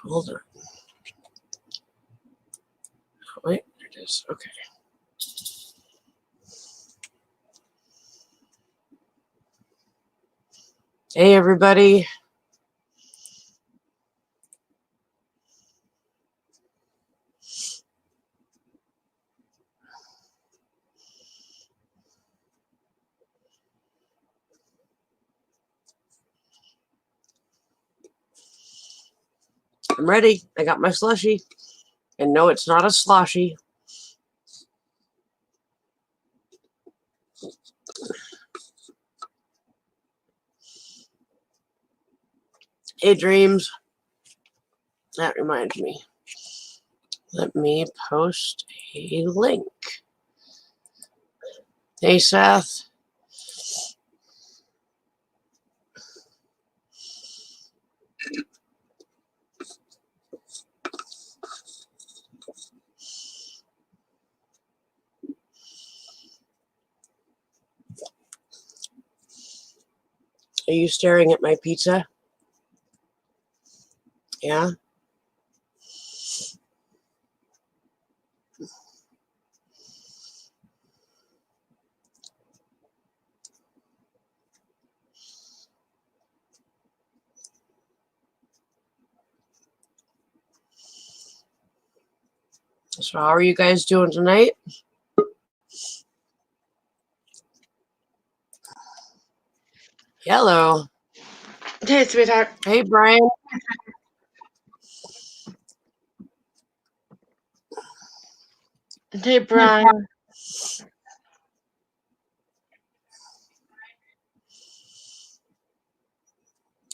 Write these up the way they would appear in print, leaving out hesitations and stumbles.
Hold on. Wait, there it is. Okay. Hey, everybody. I'm ready. I got my slushie. And no, it's not a sloshy. Hey, Dreams. That reminds me. Let me post a link. Hey, Seth. Are you staring at my pizza? Yeah? So how are you guys doing tonight? Hello. Hey, sweetheart. Hey, Brian. Hey, Brian.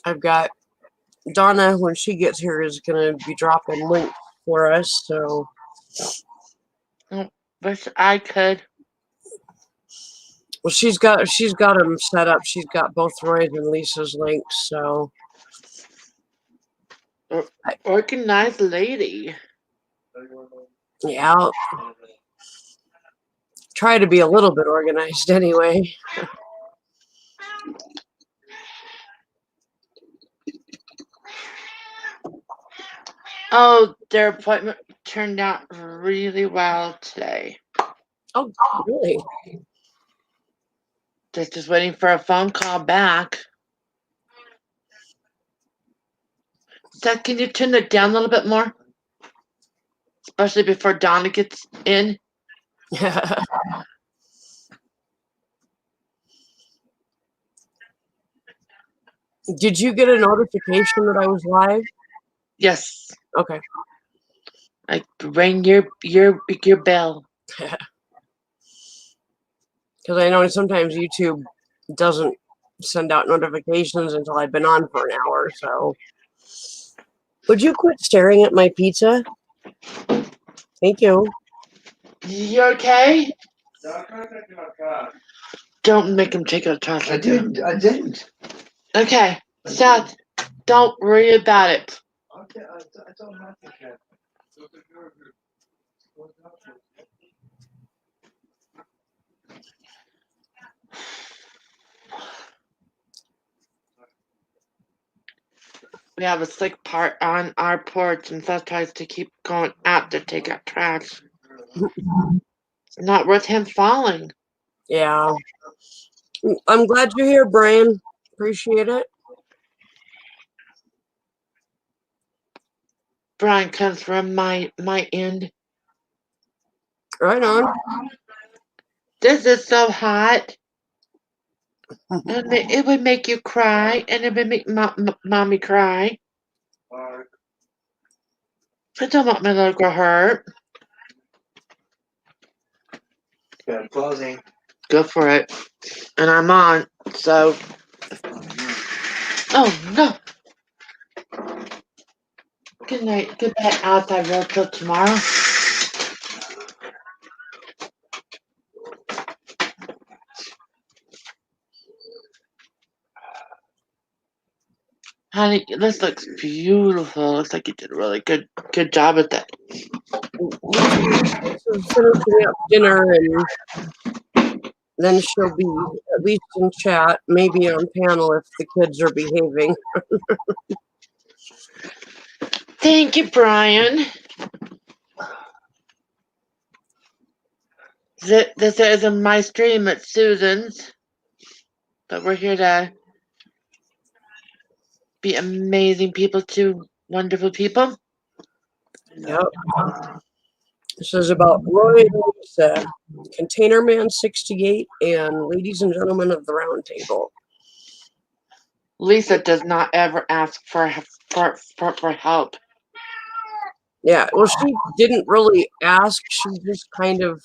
I've got Donna, when she gets here, is going to be dropping links for us, so. Wish I could. Well, she's got them set up. She's got both Roy's and Lisa's links, so. Organized lady. Yeah, I'll try to be a little bit organized anyway. Oh, their appointment turned out really well today. Oh, really? Just waiting for a phone call back. Seth, can you turn it down a little bit more? Especially before Donna gets in. Did you get a notification that I was live? Yes. Okay. I rang your bell. Because I know sometimes YouTube doesn't send out notifications until I've been on for an hour, so. Would you quit staring at my pizza? Thank you. You okay? Don't make him take a trash. I didn't. Okay, Seth, don't worry about it. Okay, I don't have to care. We have a slick part on our porch, and Seth tries to keep going out to take out trash. It's not worth him falling. Yeah. I'm glad you're here, Brian. Appreciate it. Brian comes from my end. Right on. This is so hot. And it would make you cry, and it would make mommy cry. I don't want my little girl hurt. Yeah, closing. Go for it. And I'm on, so. Oh, no. Good night. Goodbye outside road till tomorrow. Honey, this looks beautiful. Looks like you did a really good job at that. Finishing up dinner, and then she'll be at least in chat, maybe on panel if the kids are behaving. Thank you, Brian. This isn't my stream, it's Susan's. But we're here to be amazing people to wonderful people. Yep. This is about Roy and Lisa, Containerman68, and ladies and gentlemen of the Roundtable. Lisa does not ever ask for help. Yeah, well, she didn't really ask. She just kind of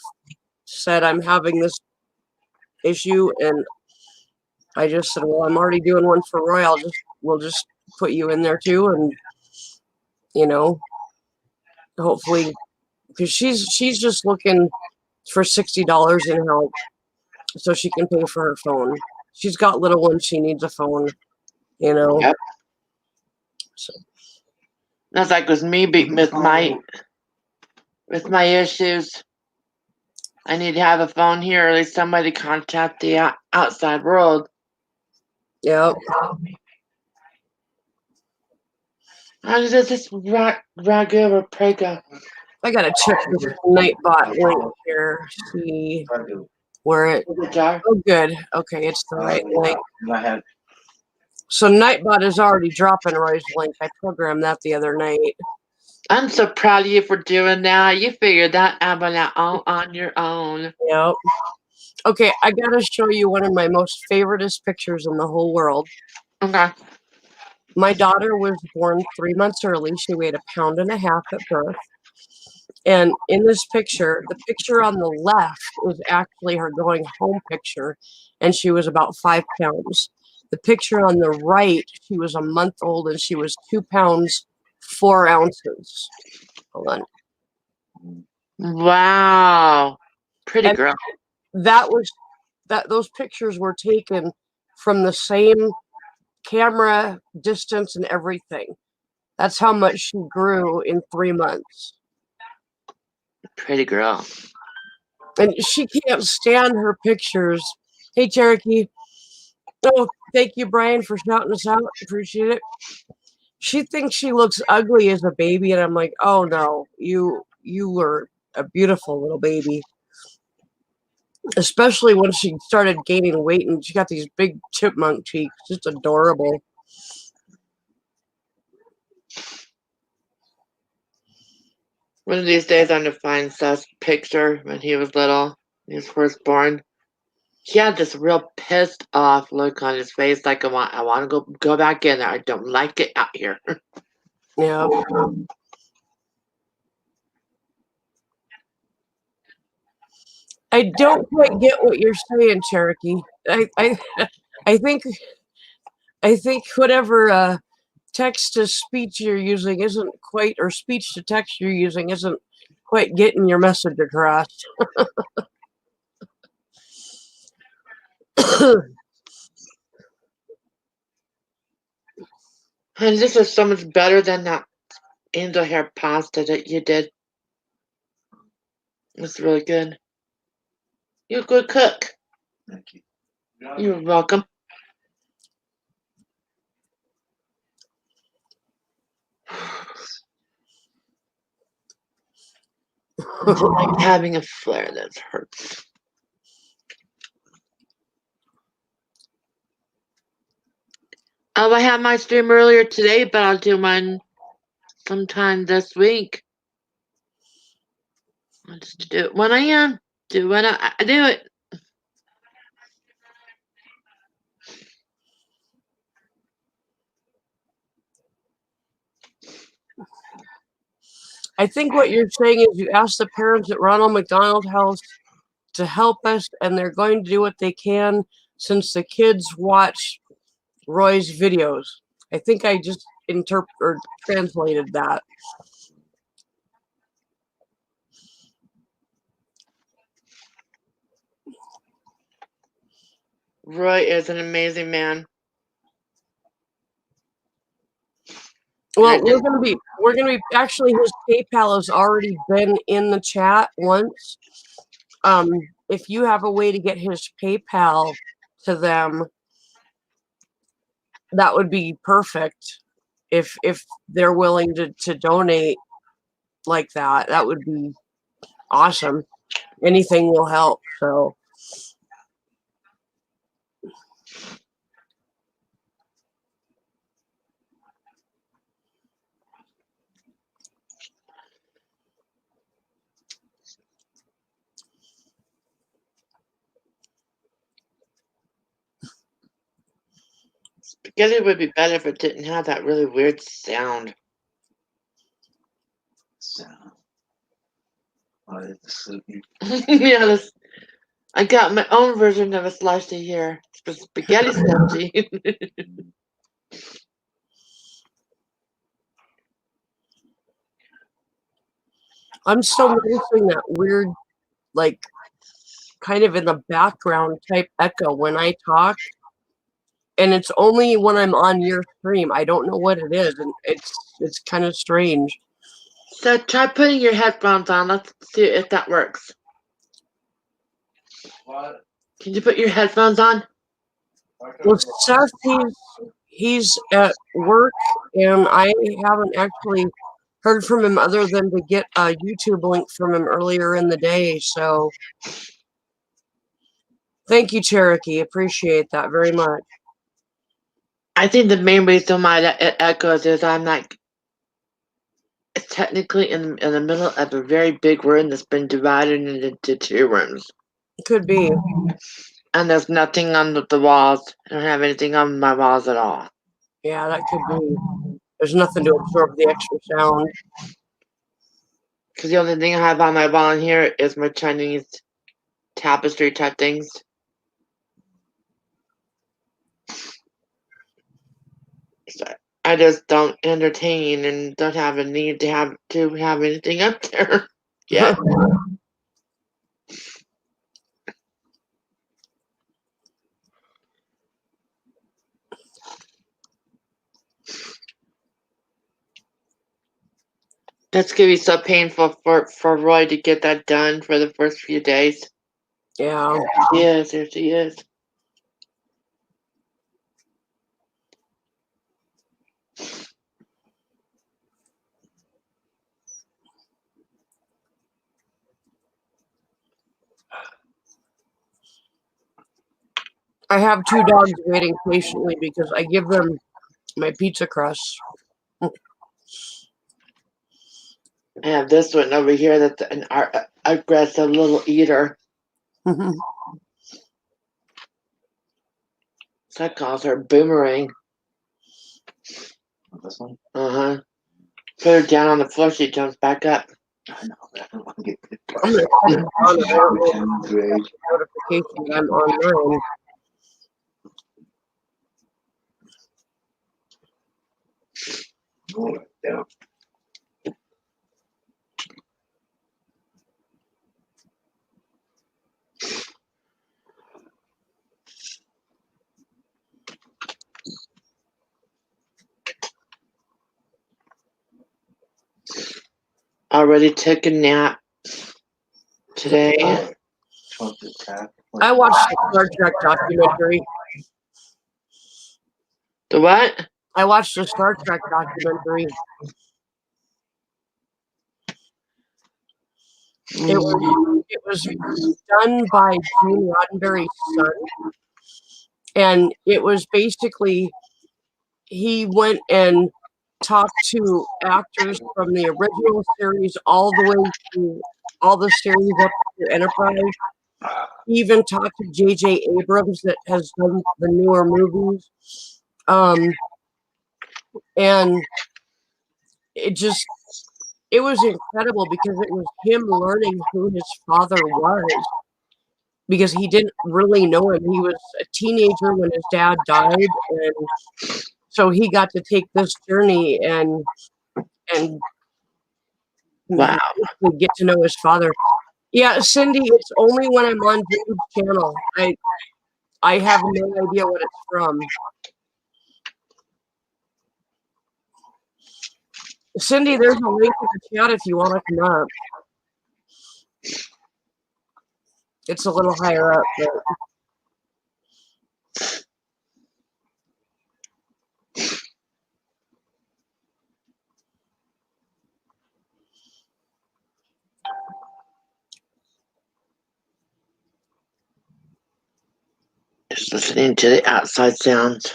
said, I'm having this issue, and I just said, well, I'm already doing one for Roy. We'll just put you in there too, and you know, hopefully, because she's just looking for $60 in help so she can pay for her phone. She's got little ones. She needs a phone, you know. Yep. So, That's like with me with my issues. I need to have a phone here, or at least somebody to contact the outside world. yeah. How does this ragu or prega? I gotta check this Nightbot link here. See where it. The jar? Oh, good. Okay, it's the right link. I have. So Nightbot is already dropping Roy's link. I programmed that the other night. I'm so proud of you for doing that. You figured that out all on your own. Yep. Okay, I gotta show you one of my most favoriteest pictures in the whole world. Okay. My daughter was born 3 months early. She weighed 1.5 pounds at birth. And in this picture, the picture on the left was actually her going home picture, and she was about 5 pounds. The picture on the right, she was a month old, and she was 2 pounds 4 ounces. Hold on. Wow. Pretty And girl. those pictures were taken from the same camera distance and everything. That's how much she grew in 3 months. Pretty girl. And she can't stand her pictures. Hey, Cherokee. Oh, thank you, Brian, for shouting us out. Appreciate it. She thinks she looks ugly as a baby, and I'm like, oh no, you were a beautiful little baby. Especially when she started gaining weight, and she got these big chipmunk cheeks, just adorable. One of these days, I'm going to find Seth's picture when he was little. He was first born. He had this real pissed off look on his face, like I want to go back in there. I don't like it out here. Yeah. I don't quite get what you're saying, Cherokee. I think whatever text to speech you're using isn't quite, or speech to text you're using isn't quite getting your message across. And this is so much better than that angel hair pasta that you did. It's really good. You're a good cook. Thank you. You're welcome. It's like having a flare that hurts. Oh, I had my stream earlier today, but I'll do mine sometime this week. I'll just do it when I am. Do when I do it. I think what you're saying is you asked the parents at Ronald McDonald House to help us, and they're going to do what they can since the kids watch Roy's videos. I think I just translated that. Roy is an amazing man. Well, we're gonna be actually, his PayPal has already been in the chat once. If you have a way to get his PayPal to them, that would be perfect. if they're willing to donate like that, that would be awesome. Anything will help. So Spaghetti would be better if it didn't have that really weird sound. Sound. Oh, it's sleepy. Yeah, I got my own version of a slushy here. It's a spaghetti slushy. I'm still noticing that weird, like, kind of in the background type echo when I talk. And it's only when I'm on your stream. I don't know what it is, and it's kind of strange. So try putting your headphones on. Let's see if that works. What? Can you put your headphones on? Well, Seth, he's at work, and I haven't actually heard from him other than to get a YouTube link from him earlier in the day. So thank you, Cherokee. Appreciate that very much. I think the main reason why it echoes is I'm like technically in the middle of a very big room that's been divided into two rooms. Could be. And there's nothing on the walls. I don't have anything on my walls at all. Yeah, that could be. There's nothing to absorb the extra sound. Because the only thing I have on my wall in here is my Chinese tapestry type things. So I just don't entertain and don't have a need to have anything up there yet. That's gonna be so painful for Roy to get that done for the first few days. Yeah. Yes, yes, he is. I have 2 dogs waiting patiently because I give them my pizza crust. I have this one over here that's an aggressive little eater. So I calls her Boomerang. This one? Uh-huh. Put her down on the floor, she jumps back up. I know. I don't want to get I'm gonna click on it. I don't know if 10th grade. notification that I'm online. Oh, yeah. Already took a nap today. I watched the Star Trek documentary. The what? I watched the Star Trek documentary. It was done by Gene Roddenberry's son, and it was basically he went and talked to actors from the original series all the way to all the series up to Enterprise. He even talked to J.J. Abrams that has done the newer movies, and it was incredible because it was him learning who his father was, because he didn't really know him. He was a teenager when his dad died, and so he got to take this journey and Wow. get to know his father. Yeah, Cindy, it's only when I'm on Dave's channel. I have no idea what it's from. Cindy, there's a link in the chat if you want to come up. It's a little higher up, but listening to the outside sounds.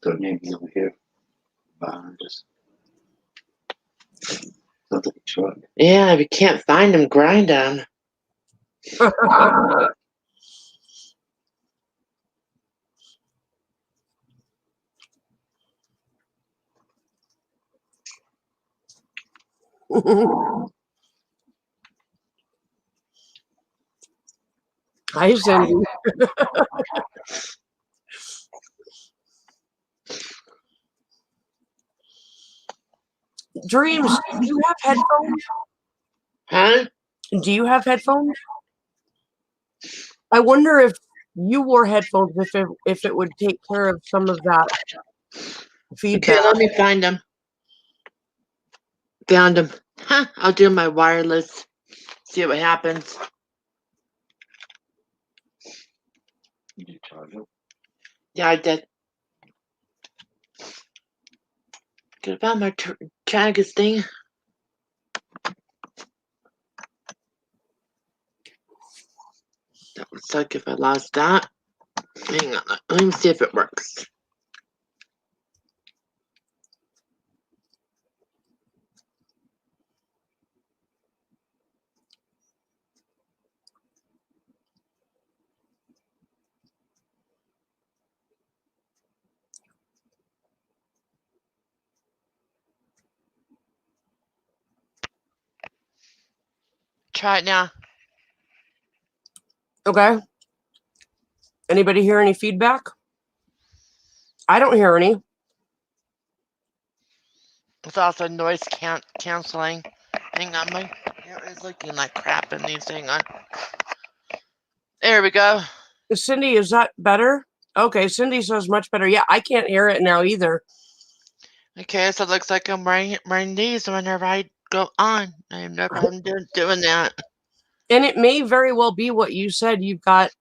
So maybe over here. Behind us. Something short. Yeah, if you can't find them, grind them. Hi, Cindy. Dreams, do you have headphones? Huh? Do you have headphones? I wonder if you wore headphones, if it would take care of some of that feedback. Okay, let me find them. Found them. Huh, I'll do my wireless. See what happens. Did you charge it? Yeah, I did. Get about my Tragus thing. That would suck if I lost that. Hang on. Let me see if it works. Try it now. Okay. Anybody hear any feedback? I don't hear any. It's also noise canceling. Hang on, my hair is looking like crap in these. Hang on. There we go. Cindy, is that better? Okay, Cindy says much better. Yeah, I can't hear it now either. Okay, so it looks like I'm wearing these whenever I go on. I have no problem doing that. And it may very well be what you said. You've got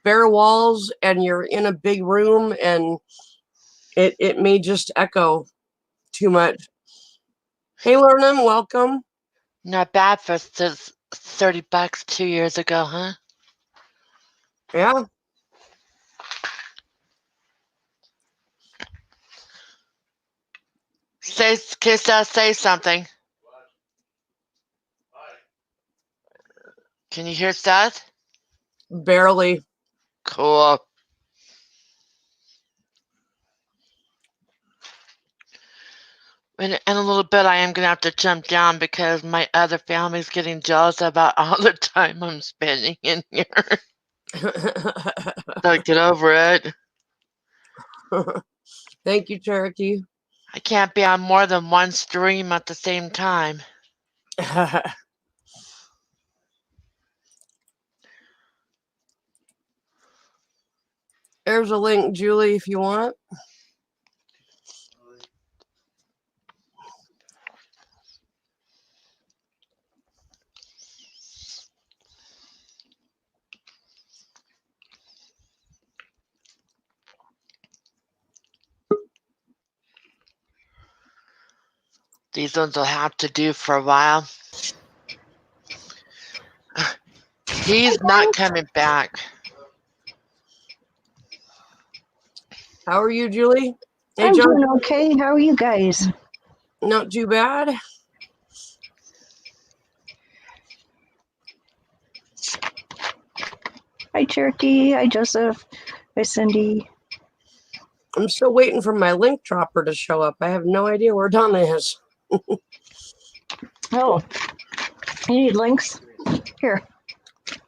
bare walls and you're in a big room and it may just echo too much. Hey, Lornam, welcome. Not bad for $30 2 years ago, huh? Yeah. Say something. Can you hear Seth? Barely. Cool. In a little bit, I am going to have to jump down because my other family's getting jealous about all the time I'm spending in here. So get over it. Thank you, Cherokee. I can't be on more than one stream at the same time. There's a link, Julie, if you want. These ones will have to do for a while. He's not coming back. How are you, Julie? Hey, I'm John. doing okay. How are you guys? Not too bad. Hi, Cherokee. Hi, Joseph. Hi, Cindy. I'm still waiting for my link dropper to show up. I have no idea where Donna is. Oh, you need links? Here,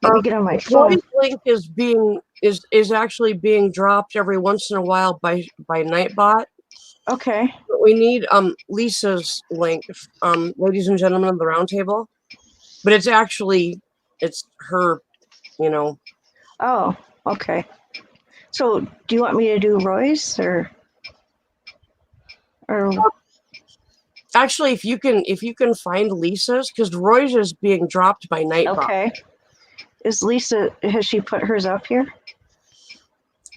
let me get on my phone. Roy's link is actually being dropped every once in a while by Nightbot. Okay. But we need Lisa's link, ladies and gentlemen of the Roundtable. But it's her, you know. Oh, okay. So, do you want me to do Roy's or? Actually, if you can find Lisa's, because Roy's is being dropped by Nightbot. Okay. Is Lisa? Has she put hers up here?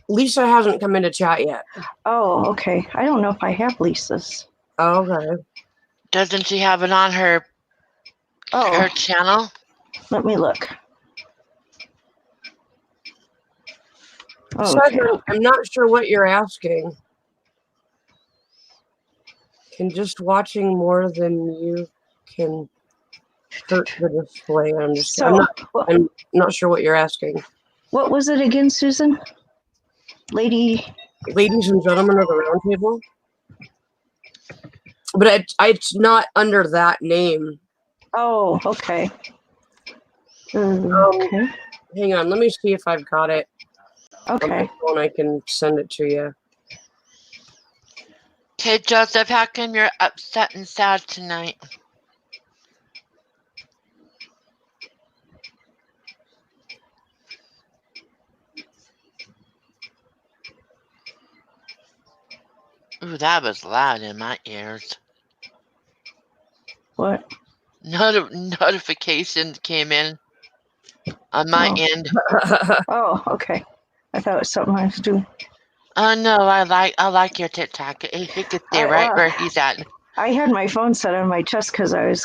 Lisa hasn't come into chat yet. Oh, okay. I don't know if I have Lisa's. Okay. Doesn't she have it on her channel? Let me look. Oh, Says okay. I'm not sure what you're asking. Can just watching more than you can hurt the display? I'm just So, I'm not sure what you're asking. what was it again, Susan? Lady. Ladies and gentlemen of the Roundtable. But it's not under that name. Oh, okay. Okay. Hang on, let me see if I've got it on my Okay. phone. I can send it to you. Okay, Joseph, how come you're upset and sad tonight? Ooh, that was loud in my ears. What? Notification came in on my end. Oh, okay. I thought it was something I was doing. Oh no, I like your TikTok. He could stay right where he's at. I had my phone set on my chest because I was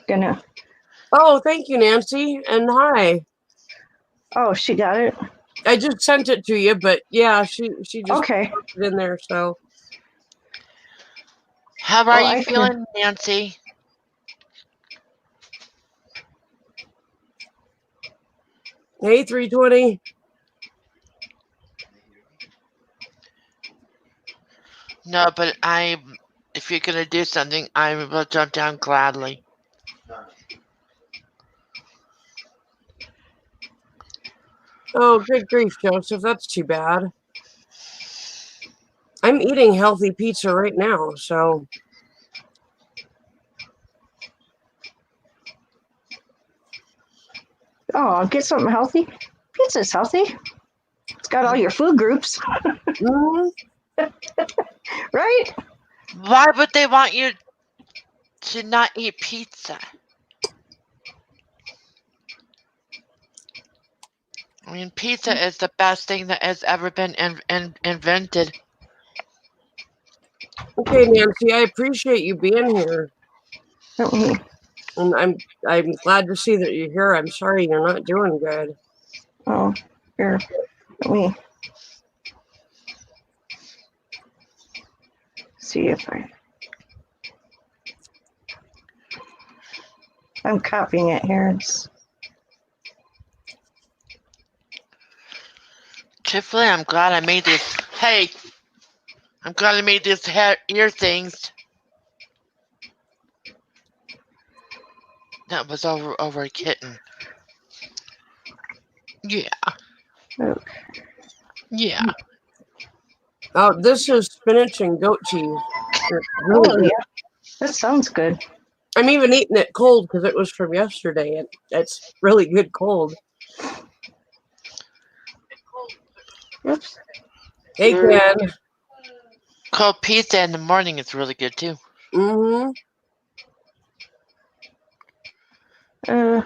gonna. Oh, thank you, Nancy, and hi. Oh, she got it. I just sent it to you, but yeah, she just Okay. put it in there. So How are you feeling, Nancy? hey, 320. No, but if you're gonna do something, I will jump down gladly. Oh, good grief, Joseph. That's too bad. I'm eating healthy pizza right now, so. Oh, I'll get something healthy. Pizza's healthy. It's got all your food groups. Right? Why would they want you to not eat pizza? I mean, pizza is the best thing that has ever been invented. Okay, Nancy, I appreciate you being here. And I'm glad to see that you're here. I'm sorry you're not doing good. Oh, here. Let me see if I'm copying it here. Truthfully, I'm glad I made this. Hey, I'm glad I made these ear things. That was over a kitten. Yeah. Okay. Yeah. Oh, this is spinach and goat cheese. It's really good. Yeah. That sounds good. I'm even eating it cold because it was from yesterday. It's really good cold. Oops. Hey, Ken. Cold pizza in the morning is really good too. Mm-hmm.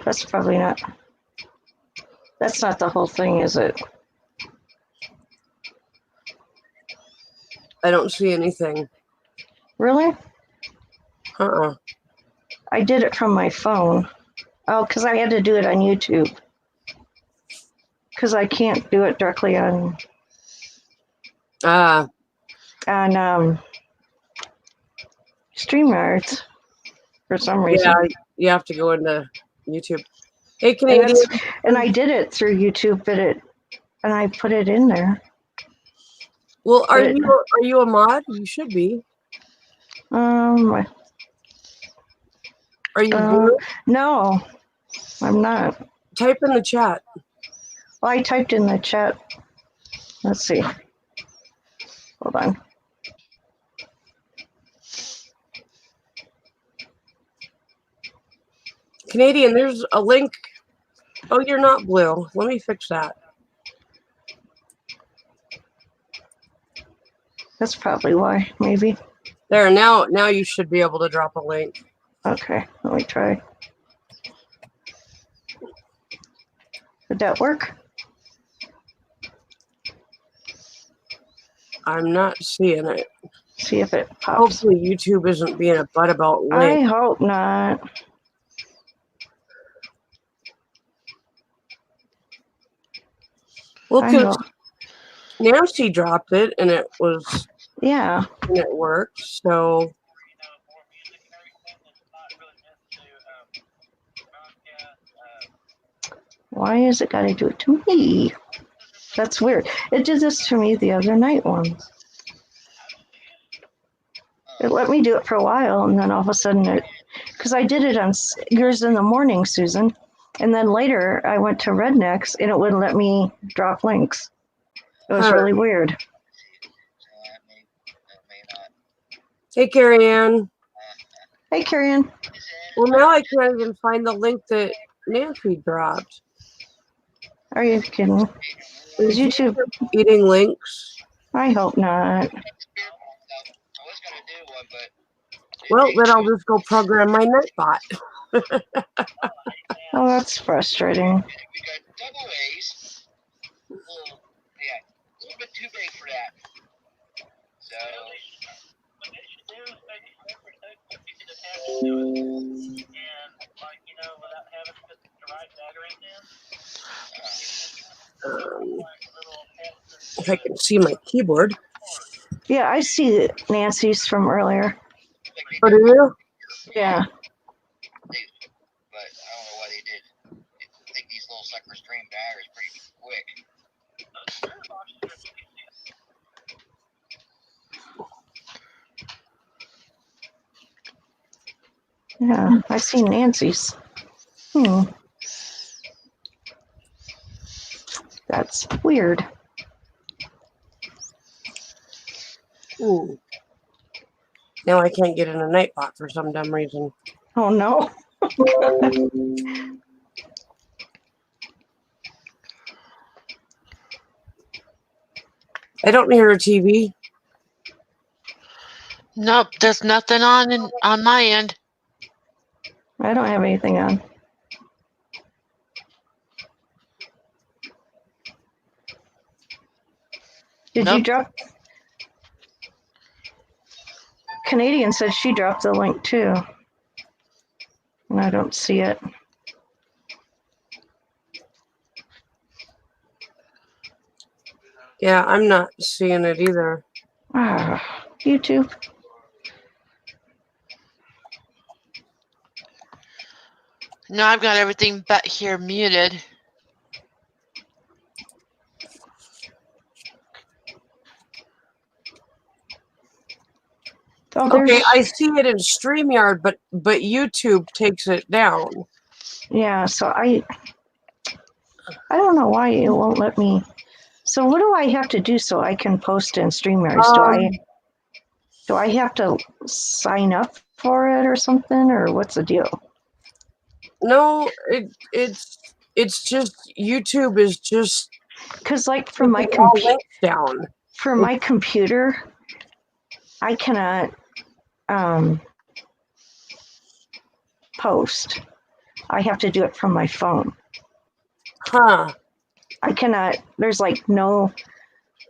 That's probably not. That's not the whole thing, is it? I don't see anything. Really? Uh-uh. I did it from my phone. Oh, because I had to do it on YouTube. Because I can't do it directly on StreamYards for some reason. Yeah, you have to go into YouTube. Hey, Canadian. And I did it through YouTube, and I put it in there. Well, are you a mod? You should be. Are you blue? No, I'm not. Type in the chat. Well, I typed in the chat. Let's see. Hold on. Canadian, there's a link. Oh, you're not blue. Let me fix that. That's probably why, maybe. There, now you should be able to drop a link. Okay, let me try. Did that work? I'm not seeing it. See if it pops. Hopefully YouTube isn't being a butt about links. I hope not. Well, Nancy dropped it, and it was Yeah. and it worked. So Why is it got to do it to me? That's weird. It did this to me the other night once. It let me do it for a while, and then all of a sudden because I did it on yours in the morning, Susan, and then later I went to Rednecks, and it wouldn't let me drop links. It was really weird. hey, Carrie Ann. Hey, Carrie. Well, now I can't even find the link that Nancy dropped. Are you kidding? Is YouTube eating links? I hope not. Well, then I'll just go program my Nightbot. Oh, that's frustrating. If I can see my keyboard. Yeah, I see Nancy's from earlier. Oh, do you? Yeah. Yeah, I see Nancy's. That's weird. Ooh. Now I can't get in a Nightbot for some dumb reason. Oh no. I don't hear a TV. Nope, there's nothing on my end. I don't have anything on. Did you drop? Canadian said she dropped the link too. And I don't see it. Yeah, I'm not seeing it either. YouTube. No, I've got everything but here muted. Oh, okay, I see it in StreamYard, but YouTube takes it down. Yeah, so I don't know why it won't let me. So what do I have to do so I can post in StreamYard? Do I have to sign up for it or something, or what's the deal? No, it's just YouTube is just because like for my down. For my computer, I cannot post. I have to do it from my phone. Huh. I cannot. There's like no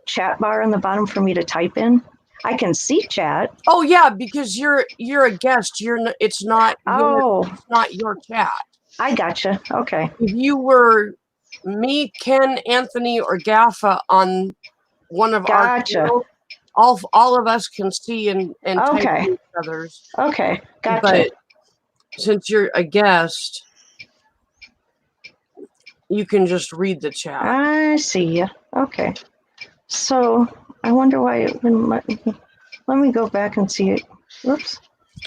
chat bar on the bottom for me to type in. I can see chat. Oh yeah, because you're a guest. It's not. It's not your chat. I gotcha. Okay. If you were me, Ken, Anthony, or Gaffa on one of our channels, all of us can see and type each other's. Okay. Gotcha. But since you're a guest, you can just read the chat. I see you. Okay. So I wonder why it wouldn't let me. Let me go back and see it. Whoops.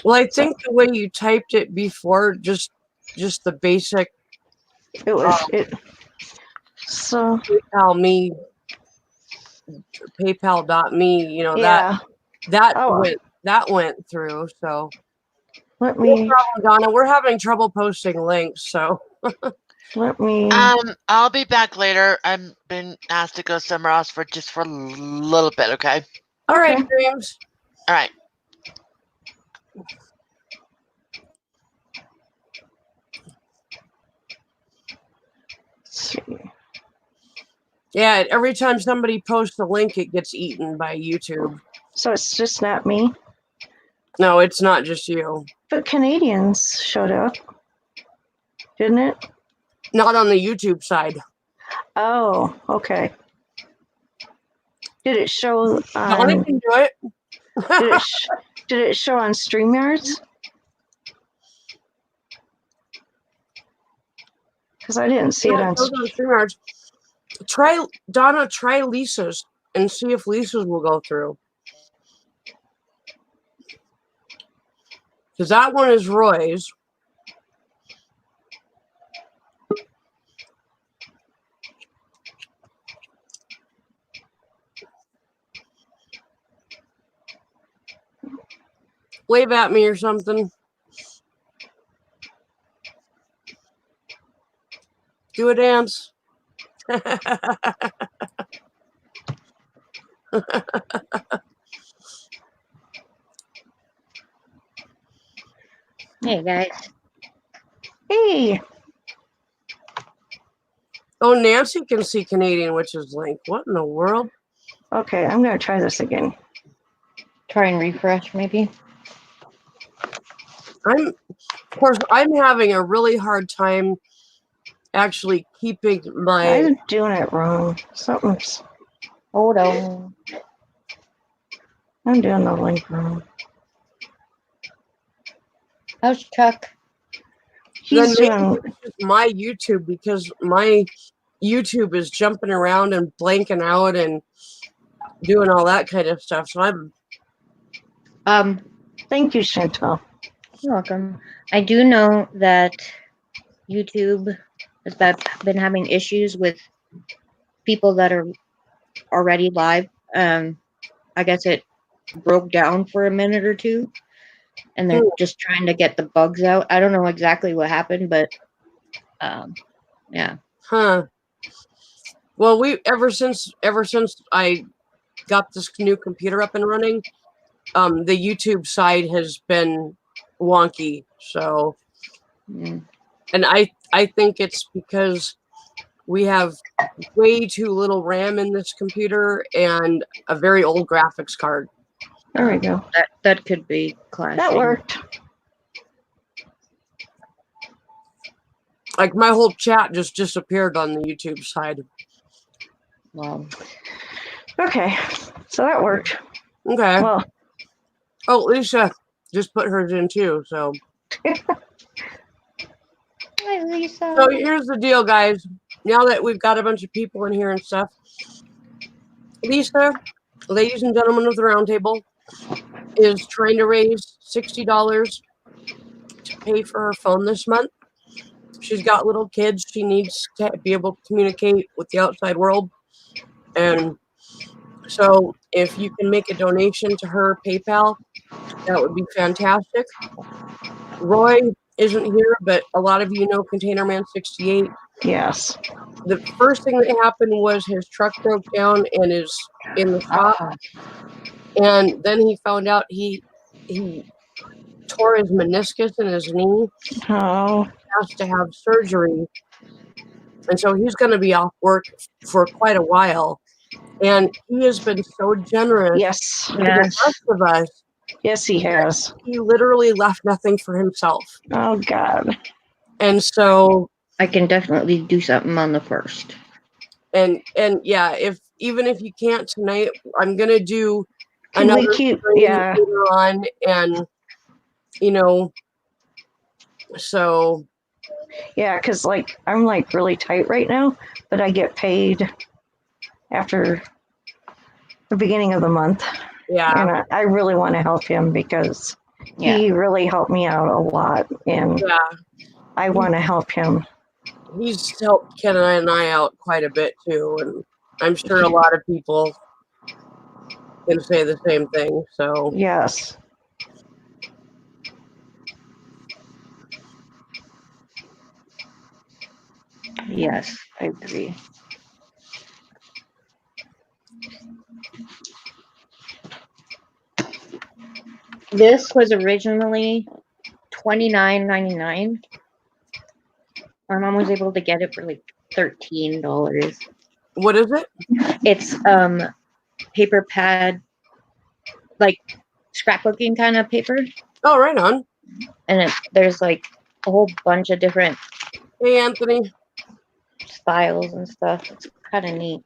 Well, I think the way you typed it before, just the basic. It was it. So PayPal.me, you know, yeah. that went through. So let me. No problem, Donna. We're having trouble posting links, so let me. I'll be back later. I've been asked to go somewhere else for a little bit. Okay. All right, James. All right. See. Yeah, every time somebody posts a link, it gets eaten by YouTube. So it's just not me? No, it's not just you. But Canadians showed up, didn't it? Not on the YouTube side. Oh, okay. Did it show Donna on? can do it. Did it show on StreamYards? Because I didn't see it Yeah, on. it goes on StreamYards. Try Lisa's and see if Lisa's will go through. Because that one is Roy's. Wave at me or something. Do a dance. Hey guys. Hey, Oh, Nancy can see Canadian Witch's link. What in the world? okay, I'm gonna try this again. Try and refresh maybe. Of course, I'm having a really hard time actually keeping my. I'm doing it wrong. Something's. Hold on. I'm doing the link wrong. How's Chuck? He's Then maybe doing. it's just my YouTube because my YouTube is jumping around and blanking out and doing all that kind of stuff. So I'm Thank you, Chantal. You're welcome. I do know that YouTube has been having issues with people that are already live. I guess it broke down for a minute or two, and they're just trying to get the bugs out. I don't know exactly what happened, but yeah. Huh. Well, ever since I got this new computer up and running, the YouTube side has been wonky. So, Mm. and I think it's because we have way too little RAM in this computer and a very old graphics card. There we go. That could be clashing. That worked. Like my whole chat just disappeared on the YouTube side. Wow. Okay, so that worked. Okay. Well, Oh, Lisa just put hers in too. So. Hi, Lisa. So here's the deal, guys. Now that we've got a bunch of people in here and stuff, Lisa, ladies and gentlemen of the Roundtable, is trying to raise $60 to pay for her phone this month. She's got little kids. She needs to be able to communicate with the outside world. And so if you can make a donation to her PayPal, that would be fantastic. Roy isn't here, but a lot of you know Containerman68. yes. The first thing that happened was his truck broke down and is in the shop. And then he found out he tore his meniscus in his knee. Oh, Has to have surgery. And so he's going to be off work for quite a while. And he has been so generous yes. to the rest of us. Yes, he has. He literally left nothing for himself. Oh, God. And so I can definitely do something on the 1st. and yeah, even if you can't tonight, I'm gonna do Can we another keep, stream yeah. later on, and so Yeah, because, like, I'm, like, really tight right now, but I get paid after the beginning of the month. yeah, And I really want to help him because he really helped me out a lot. And I want to help him. He's helped Ken and I out quite a bit too, and I'm sure a lot of people can say the same thing. So Yes. Yes, I agree. This was originally $29.99. My mom was able to get it for like $13. what is it? It's paper pad, like scrapbooking kind of paper, Oh, right on. and there's like a whole bunch of different Hey, Anthony. styles and stuff. It's kind of neat.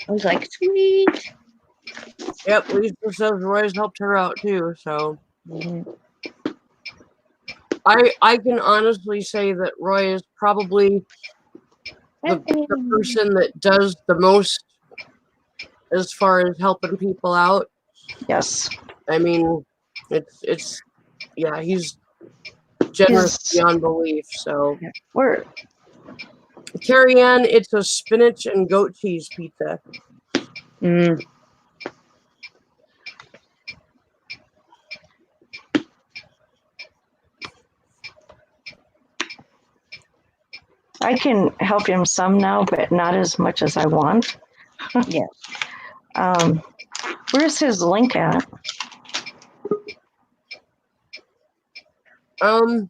I was like, sweet. Yep, Lisa says Roy's helped her out too, so Mhm. I can honestly say that Roy is probably the person that does the most as far as helping people out. Yes. I mean, it's yeah, he's generous He's- beyond belief. So We're Carrie Ann, it's a spinach and goat cheese pizza. Mm. I can help him some now, but not as much as I want. Yeah. Where's his link at? Well,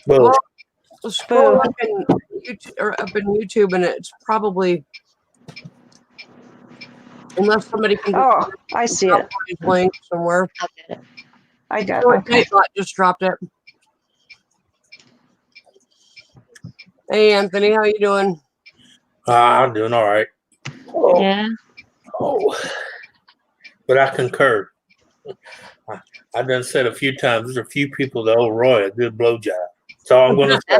Well, scroll up in YouTube, and it's probably, unless somebody can just Oh, I see it. his link somewhere. I'll get it. I got Oh, okay. Nightbot just dropped it. Hey Anthony, how you doing? I'm doing all right. Oh, Yeah. oh. But I concur. I've done said a few times, there's a few people that owe Roy a good blowjob. That's all I'm going to say.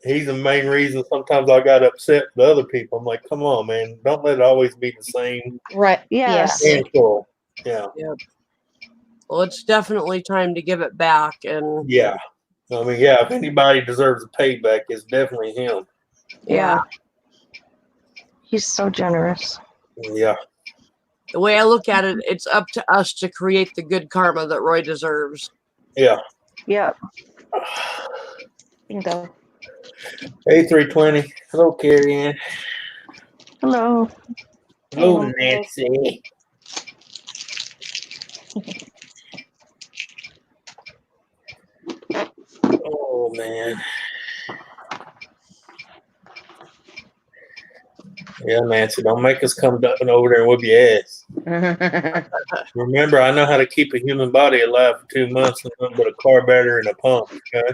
He's the main reason sometimes I got upset with other people. I'm like, come on, man. Don't let it always be the same Right. Yes. handful. Yeah. Well, it's definitely time to give it back, and Yeah. I mean, yeah, if anybody deserves a payback, it's definitely him. Yeah. He's so generous. Yeah. the way I look at it, it's up to us to create the good karma that Roy deserves. Yeah. Yeah. Bingo. A320. Hello, Carrie Ann. Hello. Hello, Hello. Nancy. Oh, man. Yeah, Nancy, don't make us come over there and whip your ass. Remember, I know how to keep a human body alive for 2 months with nothing but a car battery and a pump, okay?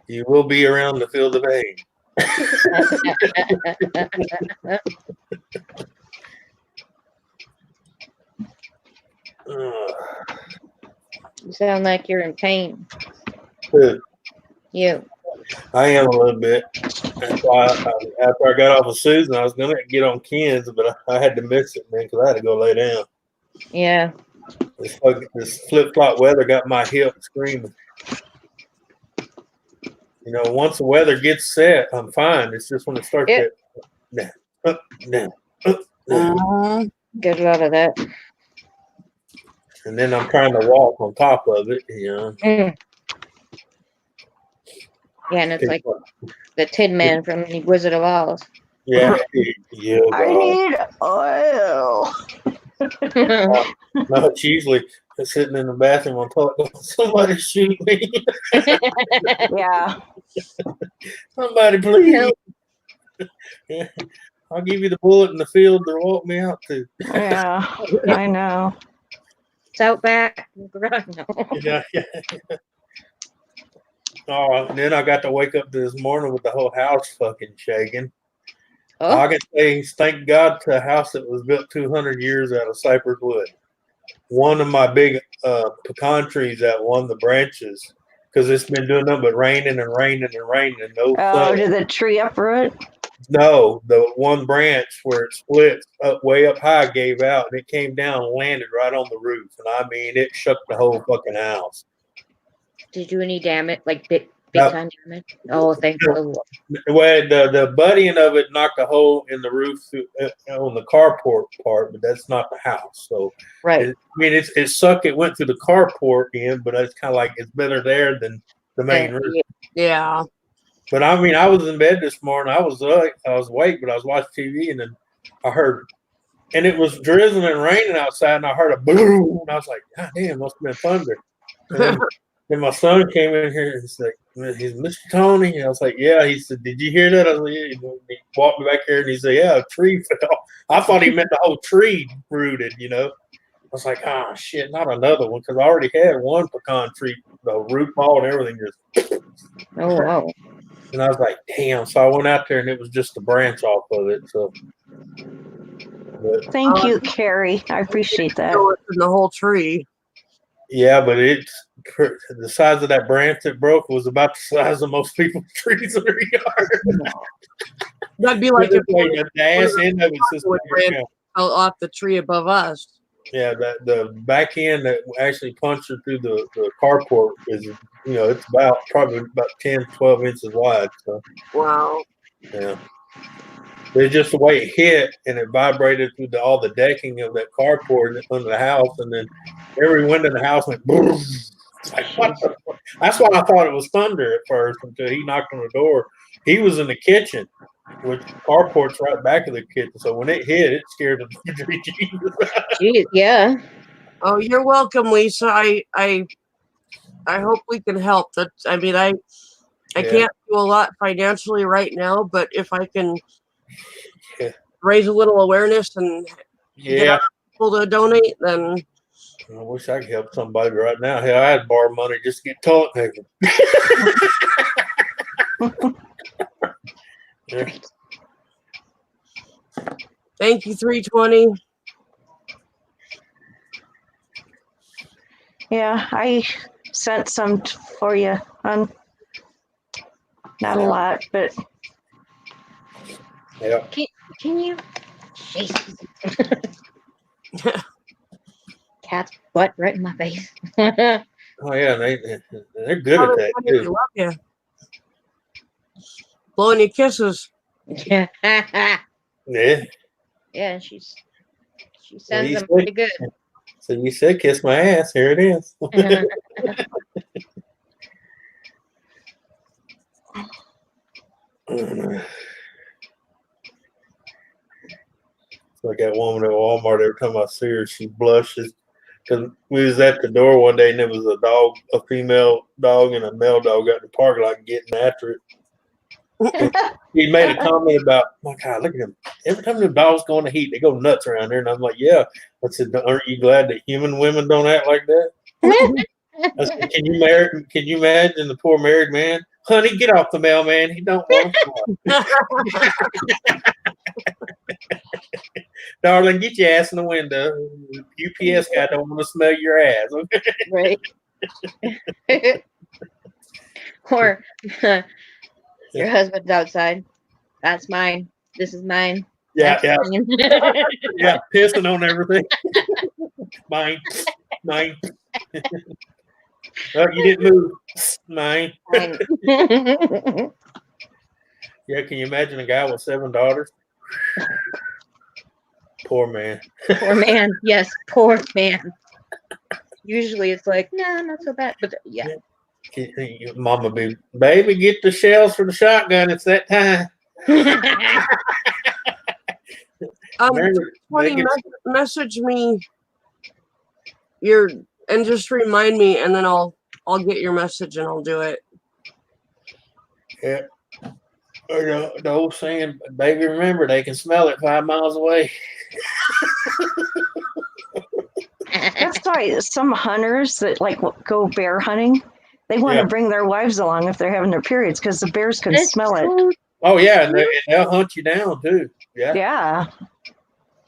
You will be around the field of hay. You sound like you're in pain. Good. You. I am a little bit. That's why after I got off of Susan, I was going to get on Ken's, but I had to miss it, man, because I had to go lay down. Yeah. This flip-flop weather got my hip screaming. You know, once the weather gets set, I'm fine. It's just when it starts It- Get out of that. and then I'm trying to walk on top of it, you know. Mm. Yeah, and it's like the Tin Man from the Wizard of Oz. Yeah, yeah. I need oil. No, it's usually sitting in the bathroom on top. Somebody shoot me. Yeah. Somebody please. Yeah. I'll give you the bullet in the field to walk me out to. Yeah. I know. It's out back. No. Yeah, yeah. Oh, and then I got to wake up this morning with the whole house fucking shaking. Oh, I can say thank God to a house that was built 200 years out of cypress wood. One of my big pecan trees that one of the branches, because it's been doing nothing but raining and raining and raining. And no Oh, sun. did the tree uproot? No, the one branch where it splits up way up high gave out and it came down and landed right on the roof. And I mean, it shook the whole fucking house. did you any damage? Like big No. time damage? Oh, thank the Lord. Well, the budding of it knocked a hole in the roof on the carport part, but that's not the house. So, Right. I mean, it sucked. It went through the carport in, but it's kind of like it's better there than the main roof. Yeah. But I mean, I was in bed this morning. I was awake, but I was watching TV, and then I heard, and it was drizzling and raining outside, and I heard a boom, and I was like, God damn, must have been thunder. And then my son came in here and he's like, he's Mr. Tony. And I was like, yeah. He said, did you hear that? I was like, yeah. He walked me back here and he said, yeah, a tree fell. I thought he meant the whole tree rooted, you know. was like, oh shit, not another one, because I already had one pecan tree, the root ball and everything just. Oh, wow. And I was like, damn. So I went out there and it was just a branch off of it. So, but, Thank you, Carrie. I appreciate that. In the whole tree. yeah, but it's the size of that branch that broke was about the size of most people's trees in their yard. That'd be like if the ass end of it's just fell off the tree above us. yeah, the back end that actually punctured through the carport is, it's probably about 10, 12 inches wide. So Wow. yeah. It's just the way it hit, and it vibrated through all the decking of that carport under the house, and then every window in the house went boom. It's like, what the fuck? That's why I thought it was thunder at first until he knocked on the door. He was in the kitchen, which carport's right back of the kitchen. So when it hit, it scared the Jesus. Jeez, yeah. Oh, you're welcome, Lisa. I hope we can help. I can't do a lot financially right now, but if I can raise a little awareness and get people to donate, then I wish I could help somebody right now. Hell, I had to borrow money just to get toilet paper. Yeah. Thank you, 320. Yeah, I sent some for you. Not a lot, but Yeah. Can you? Jesus. Cat's butt right in my face. Oh yeah, they're good at that They too. love you. Blowing you kisses. Yeah. Yeah. Yeah, she sends you them pretty good. So you said kiss my ass. Here it is. Like that woman at Walmart, every time I see her, she blushes. Because we was at the door one day and there was a female dog and a male dog out in the parking lot getting after it. He made a comment about, my God, look at him. Every time the dogs go in the heat, they go nuts around there. And I'm like, yeah. I said, aren't you glad that human women don't act like that? I said, can you imagine the poor married man? Honey, get off the mailman. He don't want to. Darling, get your ass in the window. UPS guy don't want to smell your ass. Okay? Right. Or your husband's outside. That's mine. This is mine. Yeah, That's yeah. mine. Yeah, pissing on everything. Mine. Oh, you didn't move. Mine. Mine. Yeah, can you imagine a guy with 7 daughters? Poor man. Poor man. Yes, poor man. Usually it's like, no, not so bad. But yeah. Mama be, baby, get the shells for the shotgun. It's that time. Message me and just remind me, and then I'll get your message and I'll do it. Yeah. Or the old saying, baby, remember, they can smell it 5 miles away. that's why some hunters that go bear hunting, they want to bring their wives along if they're having their periods because the bears can smell it. Oh yeah, and they'll hunt you down too. Yeah. Yeah.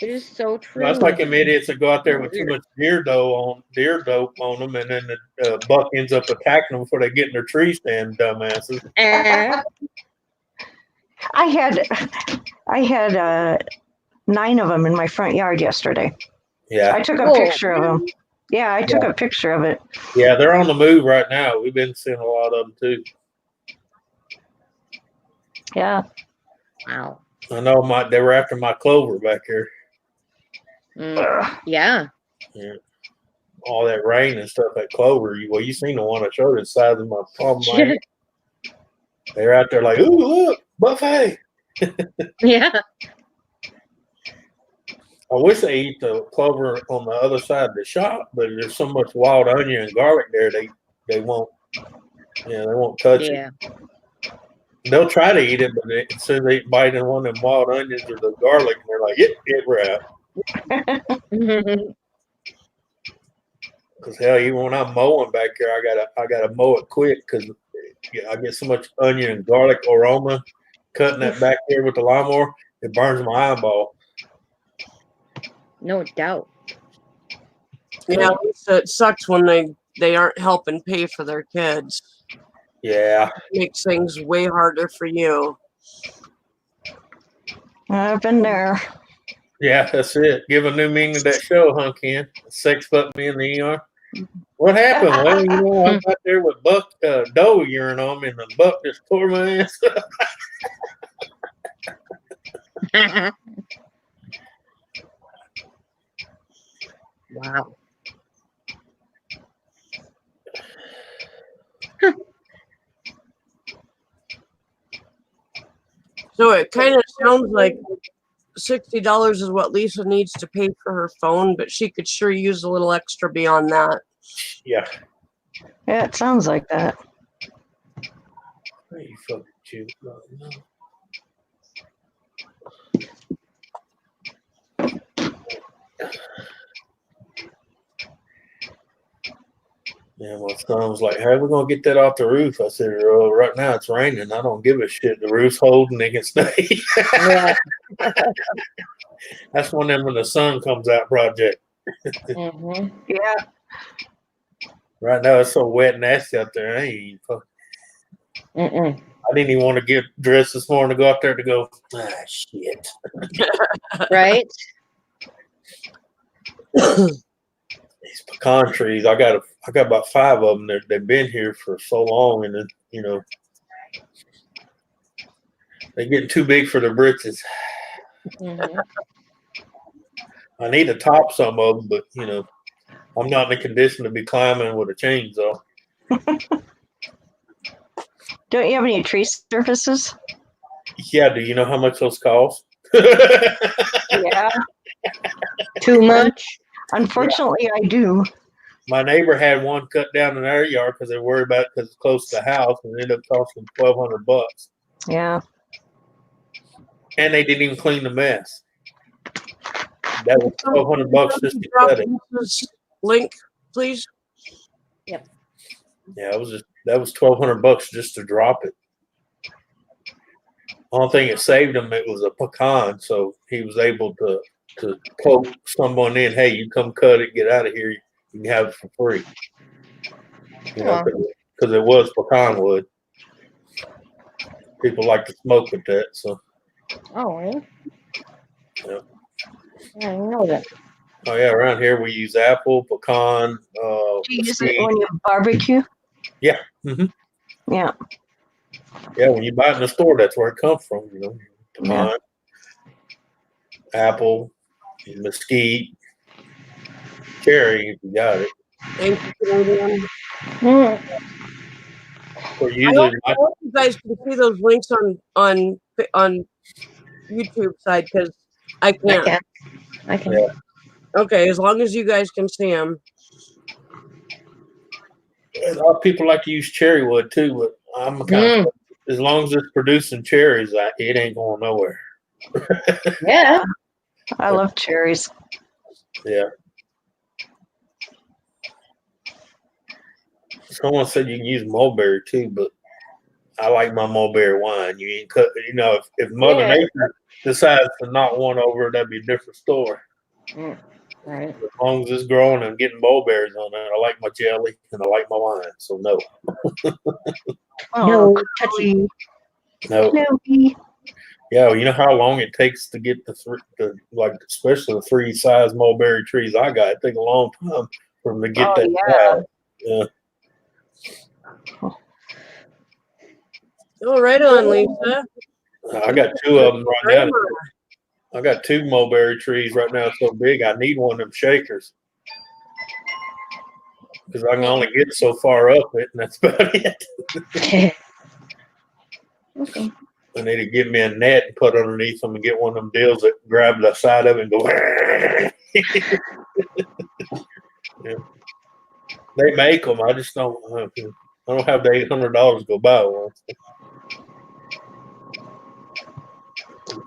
It is so true. That's like them idiots that go out there with too much deer dope on them, and then the buck ends up attacking them before they get in their tree stand, dumbasses. I had 9 of them in my front yard yesterday. Yeah. I took a picture of them. Yeah, I took a picture of it. Yeah, they're on the move right now. We've been seeing a lot of them too. Yeah. Wow. I know they were after my clover back here. Yeah. Yeah. All that rain and stuff at clover. You seen the one I showed you the size of my palm. They're out there like, ooh, look, buffet. Yeah. I wish they eat the clover on the other side of the shop, but there's so much wild onion and garlic there, they won't. Yeah, they won't touch it. They'll try to eat it, but as soon as they bite in one of them wild onions or the garlic, and they're like, we're out. Cause hell, even when I'm mowing back here, I gotta mow it quick because I get so much onion and garlic aroma cutting that back there with the lawnmower. It burns my eyeball. No doubt. Yeah, at least it sucks when they aren't helping pay for their kids. Yeah, It makes things way harder for you. I've been there. yeah, that's it. Give a new meaning to that show, huh, Ken? Sex fucked me in the ER. What happened? Well, you know, I'm out there with Buck dough urine on me, and the Buck just tore my ass up. Wow. So it kind of sounds like $60 is what Lisa needs to pay for her phone, but she could sure use a little extra beyond that. Yeah. Yeah, it sounds like that. Hey, you fucking Jew. No. Yeah, my son was like, "How are we gonna get that off the roof?" I said, "Right now it's raining. I don't give a shit. The roof's holding; it can stay." Yeah. That's one of them when the sun comes out project. Mhm. Yeah. Right now it's so wet and nasty out there. I ain't even Mm-mm. I didn't even want to get dressed this morning to go out there to go. Shit. Right? These pecan trees. I got about 5 of them. They've been here for so long, and then, you know, they're getting too big for their britches. Mhm. I need to top some of them, but you know, I'm not in the condition to be climbing with a chainsaw. Don't you have any tree services? Yeah, do you know how much those cost? Yeah. Too much? Unfortunately, I do. My neighbor had one cut down in their yard because they worried about it because it's close to the house, and it ended up costing $1,200. Yeah. And they didn't even clean the mess. That was $1,200 just to Drop cut it. Lisa's link, please. Yeah, that was $1,200 just to drop it. Only thing that saved him, it was a pecan, so he was able to poke someone in. Hey, you come cut it, get out of here. You can have it for free. You know, because it was pecan wood. People like to smoke with that, so. Oh, really? Yeah. I didn't know that. Oh yeah, around here we use apple, pecan. Do you use it mesquite. when you barbecue? Yeah. Mm-hmm. Yeah. Yeah, when you buy it in the store, that's where it comes from. You know, pecan, apple, mesquite, cherry. If you got it. Thank you, Canadian. Mm. Or I usually, hope you guys can see those links on YouTube side because I I can't. can. I can. Yeah. Okay, as long as you guys can see them. A lot of people like to use cherry wood too, but I'm kind of, as long as it's producing cherries, it ain't going nowhere. Yeah. I love cherries. Yeah. Someone said you can use mulberry too, but I like my mulberry wine. You ain't cut. You know, if Mother Nature decides to knock one over, that'd be a different story. Right. As long as it's growing and getting mulberries on it, I like my jelly and I like my wine. So no, No touchy. no. Chloe. Yeah, well, you know how long it takes to get especially the 3 size mulberry trees I got. It takes a long time for them to get that size. Yeah. Oh, right on, Lisa. I got 2 of them right now. I got 2 mulberry trees right now so big I need one of them shakers because I can only get so far up it, and that's about it. Okay. I need to get me a net and put underneath them and get one of them deals that grab the side of it and go. Yeah. They make them. I just don't. I don't have the $800 to go buy one.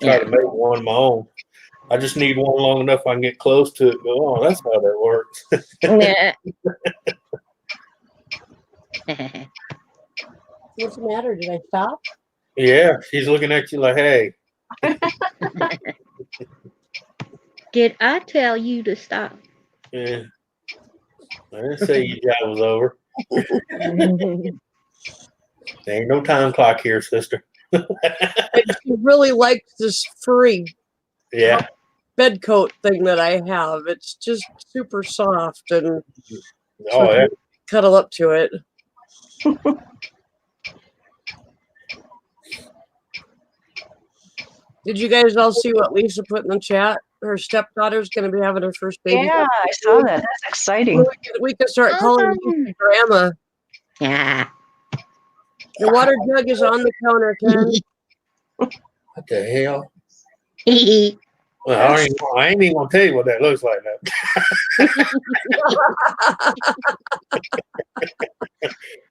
Try to make one of my own. I just need one long enough I can get close to it. Go, oh, that's how that works. Yeah. What's the matter? Did I stop? Yeah, she's looking at you like, hey. Did I tell you to stop? Yeah. I didn't say your job was over. There ain't no time clock here, sister. And she really likes this furry Yeah. bed coat thing that I have. It's just super soft, and so Oh, I yeah. can cuddle up to it. Did you guys all see what Lisa put in the chat? Her stepdaughter's going to be having her first baby. Yeah, I saw that. That's exciting. We could start calling Lisa Grandma. Yeah. The water jug is on the counter, Ken. What the hell? Yeah. Well, I ain't even gonna tell you what that looks like now.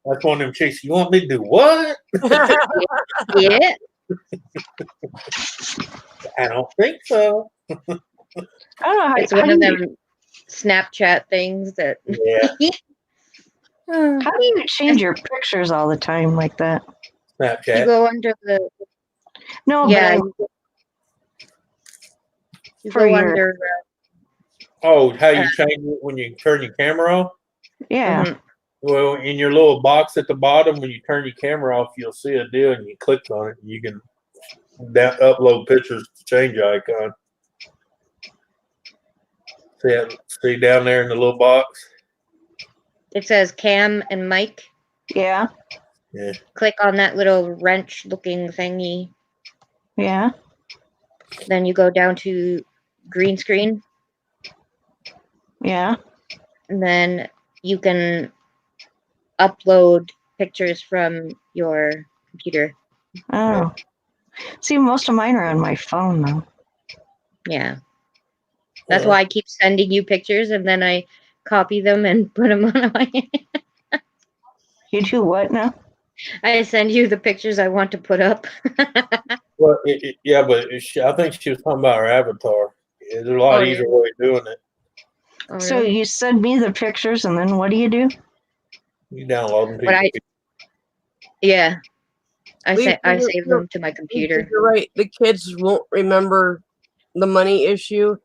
That's one of them chicks. You want me to do what? I don't think so. I don't know how, It's how one of do you, them Snapchat things that. Yeah, how do you change your pictures all the time like that? You Snapchat. go under the. No, Yeah. but You for go your- under. Oh, how you change it when you turn your camera off? yeah. Mhm. Well, in your little box at the bottom, when you turn your camera off, you'll see a deal, and you click on it, and you can upload pictures to change your icon. See down there in the little box? It says Cam and Mike. Yeah. Yeah. Click on that little wrench looking thingy. Yeah. Then you go down to green screen. Yeah. And then you can upload pictures from your computer. Oh. See, most of mine are on my phone though. Yeah. That's why I keep sending you pictures and then I copy them and put them on my. You do what now? I send you the pictures I want to put up. Well, yeah, but I think she was talking about her avatar. There's a lot Oh, yeah. easier way of doing it. Oh, So really? you send me the pictures and then what do you do? You download them. To But your yeah. I Lisa, save you're- them to my computer. You're right. The kids won't remember the money issue,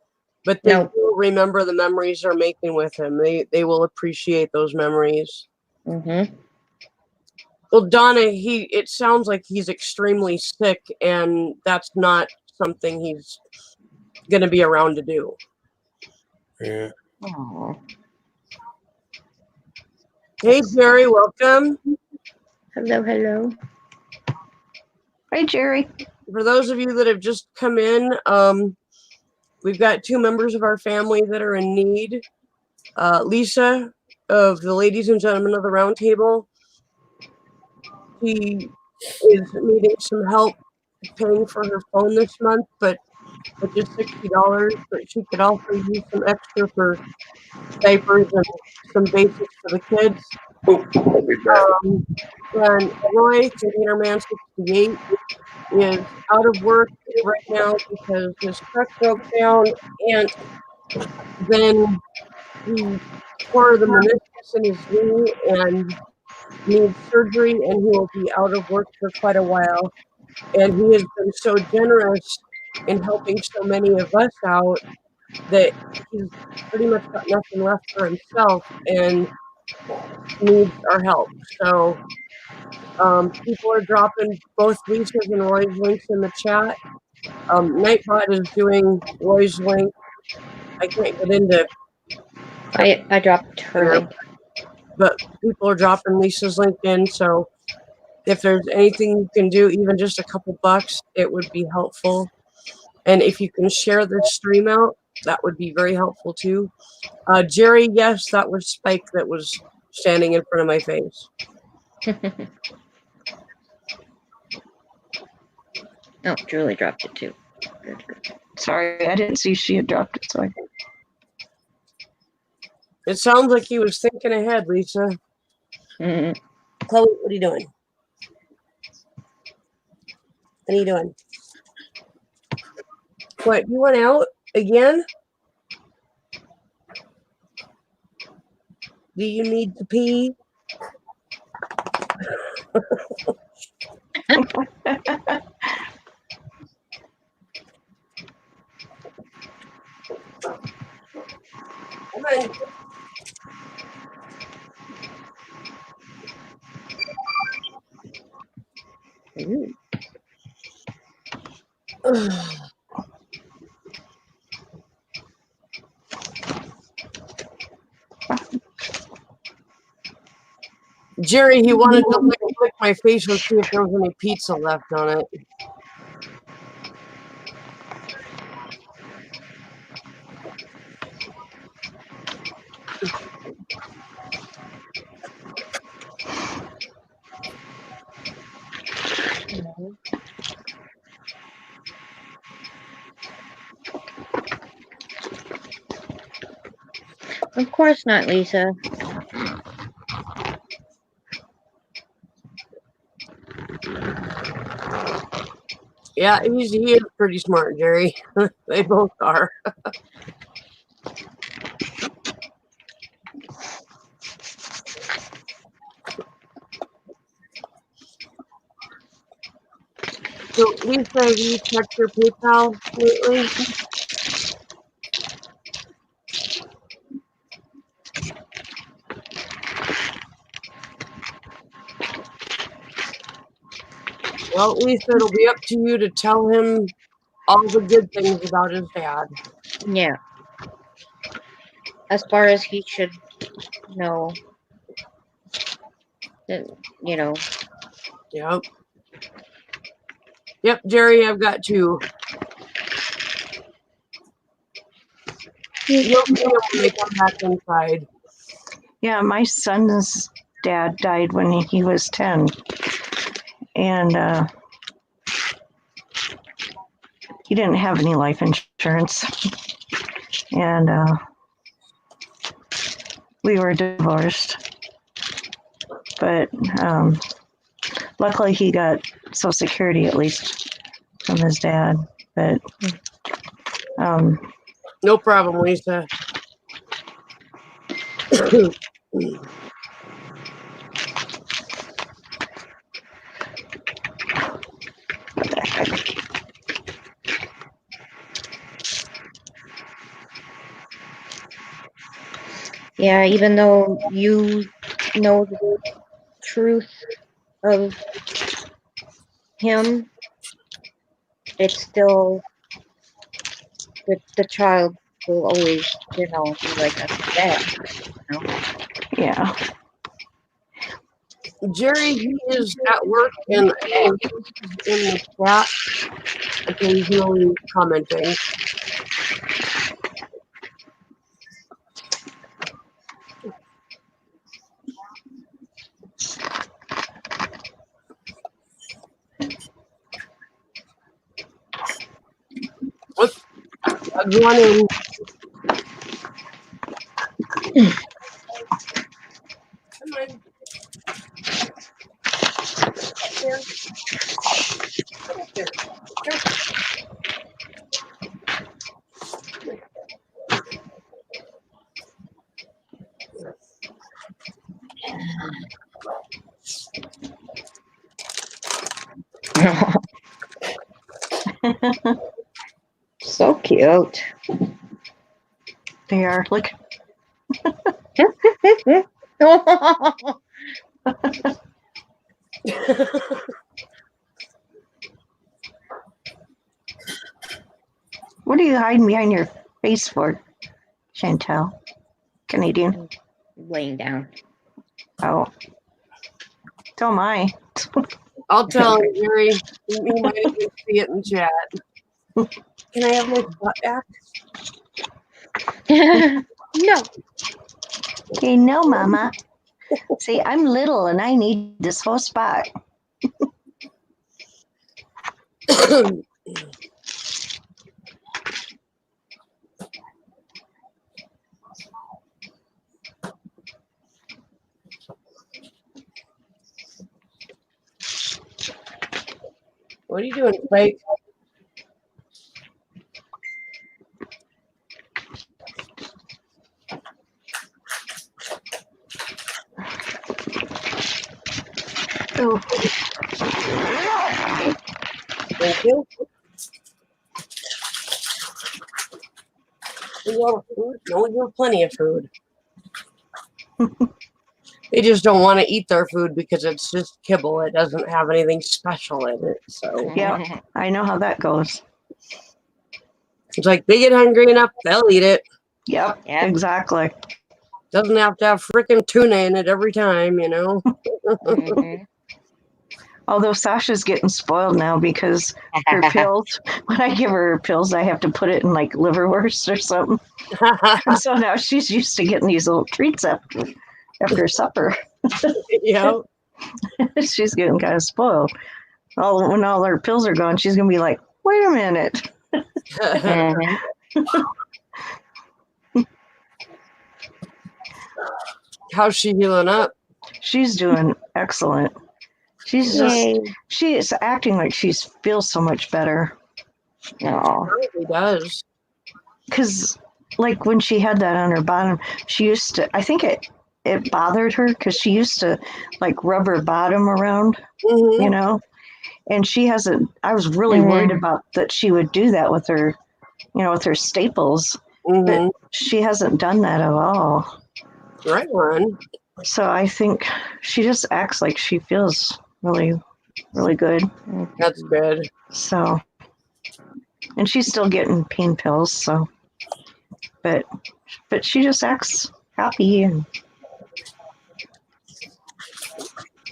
but they No. will remember the memories they're making with him. They will appreciate those memories. Mm-hmm. Well, Donna, it sounds like he's extremely sick, and that's not something he's going to be around to do. Yeah. Oh. Hey, Jerry, welcome. Hello, hello. Hey, Jerry. For those of you that have just come in, we've got two members of our family that are in need. Lisa, of the Ladies and Gentlemen of the Roundtable, she is needing some help paying for her phone this month, but with just $60, but she could also use some extra for diapers and some basics for the kids. I'll be back. And Roy, Containerman68, is out of work right now because his truck broke down, and then he tore the meniscus in his knee and needs surgery, and he will be out of work for quite a while. And he has been so generous in helping so many of us out that he's pretty much got nothing left for himself and needs our help. So people are dropping both Lisa's and Roy's links in the chat. Nightbot is doing Roy's link. I can't get into I dropped her here, link. but people are dropping Lisa's link in. So if there's anything you can do, even just a couple bucks, it would be helpful. And if you can share the stream out, that would be very helpful too. Jerry, yes, that was Spike that was standing in front of my face. Oh, Julie dropped it too. Good. Sorry, I didn't see she had dropped it. So It sounds like he was thinking ahead, Lisa. Mhm. Chloe, what are you doing? What are you doing? What, you went out? Again? Do you need to pee? Come on. Ooh. Jerry, he wanted to lick my face and see if there was any pizza left on it. Of course not, Lisa. Yeah, he is pretty smart, Jerry. They both are. So, Lisa, have you checked your PayPal lately? Well, Lisa, it'll be up to you to tell him all the good things about his dad. Yeah. As far as he should know, that, you know. Yep. Yep, Jerry, I've got two. You'll see him when they come back inside. Yeah, my son's dad died when he was 10. And he didn't have any life insurance. And we were divorced. But luckily he got Social Security at least from his dad. But No problem, Lisa. Yeah, even though you know the truth of him, it's still the child will always, be like, that's my dad. yeah. Jerry, he is at work and in the chat occasionally commenting. What's running? Come on. Up there. Up there. Go. So cute. They are. Look. What are you hiding behind your face for, Chantel? Canadian. Laying down. Oh. So am I. I'll tell him, Jerry. He might even see it in chat. Can I have my butt back? No. Okay, no, Mama. See, I'm little and I need this whole spot. What are you doing, Spike? you. Thank you. You have food? No, you have plenty of food. They just don't want to eat their food because it's just kibble. It doesn't have anything special in it. So Yeah, I know how that goes. it's like they get hungry enough, they'll eat it. Yep, Yeah. exactly. Doesn't have to have freaking tuna in it every time, you know. Mhm. Although Sasha's getting spoiled now because her pills, when I give her pills, I have to put it in like liverwurst or something. And so now she's used to getting these little treats after supper. Yeah. She's getting kind of spoiled. When all her pills are gone, she's going to be like, wait a minute. Mhm. How's she healing up? She's doing excellent. She's Yay. she is acting like she feels so much better. No. It does. Because, like, when she had that on her bottom, she used to, I think it bothered her because she used to, like, rub her bottom around, Mm-hmm. you know? And she hasn't, I was really worried about that she would do that with her, with her staples, Mm-hmm. but she hasn't done that at all. Right on. So I think she just acts like she feels really, really good. That's good. So, and she's still getting pain pills, so, but she just acts happy and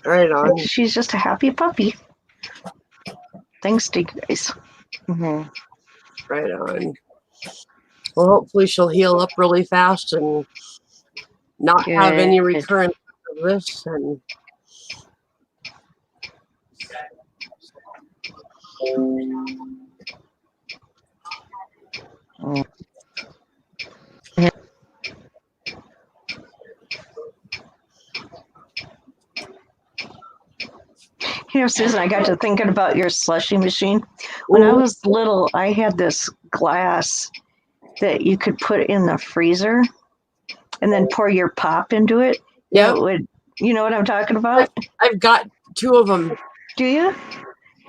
Right on. she's just a happy puppy. Thanks to you guys. Mhm. Right on. Well, hopefully she'll heal up really fast and not have any Good. recurrence of this. And Mm. Susan, I got to thinking about your slushy machine. When I was little, I had this glass that you could put in the freezer and then pour your pop into it. yeah, It would, you know what I'm talking about? I've got 2 of them. Do you?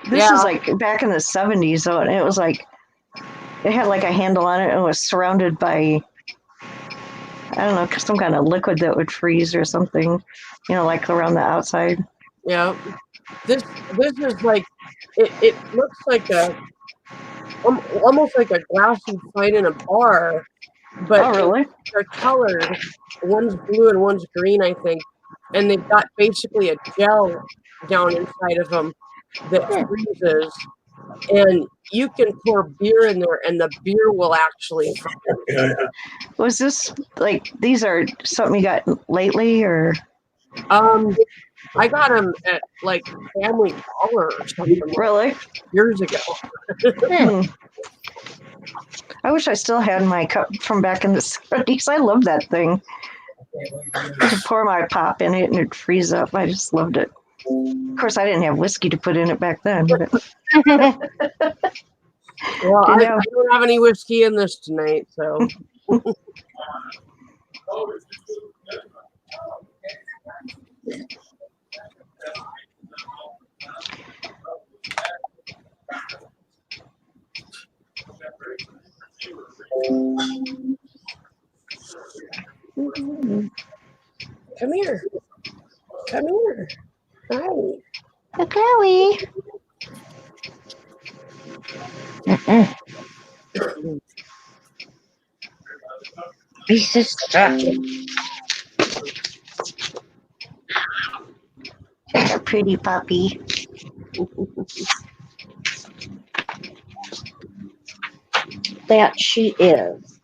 This Yeah. is like back in the 70s, though, and it was like, it had like a handle on it and was surrounded by, I don't know, some kind of liquid that would freeze or something, like around the outside. Yeah. This is like it looks like almost like a glass you'd find in a bar, but Oh, really? they're colored. One's blue and one's green, I think, and they've got basically a gel down inside of them that freezes, and you can pour beer in there, and the beer will actually. Was this like, these are something you got lately or? I got them at like Family Dollar or something Really? years ago. Hmm. I wish I still had my cup from back in the 70s. I love that thing. I could pour my pop in it and it'd freeze up. I just loved it. Of course, I didn't have whiskey to put in it back then. But Well, Didn't I have- don't have any whiskey in this tonight, so. Come here. Come here. Hi. Chloe. He's just stuck. Such a pretty puppy. That she is.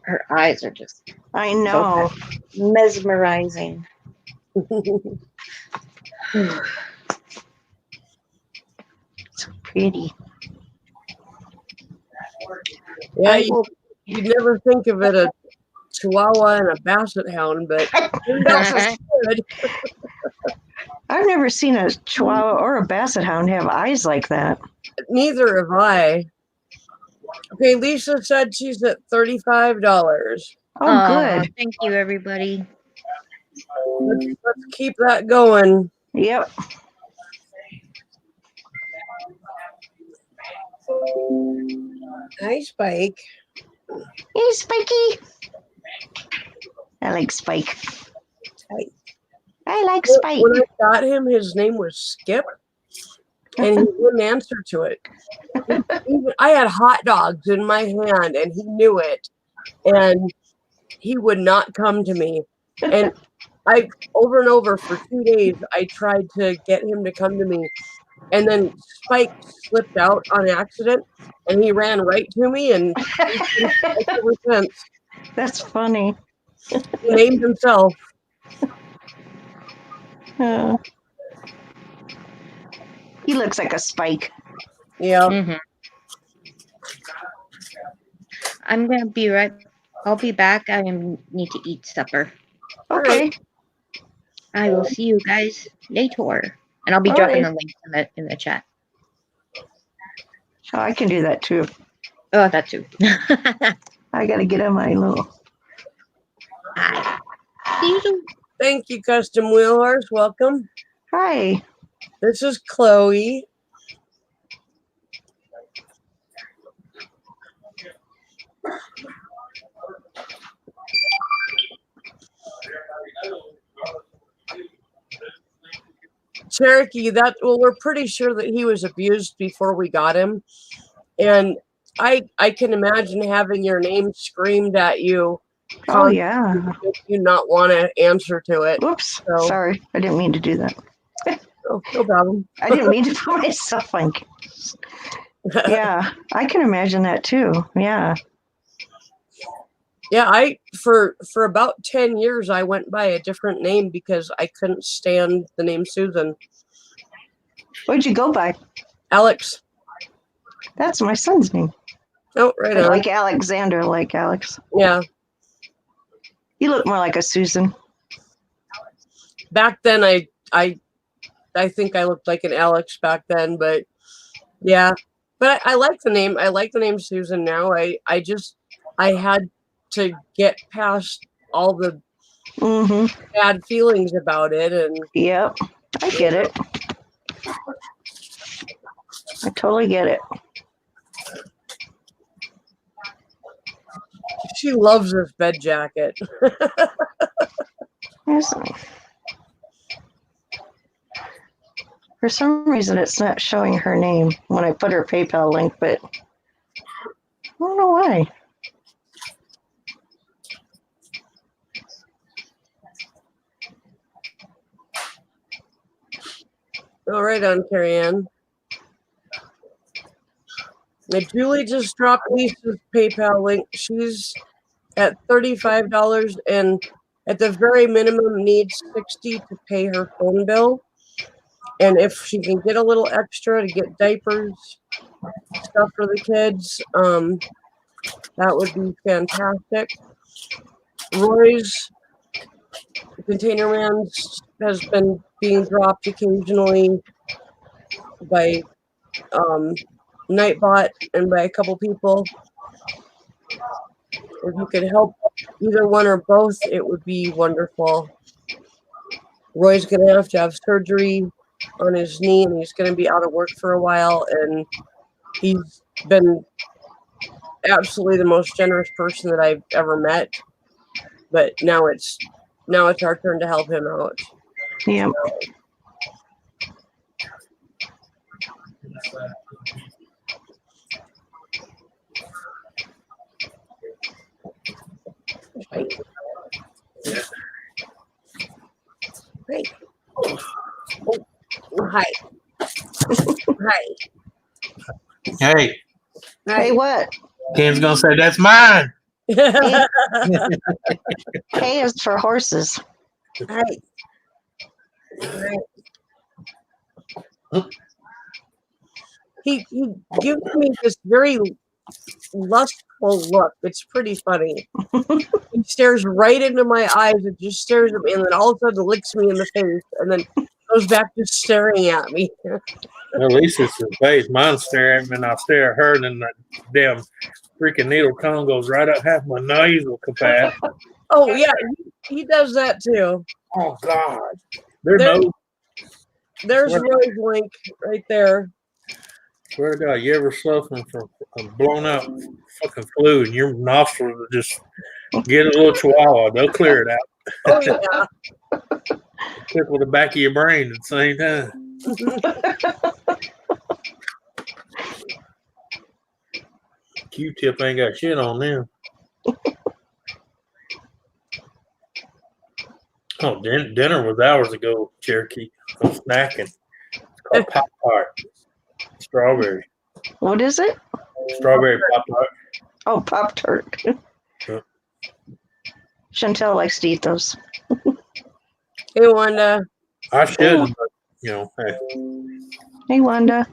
Her eyes are just I know. mesmerizing. So pretty. Yeah, I will- you'd never think of it a Chihuahua and a Basset Hound, but good. I've never seen a Chihuahua or a Basset Hound have eyes like that. Neither have I. Okay, Lisa said she's at $35. Oh, good. Thank you, everybody. Let's keep that going. Yep. Hi, Spike. Hey, Spiky. I like Spike. Hi. I like When Spike. I got him, his name was Skip, and he wouldn't answer to it. I had hot dogs in my hand, and he knew it, and he would not come to me. And I, over and over for 2 days, I tried to get him to come to me, and then Spike slipped out on accident, and he ran right to me, and he's been Spike ever since. That's funny. He named himself. He looks like a Spike. Yeah. Mm-hmm. I'm gonna be right. I'll be back. I need to eat supper. Okay. I will see you guys later, and I'll be All dropping right. the links in the chat. Oh, I can do that too. Oh, that too. I got to get on my little. Hi. See you soon. Thank you, Custom Wheel Horse. Welcome. Hi. This is Chloe. Cherokee, we're pretty sure that he was abused before we got him. And I can imagine having your name screamed at you. Oh, yeah. You not want to answer to it. Oops. So, Sorry. I didn't mean to do that. no problem. I didn't mean to put myself on. Yeah, I can imagine that too. Yeah. Yeah, for about 10 years I went by a different name because I couldn't stand the name Susan. What'd you go by? Alex. That's my son's name. Oh, right on. Like Alexander, like Alex. Yeah. You look more like a Susan. Back then I think I looked like an Alex back then, but yeah. But I like the name. I like the name Susan now. I had to get past all the bad feelings about it, and yep, I get it. I totally get it. She loves this bed jacket. For some reason, it's not showing her name when I put her PayPal link, but I don't know why. All right, on Carrie Ann. Now, Julie just dropped Lisa's PayPal link. She's at $35 and at the very minimum needs $60 to pay her phone bill. And if she can get a little extra to get diapers, stuff for the kids, that would be fantastic. Roy's Containerman's has been being dropped occasionally by Nightbot and by a couple people. If you could help either one or both, it would be wonderful. Roy's going to have surgery on his knee, and he's going to be out of work for a while, and he's been absolutely the most generous person that I've ever met. But now it's our turn to help him out. Yeah. Right. Great. Oh, hi. Hi. Hey, Hey, what? Ken's gonna say that's mine. K is for horses. Hi. Right. He gives me this very lustful look. It's pretty funny. He stares right into my eyes and just stares at me, and then all of a sudden licks me in the face, and then goes back to staring at me. At least it's his face. Mine's staring at me, and I stare at her, and then that damn freaking needle tongue goes right up half my nasal capacity. Oh yeah, he does that too. Oh God, their There- nose. There's Swear- Roy Blink right there. Swear to God, you ever suffering from a blown out fucking flu, and your nostrils will just get a little chihuahua? They'll clear it out. Oh yeah. Tickle the back of your brain at the same time. Q-tip ain't got shit on them. Oh, dinner was hours ago, Cherokee. I'm snacking. It's called Pop Tart. Strawberry. What is it? Strawberry Pop Tart. Oh, Pop Tart. Yeah. Chantel likes to eat those. Hey Wanda. I should, but hey. Hey, Wanda.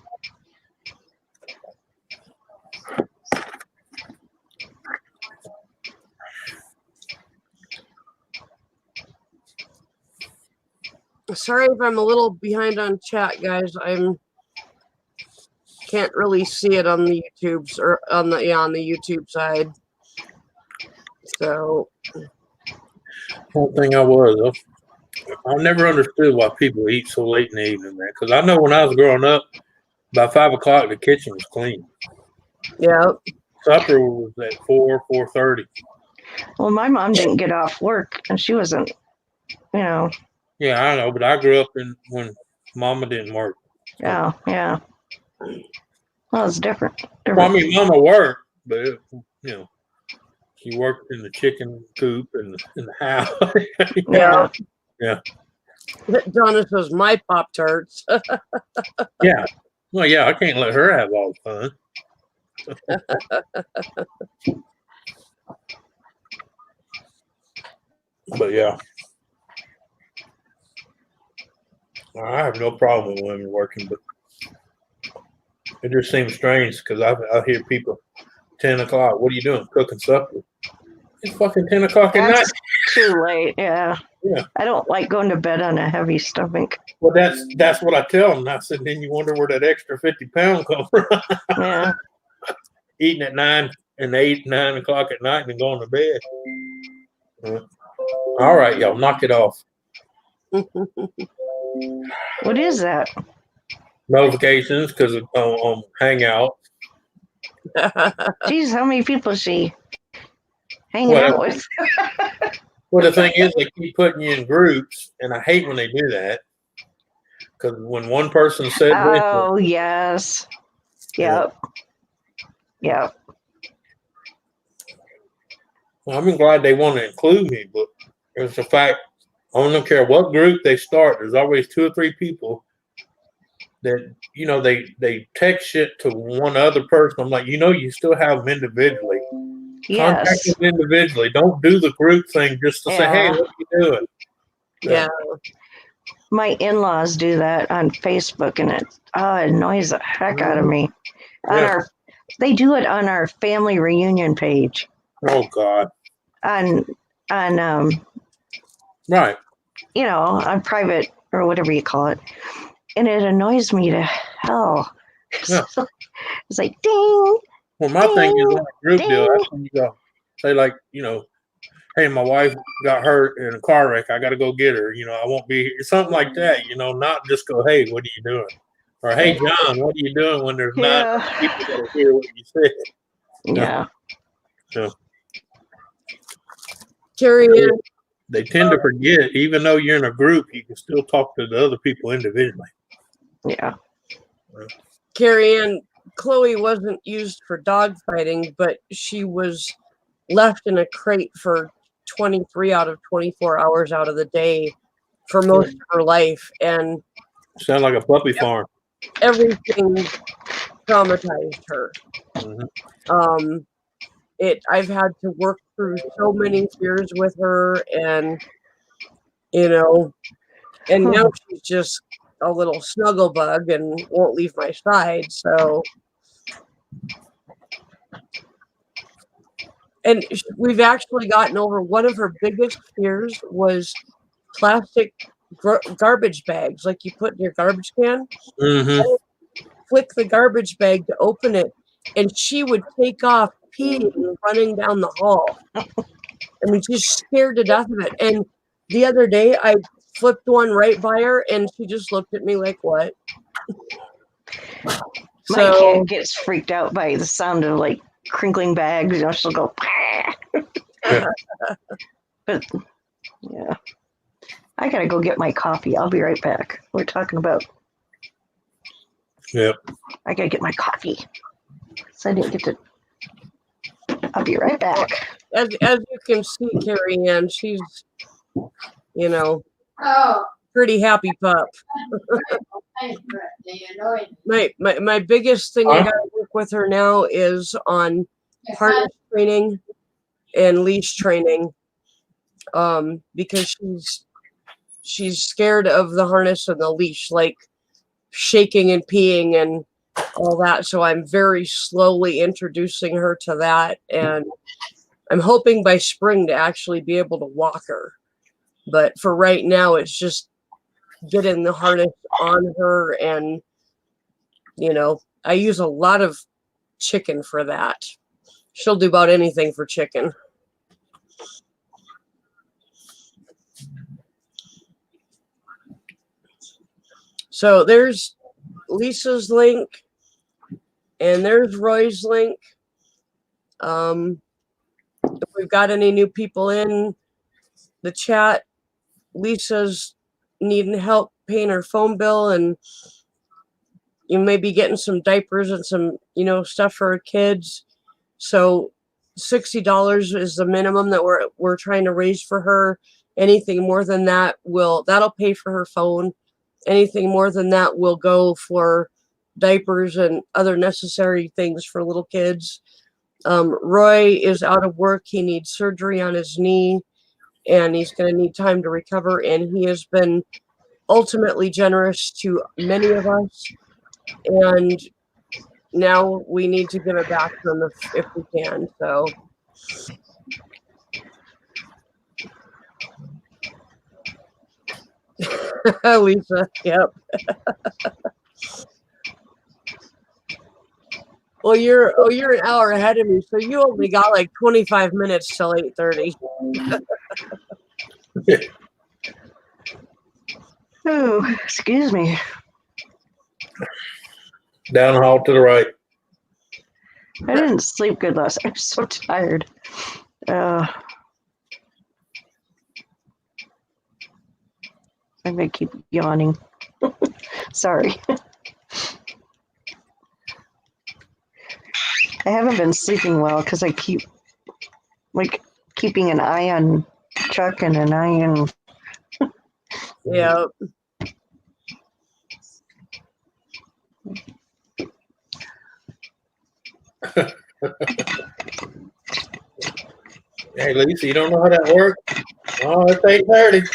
Sorry if I'm a little behind on chat, guys. Can't really see it on the YouTubes or on the YouTube side. So One thing I never understood why people eat so late in the evening, man. Because I know when I was growing up, by 5 o'clock the kitchen was clean. yeah. Supper was at 4:30. Well, my mom didn't get off work, and she wasn't, Yeah, I know, but I grew up when Mama didn't work. yeah. Well, it's different. Well, I mean, Mama worked, but she worked in the chicken coop and in the house. Yeah. Yeah. Donna says my Pop Tarts. Yeah. Well, yeah, I can't let her have all the fun. But yeah, I have no problem with women working, but it just seems strange because I hear people 10 o'clock. What are you doing? Cooking supper. It's fucking 10 o'clock at night. That's too late. Yeah. Yeah. I don't like going to bed on a heavy stomach. Well, that's what I tell them. I said, then you wonder where that extra 50 pounds come from. Yeah. Eating at 9 o'clock at night and going to bed. All right, y'all, knock it off. What is that? Notifications because on Hangout. Geez, how many people is she hanging out with? Well, the thing is, they keep putting you in groups, and I hate when they do that. Because when one person said this, Oh, yes. Yep. Yep. well, I'm glad they want to include me, but it's the fact I don't care what group they start. There's always 2 or 3 people that they text shit to one other person. I'm like, you still have them individually. Contact Yes. them individually. Don't do the group thing just to say, hey, what are you doing? Yeah. My in-laws do that on Facebook, and it annoys the heck out of me. They do it on our family reunion page. Oh God. On Right. on private or whatever you call it, and it annoys me to hell. Yeah. It's like ding. Well, my thing is on a group Ding. deal. That's when you go say hey, my wife got hurt in a car wreck. I got to go get her. I won't be here. Something like that. Not just go, hey, what are you doing? Or hey, John, what are you doing when there's not people that will hear what you said? Yeah. So Carrie Ann, they tend to forget, even though you're in a group, you can still talk to the other people individually. Yeah. Carrie Ann, Chloe wasn't used for dog fighting, but she was left in a crate for 23 out of 24 hours out of the day for most of her life, and Sound like a puppy farm. everything traumatized her. Mm-hmm. I've had to work through so many fears with her, and and now she's just a little snuggle bug and won't leave my side. So, and we've actually gotten over one of her biggest fears was plastic garbage bags like you put in your garbage can. Mm-hmm. I would flick the garbage bag to open it, and she would take off peeing and running down the hall. I mean, she's scared to death of it. And the other day, I flipped one right by her, and she just looked at me like, "What?" My cat gets freaked out by the sound of like crinkling bags. You know, she'll go. Yeah. But yeah, I gotta go get my coffee. I'll be right back. We're talking about. Yep. I gotta get my coffee. So I didn't get to. I'll be right back. As you can see, Carrie Ann, she's, you know, pretty happy pup. My biggest thing I gotta work with her now is on harness training and leash training, because she's scared of the harness and the leash, like shaking and peeing and all that. So I'm very slowly introducing her to that, and I'm hoping by spring to actually be able to walk her. But for right now, it's just getting the harness on her, and I use a lot of chicken for that. She'll do about anything for chicken. So there's Lisa's link, and there's Roy's link. If we've got any new people in the chat, Lisa's needing help paying her phone bill, and you may be getting some diapers and some, stuff for her kids. So $60 is the minimum that we're trying to raise for her. Anything more than that that'll pay for her phone. Anything more than that will go for diapers and other necessary things for little kids. Roy is out of work. He needs surgery on his knee, and he's going to need time to recover. And he has been ultimately generous to many of us. And now we need to give it back to him if we can. So. Lisa, yep. Well, you're an hour ahead of me, so you only got like 25 minutes till 8:30. Oh, excuse me. Down the hall to the right. I didn't sleep good last night. I'm so tired. I'm gonna keep yawning. Sorry. I haven't been sleeping well because I keep keeping an eye on Chuck and an eye on. Yeah. Hey, Lisa, you don't know how that works? Oh, it's 8:30.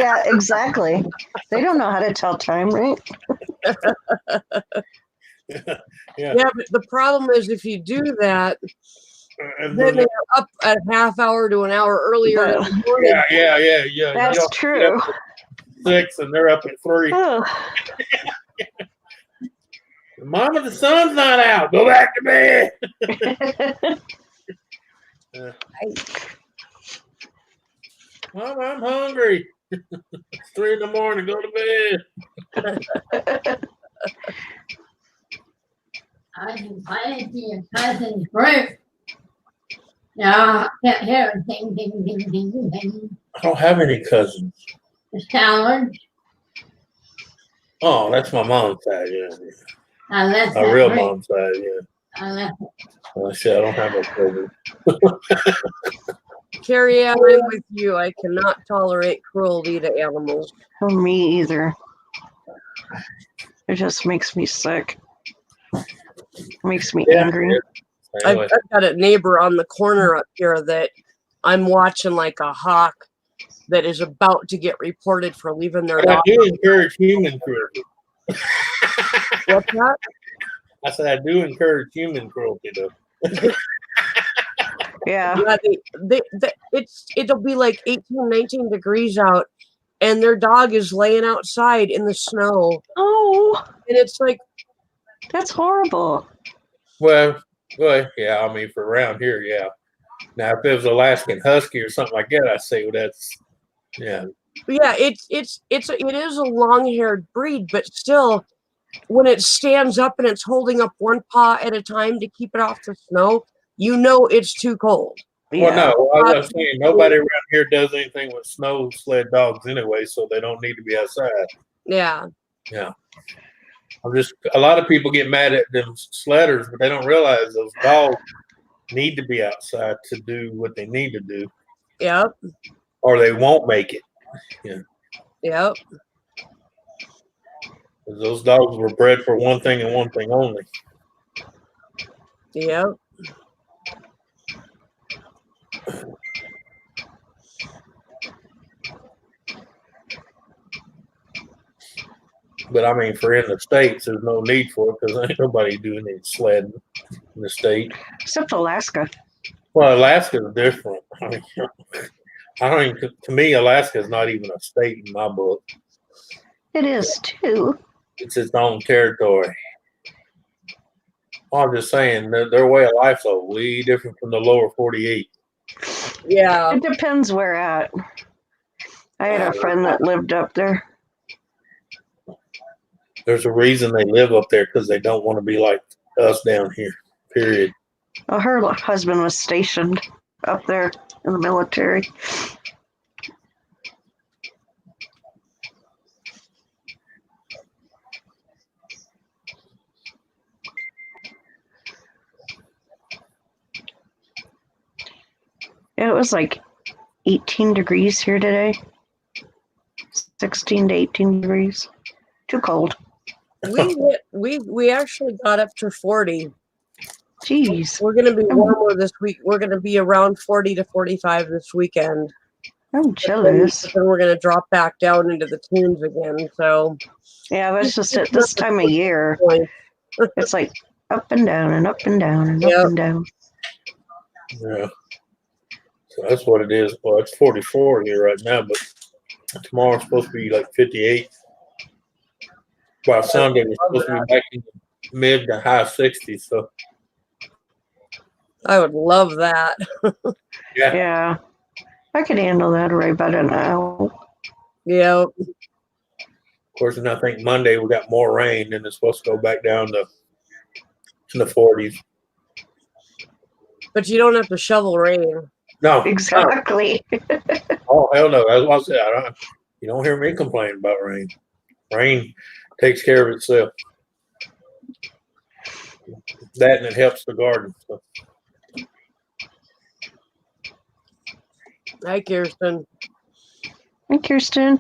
Yeah, exactly. They don't know how to tell time, right? Yeah. Yeah, but the problem is if you do that, then they're up a half hour to an hour earlier in the morning. Yeah. That's true. 6 and they're up at 3. Oh. Mama, the sun's not out. Go back to bed. Mama, I'm hungry. It's 3 in the morning. Go to bed. I invited your cousin's group. Now, I kept hearing ding, ding, ding, ding, ding. I don't have any cousins. The Stallards. Oh, that's my mom's side, yeah. I left My that real group. mom's side, yeah. I left it. Well, shit, I don't have a cousin. Carrie Ann, I'm with you. I cannot tolerate cruelty to animals. Me either. It just makes me sick. Makes me angry. Anyway. I've got a neighbor on the corner up here that I'm watching like a hawk that is about to get reported for leaving their But I dog. do encourage human cruelty. What's that? I said I do encourage human cruelty, though. Yeah. Yeah, it'll be like 18, 19 degrees out, and their dog is laying outside in the snow. Oh, And it's like, that's horrible. Well, yeah. I mean, for around here, yeah. Now, if it was Alaskan Husky or something like that, I'd say, well, that's yeah. yeah, it is a long-haired breed, but still, when it stands up and it's holding up one paw at a time to keep it off the snow, you know it's too cold. Yeah. Well, no, I was saying nobody around here does anything with snow sled dogs anyway, so they don't need to be outside. Yeah. Yeah. A lot of people get mad at them sledders, but they don't realize those dogs need to be outside to do what they need to do, Yep. or they won't make it. Yep. 'Cause those dogs were bred for one thing and one thing only. Yep. But I mean, for in the States, there's no need for it because ain't nobody doing any sledding in the state. Except Alaska. Well, Alaska is different. I mean, I don't even, to me, Alaska is not even a state in my book. It is too. It's its own territory. Well, I'm just saying, their way of life's a way different from the lower 48. Yeah. It depends where at. I had a friend that lived up there. There's a reason they live up there because they don't want to be like us down here, period. Well, her husband was stationed up there in the military. Yeah, it was like 18 degrees here today. 16 to 18 degrees. Too cold. We actually got up to 40. Jeez. We're going to be warmer this week. We're going to be around 40 to 45 this weekend. I'm jealous. Then we're going to drop back down into the teens again. So yeah, that's just at this time of year. It's like up and down and up and down and up and down. Yeah. So that's what it is. Well, it's 44 here right now, but tomorrow's supposed to be like 58. By Sunday, we're supposed to be back in the mid to high 60s. So I would love that. Yeah. I could handle that right about an hour. Yeah. Of course, and I think Monday we got more rain, and it's supposed to go back down to in the 40s. But you don't have to shovel rain. No, Exactly. oh hell no! That's what I said. You don't hear me complain about rain. Rain takes care of itself. That and it helps the garden. So. Hi, Kirsten. Hi, Kirsten.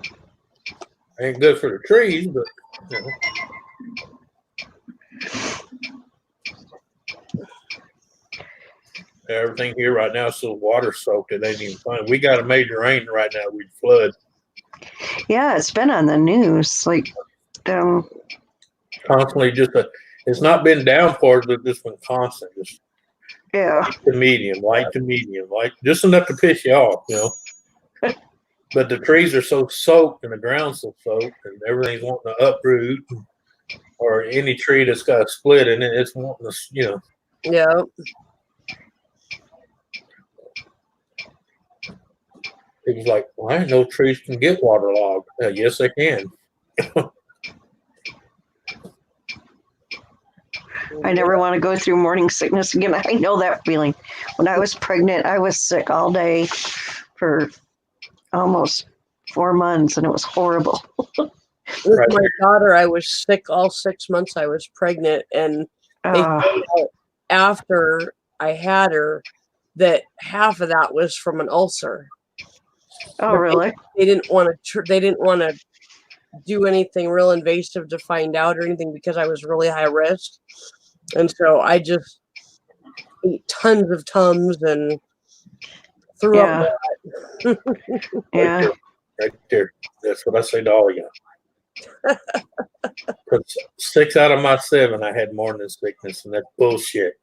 Ain't good for the trees, but you know. Everything here right now is so water soaked it ain't even fun. We got a major rain right now, we'd flood. Yeah, it's been on the news. Like, Constantly it's not been downpours, but it's been constant. Just yeah. light to medium, like just enough to piss you off, you know. But the trees are so soaked and the ground's so soaked and everything's wanting to uproot, or any tree that's got a split in it, it's wanting to, you know. Yeah. It was like, well, I didn't know trees can get waterlogged. Yes, they can. I never want to go through morning sickness again. I know that feeling. When I was pregnant, I was sick all day for almost 4 months, and it was horrible. With my daughter, I was sick all 6 months I was pregnant, and they found out after I had her that half of that was from an ulcer. Oh, really? They didn't want to do anything real invasive to find out or anything because I was really high risk, and so I just ate tons of Tums and threw up. Yeah. Right there. That's what I say to all of y'all. 'Cause 6 out of my 7, I had morning sickness, and that's bullshit.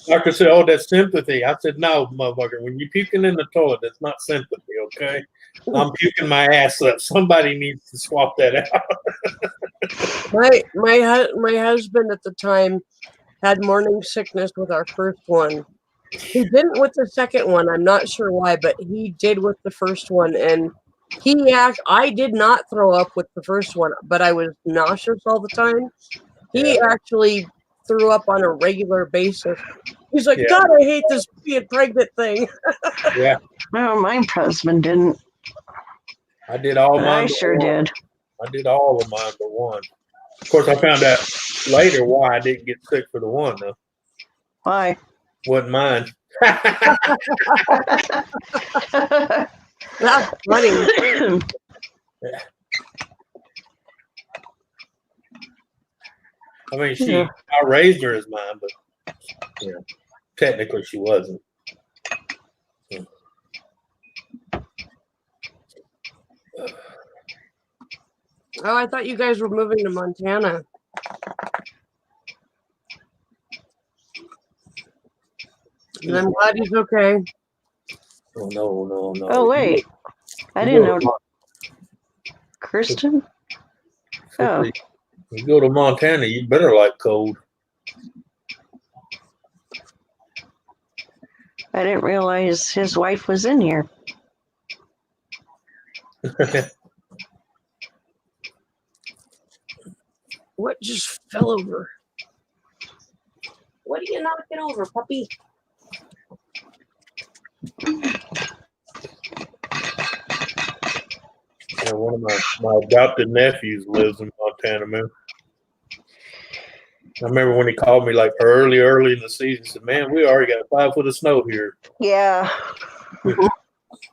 Doctor said, "Oh, that's sympathy." I said, "No, motherfucker. When you're puking in the toilet, that's not sympathy, okay? I'm puking my ass up. Somebody needs to swap that out." My husband at the time had morning sickness with our first one. He didn't with the second one. I'm not sure why, but he did with the first one. And I did not throw up with the first one, but I was nauseous all the time. He actually threw up on a regular basis. He's like, Yeah. God, I hate this being pregnant thing. Yeah, No, my husband didn't. I did all But mine. I but sure one. did. I did all of mine but one. Of course, I found out later why I didn't get sick for the one, though. Why? Wasn't mine. That's funny. I mean, Yeah. I raised her as mine, but technically she wasn't. Oh, I thought you guys were moving to Montana. And I'm glad he's okay. Oh no! Oh wait, I You didn't go know. Kristen? Oh, You go to Montana, you better like cold. I didn't realize his wife was in here. What just fell over? What are you knocking over, puppy? One of my adopted nephews lives in Montana, man. I remember when he called me like early in the season. He said, "Man, we already got 5 foot of snow here." Yeah. I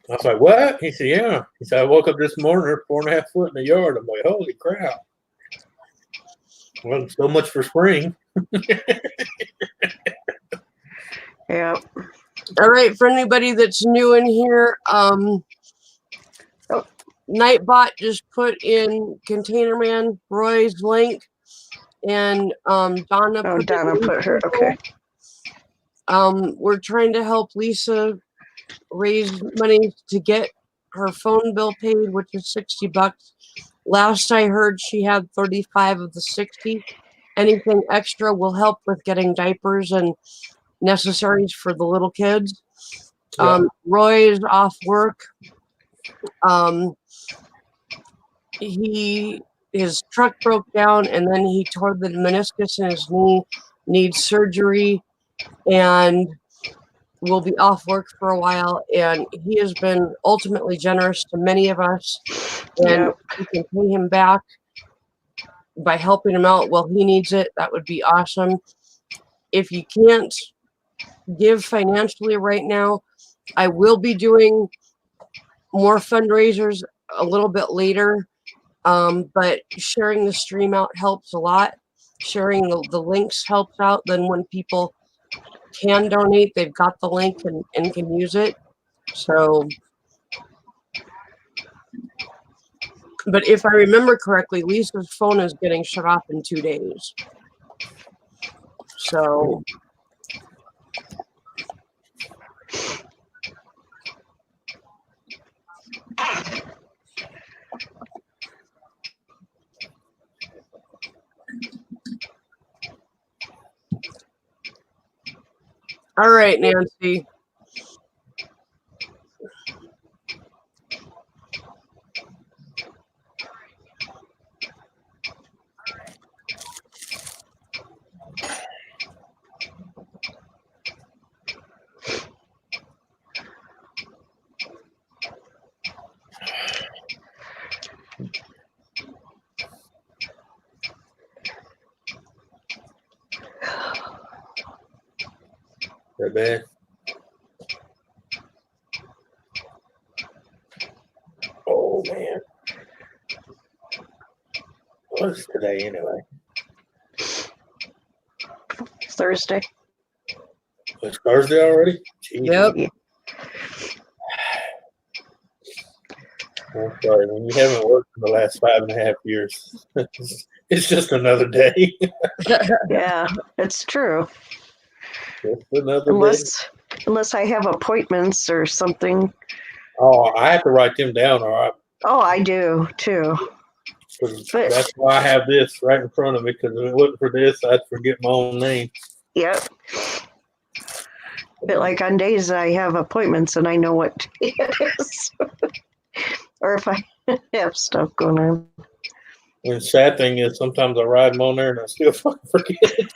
was like, "What?" He said, "Yeah." He said, "I woke up this morning, there's 4.5 foot in the yard." I'm like, "Holy crap!" Well, so much for spring. Yeah. All right, for anybody that's new in here, Nightbot just put in Containerman Roy's link, and Donna Oh, put Donna it in put her. Google. Okay. We're trying to help Lisa raise money to get her phone bill paid, which is $60. Last I heard, she had 35 of the 60. Anything extra will help with getting diapers and necessaries for the little kids. Yeah. Roy is off work. His truck broke down, and then he tore the meniscus in his knee, needs surgery, and will be off work for a while. And he has been ultimately generous to many of us, and Yep. we can pay him back by helping him out while he needs it. That would be awesome. If you can't give financially right now, I will be doing more fundraisers a little bit later. But sharing the stream out helps a lot. Sharing the links helps out. Then when people can donate, they've got the link and can use it. So, but if I remember correctly, Lisa's phone is getting shut off in 2 days. So, all right, Nancy. That bad? Oh man. What's today anyway? Thursday. It's Thursday already? Jeez. Yep. Yeah. I'm sorry, when you haven't worked in the last 5.5 years, it's just another day. Yeah, it's true. Just another day. Unless I have appointments or something. Oh, I have to write them down, all right. Oh, I do too. Because But that's why I have this right in front of me. Because if it wasn't for this, I'd forget my own name. yep. But like on days I have appointments and I know what day it is. Or if I have stuff going on. And the sad thing is, sometimes I ride them on there and I still fucking forget it.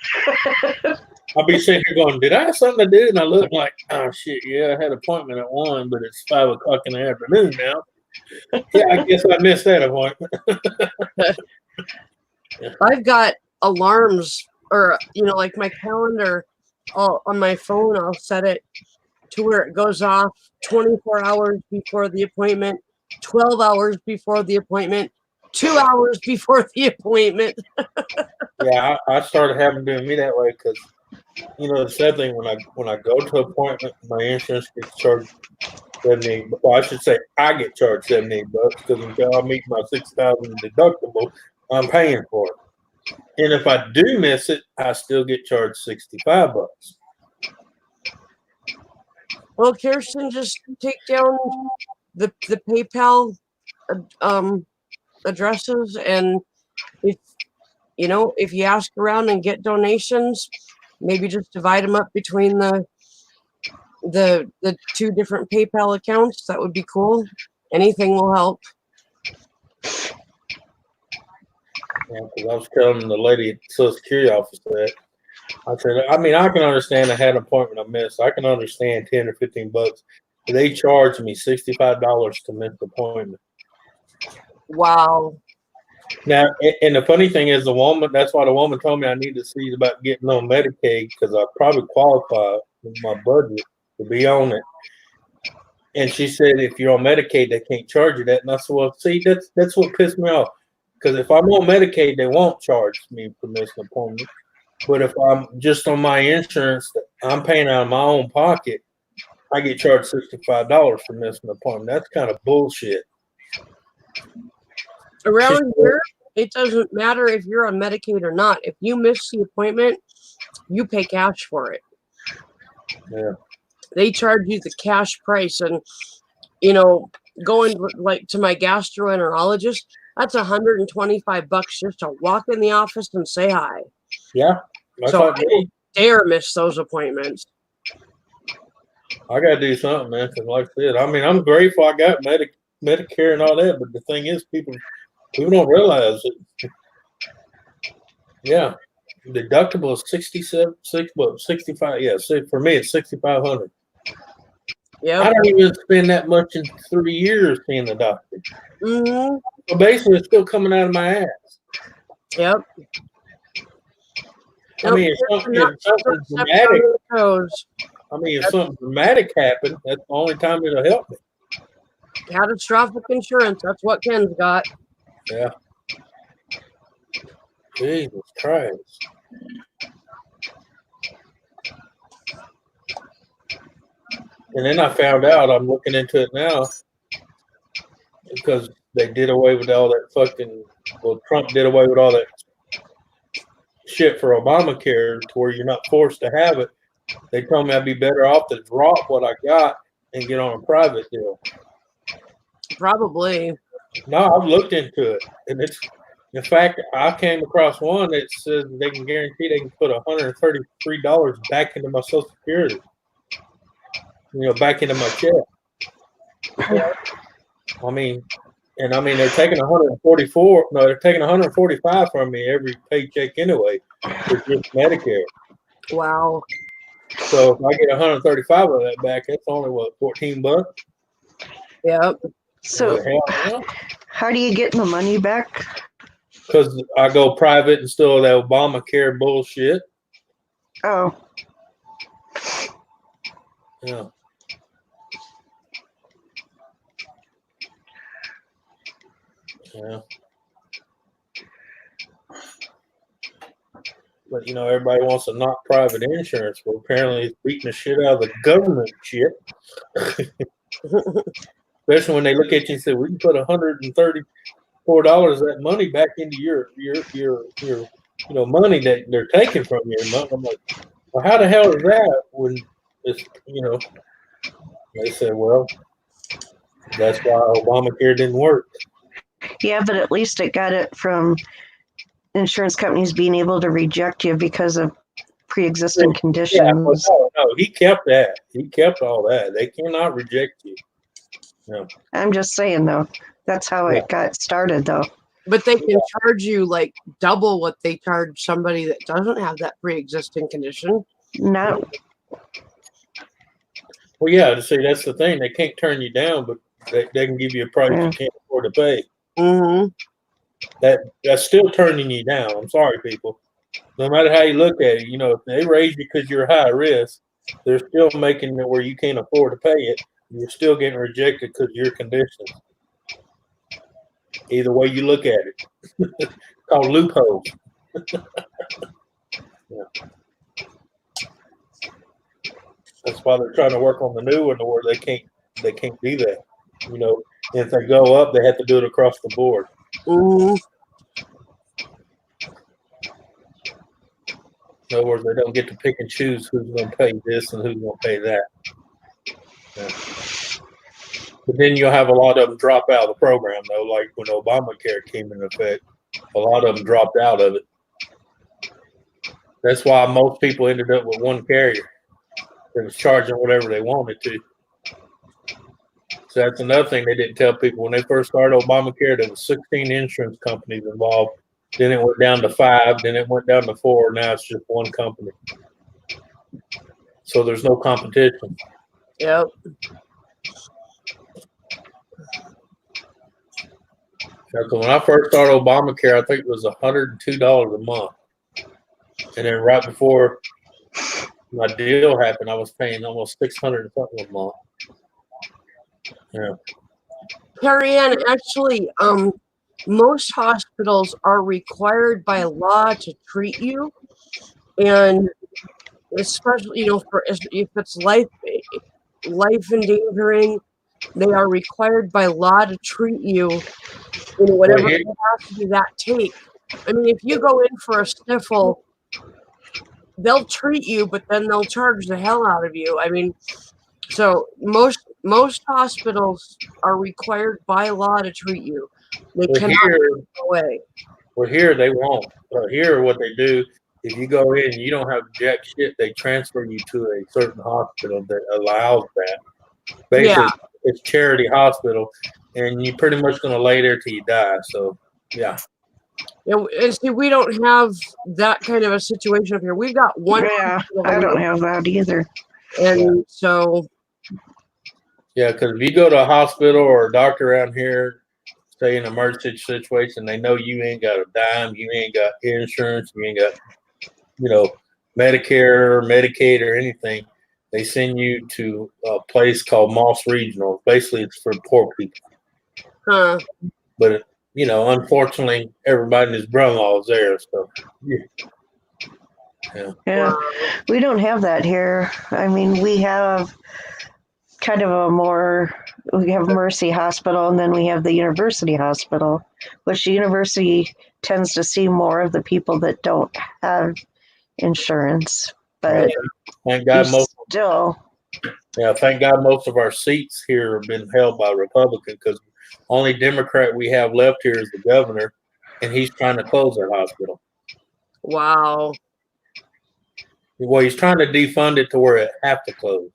I'll be sitting here going, "Did I have something to do?" And I look like, "Oh shit, yeah, I had an appointment at 1, but it's 5 o'clock in the afternoon now." Yeah, I guess I missed that appointment. I've got alarms, or like my calendar on my phone. I'll set it to where it goes off 24 hours before the appointment, 12 hours before the appointment, 2 hours before the appointment. Yeah, I started having to do me that way because the sad thing when I go to an appointment, my insurance gets charged $78. Well, I should say I get charged $78 because until I meet my $6,000 deductible, I'm paying for it. And if I do miss it, I still get charged $65. Well, Kirsten, just take down the PayPal addresses, and if you ask around and get donations, maybe just divide them up between the two different PayPal accounts. That would be cool. Anything will help. Yeah, because I was telling the lady at the Social Security office that I said, I mean, I can understand I had an appointment I missed. I can understand $10 or $15. But they charged me $65 to miss the appointment. Wow. Now, and the funny thing is, that's why the woman told me I need to see about getting on Medicaid because I probably qualify with my budget to be on it. And she said, if you're on Medicaid, they can't charge you that. And I said, well, see, that's what pissed me off. Because if I'm on Medicaid, they won't charge me for missing an appointment. But if I'm just on my insurance that I'm paying out of my own pocket, I get charged $65 for missing an appointment. That's kind of bullshit. Around here, it doesn't matter if you're on Medicaid or not. If you miss the appointment, you pay cash for it. Yeah. They charge you the cash price, and going like to my gastroenterologist, that's $125 just to walk in the office and say hi. Yeah. So I don't dare miss those appointments. I got to do something, man. Because like I said, I mean, I'm grateful I got Medicare and all that, but the thing is, people don't realize it. Yeah, deductible is 65. Yeah, for me it's $6,500. Yeah, I don't even spend that much in 3 years seeing the doctor. Mm-hmm. So basically, it's still coming out of my ass. Yep. I mean, if something dramatic happened, that's the only time it'll help me. Catastrophic insurance. That's what Ken's got. Yeah. Jesus Christ. And then I found out, I'm looking into it now, because they did away with all that Trump did away with all that shit for Obamacare to where you're not forced to have it. They told me I'd be better off to drop what I got and get on a private deal. Probably. No, I've looked into it. And in fact, I came across one that says they can guarantee they can put $133 back into my Social Security. Back into my check. I mean, they're taking 144. No, they're taking 145 from me every paycheck anyway for just Medicare. Wow. So if I get 135 of that back, that's only $14. Yep. So, how do you get the money back? Because I go private and still that Obamacare bullshit. Oh. Yeah. Yeah. But everybody wants to knock private insurance. Well, apparently it's beating the shit out of the government shit. Especially when they look at you and say, "We can put $134 of that money back into your money that they're taking from you." And I'm like, "Well, how the hell is that?" When it's they said, "Well, that's why Obamacare didn't work." Yeah, but at least it got it from insurance companies being able to reject you because of pre-existing Yeah, but conditions. no, he kept that. He kept all that. They cannot reject you. No. I'm just saying, though, that's how Yeah. it got started, though. But they can charge you like double what they charge somebody that doesn't have that pre-existing condition. Not, Well, yeah. See, that's the thing. They can't turn you down, but they can give you a price Yeah. you can't afford to pay. Mm-hmm. That's still turning you down. I'm sorry, people. No matter how you look at it, if they raise you because you're high risk, they're still making it where you can't afford to pay it. You're still getting rejected because of your conditions. Either way you look at it, called loopholes. Yeah. That's why they're trying to work on the new one where they can't do that. If they go up, they have to do it across the board. Mm-hmm. In other words, they don't get to pick and choose who's going to pay this and who's going to pay that. Yeah. But then you'll have a lot of them drop out of the program, though. Like when Obamacare came into effect, a lot of them dropped out of it. That's why most people ended up with one carrier that was charging whatever they wanted to. So that's another thing they didn't tell people. When they first started Obamacare, there was 16 insurance companies involved. Then it went down to 5. Then it went down to 4. Now it's just one company. So there's no competition. Yep. Because when I first started Obamacare, I think it was $102 a month. And then right before my deal happened, I was paying almost $600 something a month. Yeah. Carrie Ann, actually, most hospitals are required by law to treat you, and especially for if it's life endangering, they are required by law to treat you in whatever capacity that takes. I mean, if you go in for a sniffle, they'll treat you, but then they'll charge the hell out of you. I mean, so most hospitals are required by law to treat you. They Well, cannot go away. Well, here they won't. Here, what they do, if you go in and you don't have jack shit, they transfer you to a certain hospital that allows that. Basically, it's charity hospital, and you're pretty much going to lay there till you die. So, yeah. And see, we don't have that kind of a situation up here. We've got one. yeah, I don't have that either. And so. Yeah, because if you go to a hospital or a doctor around here, say in an emergency situation, they know you ain't got a dime, you ain't got insurance, you ain't got, Medicare, Medicaid, or anything. They send you to a place called Moss Regional. Basically, it's for poor people. Huh. But, unfortunately, everybody and his brother-in-law is there. So, Yeah, we don't have that here. I mean, we have kind of we have Mercy Hospital, and then we have the University Hospital, which the university tends to see more of the people that don't have insurance. But thank God thank God most of our seats here have been held by Republicans, because only Democrat we have left here is the governor, and he's trying to close that hospital. Wow. Well, he's trying to defund it to where it have to close.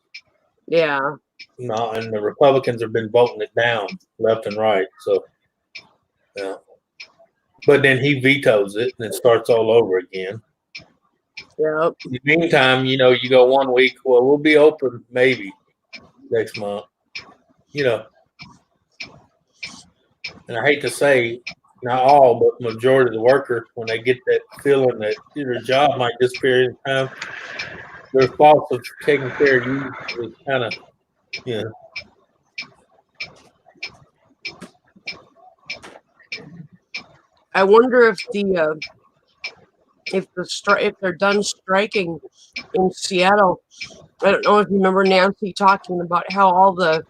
Yeah. No, and the Republicans have been voting it down left and right. So, yeah. But then he vetoes it, and it starts all over again. Yep. In the meantime, you go 1 week. Well, we'll be open maybe next month. And I hate to say, not all, but majority of the workers, when they get that feeling that their job might disappear in time, their thoughts of taking care of you is kind of, I wonder if they're done striking in Seattle. I don't know if you remember Nancy talking about how all the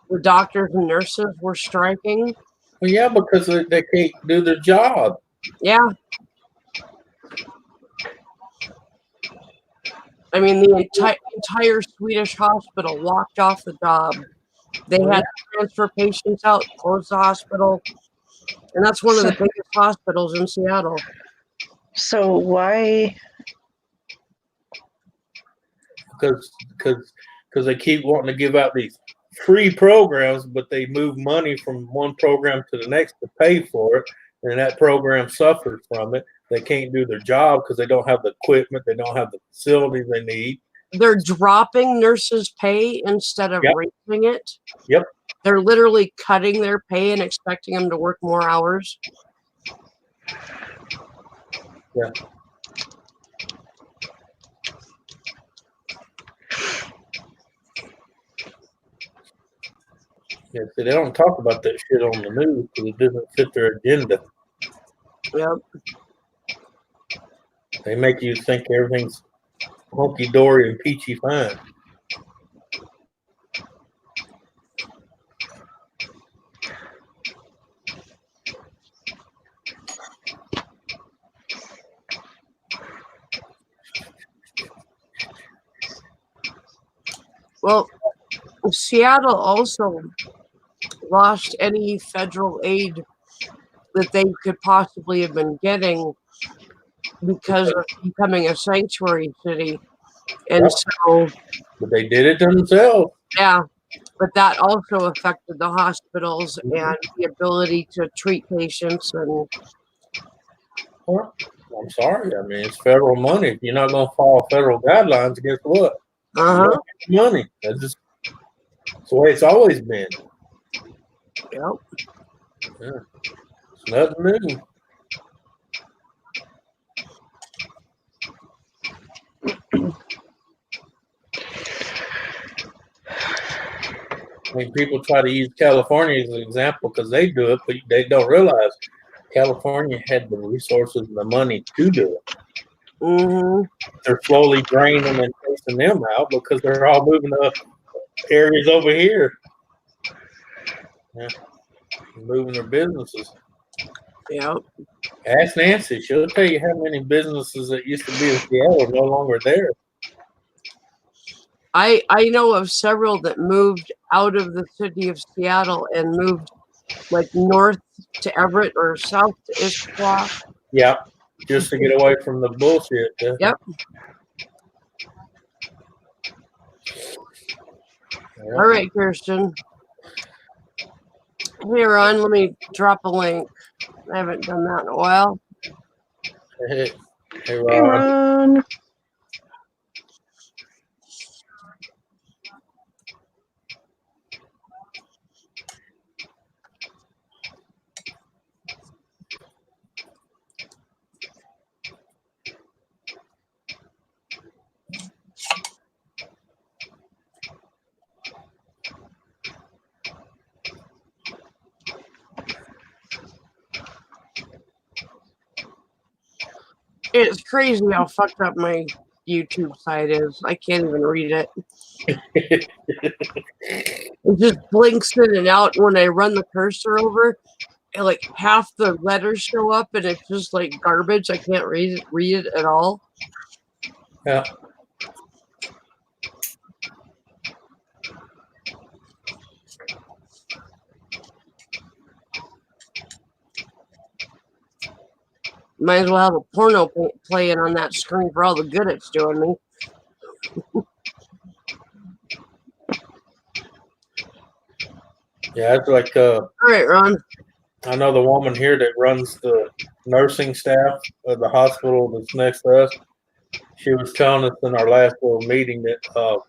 the doctors and nurses were striking. Well, yeah, because they can't do their job. Yeah. I mean, the entire Swedish hospital walked off the job. They had to transfer patients out, close the hospital, and that's one of the biggest hospitals in Seattle. So why? Because they keep wanting to give out these free programs, but they move money from one program to the next to pay for it, and that program suffers from it. They can't do their job because they don't have the equipment, they don't have the facilities they need. They're dropping nurses' pay instead of raising it. Yep. They're literally cutting their pay and expecting them to work more hours. Yeah. Yeah, see, they don't talk about that shit on the news because it doesn't fit their agenda. Yep. They make you think everything's hunky-dory and peachy fine. Well, Seattle also lost any federal aid that they could possibly have been getting because of becoming a sanctuary city. And so, But they did it themselves. yeah, but that also affected the hospitals and the ability to treat patients. And Well, I'm sorry. I mean, it's federal money. If you're not going to follow federal guidelines, guess what? You don't get money. That's the way it's always been. Yep. Yeah. It's nothing new. I mean, people try to use California as an example because they do it, but they don't realize California had the resources and the money to do it. Mm-hmm. They're slowly draining and chasing them out because they're all moving to areas over here. Yeah. Moving their businesses. Yep. Ask Nancy. She'll tell you how many businesses that used to be in Seattle are no longer there. I know of several that moved out of the city of Seattle and moved like north to Everett or south to Issaquah. Yeah, just to get away from the bullshit. Yeah. Yep. Yeah. All right, Kirsten. Hey, Ron, let me drop a link. I haven't done that in a while. Hey, Hey, Rod. Ron. It's crazy how fucked up my YouTube site is. I can't even read it. It just blinks in and out when I run the cursor over. And like half the letters show up, and it's just like garbage. I can't read it at all. Yeah. Might as well have a porno playing on that screen for all the good it's doing me. Yeah, it's like All right, Ron. I know the woman here that runs the nursing staff of the hospital that's next to us. She was telling us in our last little meeting that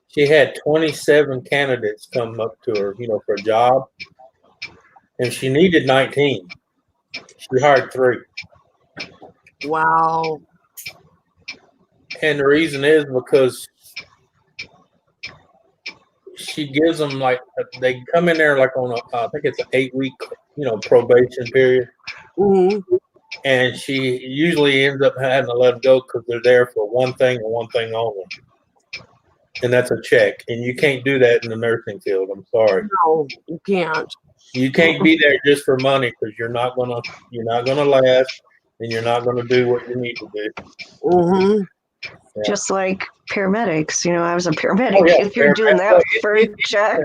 she had 27 candidates come up to her, for a job, and she needed 19. She hired 3. Wow. And the reason is because she gives them they come in there like on I think it's an 8-week, probation period. Mm-hmm. And she usually ends up having to let them go because they're there for one thing and one thing only. and that's a check. And you can't do that in the nursing field. I'm sorry. No, you can't. You can't be there just for money because you're not gonna last, and you're not gonna do what you need to do. Mm-hmm. Yeah. Just like paramedics. You know, I was a paramedic. Oh, yeah, If you're doing that for a check,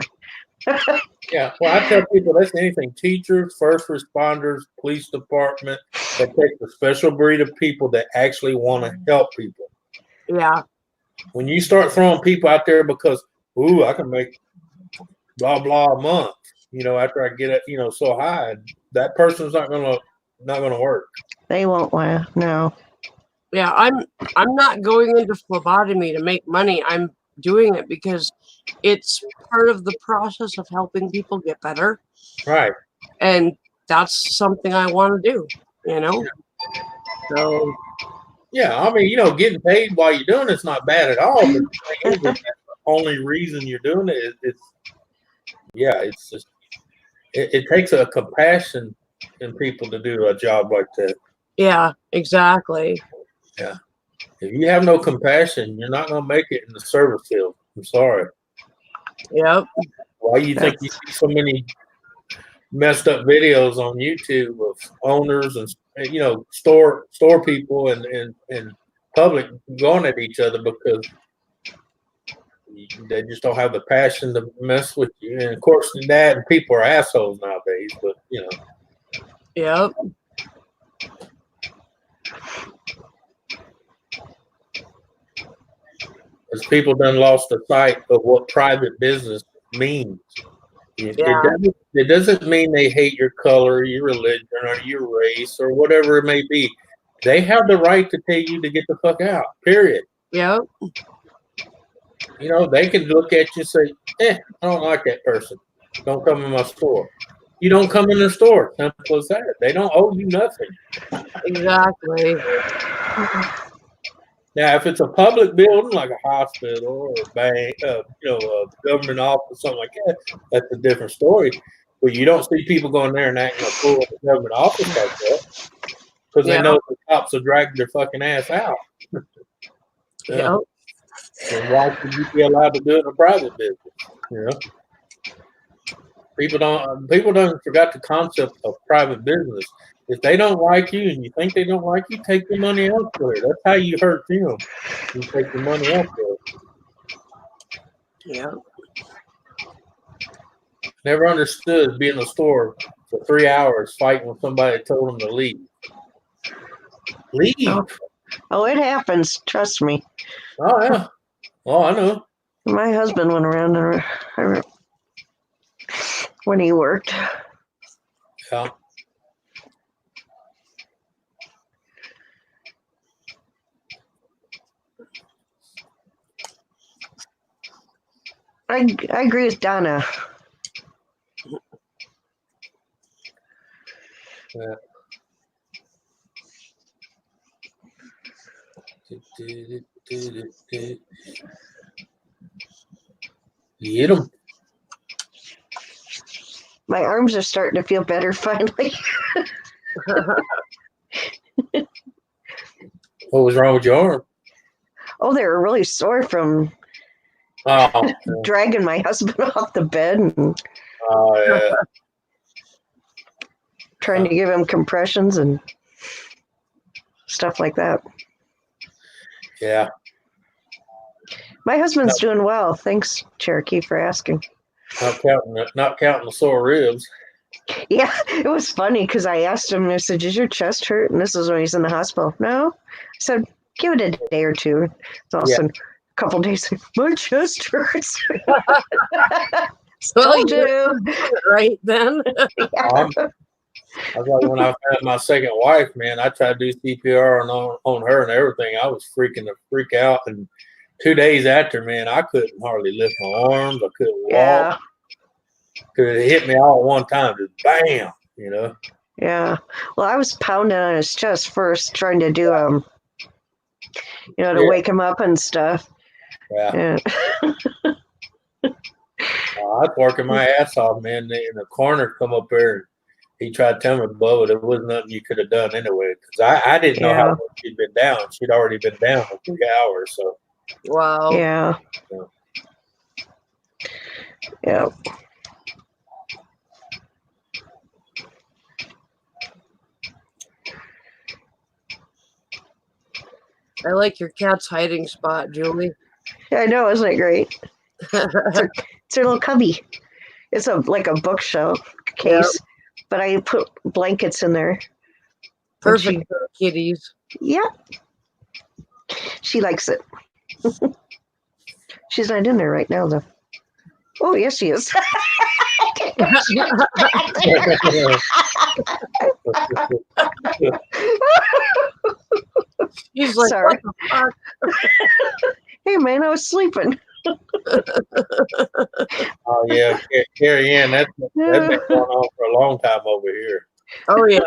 Yeah, well, I tell people that's anything. Teachers, first responders, police department. That takes a special breed of people that actually want to help people. Yeah. When you start throwing people out there because, ooh, I can make blah blah a month, after I get it, so high, that person's not gonna work. they won't laugh. No. Yeah, I'm not going into phlebotomy to make money. I'm doing it because it's part of the process of helping people get better. Right. And that's something I want to do, So Yeah, I mean, getting paid while you're doing it's not bad at all. But the thing is, that's the only reason you're doing it. It's just it takes a compassion in people to do a job like that. yeah, exactly. Yeah. If you have no compassion, you're not going to make it in the service field. I'm sorry. Yep. Why you think you see so many messed up videos on YouTube of owners and store people and public going at each other because they just don't have the passion to mess with you. And of course, that and people are assholes nowadays. But Yep. as people done lost the sight of what private business means. It doesn't mean they hate your color, your religion, or your race, or whatever it may be. They have the right to tell you to get the fuck out, period. Yep. They can look at you and say, I don't like that person. Don't come in my store. You don't come in their store. Simple as that. They don't owe you nothing. Exactly. Now, if it's a public building like a hospital or a bank, a government office, something like that, that's a different story. But you don't see people going there and acting a fool at the government office like that because they know the cops will drag their fucking ass out. Yep. And why should you be allowed to do it in a private business? People don't forgot the concept of private business. If they don't like you and you think they don't like you, take your money elsewhere. That's how you hurt them. You take your money elsewhere. Yeah. Never understood being in a store for 3 hours fighting with somebody that told them to leave. Leave. Oh, it happens. Trust me. Oh, yeah. Oh, I know. My husband went around when he worked. Yeah. I agree with Donna. Yeah. Get them. My arms are starting to feel better finally. What was wrong with your arm? Oh, they were really sore from dragging my husband off the bed and Yeah. trying to give him compressions and stuff like that. Yeah. My husband's doing well. Thanks, Cherokee, for asking. Not counting the sore ribs. Yeah, it was funny because I asked him, I said, "Does your chest hurt?" And this is when he's in the hospital. No. I said, "Give it a day or two." It's also a couple days. My chest hurts. Still do. Right then. I was like, when I found my second wife, man, I tried to do CPR on her and everything. I was freaking to freak out. And 2 days after, man, I couldn't hardly lift my arms. I couldn't walk. Yeah. Because it hit me all at one time. Just bam, Yeah. Well, I was pounding on his chest first, trying to do to wake him up and stuff. Yeah. I was working my ass off, man. And the coroner come up there and he tried to tell me, Bubba, there was nothing you could have done anyway. Because I didn't know how long she'd been down. She'd already been down for 3 hours. So. Wow. Yeah. Yeah. I like your cat's hiding spot, Julie. I know, isn't it great? It's a little cubby. It's like a bookshelf case, but I put blankets in there. Perfect for kitties. Yeah. She likes it. She's not in there right now, though. Oh, yes, she is. He's like, Sorry. what the fuck? Hey, man, I was sleeping. Oh yeah, Carrie Ann, that's been going on for a long time over here. Oh yeah.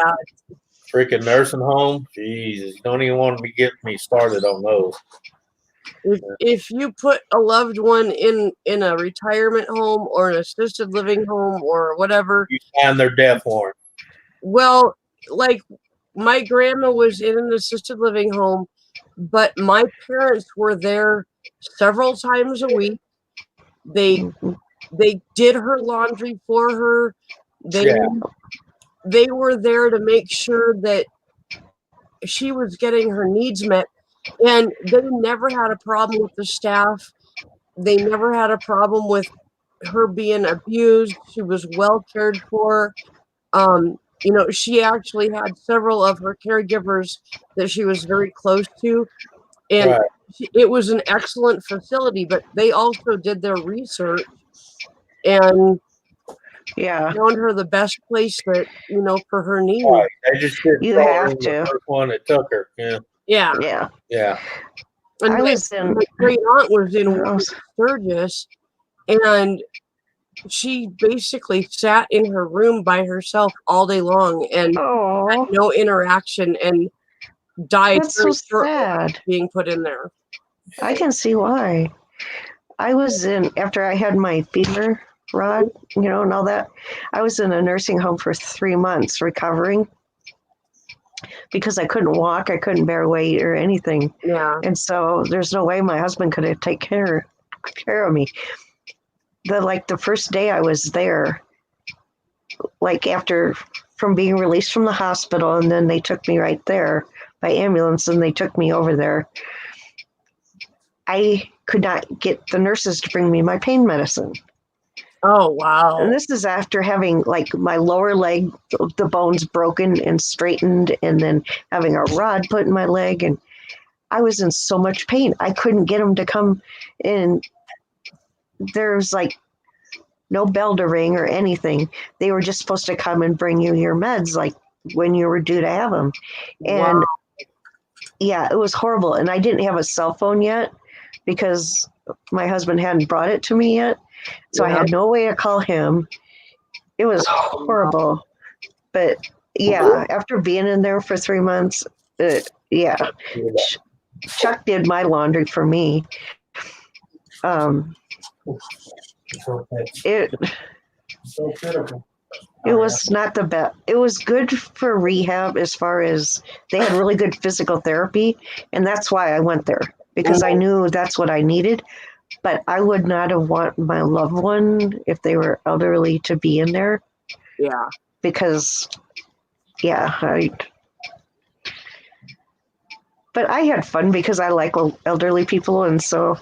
Freaking nursing home, Jesus! Don't even want to be getting me started on those. If you put a loved one in a retirement home or an assisted living home or whatever, You sign their death warrant. well, like my grandma was in an assisted living home, but my parents were there several times a week. They did her laundry for her. They were there to make sure that she was getting her needs met, and they never had a problem with the staff. They never had a problem with her being abused. She was well cared for. She actually had several of her caregivers that she was very close to, and Right. it was an excellent facility. But they also did their research and found her the best place that for her needs. Right. They just didn't You throw her have in to. the first one that took her. Yeah. Yeah. And I was in. my great aunt was in Sturgis, and she basically sat in her room by herself all day long and had no interaction and died That's very so shortly sad. after being put in there. I can see why. I was in, after I had my fever rod, and all that, I was in a nursing home for 3 months recovering because I couldn't walk, I couldn't bear weight or anything. Yeah. And so there's no way my husband could have taken care of me. The first day I was there, from being released from the hospital, and then they took me right there by ambulance and they took me over there. I could not get the nurses to bring me my pain medicine. Oh, wow. And this is after having my lower leg, the bones broken and straightened, and then having a rod put in my leg. And I was in so much pain. I couldn't get them to come in. There's no bell to ring or anything. They were just supposed to come and bring you your meds when you were due to have them. And yeah, it was horrible. And I didn't have a cell phone yet because my husband hadn't brought it to me yet. So I had no way to call him. It was horrible. But yeah, after being in there for 3 months, Chuck did my laundry for me. It was not the best. It was good for rehab as far as they had really good physical therapy. And that's why I went there, because I knew that's what I needed. But I would not have wanted my loved one, if they were elderly, to be in there. Yeah. Because, but I had fun because I like elderly people. And so,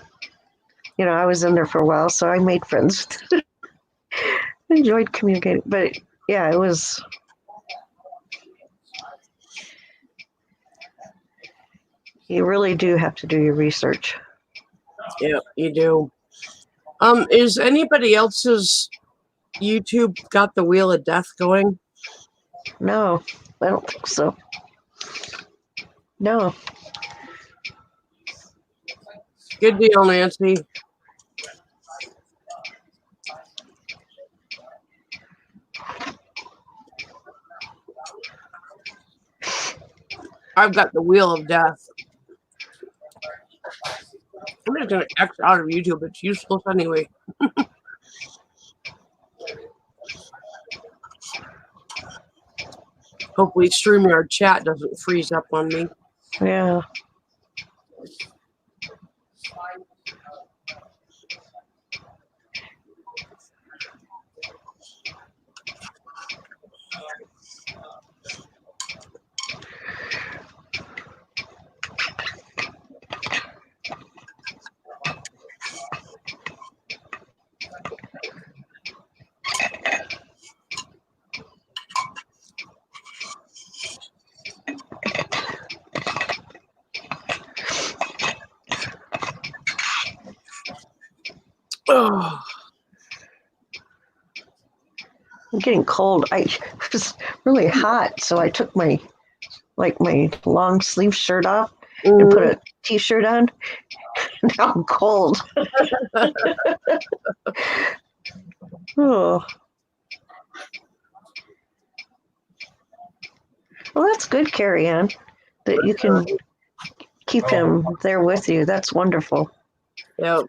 I was in there for a while, so I made friends. Enjoyed communicating. But yeah, it was. You really do have to do your research. Yeah, you do. Is anybody else's YouTube got the Wheel of Death going? No, I don't think so. No. Good deal, Nancy. I've got the Wheel of Death. I'm just going to X out of YouTube. It's useless anyway. Hopefully StreamYard chat doesn't freeze up on me. Yeah. Oh, I'm getting cold. I it was really hot, so I took my long sleeve shirt off and put a t-shirt on. Now I'm cold. Oh. Well, that's good, Carrie Ann, that you can keep him there with you. That's wonderful. yep.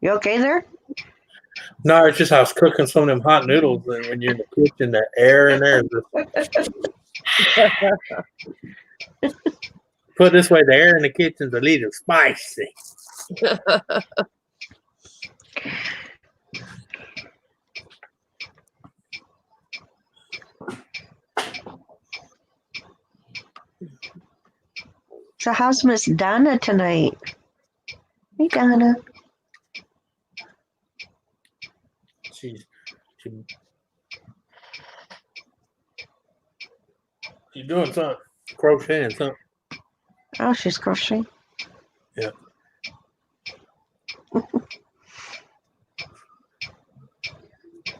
You okay there? No, it's just I was cooking some of them hot noodles, and when you're in the kitchen, the air in there. Put it this way, the air in the kitchen's a little spicy. So how's Miss Donna tonight? Hey, Donna. She's doing something, crocheting something. Oh, she's crocheting. Yeah.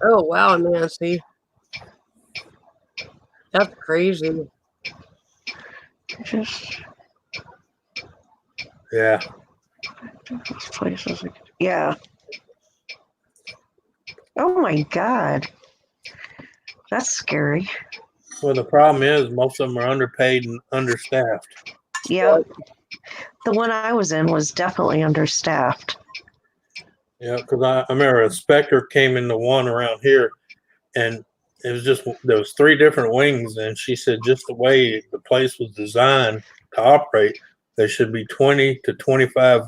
Oh wow, Nancy. That's crazy. Just Yeah. places. Yeah. Oh my God. That's scary. Well, the problem is most of them are underpaid and understaffed. Yep. The one I was in was definitely understaffed. Yeah, because I remember a inspector came in the one around here, and it was just there was 3 different wings, and she said just the way the place was designed to operate, there should be 20 to 25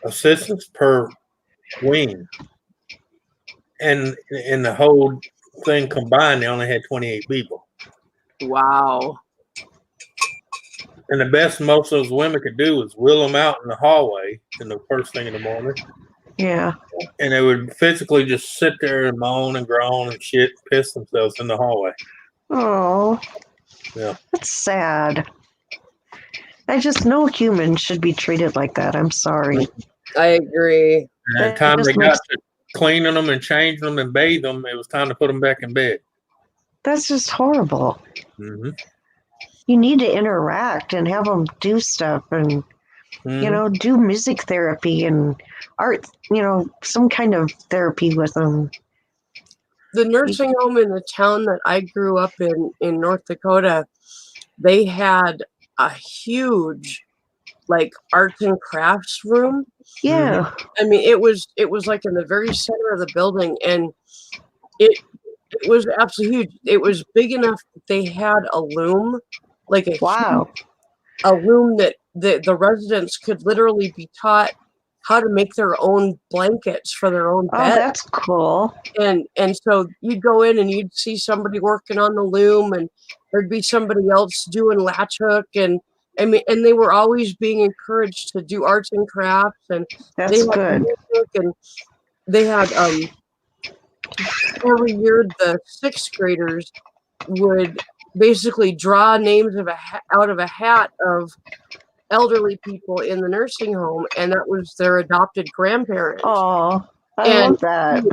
assistants per wing, and in the whole thing combined, they only had 28 people. Wow. And the best most of those women could do was wheel them out in the hallway in the first thing in the morning. Yeah. And they would physically just sit there and moan and groan and shit, piss themselves in the hallway. Oh. Yeah. That's sad. I just know humans should be treated like that. I'm sorry. I agree. And at the time they got to cleaning them and changing them and bathe them, it was time to put them back in bed. That's just horrible. Mm-hmm. You need to interact and have them do stuff and, you know, do music therapy and art, you know, some kind of therapy with them. The nursing home in the town that I grew up in North Dakota, they had a huge like arts and crafts room. Yeah. I mean, it was like in the very center of the building, and it was absolutely huge. It was big enough that they had a loom, like a Wow. a loom that the residents could literally be taught how to make their own blankets for their own Oh, bed. that's cool. And so you'd go in and you'd see somebody working on the loom, and there'd be somebody else doing latch hook, and I mean, and they were always being encouraged to do arts and crafts, and That's they had good. music, and they had every year the 6th graders would basically draw names of out of a hat of elderly people in the nursing home, and that was their adopted grandparents. Oh, I And love that.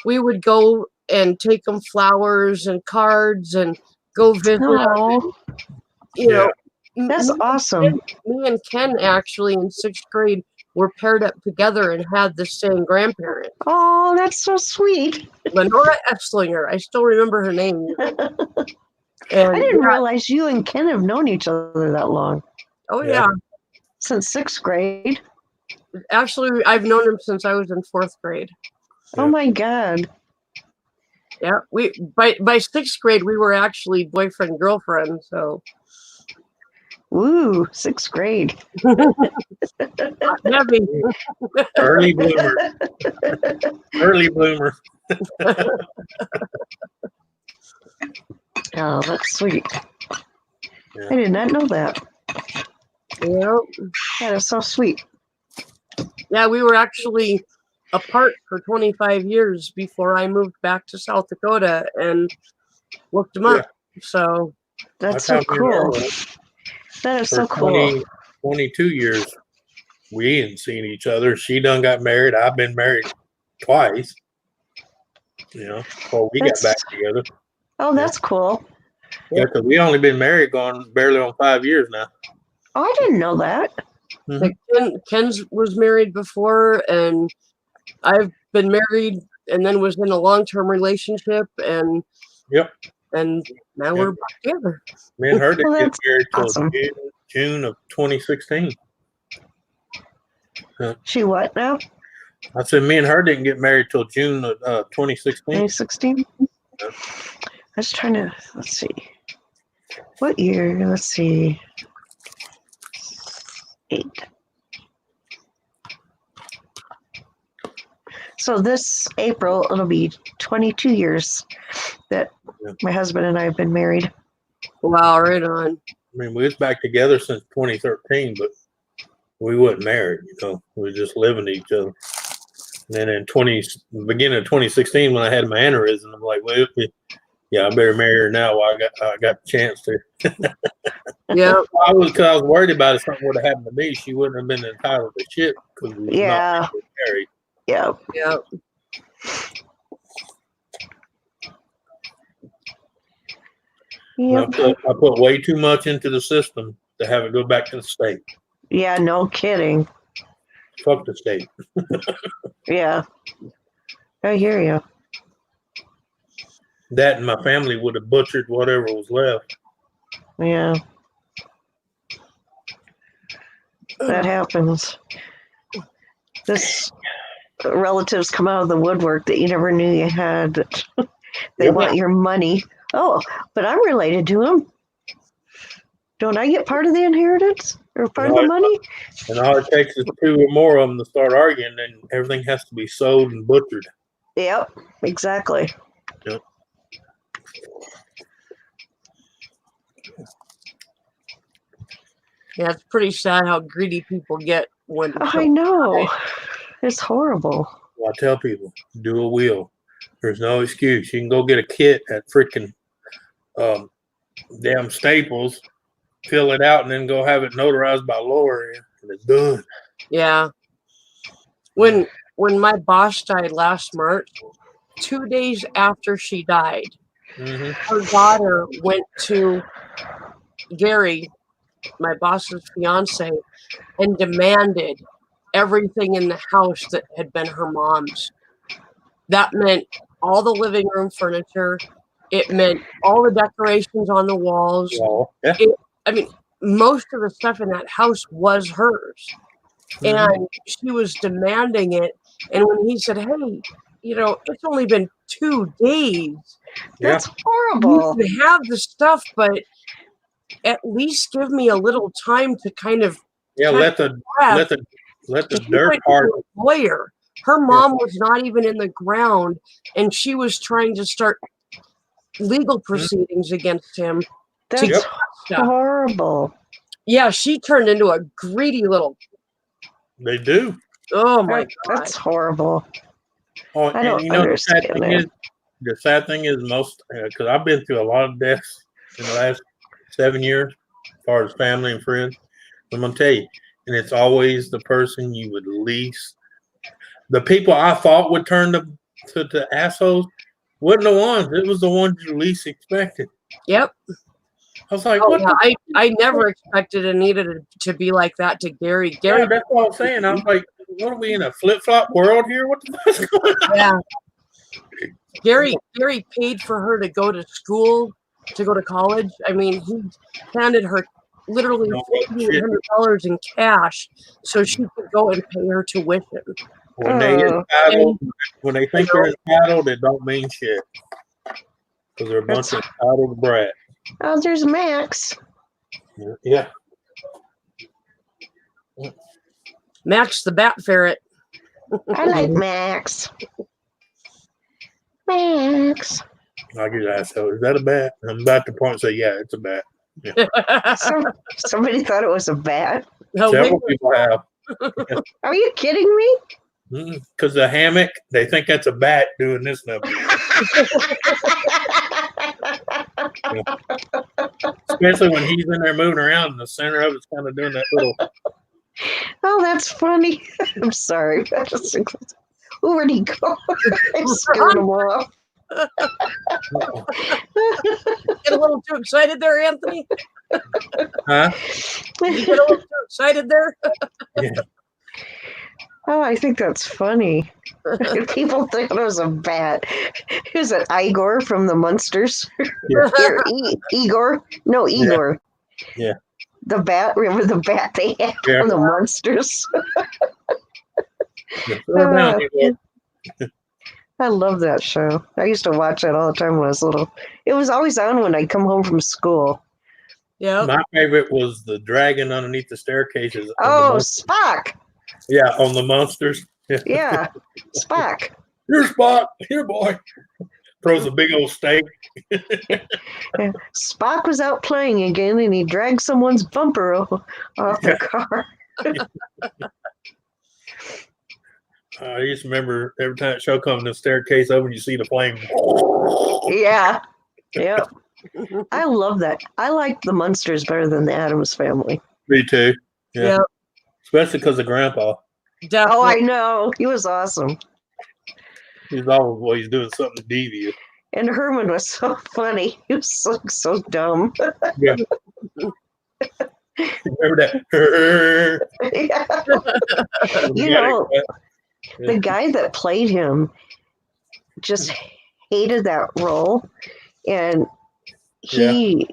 we would go and take them flowers and cards and go visit them. Oh, You know, that's awesome. me and Ken actually in 6th grade were paired up together and had the same grandparent. Oh, that's so sweet. Lenora Esslinger, I still remember her name. And I didn't realize you and Ken have known each other that long. Oh yeah. Since 6th grade. Actually, I've known him since I was in 4th grade. Oh my God. Yeah, we by 6th grade we were actually boyfriend girlfriend. So Ooh, 6th grade. Heavy. Early bloomer. Early bloomer. Oh, that's sweet. Yeah. I did not know that. Yeah. That is so sweet. Yeah, we were actually apart for 25 years before I moved back to South Dakota and looked them up. So That's how so me and her cool. went. That is For so cool. 22 years, we hadn't seen each other. She done got married. I've been married twice. You know, before we got That's- back together. Oh, that's cool. Yeah, because we only been married going barely on 5 years now. Oh, I didn't know that. like Ken's was married before, and I've been married and then was in a long-term relationship, and Yep. and now we're back together. Me and her didn't Well, get that's married till awesome. June of 2016. She what now? I said me and her didn't get married till June of 2016. 2016? I was trying to, let's see. What year? Let's see. 8. So this April, it'll be 22 years that my husband and I have been married. Wow, right on. I mean, we was back together since 2013, but we wasn't married. You know, we were just living to each other. And then in beginning of 2016, when I had my aneurysm, I'm like, well, yeah, I better marry her now while I got the chance to. Yeah, I was worried about if something would have happened to me, she wouldn't have been entitled to shit because we was not married. Yeah. yeah. Yep. I put way too much into the system to have it go back to the state. Yeah, no kidding. Fuck the state. Yeah. I hear you. That and my family would have butchered whatever was left. Yeah. That happens. This relatives come out of the woodwork that you never knew you had. They want your money. Oh, but I'm related to them. Don't I get part of the inheritance or part of the money? And all it takes is 2 or more of them to start arguing, and everything has to be sold and butchered. Yep, exactly. Yep. Yeah, it's pretty sad how greedy people get when. I know. It's horrible. Well, I tell people, do a will. There's no excuse. You can go get a kit at freaking damn Staples, fill it out, and then go have it notarized by a lawyer, and it's done. Yeah. When my boss died last March, 2 days after she died, her daughter went to Gary, my boss's fiance, and demanded everything in the house that had been her mom's. That meant all the living room furniture. It meant all the decorations on the walls. Well, yeah. I mean, most of the stuff in that house was hers. And she was demanding it. And when he said, hey, it's only been 2 days. That's horrible. You can have the stuff, but at least give me a little time to kind of let the dirt part. Lawyer. Her mom was not even in the ground, and she was trying to start legal proceedings against him. That's horrible. Yeah, she turned into a greedy little. They do. Oh my God, that's horrible. Oh, I don't and understand the sad thing is most because I've been through a lot of deaths in the last 7 years, as far as family and friends. I'm gonna tell you, and it's always the person you would least. The people I thought would turn to assholes wasn't the ones. It was the ones you least expected. Yep. I was like, I never expected Anita to be like that to Gary. Gary, yeah, that's what I'm saying. I was like, what are we in a flip-flop world here? What the fuck's going on? Yeah. Gary paid for her to go to school, to go to college. I mean, he handed her literally $1,400 in cash so she could go and pay her tuition. When they entitled, when they think they're entitled, it don't mean shit. Because they're a bunch of entitled brats. Oh, there's Max. Yeah. Max the Bat Ferret. I like Max. Max. I get asked, so is that a bat? I'm about to point and say, yeah, it's a bat. Somebody thought it was a bat. No, Several wait, people have. Are you kidding me? Because the hammock, they think that's a bat doing this number. Especially when he's in there moving around in the center of it's kind of doing that little. Oh, that's funny. I'm sorry. Where'd he go? I scared him off. get a little too excited there, Anthony. Huh? You get a little too excited there. Yeah. Oh, I think that's funny. People think it was a bat. Who's it? Igor from the Munsters? Yeah. Or Igor? No, Igor. Yeah. The bat. Remember the bat they had Yeah. from the Munsters? Yeah, slow down, Igor. I love that show. I used to watch it all the time when I was little. It was always on when I'd come home from school. Yeah. My favorite was the dragon underneath the staircases. Oh, Spock. Yeah, on the monsters. Yeah. Yeah, Spock. Here, Spot. Here, boy. Throws a big old steak. Yeah. Spock was out playing again, and he dragged someone's bumper off the car. I used to remember every time the show comes, the staircase open, you see the flame. Yeah, yeah. I love that. I like the Munsters better than the Addams Family. Me too. Yeah. Yeah. Especially because of Grandpa. Definitely. Oh, I know. He was awesome. He's always doing something devious. And Herman was so funny. He was so dumb. Yeah. Remember that? Yeah. You know, the guy that played him just hated that role, and he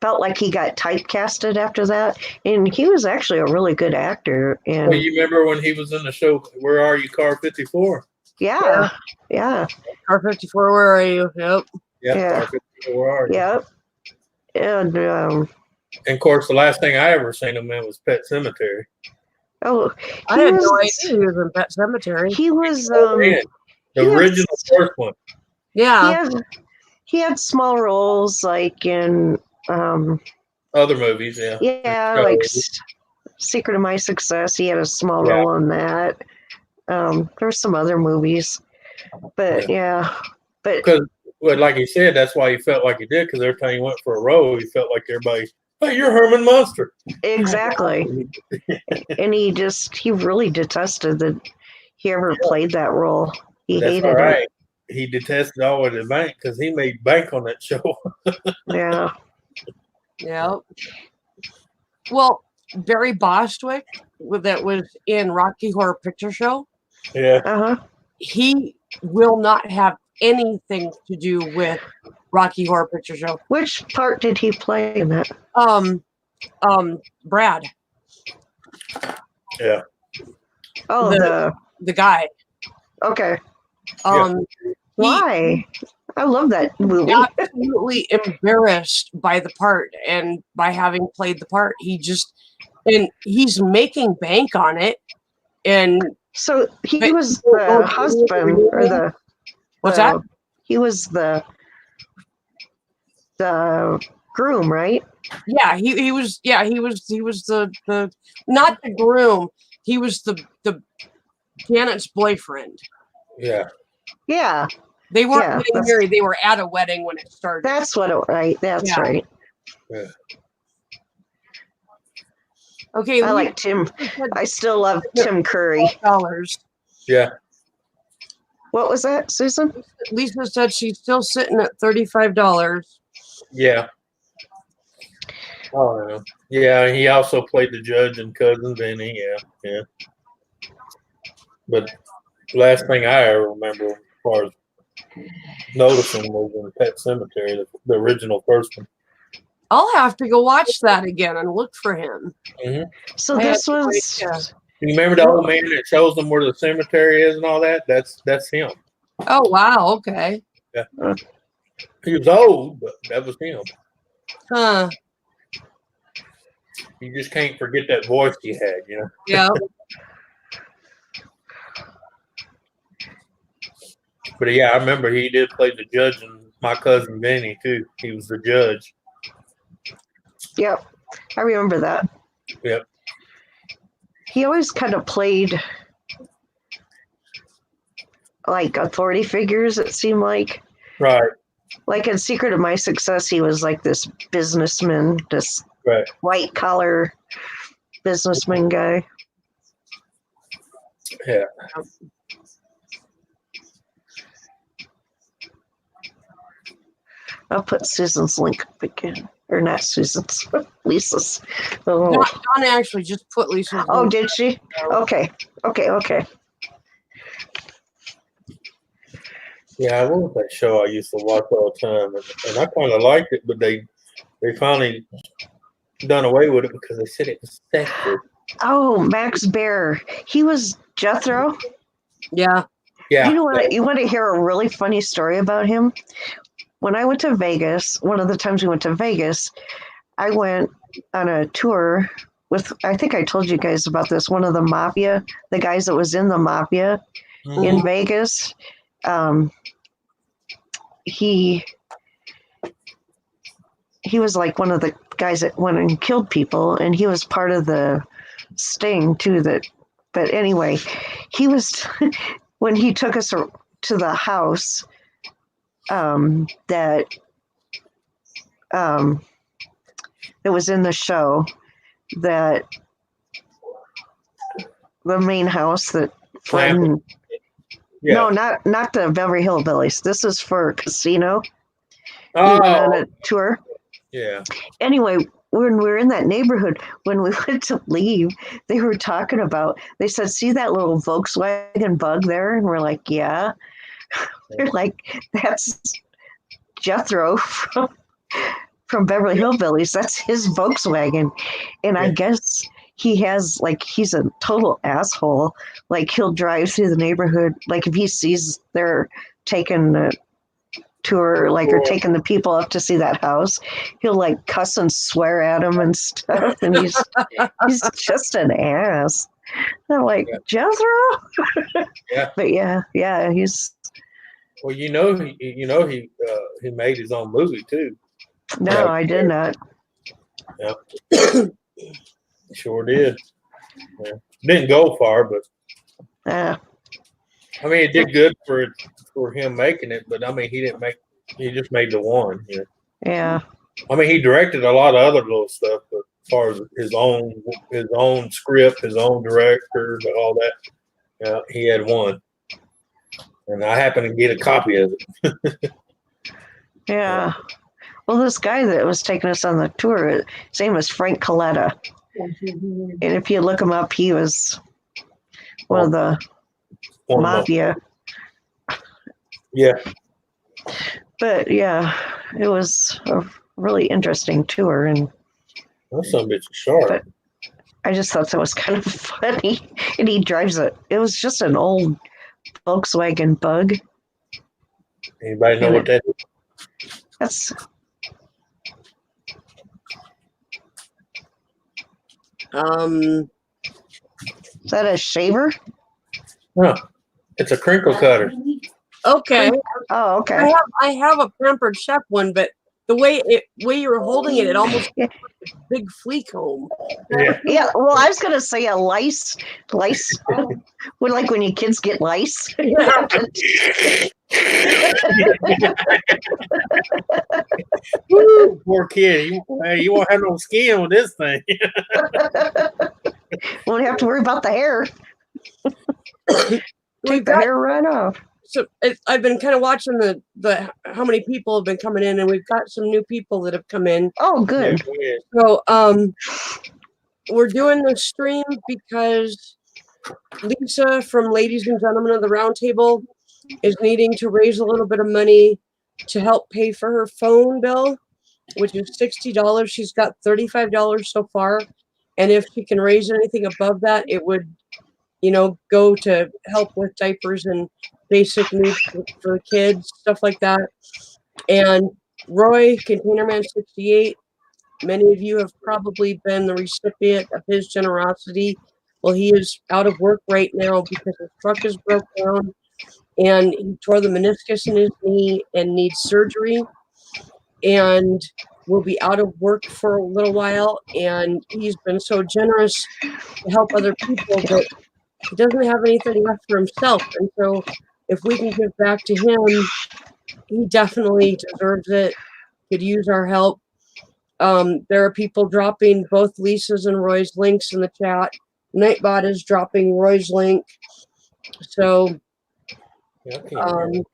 felt like he got typecasted after that. And he was actually a really good actor. And Well, you remember when he was in the show Where Are You, Car 54? yeah. Car 54, where are you? Yep. Yeah. Car 54, Where Are You? Yep. And And of course, the last thing I ever seen him in was Pet Cemetery. I had no idea he was in Pet Cemetery. He was Man, the he original first one. Yeah. he had small roles like in Other movies, yeah. like Secret of My Success. He had a small role in that. There's some other movies, but but Because, well, like he said, that's why he felt like he did. Because every time he went for a role, he felt like everybody, hey, you're Herman Munster. exactly. And he really detested that he ever played that role. He That's hated all right. it. He detested all of the bank because he made bank on that show. Yeah. Yeah. Well, Barry Bostwick, that was in Rocky Horror Picture Show, Yeah. he will not have anything to do with Rocky Horror Picture Show. Which part did he play in that? Brad, Yeah. Oh, the guy. okay. He- Why? I love that movie. Absolutely embarrassed by the part and by having played the part. And he's making bank on it. And So he But- was the husband or the what's that? He was the groom, right? Yeah, he was the not the groom. He was the Janet's boyfriend. Yeah. Yeah, They weren't Yeah, getting that's- married. They were at a wedding when it started. that's what it right. That's Yeah. right. Yeah. Okay, I like Tim. I still love Tim Curry. $12. Yeah. What was that, Susan? Lisa said she's still sitting at $35. Yeah. Oh, yeah. Yeah. He also played the judge in Cousin Vinny. Yeah. But last thing I ever remember as far as noticing was in Pet Cemetery, the original first one. I'll have to go watch that again and look for him. So I this had no was idea. You remember the old man that shows them where the cemetery is and all that? That's him. Oh wow, okay. He was old, but that was him. Huh. you just can't forget that voice he had, you know. Yeah. But yeah, I remember he did play the judge in My Cousin Vinny too. He was the judge. Yep, I remember that. Yep. He always kind of played like authority figures, it seemed like. Right. Like in Secret of My Success, he was like this businessman, this Right. white collar businessman guy. Yeah. I'll put Susan's link up again. Or not Susan's, Lisa's. Oh, Donna actually just put Lisa's. oh link. did she? Okay. Yeah, what was that show I used to watch all the time? And I kind of liked it, but they finally done away with it because they said it was sexist. Oh, Max Bear. He was Jethro. Yeah. Yeah. You know what? You want to hear a really funny story about him? When I went to Vegas, one of the times we went to Vegas, I went on a tour with, I think I told you guys about this, one of the mafia, the guys that was in the mafia in Vegas. He was like one of the guys that went and killed people, and he was part of the sting too. But anyway, he was when he took us to the house that was in the show, that the main house that Fred. Yeah. No, not the Beverly Hillbillies. This is for Casino. We Oh. went on a tour. Yeah. Anyway, when we were in that neighborhood, when we went to leave, they were talking about, they said, see that little Volkswagen Bug there? And we're like, yeah. They're like, that's Jethro from Beverly Hillbillies. That's his Volkswagen. And I guess he has, like, he's a total asshole. Like, he'll drive through the neighborhood. Like, if he sees they're taking the tour, like, or taking the people up to see that house, he'll like cuss and swear at them and stuff. And he's just an ass. I'm like, Jethro? Yeah. But yeah, he's. Well, he made his own movie too. No, I did not. Yeah. Sure did. Yeah. Didn't go far, but I mean, it did good for him making it. But I mean, he just made the one. You know? Yeah. I mean, he directed a lot of other little stuff, but as far as his own script, his own director, all that, yeah, he had one. And I happened to get a copy of it. Yeah. Well, this guy that was taking us on the tour, his name was Frank Coletta. And if you look him up, he was one of the mafia. Yeah. But yeah, it was a really interesting tour, and that's some bitch sharp. But I just thought that was kind of funny. And he drives it was just an old Volkswagen Bug. Anybody know what that is? That's is that a shaver? No, it's a crinkle cutter. Okay. Oh, okay. I have a Pampered Chef one, but the way you were holding it almost like a big flea comb. Yeah. Well, I was gonna say a lice. Would like when your kids get lice. Woo, poor kid. You won't have no skin with this thing. Won't have to worry about the hair. Take the hair right off. So I've been kind of watching the how many people have been coming in, and we've got some new people that have come in. Oh, good. So we're doing the stream because Lisa from Ladies and Gentlemen of the Roundtable is needing to raise a little bit of money to help pay for her phone bill, which is $60. She's got $35 so far, and if she can raise anything above that, it would, go to help with diapers and basic needs for kids, stuff like that. And Roy, Containerman68, many of you have probably been the recipient of his generosity. Well, he is out of work right now because his truck is broke down and he tore the meniscus in his knee and needs surgery and will be out of work for a little while. And he's been so generous to help other people that he doesn't have anything left for himself. And so if we can give back to him, he definitely deserves it, could use our help. There are people dropping both Lisa's and Roy's links in the chat. Nightbot is dropping Roy's link. So Yeah, I can't remember.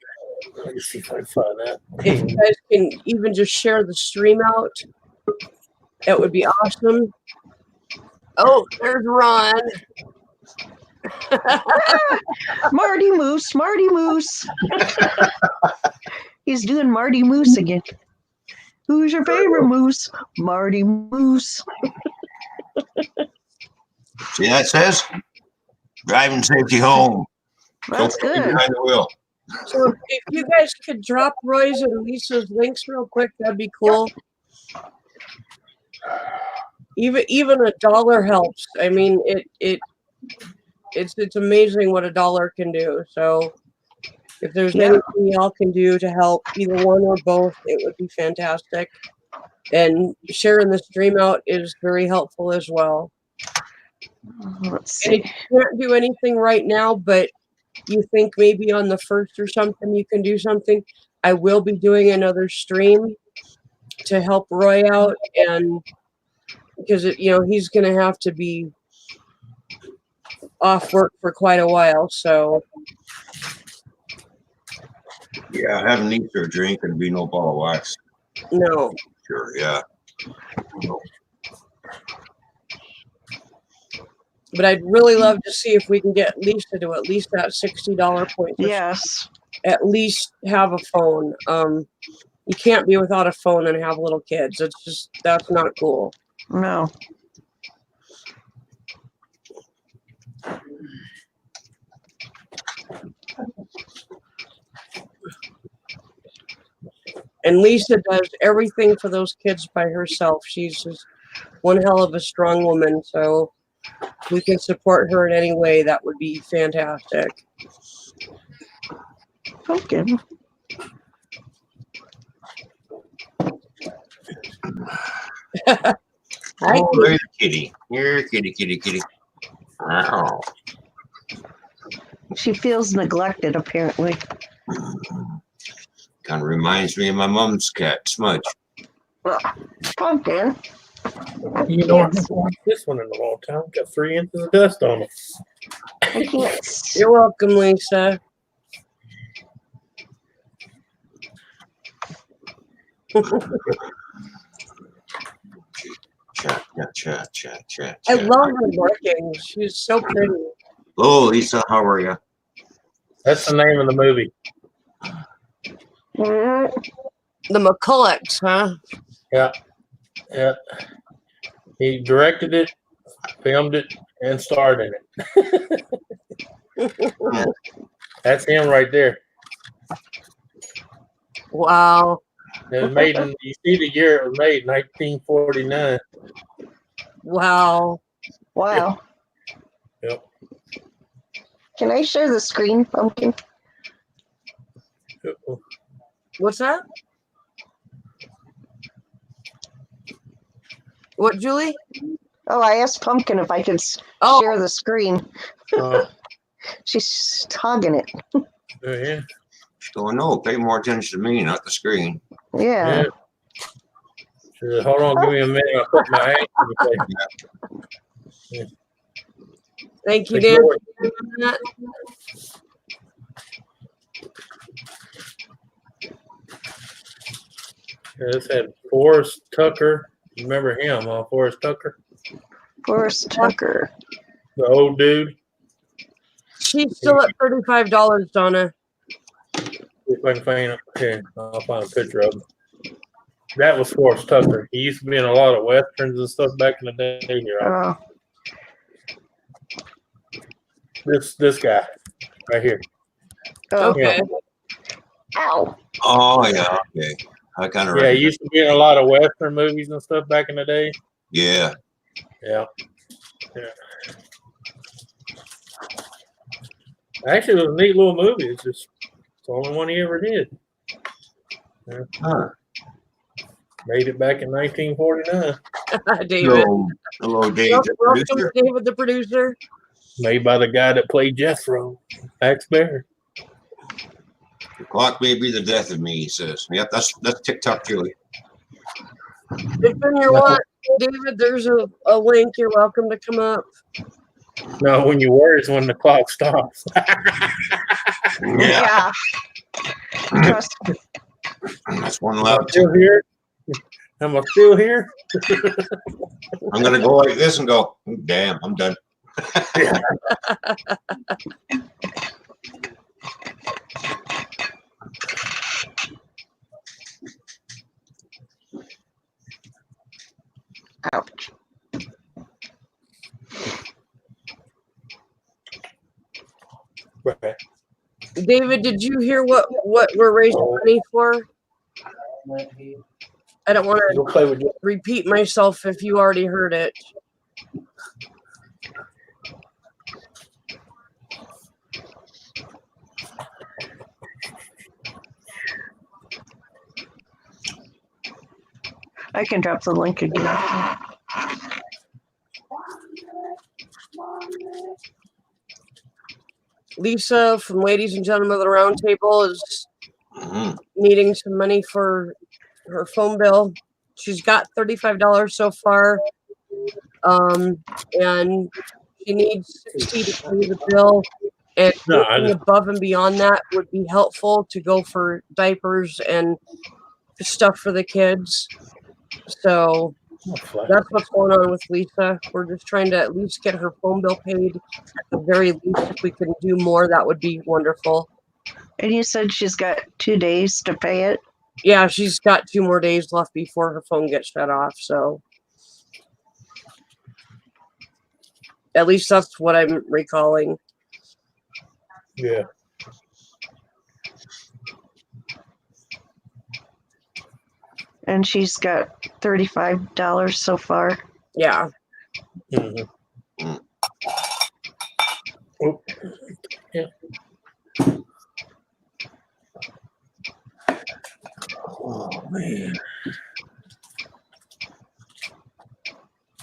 Let me see if I can find that. if you guys can even just share the stream out, that would be awesome. Oh, there's Ron. Marty Moose, Marty Moose. He's doing Marty Moose again. Who's your favorite moose? Marty Moose. See that says? Driving safety home. That's Don't be good. behind the wheel. So if you guys could drop Roy's and Lisa's links real quick, that'd be cool. Even $1 helps. I mean, it's amazing what $1 can do. So if there's anything y'all can do to help, either one or both, it would be fantastic. And sharing the stream out is very helpful as well. Let's And if see. you can't do anything right now, but you think maybe on the 1st or something you can do something, I will be doing another stream to help Roy out, and because he's gonna have to be off work for quite a while. So Yeah, having knee surgery ain't gonna be no ball of wax. no. Sure, yeah. But I'd really love to see if we can get Lisa to do at least that $60 point. Yes. At least have a phone. You can't be without a phone and have little kids. It's just, that's not cool. No. And Lisa does everything for those kids by herself. She's just one hell of a strong woman. So if we can support her in any way, that would be fantastic. Pumpkin. Oh, there's a kitty. Here, kitty, kitty, kitty. Wow. She feels neglected, apparently. Kind of reminds me of my mom's cat, Smudge. Pumpkin. You know, I haven't watched this one in a long time. Got 3 inches of dust on it. I can't see. You're welcome, Lisa. Chat. I love her working. She's so pretty. Hello, Lisa. How are you? That's the name of the movie. The McCullochs, huh? Yeah. He directed it, filmed it, and starred in it. That's him right there. Wow. It was made in, you see the year it was made, 1949. Wow. Wow. Yep. Can I share the screen, Pumpkin? What's that? What, Julie? Oh, I asked Pumpkin if I could Oh. share the screen. She's hogging it. Yeah. So no, pay more attention to me, not the screen. Yeah. She said, hold on, give me a minute. I'll put my hand in the place. Thank you, Like Dan. Lord. for doing that. This had Forrest Tucker. You remember him, Forrest Tucker? Forrest Tucker. The old dude. She's still at $35, Donna. If I can find it. Okay, I'll find a picture of him. That was Forrest Tucker. He used to be in a lot of westerns and stuff back in the day here. Oh, This guy right here. oh. Okay. Ow. Oh yeah, okay. I kind of Yeah, it used to be in a lot of Western movies and stuff back in the day. Yeah. Yeah. Actually, it was a neat little movie. It's just the only one he ever did. Yeah. Huh. Made it back in 1949. David. Hello, Dave, the Welcome, producer. David, the producer. Made by the guy that played Jethro, Max Bear. The clock may be the death of me, he says. Yep, that's TikTok, Julie. If you're watching, David, there's a link. You're welcome to come up. No, when you wear it's when the clock stops. Yeah, Trust me. that's one Am I loud. still here? Am I still here? I'm gonna go like this and go. Damn, I'm done. Ouch. Right. David, did you hear what we're raising money for? I don't want Go to play with you. repeat myself if you already heard it. I can drop the link again. Lisa from Ladies and Gentlemen of the Roundtable is Mhm. needing some money for her phone bill. She's got $35 so far, and she needs 60 to pay the bill. And No, I anything just above and beyond that would be helpful to go for diapers and stuff for the kids. So that's what's going on with Lisa. We're just trying to at least get her phone bill paid. At the very least, if we can do more, that would be wonderful. And you said she's got 2 days to pay it? Yeah, she's got 2 more days left before her phone gets shut off. So at least that's what I'm recalling. yeah. And she's got $35 so far. Yeah. Mhm. Oh. Yeah. Oh man.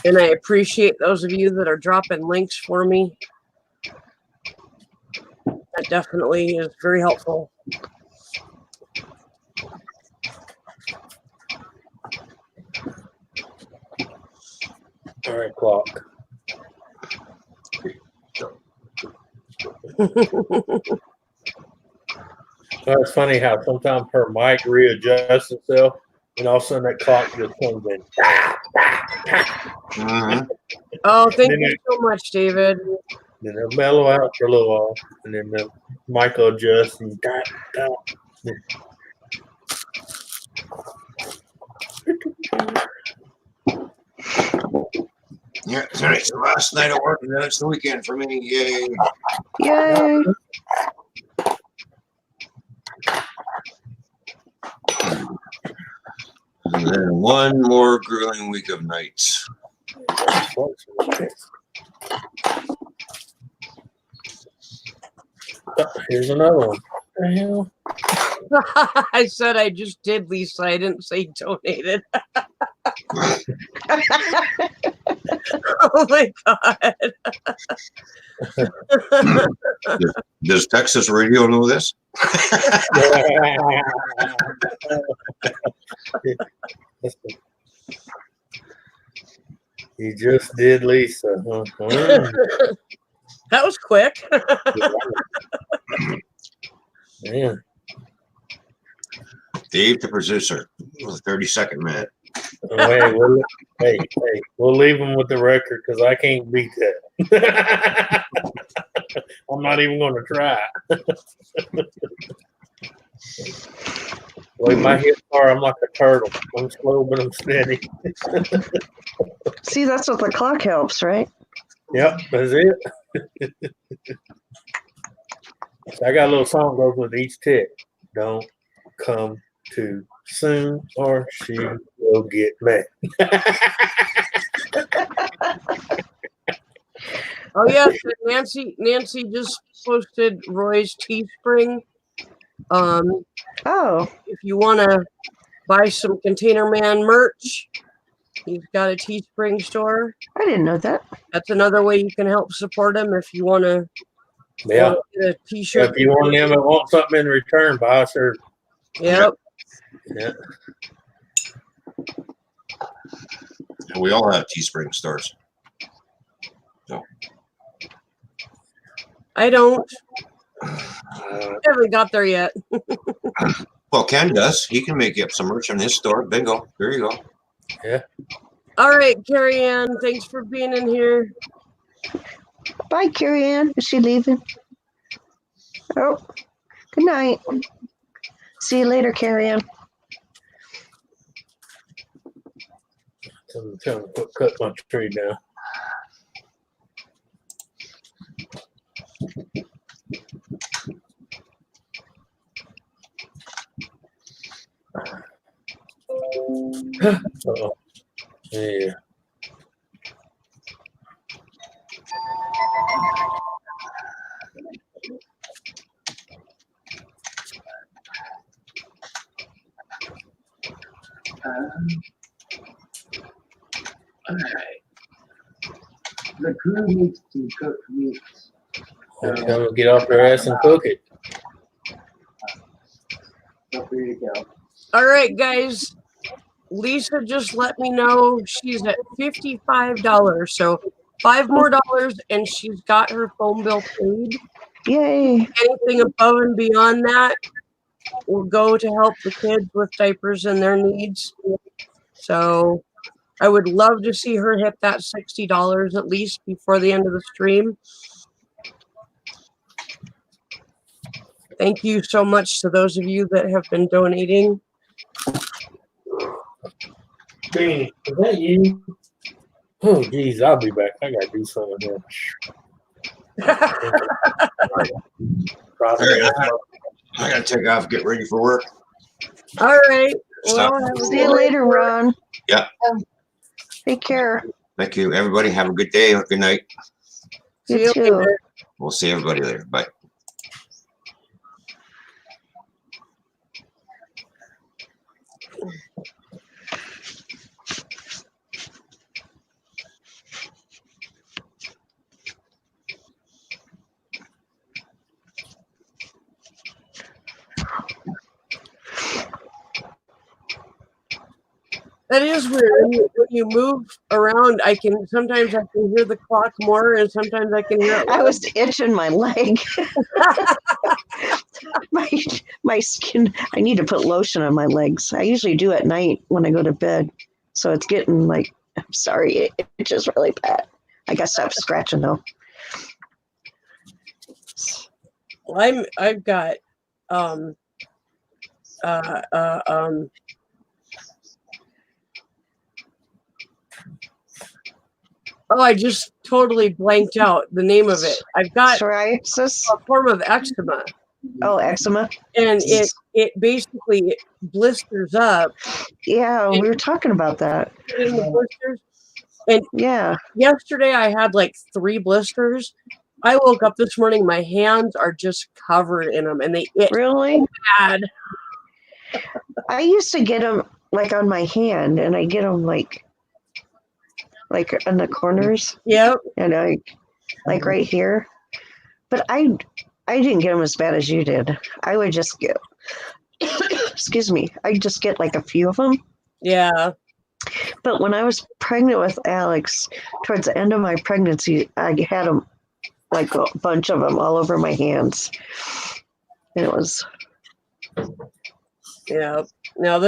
And I appreciate those of you that are dropping links for me. That definitely is very helpful. All right, clock. It's funny how sometimes her mic readjusts itself, and all of a sudden that clock just comes in. Mhm. Oh, thank Then you so much, David. Then they'll mellow out for a little while, and then the mic will adjust and Yeah, tonight's the last night of work, and then it's the weekend for me. Yay! Yay! And then one more grueling week of nights. Here's another one. What the hell? I said I just did, Lisa. I didn't say donated. Oh my God. Does Texas radio know this? You just did Lisa. That was quick. Yeah. Dave, the producer, with a 30-second man. Hey, we'll leave them with the record because I can't beat that. I'm not even going to try. The way my hips are, I'm like a turtle. I'm slow, but I'm steady. See, that's what the clock helps, right? Yep, that's it. I got a little song goes with each tick. Don't come too soon or she will get mad. Oh yes, Nancy just posted Roy's Teespring. Oh, If you want to buy some Containerman merch, he's got a Teespring store. I didn't know that. That's another way you can help support him if you want to Yeah. get a T-shirt. If you want them that want something in return, buy a shirt. Yep. Yeah. And we all have Teespring stores. So I don't. Haven't got there yet. well, Ken does. He can make you up some merch on his store. Bingo. There you go. Yeah. All right, Carrie Ann, thanks for being in here. Bye, Carrie Ann. Is she leaving? Oh, good night. See you later, Carrie Ann. Tell them to cut my tree down. Uh-oh. Yeah. All right. The crew needs to cook meats. Tell them to get off their ass and cook it. Feel free to go. All right, guys. Lisa just let me know she's at $55. So $5 more and she's got her phone bill paid. Yay. Anything above and beyond that will go to help the kids with diapers and their needs. So I would love to see her hit that $60 at least before the end of the stream. Thank you so much to those of you that have been donating. Beanie, is that you? Oh, geez, I'll be back. I gotta do something here. All right, I gotta take off, get ready for work. All right. Stop. Well, have a See good you night. later, Ron. Yeah. Take care. Thank you, everybody. Have a good day or good night. See You you too. later. We'll see everybody later. Bye. That is weird. When you move around, sometimes I can hear the clock more, and sometimes I can hear it I less. was itching my leg. my skin. I need to put lotion on my legs. I usually do at night when I go to bed. So it's getting like, I'm sorry, it itches really bad. I gotta stop scratching though. Well, I've got oh, I just totally blanked out the name of it. I've got Psoriasis. a form of eczema, Oh, eczema. and it basically blisters up. Yeah, we were talking about that. In the blisters. And Yeah. yesterday I had like 3 blisters. I woke up this morning, my hands are just covered in them, and they itch Really? bad. I used to get them like on my hand, and I get them like on the corners, Yep. and like right here. But I didn't get them as bad as you did. I would just get, excuse me, I just get like a few of them. Yeah. But when I was pregnant with Alex, towards the end of my pregnancy, I had them like a bunch of them all over my hands, and it was. Yeah. Now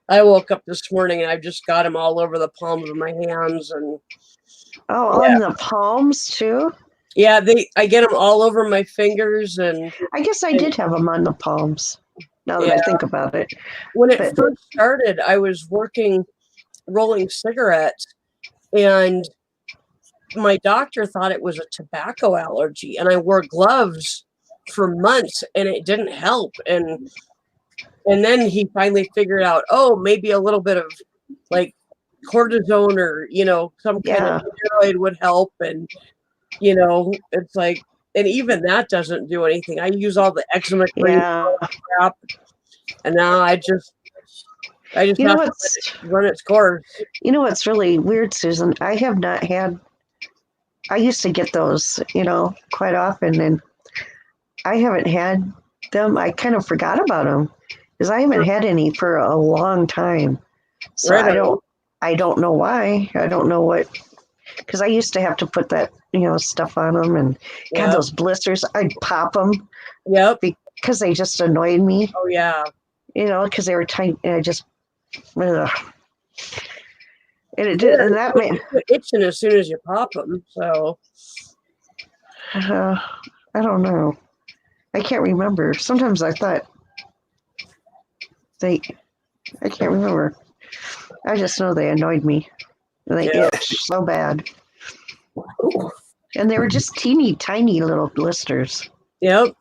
I woke up this morning and I've just got them all over the palms of my hands, and On the palms too. yeah, I get them all over my fingers, and I guess I did have them on the palms. Now that I think about it, when it first started, I was working rolling cigarettes, and my doctor thought it was a tobacco allergy, and I wore gloves for months, and it didn't help. And And then he finally figured out, oh, maybe a little bit of like cortisone or, some kind of steroid would help. And, it's like, and even that doesn't do anything. I use all the eczema cream crap. And now I just have to let it run its course. You know what's really weird, Susan? I have not had. I used to get those, quite often, and I haven't had them. I kind of forgot about them because I haven't had any for a long time. So I don't know why. I don't know what. Because I used to have to put that, stuff on them, and God, those blisters, I'd pop them. Yep. Because they just annoyed me. Oh yeah. Because they were tiny, and I just. Ugh. And it did, and that made itching as soon as you pop them. So I don't know. I can't remember. Sometimes I thought I can't remember. I just know they annoyed me. They itched so bad, and they were just teeny tiny little blisters. Yep.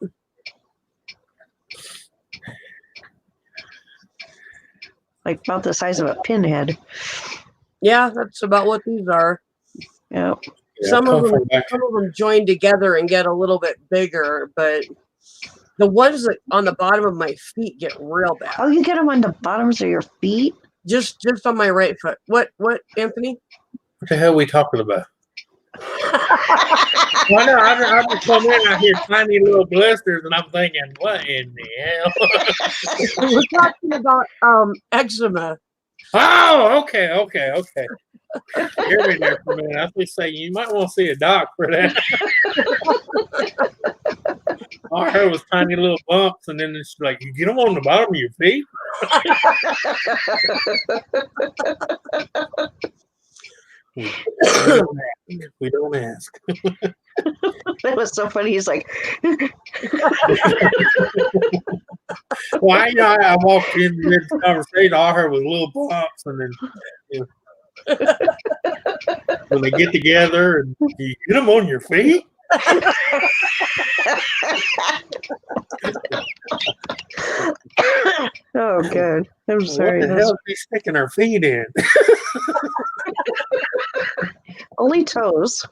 Like about the size of a pinhead. Yeah, that's about what these are. Yep. Some of them join together and get a little bit bigger, but the ones that on the bottom of my feet get real bad. Oh, you get them on the bottoms of your feet? Just on my right foot. What, Anthony? What the hell are we talking about? Well, no, I just come in, I hear tiny little blisters, and I'm thinking, what in the hell? We're talking about eczema. Oh, okay. Hear me there for a minute. I was just saying, you might want to see a doc for that. All I heard was tiny little bumps, and then it's like, you get them on the bottom of your feet? We don't ask. That was so funny. He's like, well, I walked into this conversation. All I heard was little bumps, and then when they get together, and you get them on your feet. oh, good. I'm sorry. What the hell are they sticking their feet in? Only toes.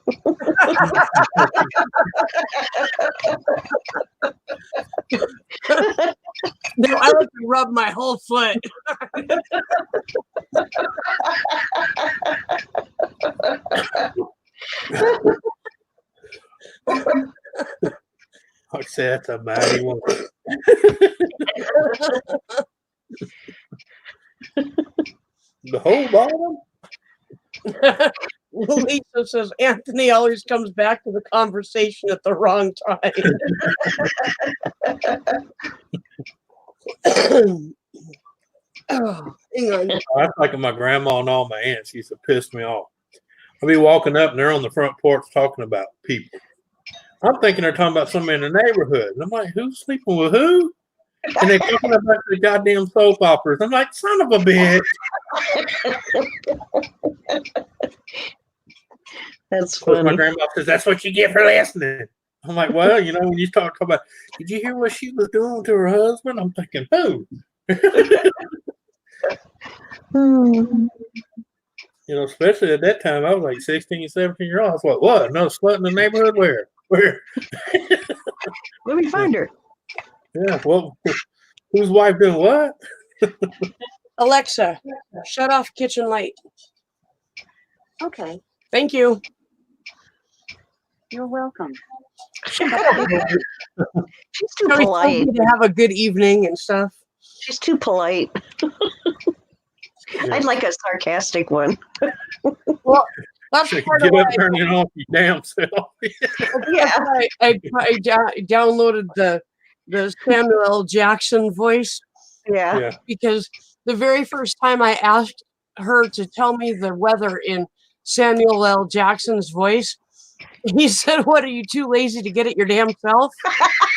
No, I like to rub my whole foot. I'd say that's a mighty one. The whole bottom? Lisa says Anthony always comes back to the conversation at the wrong time. Oh, hang on. That's like my grandma and all my aunts used to piss me off. I'll be walking up and they're on the front porch talking about people. I'm thinking they're talking about somebody in the neighborhood. And I'm like, who's sleeping with who? And they're talking about the goddamn soap operas. I'm like, son of a bitch. That's funny. My grandma says, that's what you get for listening. I'm like, well, when you talk about, did you hear what she was doing to her husband? I'm thinking, who? Especially at that time, I was like 16, 17 years old. I was like, what? No slut in the neighborhood? Where? Let me find her. Yeah, well, whose wife doing what? Alexa, shut off kitchen light. Okay, Thank you. you're welcome. She's too Always polite. told me to have a good evening and stuff. She's too polite. I'd like a sarcastic one. Well, that's So part get of up why and turn it off, you damn self. I downloaded the Samuel L. Jackson voice. Yeah. Because the very first time I asked her to tell me the weather in Samuel L. Jackson's voice, he said, "What, are you too lazy to get it your damn self?"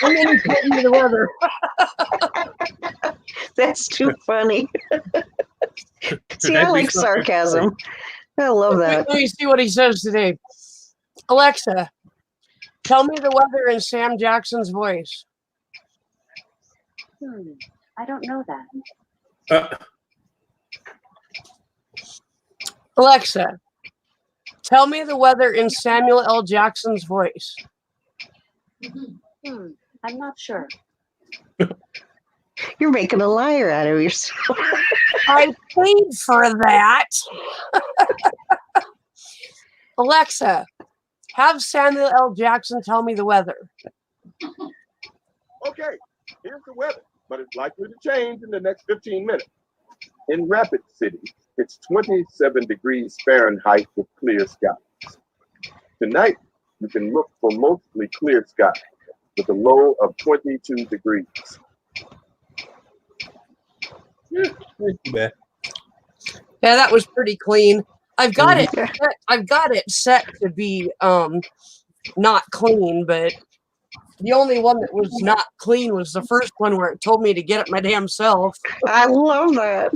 And then he told me the weather. That's too funny. See, I like sarcasm. I love that. Let me see what he says today. Alexa, tell me the weather in Sam Jackson's voice. I don't know that. Alexa, tell me the weather in Samuel L. Jackson's voice. I'm not sure. You're making a liar out of yourself. I paid for that. Alexa, have Samuel L. Jackson tell me the weather. Okay, here's the weather, but it's likely to change in the next 15 minutes. In Rapid City, it's 27 degrees Fahrenheit with clear skies. Tonight, you can look for mostly clear skies with a low of 22 degrees. Yeah, Yeah, that was pretty clean. I've got it. I've got it set to be not clean, but the only one that was not clean was the first one where it told me to get it my damn self. I love that.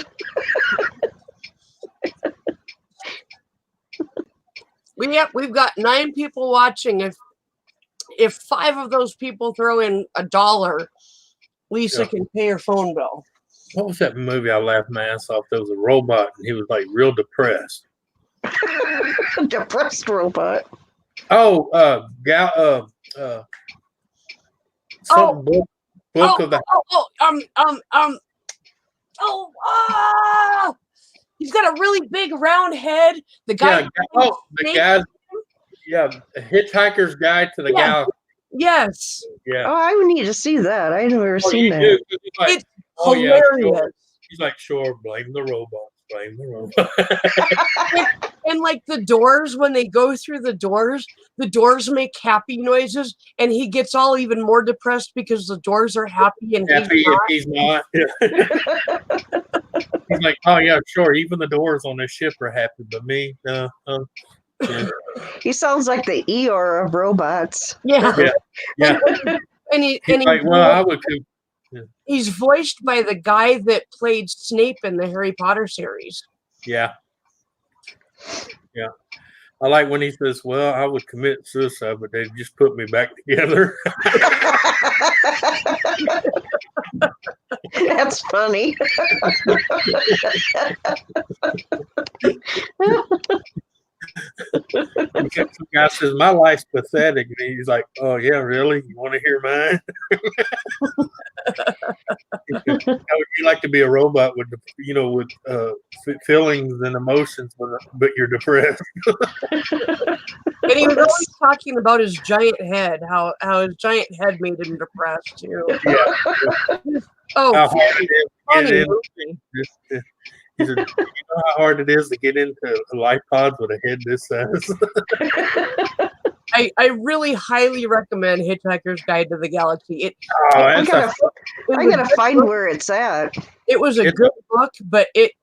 We've got 9 people watching. If 5 of those people throw in $1, Lisa can pay her phone bill. What was that movie I laughed my ass off? There was a robot and he was like real depressed. Depressed robot. Oh, book of the. He's got a really big round head. The guy. The Hitchhiker's Guide to the Galaxy. Yes. Yeah. Oh, I would need to see that. I've never seen that. It's hilarious. Sure. He's like, sure, blame the robots. Blame the robots. and like the doors, when they go through the doors make happy noises, and he gets all even more depressed because the doors are happy and he's not. He's like, oh yeah, sure. Even the doors on this ship are happy, but me, no. Yeah. He sounds like the Eeyore of robots. Yeah. And he's like, well, I would too. Yeah. He's voiced by the guy that played Snape in the Harry Potter series. Yeah. Yeah. I like when he says, well, I would commit suicide, but they just put me back together. That's funny. Some guy says, my life's pathetic. And he's like, oh, yeah, really? You want to hear mine? How would you like to be a robot with, feelings and emotions, but you're depressed? And he was always talking about his giant head, how his giant head made him depressed, too. Yeah. Oh, how hard it is funny to movie. he said, you know how hard it is to get into life pods with a head this size? I really highly recommend Hitchhiker's Guide to the Galaxy. I gotta find where it's at. It was a good book, but they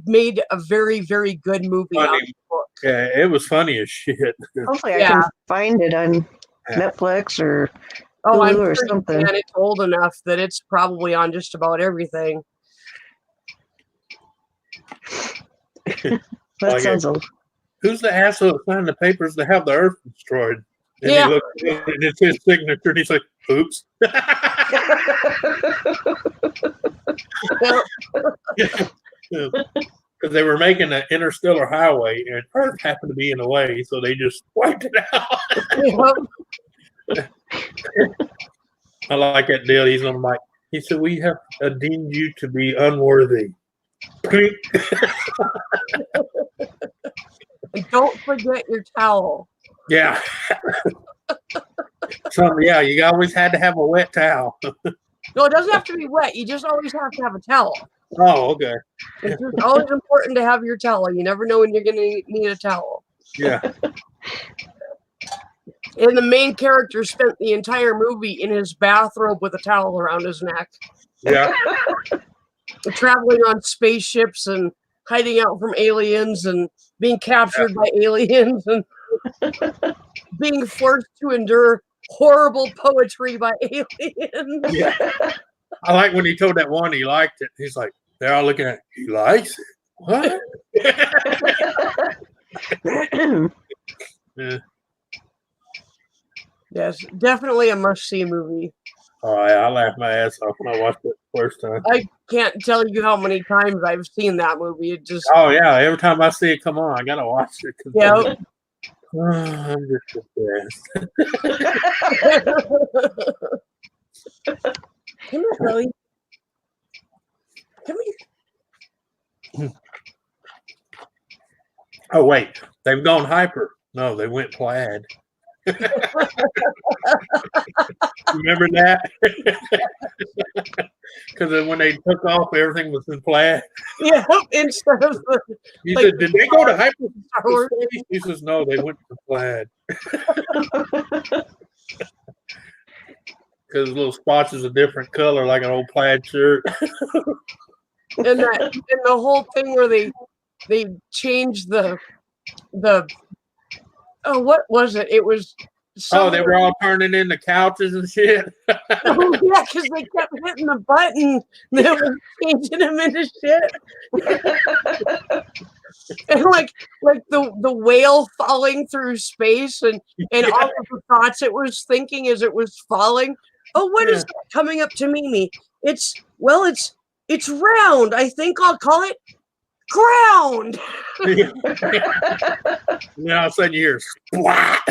made a very, very good movie out of the book. Yeah, it was funny as shit. Hopefully I can find it on Netflix or Hulu I'm or sure something. you can. It's old enough that it's probably on just about everything. That sounds Who's the asshole that signed the papers to have the Earth destroyed? And he looked at it, and it's his signature, and he's like, oops. Because they were making an interstellar highway, and Earth happened to be in the way, so they just wiped it out. I like that deal. He's on the mic. He said, we have deemed you to be unworthy. And don't forget your towel. Yeah. So, yeah, you always had to have a wet towel. No, it doesn't have to be wet. You just always have to have a towel. Oh, okay. It's just always important to have your towel. You never know when you're going to need a towel. Yeah. And the main character spent the entire movie in his bathrobe with a towel around his neck. Yeah. Traveling on spaceships and hiding out from aliens and being captured by aliens and being forced to endure horrible poetry by aliens. Yeah. I like when he told that one he liked it. He's like, they're all looking at it. He likes it? What? Yeah. Yes, definitely a must-see movie. Oh, I laughed my ass off when I watched it the first time. I can't tell you how many times I've seen that movie. It just, Oh yeah, every time I see it come on, I gotta watch it. yeah. I'm just depressed. Come here, Chloe. Come here. Oh wait, they've gone hyper. No, they went plaid. Remember that? Because when they took off, everything was in plaid. Yeah, instead of the, He like, said, "Did they go to hyper?" Star Wars. He says, "No, they went to plaid." Because little spots is a different color, like an old plaid shirt. And the whole thing where they changed the oh, what was it? It was Oh, they were all turning into couches and shit. Oh yeah, because they kept hitting the button that was changing them into shit. And like the whale falling through space and all of the thoughts it was thinking as it was falling. Oh, what is that coming up to Mimi? It's round. I think I'll call it ground. And then all of a sudden you hear splat.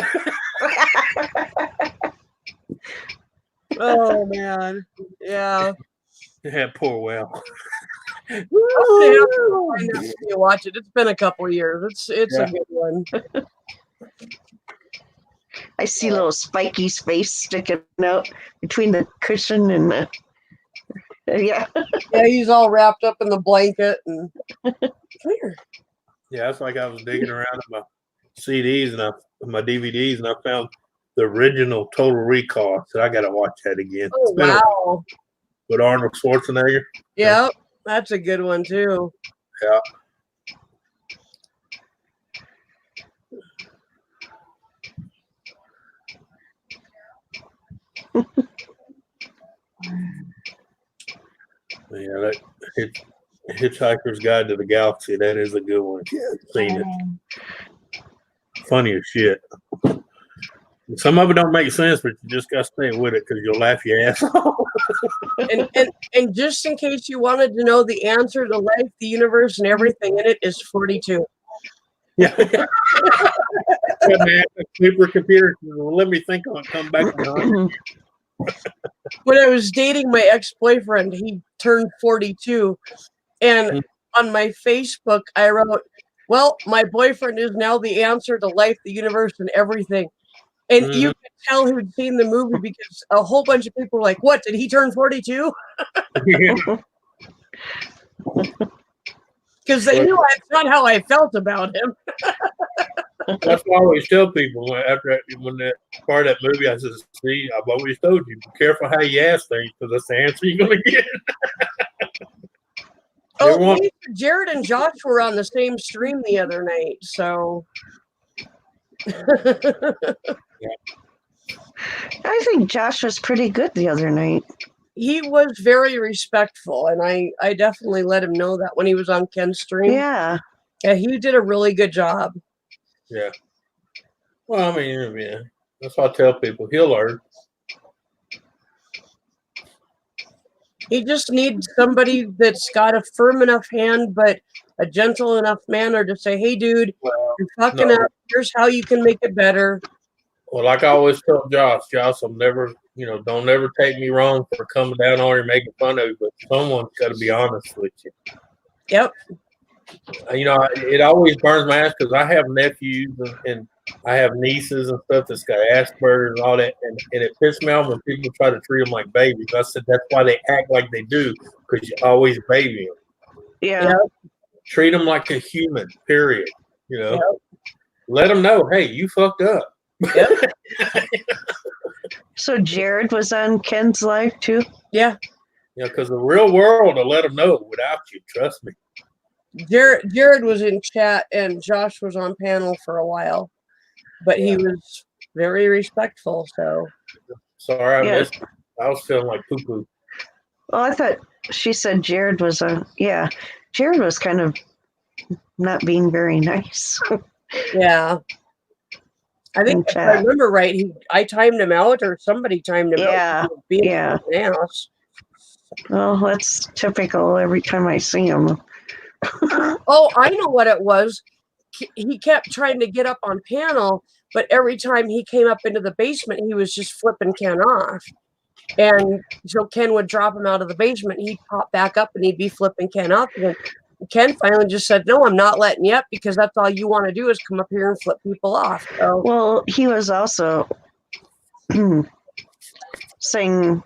Oh man, yeah. Yeah, poor whale. You watch it. It's been a couple years. It's a good one. I see little spiky space sticking out between the cushion and the. Yeah. Yeah, he's all wrapped up in the blanket and come here. Yeah, it's like I was digging around in my CDs and my DVDs, and I found the original Total Recall. So I got to watch that again. Oh wow! With Arnold Schwarzenegger. Yep, that's a good one too. Yeah. Yeah, that Hitchhiker's Guide to the Galaxy. That is a good one. Yeah, I've seen it. Funny as shit. Some of it don't make sense, but you just gotta stay with it because you'll laugh your ass off. and just in case you wanted to know the answer to life, the universe, and everything in it is 42. Yeah. Yeah, man, a supercomputer will let me think on it. Come back behind. When I was dating my ex-boyfriend, he turned 42, and on my Facebook I wrote, "Well, my boyfriend is now the answer to life, the universe, and everything." And you could tell who'd seen the movie because a whole bunch of people were like, "What? Did he turn 42?" Because they knew that's not how I felt about him. That's why I always tell people when that part of that movie, I said, "See, I've always told you, be careful how you ask things because that's the answer you're gonna get." Oh, Jared and Josh were on the same stream the other night, so. I think Josh was pretty good the other night. He was very respectful, and I definitely let him know that when he was on Ken's stream. Yeah. Yeah, he did a really good job. Yeah. Well, I mean, yeah. That's what I tell people. He'll learn. He just needs somebody that's got a firm enough hand, but a gentle enough manner to say, "Hey, dude, you're fucking up. Here's how you can make it better." Well, like I always tell Josh, I'm never, don't ever take me wrong for coming down on you and making fun of you, but someone's got to be honest with you. Yep. It always burns my ass because I have nephews and I have nieces and stuff that's got Asperger's and all that, and it pisses me off when people try to treat them like babies. I said that's why they act like they do, because you always baby them. Yeah. Yep. Treat them like a human, period. Let them know, hey, you fucked up. Yep. So Jared was on Ken's live too? Yeah. Yeah, because the real world will let them know without you. Trust me. Jared was in chat and Josh was on panel for a while, but he was very respectful. So sorry, I missed. I was feeling like poo poo. Well, I thought she said Jared was on. Yeah, Jared was kind of not being very nice. Yeah. I think in if I chat. remember right, I timed him out, or somebody timed him Yeah, out. Being yeah. an ass. Well, that's typical every time I see him. Oh, I know what it was. He kept trying to get up on panel, but every time he came up into the basement, he was just flipping Ken off. And so Ken would drop him out of the basement. He'd pop back up and he'd be flipping Ken off again. Ken finally just said, "No, I'm not letting you up because that's all you want to do is come up here and flip people off." So, Well, he was also saying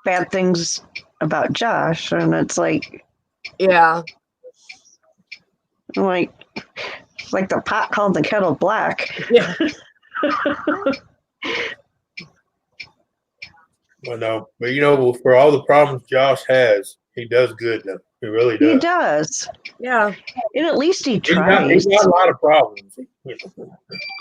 bad things about Josh, and it's like, yeah. like the pot called the kettle black. Yeah. I know, but for all the problems Josh has, he does good though. He really does. He does. Yeah. And at least he He's tries. got a lot of problems.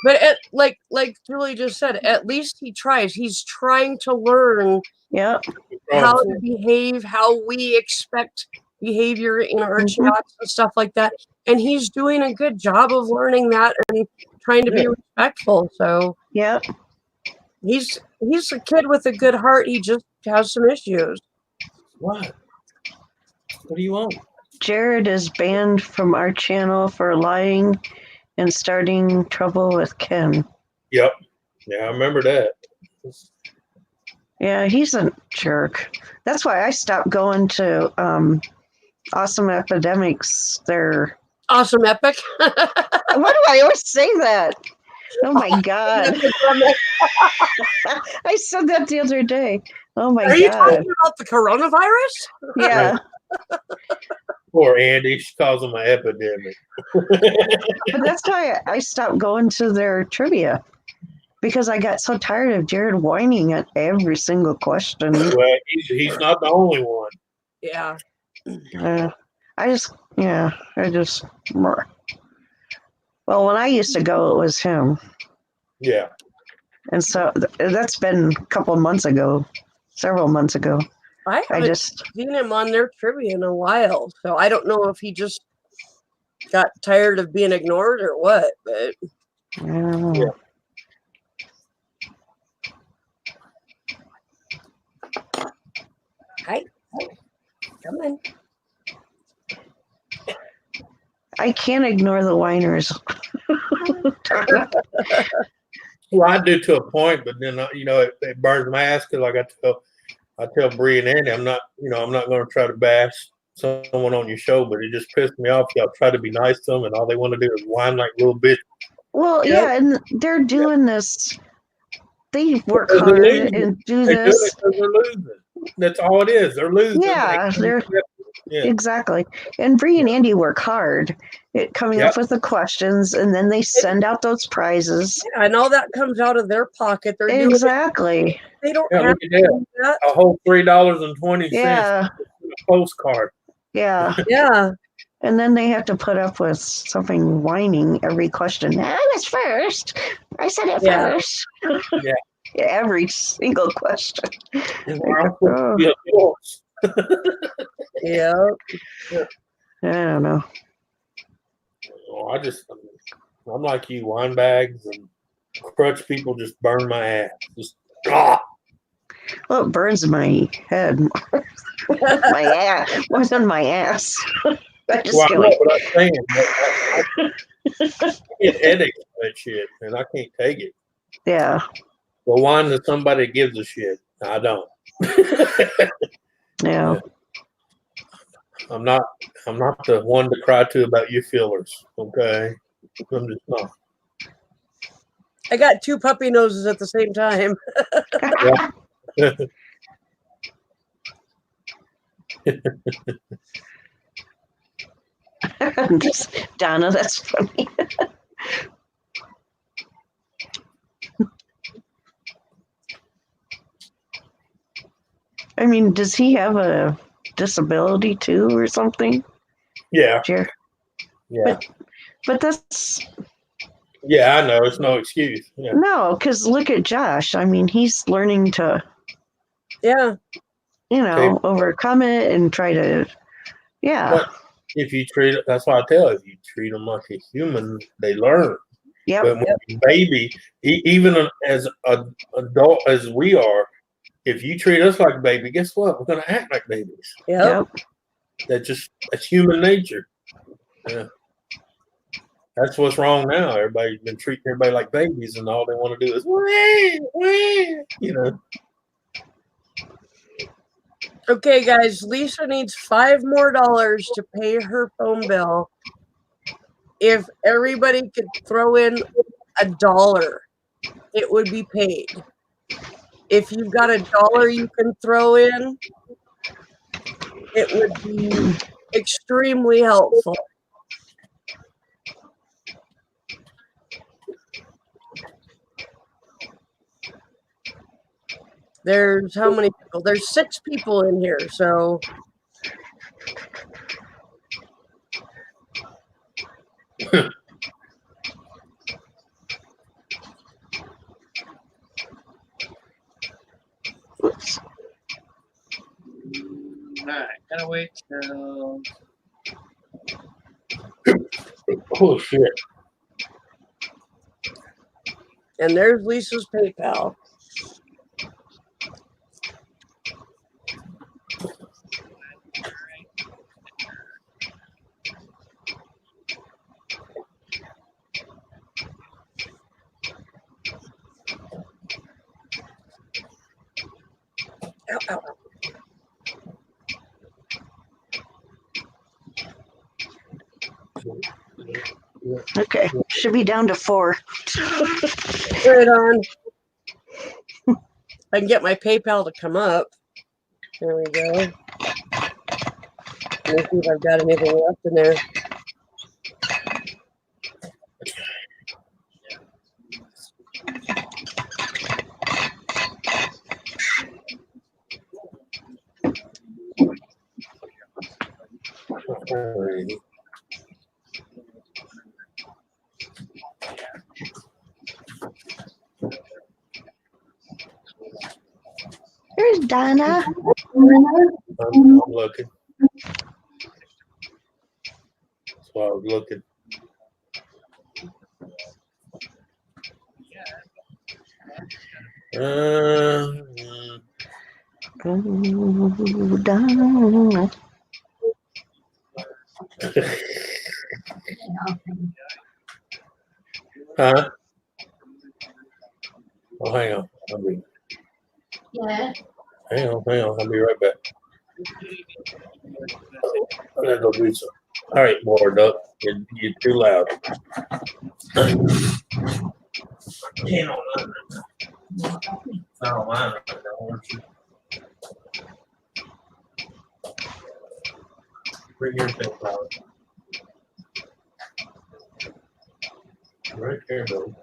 But like Julie just said, at least he tries. He's trying to learn Yep. how to behave, how we expect behavior in our chats and stuff like that. And he's doing a good job of learning that and trying to be respectful. So Yep. he's a kid with a good heart. He just has some issues. What? What do you want? Jared is banned from our channel for lying and starting trouble with Ken. Yep. Yeah, I remember that. Yeah, he's a jerk. That's why I stopped going to Awesome Epidemics. They're Awesome Epic. Why do I always say that? Oh my God. I said that the other day. Oh my Are you God. talking about the coronavirus? Yeah. Poor Andy. She calls him an epidemic. But that's why I stopped going to their trivia. Because I got so tired of Jared whining at every single question. Well, he's not the only one. Yeah. Well, when I used to go, it was him. Yeah. And so that's been a couple of months ago, several months ago. I haven't seen him on their trivia in a while, so I don't know if he just got tired of being ignored or what, but I don't know. Hi. Come on. I can't ignore the whiners. Well, I do to a point, but then it burns my ass because I tell Bree and Andy, I'm not going to try to bash someone on your show, but it just pissed me off. Y'all try to be nice to them, and all they want to do is whine like little bitch. Well, yeah, and they're doing this. They work hard and do this. They do it because they're losing. That's all it is. They're losing. Yeah, exactly. And Bree and Andy work hard at coming up with the questions, and then they send out those prizes. Yeah, and all that comes out of their pocket. They're exactly. They don't have to do that. A whole $3.20 a postcard. Yeah. Yeah. And then they have to put up with something whining every question. I was first. I said it first. Yeah. Every single question. Yeah. I don't know. Oh, I'm like you, wine bags and crutch people just burn my ass. Just Well, it burns my head. My ass. What's on my ass? I know what I'm saying. I get headaches from that shit, and I can't take it. Yeah. Well, wine to somebody that gives a shit. I don't. Yeah. I'm not the one to cry to about your fillers. Okay. I'm just not. I got two puppy noses at the same time. Donna, that's funny. I mean, does he have a disability too or something? Yeah. Sure. Yeah. But that's... Yeah, I know. It's no excuse. Yeah. No, because look at Josh. I mean, he's learning to... Yeah. Overcome it and try to... Yeah. But if you treat it, that's why I tell you, if you treat them like a human, they learn. Yep. But when you're a baby, even as an adult as we are, if you treat us like a baby, guess what? We're going to act like babies. Yep. That's human nature. Yeah. That's what's wrong now. Everybody's been treating everybody like babies, and all they want to do is, you know. Okay, guys, Lisa needs $5 more to pay her phone bill. If everybody could throw in $1, it would be paid. If you've got $1 you can throw in, it would be extremely helpful. There's how many people? There's 6 people in here, so Oops. Alright, gotta wait till. Oh, shit. and there's Lisa's PayPal. Ow, ow, ow. Okay. Should be down to 4. Right on. I can get my PayPal to come up. There we go. Let me see if I've got anything left in there. There's Donna. I'm looking. That's why I was looking. Oh, Donna. Huh? Oh, hang on. Yeah. Hang on. I'll be right back. I gotta go do something. All right, board up. You're too loud. Hang on. No, mine. Bring your thing out. Right there, though.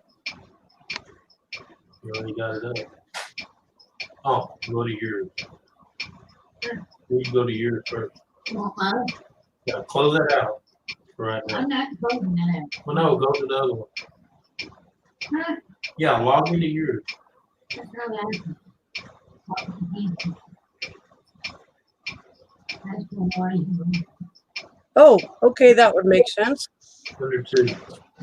You already got it up. Oh, go to yours. You can go to yours first. Yeah, close that out right now. I'm not closing that out. Well, no, go to the other one. Huh? Yeah, log into yours. That's not happening. That's the one. Oh, okay, that would make sense. Under 2.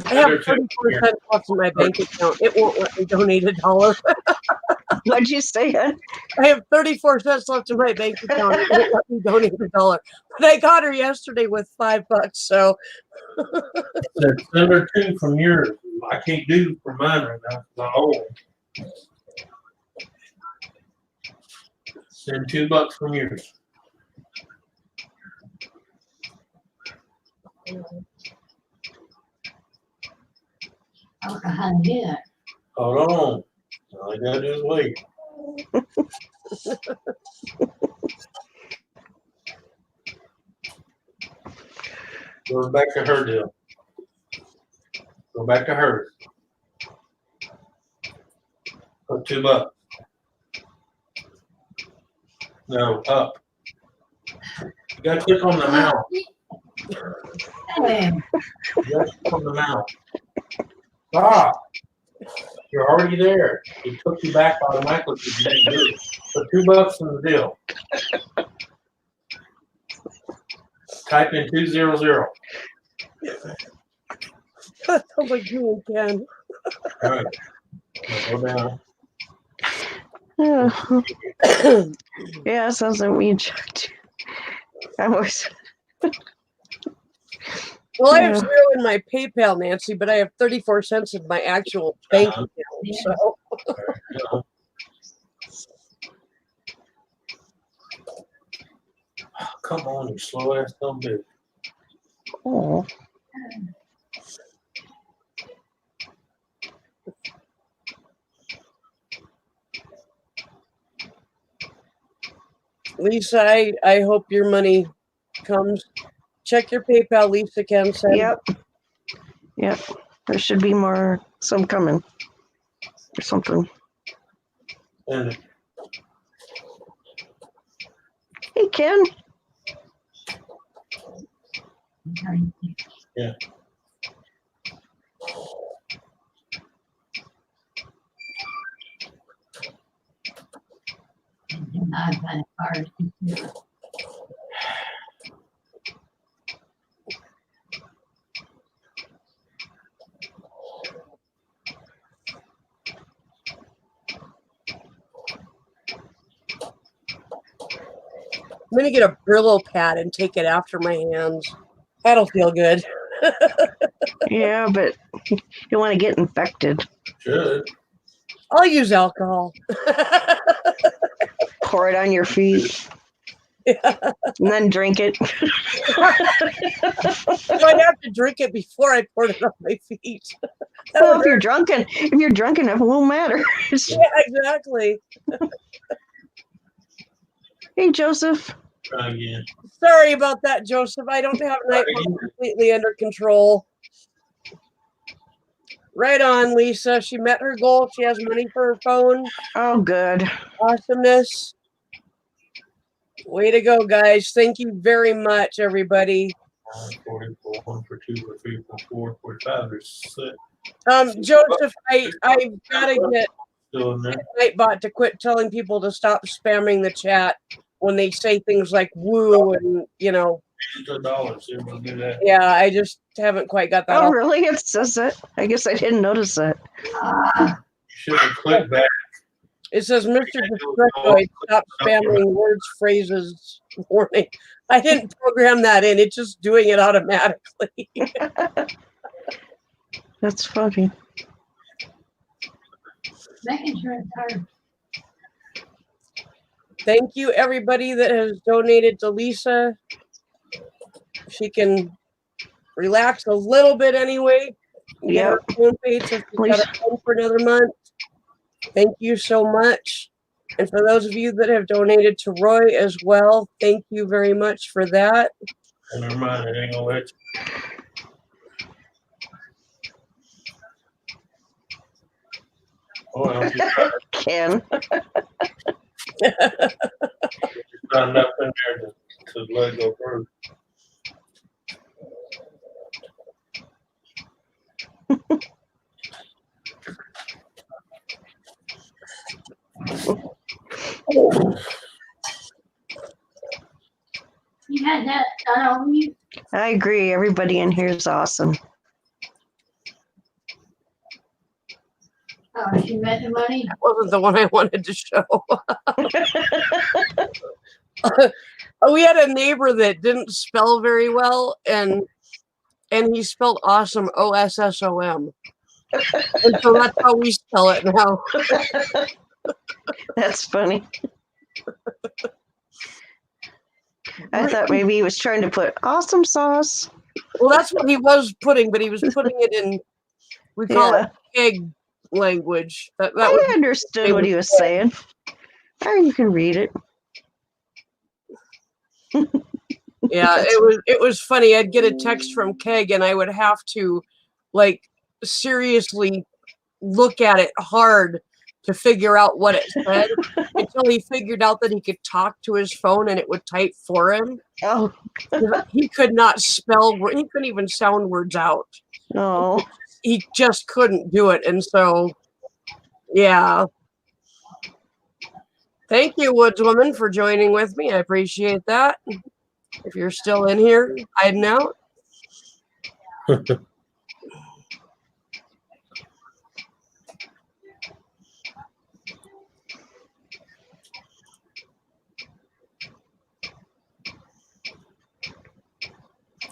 I have 34 cents left in my bank account. It won't let me donate $1. What'd you say? I have 34 cents left in my bank account. It won't let me donate $1. But I got her yesterday with $5, so. That's under 2 from yours. I can't do for mine right now. It's old. Send $2 from yours. I don't know how to do that. Hold on. All I gotta do is wait. Go back to her deal. Go back to hers. Put $2. No, up. You gotta click on the mouse. Hey, You gotta click on the mouse. Stop. You're already there. It took you back automatically because you didn't do it. Put $2 in the deal. Type in 200. Sounds like you and Ken. All right. Go down. Yeah, sounds like me and Chuck. I was. Well, I have Yeah. 0 in my PayPal, Nancy, but I have 34 cents in my actual bank account. So Come on, you slow ass dumb bitch. Oh. Lisa, I hope your money comes. Check your PayPal, Lisa Ken said. Yep. There should be some coming. Or something. And Hey, Ken. yeah. I find it hard. I'm going to get a Brillo pad and take it after my hands. That'll feel good. Yeah, but you want to get infected. Should. I'll use alcohol. Pour it on your feet. Yeah. And then drink it. I'd have to drink it before I poured it on my feet. Well, if you're drunk enough, it won't matter. Yeah, exactly. Hey, Joseph. Try again. Sorry about that, Joseph. I don't have Nightmare completely under control. Right on, Lisa. She met her goal. She has money for her phone. Oh, good. Awesomeness. Way to go, guys. Thank you very much, everybody. 44, 1 for 2 for 3 for 4, 45 or 6. Joseph, I've got to get Still in there. Nightbot to quit telling people to stop spamming the chat when they say things like woo and, $2. Everyone do that. Yeah, I just haven't quite got that Oh, off. really? It says it. I guess I didn't notice it. You should have clicked back. It says, Mr. Destructoid, stop spamming words, phrases, warning. I didn't program that in. It's just doing it automatically. That's funny. Making sure it's hard. Thank you, everybody that has donated to Lisa. She can relax a little bit anyway. Get her phone paid so she's got her phone for another month. Thank you so much. And for those of you that have donated to Roy as well, thank you very much for that. Never mind, it ain't gonna let you. Oh, well, Ken. There's not enough in there to let it go through. You had that on you? I agree. Everybody in here is awesome. Oh, she met the money? That wasn't the one I wanted to show. We had a neighbor that didn't spell very well, and he spelled awesome OSSOM. And so that's how we spell it now. That's funny. I thought maybe he was trying to put awesome sauce. Well, that's what he was putting, but he was putting it in, we call it egg language. That I understood what he was saying. Or you can read it. Yeah, it was funny. I'd get a text from Keg and I would have to seriously look at it hard to figure out what it said until he figured out that he could talk to his phone and it would type for him. Oh. He could not spell, he couldn't even sound words out. No. He just couldn't do it. And so, yeah. Thank you, Woodswoman, for joining with me. I appreciate that. If you're still in here, hiding out.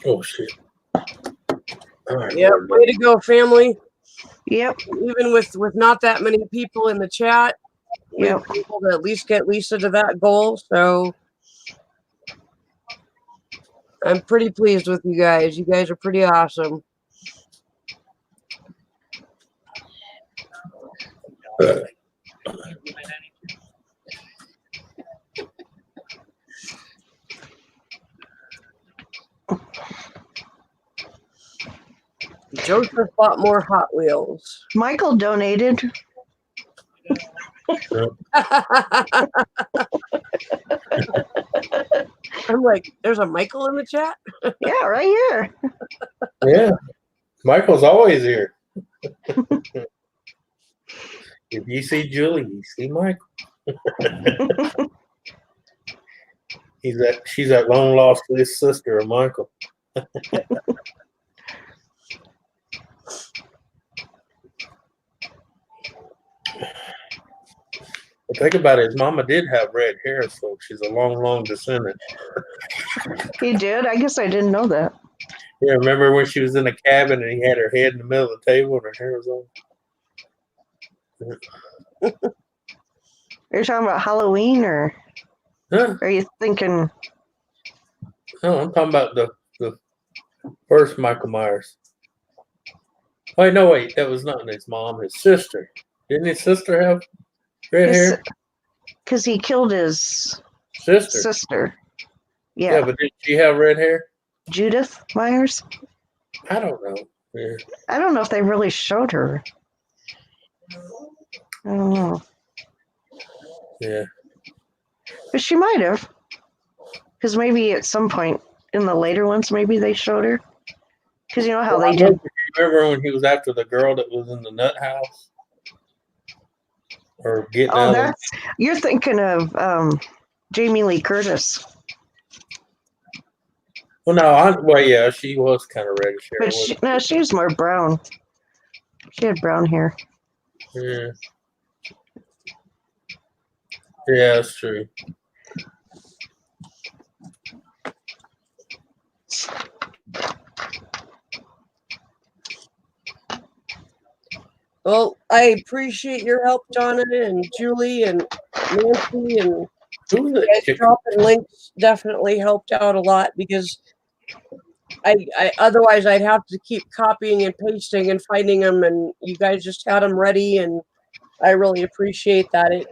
Oh shit! All right, Yep, Lord. way to go, family. Yep. Even with not that many people in the chat, we've Yep. been able to at least get Lisa to that goal. So I'm pretty pleased with you guys. You guys are pretty awesome. Joseph bought more Hot Wheels. Michael donated. I'm like, there's a Michael in the chat? Yeah, right here. Yeah, Michael's always here. If you see Julie, you see Michael. She's that long lost sister of Michael. Well, think about it. His mama did have red hair, so she's a long descendant. He did? I guess I didn't know that. Yeah, remember when she was in the cabin and he had her head in the middle of the table and her hair was on? You're talking about Halloween, or Huh? are you thinking? No, I'm talking about the first Michael Myers. Wait, no, wait. That was not his mom, his sister. Didn't his sister have red hair? Because he killed his Sister. Yeah. Yeah, but did she have red hair? Judith Myers? I don't know. Yeah. I don't know if they really showed her. I don't know. Yeah. But she might have. Because maybe at some point in the later ones, maybe they showed her. Because you know how they did. Remember when he was after the girl that was in the nut house? Or getting Oh, out you're thinking of Jamie Lee Curtis. Well, no, yeah, she was kind of reddish hair. But she was more brown. She had brown hair. Yeah. Yeah, that's true. Well, I appreciate your help, Donna and Julie and Nancy, and you guys dropping links definitely helped out a lot, because I otherwise I'd have to keep copying and pasting and finding them, and you guys just had them ready, and I really appreciate that. It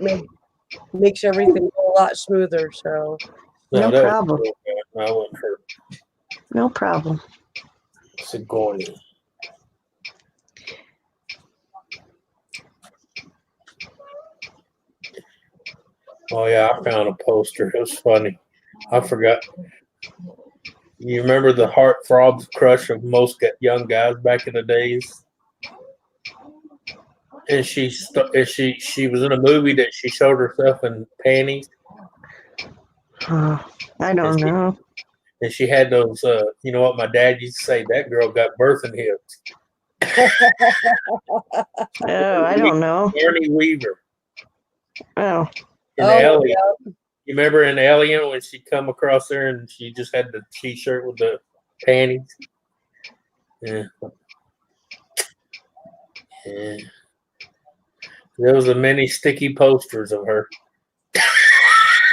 makes everything go a lot smoother. So no problem. I wouldn't hurt. No problem. Sigourney. Oh yeah, I found a poster. It was funny. I forgot. You remember the heartthrob crush of most young guys back in the days? And she was in a movie that she showed herself in panties. I don't know. And she had those. You know what my dad used to say? That girl got birthing hips. Oh, I don't know. Barney Weaver. Oh. In Alien. Yeah. You remember in Alien when she come across there and she just had the T-shirt with the panties? Yeah. Yeah. There was a many sticky posters of her.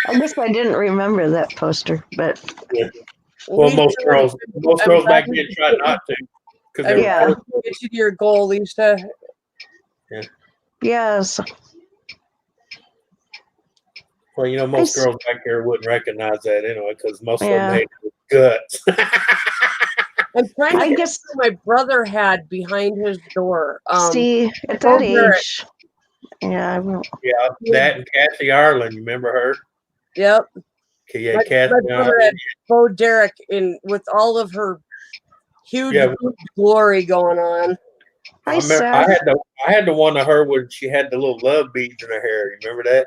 I guess I didn't remember that poster, but yeah. Well, most girls back then tried not to, because they were get you to your goal, Lisa. Yeah. Yes. Well, you know, most girls back there wouldn't recognize that anyway, because most of them hated guts. I'm trying to guess what my brother had behind his door. See, at that age. Yeah, I will. Yeah, that and Kathy Ireland. You remember her? Yep. Okay, yeah, Kathy Ireland. Had Bo Derek with all of her huge glory going on. I had the one of her when she had the little love beads in her hair. You remember that?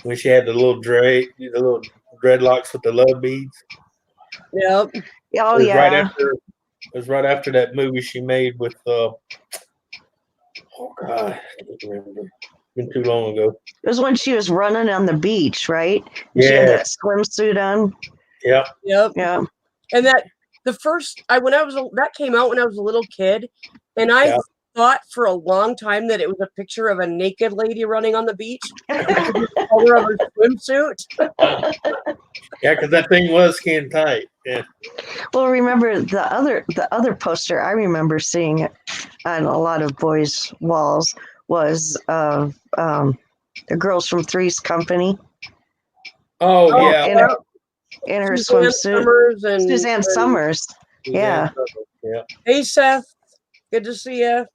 When she had the little dreadlocks with the love beads. Yep. Oh yeah. It was right after that movie she made with oh God, I can't remember. It's been too long ago. It was when she was running on the beach, right? Yeah. She had that swimsuit on. Yep. Yep. Yeah. And that that came out when I was a little kid, and I thought for a long time that it was a picture of a naked lady running on the beach. The color of her swimsuit. Yeah, because that thing was skin tight. Yeah. Well, remember the other poster I remember seeing it on a lot of boys' walls was of the girls from Three's Company. Oh yeah. In her Suzanne swimsuit. Summers and Suzanne Summers. Yeah. Yeah. Hey Seth, good to see you.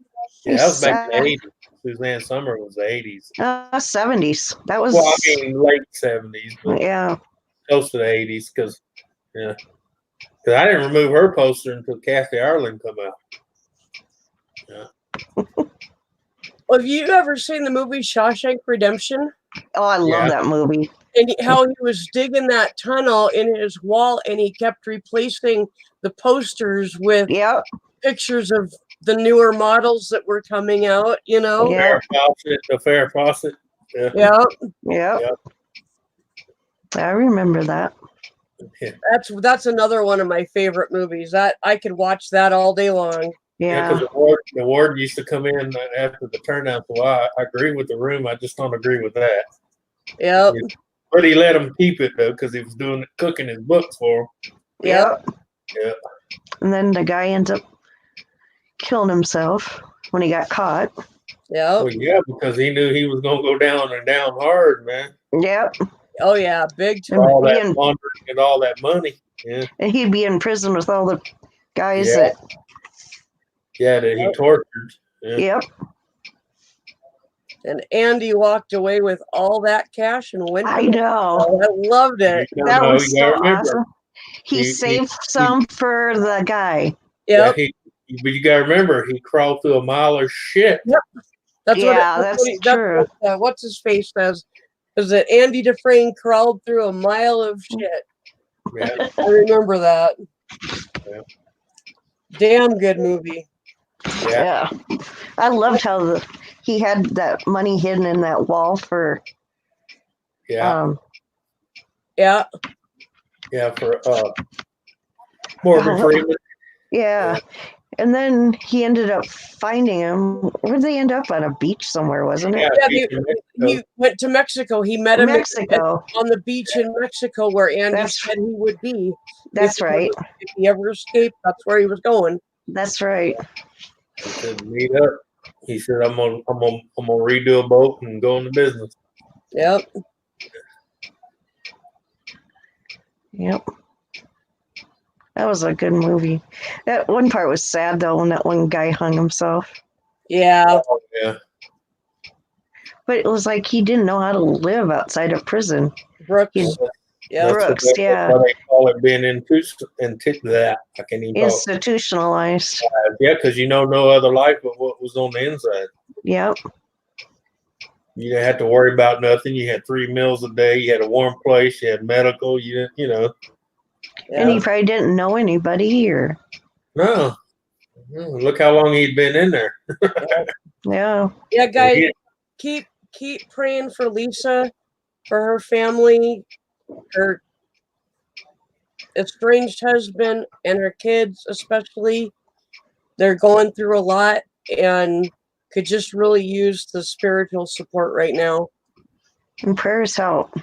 Yeah, that was back in the 80s. Suzanne Summer was the 80s. 70s. That was. Well, I mean, late 70s. But yeah. Close to the 80s, because I didn't remove her poster until Kathy Ireland come out. Yeah. Well, have you ever seen the movie Shawshank Redemption? Oh, I love that movie. And how he was digging that tunnel in his wall, and he kept replacing the posters with pictures of the newer models that were coming out. You know, The Farrah Fawcett. Yeah. I remember that. Yeah. That's another one of my favorite movies. That I could watch that all day long. Yeah, because the ward used to come in after the turnout. So I agree with the room. I just don't agree with that. Yep. But he let him keep it though, because he was cooking his books for him. Yep. Yeah. And then the guy ends up killing himself when he got caught. Yeah. Well, yeah, because he knew he was gonna go down and down hard, man. Yep. Oh yeah, big time. All that laundering and all that money. Yeah. And he'd be in prison with all the guys that he tortured. Yeah. Yep. And Andy walked away with all that cash and went. I know. I loved it. That was so awesome. He saved some for the guy. Yep. But you gotta remember, he crawled through a mile of shit. Yep. That's true. What's his face says? Is that Andy Dufresne crawled through a mile of shit? Yeah. I remember that. Yeah. Damn good movie. Yeah. I loved how he had that money hidden in that wall for. Yeah. For Morgan Freeman. Yeah. And then he ended up finding him. Where'd they end up? On a beach somewhere, wasn't it? Yeah, he went to Mexico. He met him Mexico. on the beach in Mexico where Andy said he would be. That's right. If he ever escaped, that's where he was going. That's right. He said, meet up. He said, I'm gonna redo a boat and go into business. Yep. Yep. That was a good movie. That one part was sad though, when that one guy hung himself. Yeah. Oh, yeah. But it was like he didn't know how to live outside of prison. Brooks. Brooks, That's why they call it being I can't even institutionalized. Yeah, because no other life but what was on the inside. Yep. You didn't have to worry about nothing. You had 3 meals a day. You had a warm place. You had medical. You know. Yeah. And he probably didn't know anybody or. No. Look how long he'd been in there. Yeah. Yeah, guys, keep praying for Lisa, for her family, her estranged husband, and her kids especially. They're going through a lot and could just really use the spiritual support right now. And prayers help.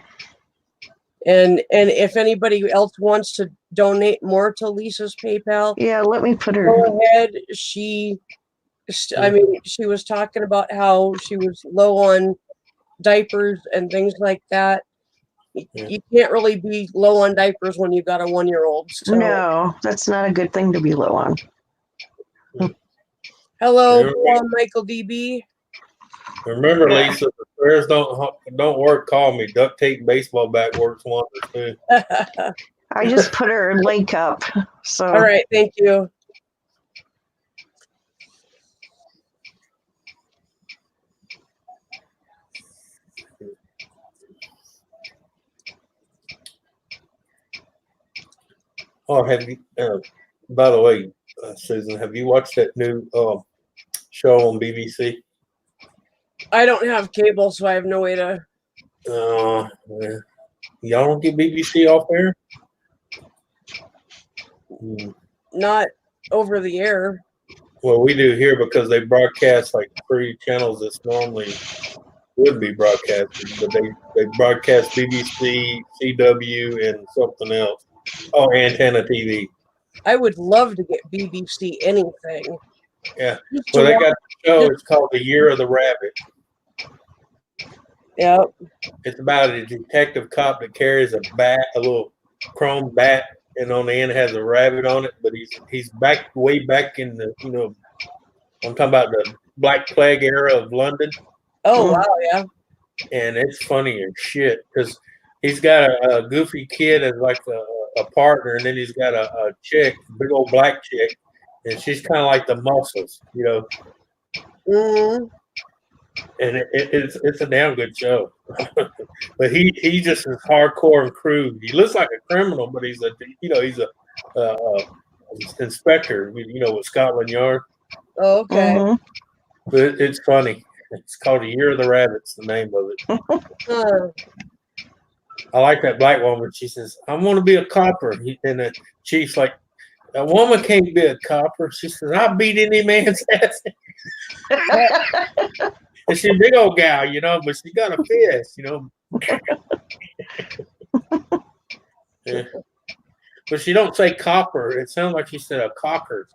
And if anybody else wants to donate more to Lisa's PayPal, let me put her. Go ahead. She was talking about how she was low on diapers and things like that. You can't really be low on diapers when you've got a 1-year-old. So. No, that's not a good thing to be low on. Hello, Michael DB. Remember, Lisa, if the prayers don't work, call me. Duct tape baseball bat works wonders too. I just put her link up. So all right, thank you. Oh, have you? By the way, Susan, have you watched that new show on BBC? I don't have cable, so I have no way to. Yeah. Y'all don't get BBC off there? not over the air. Well, we do here because they broadcast like 3 channels that's normally would be broadcasted, but they broadcast BBC, CW, and something else. Oh, Antenna TV. I would love to get BBC anything. Yeah. Just to Well, they watch- got a show. It's called The Year of the Rabbit. Yep. It's about a detective cop that carries a bat, a little chrome bat, and on the end has a rabbit on it. But he's back way back in the I'm talking about the Black Plague era of London, Oh wow, yeah. and it's funny as shit because he's got a goofy kid as like a partner, and then he's got a chick, big old black chick, and she's kind of like the muscles, Mm. And it's a damn good show. But he just is hardcore and crude. He looks like a criminal, but he's a inspector, with Scotland Yard. Oh, okay. Mhm. But it's funny. It's called The Year of the Rabbits, the name of it. Huh. I like that black woman. She says, "I want to be a copper," and the chief's like, "A woman can't be a copper." She says, "I beat any man's ass." And she's a big old gal, but she got a fist, Yeah. But she don't say copper. It sounds like she said a cocker.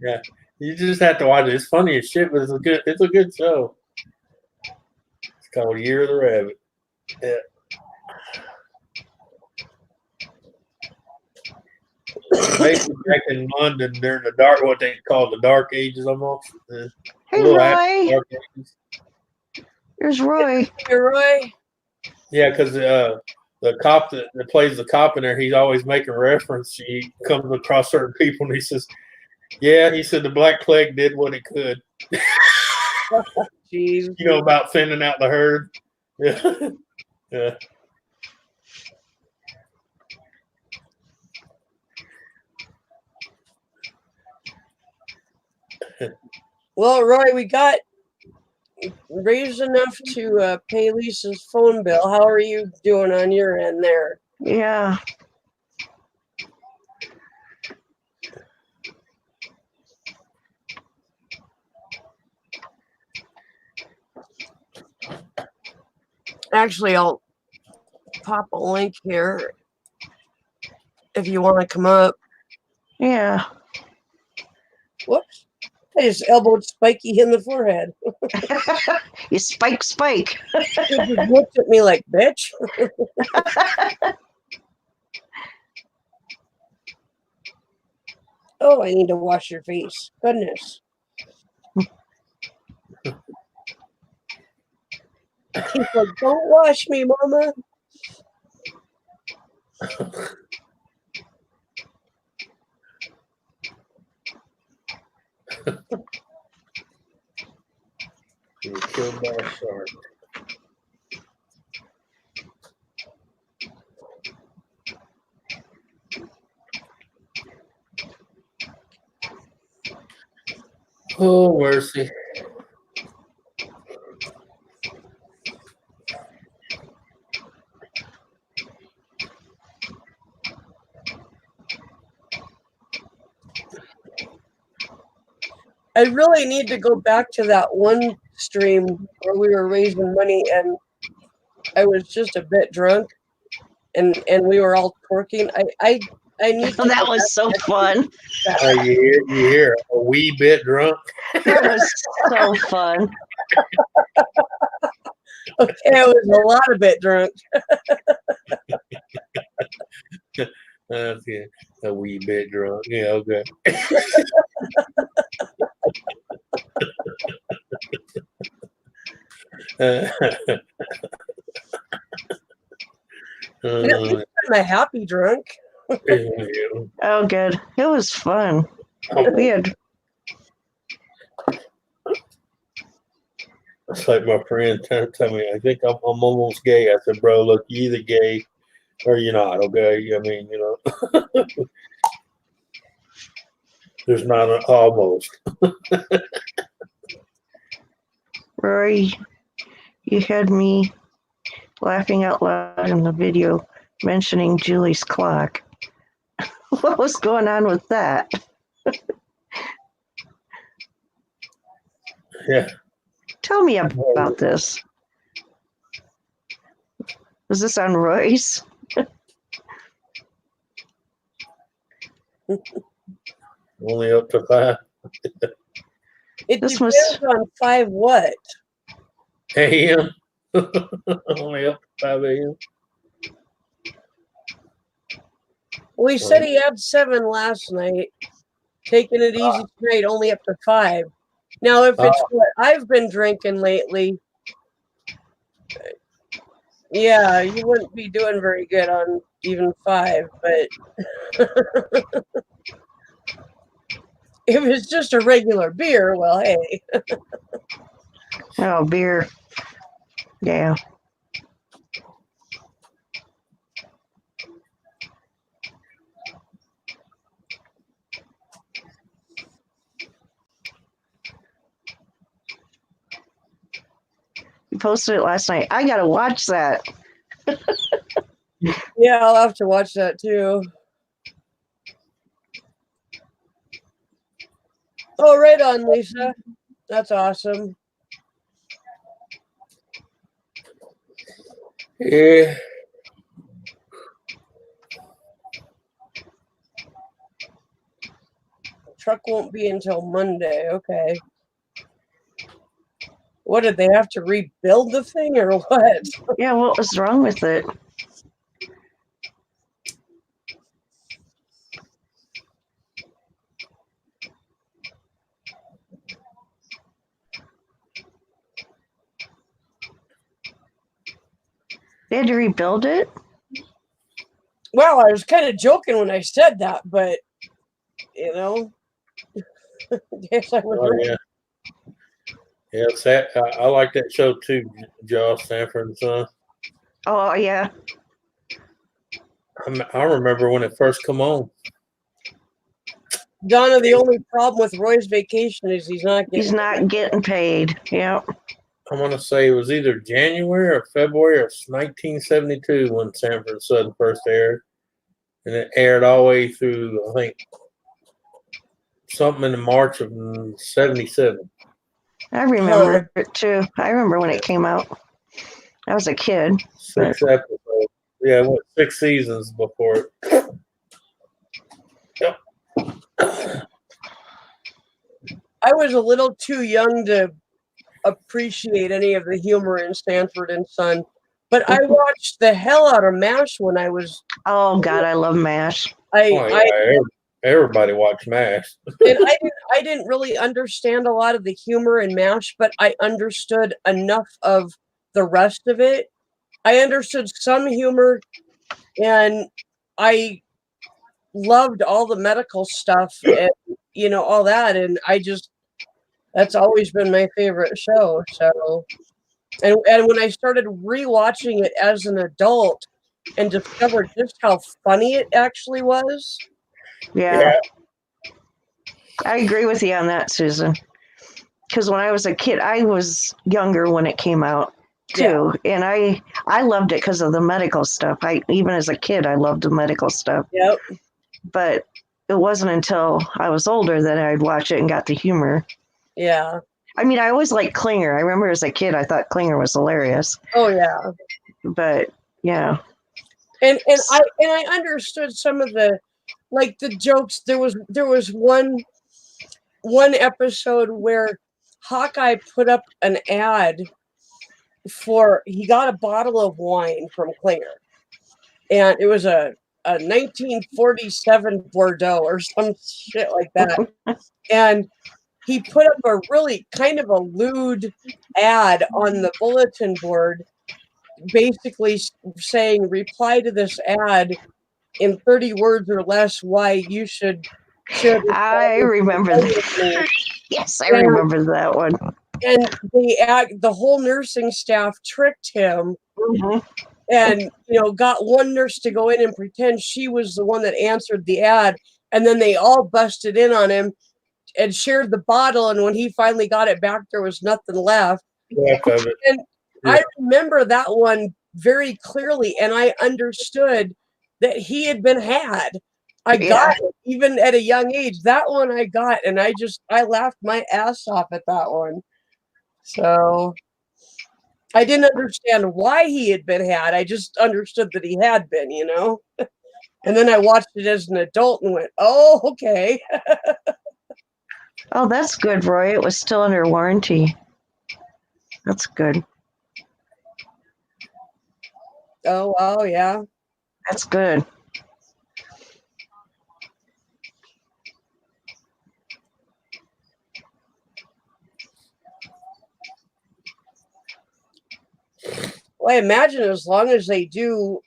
Yeah, you just have to watch it. It's funny as shit, but it's a good show. It's called Year of the Rabbit. Yeah. Basically back in London during the what they call the Dark Ages almost. Hey, A little after Roy. Dark Ages. Here's Roy. Hey, Roy. Yeah, because the cop that plays the cop in there, he's always making reference. He comes across certain people and he says, "Yeah," he said, "the Black Plague did what it could." Jeez. About thinning out the herd. Yeah. Yeah. Well, Roy, we got raised enough to pay Lisa's phone bill. How are you doing on your end there? Yeah. Actually, I'll pop a link here if you want to come up. Yeah. Whoops. I just elbowed Spiky in the forehead. You spike. He just looked at me like, bitch. Oh, I need to wash your face. Goodness. He's like, don't wash me, Mama. You were killed by a shark. Oh, mercy. I really need to go back to that one stream where we were raising money and I was just a bit drunk and we were all twerking. I need to That was so fun. You hear a wee bit drunk? That was so fun. Okay, I was a lot of bit drunk. Okay. A wee bit drunk. Yeah, okay. At least I'm a happy drunk. Oh, good. It was fun. We had. It's like my friend tell me, I think I'm almost gay. I said, bro, look, you're either gay or you're not, okay? I mean, there's not an almost. Rory, you had me laughing out loud in the video mentioning Julie's clock. What was going on with that? Yeah. Tell me about this. Was this on Royce? Only up to 5 It This depends must- on 5 what? a.m. Only up to 5 a.m. Well, he said he had 7 last night, taking it easy tonight, only up to 5. Now, if it's what I've been drinking lately, yeah, you wouldn't be doing very good on even 5, but if it's just a regular beer, well, hey. Oh, beer. Yeah. You posted it last night. I gotta watch that. Yeah, I'll have to watch that too. Oh, right on, Lisa. That's awesome. Yeah. Truck won't be until Monday. Okay. What, did they have to rebuild the thing or what? Yeah, what was wrong with it? They had to rebuild it? Well, I was kind of joking when I said that, but you know, yes, I was Oh, right. yeah. Yeah, I like that show too, Josh, Sanford and Son. Oh, yeah. I remember when it first come on. Donna, the only problem with Roy's Vacation is he's not getting. He's not getting paid. Yep. I want to say it was either January or February of 1972 when Sanford and Son first aired. And it aired all the way through, I think, something in March of 77. I remember it too. I remember when it came out. I was a kid. 6 episodes. Yeah, it went 6 seasons before it. Yep. I was a little too young to appreciate any of the humor in Sanford and Son, but I watched the hell out of MASH when I was. Oh God, I love MASH. Everybody watched MASH. And I didn't really understand a lot of the humor in MASH, but I understood enough of the rest of it. I understood some humor, and I loved all the medical stuff and all that, and that's always been my favorite show. So, and when I started rewatching it as an adult and discovered just how funny it actually was. Yeah. I agree with you on that, Susan. Because when I was a kid, I was younger when it came out too, and I loved it because of the medical stuff. Even as a kid, I loved the medical stuff. Yep. But it wasn't until I was older that I'd watch it and got the humor. Yeah. I mean, I always liked Klinger. I remember as a kid, I thought Klinger was hilarious. Oh yeah. But yeah. And I understood some of the jokes. There was one episode where Hawkeye put up an ad he got a bottle of wine from Klinger, and it was a 1947 Bordeaux or some shit like that. And he put up a really kind of a lewd ad on the bulletin board, basically saying, reply to this ad in 30 words or less why you should share this. I remember that. Yes, I remember that one. And the whole nursing staff tricked him, and got one nurse to go in and pretend she was the one that answered the ad, and then they all busted in on him and shared the bottle, and when he finally got it back, there was nothing left. And I remember that one very clearly, and I understood that he had been had. I got it, even at a young age. That one I got, and I laughed my ass off at that one. So I didn't understand why he had been had. I just understood that he had been, you know? And then I watched it as an adult and went, oh, okay. Oh, that's good, Roy. It was still under warranty. That's good. Oh, wow, yeah. That's good. Well, I imagine as long as they do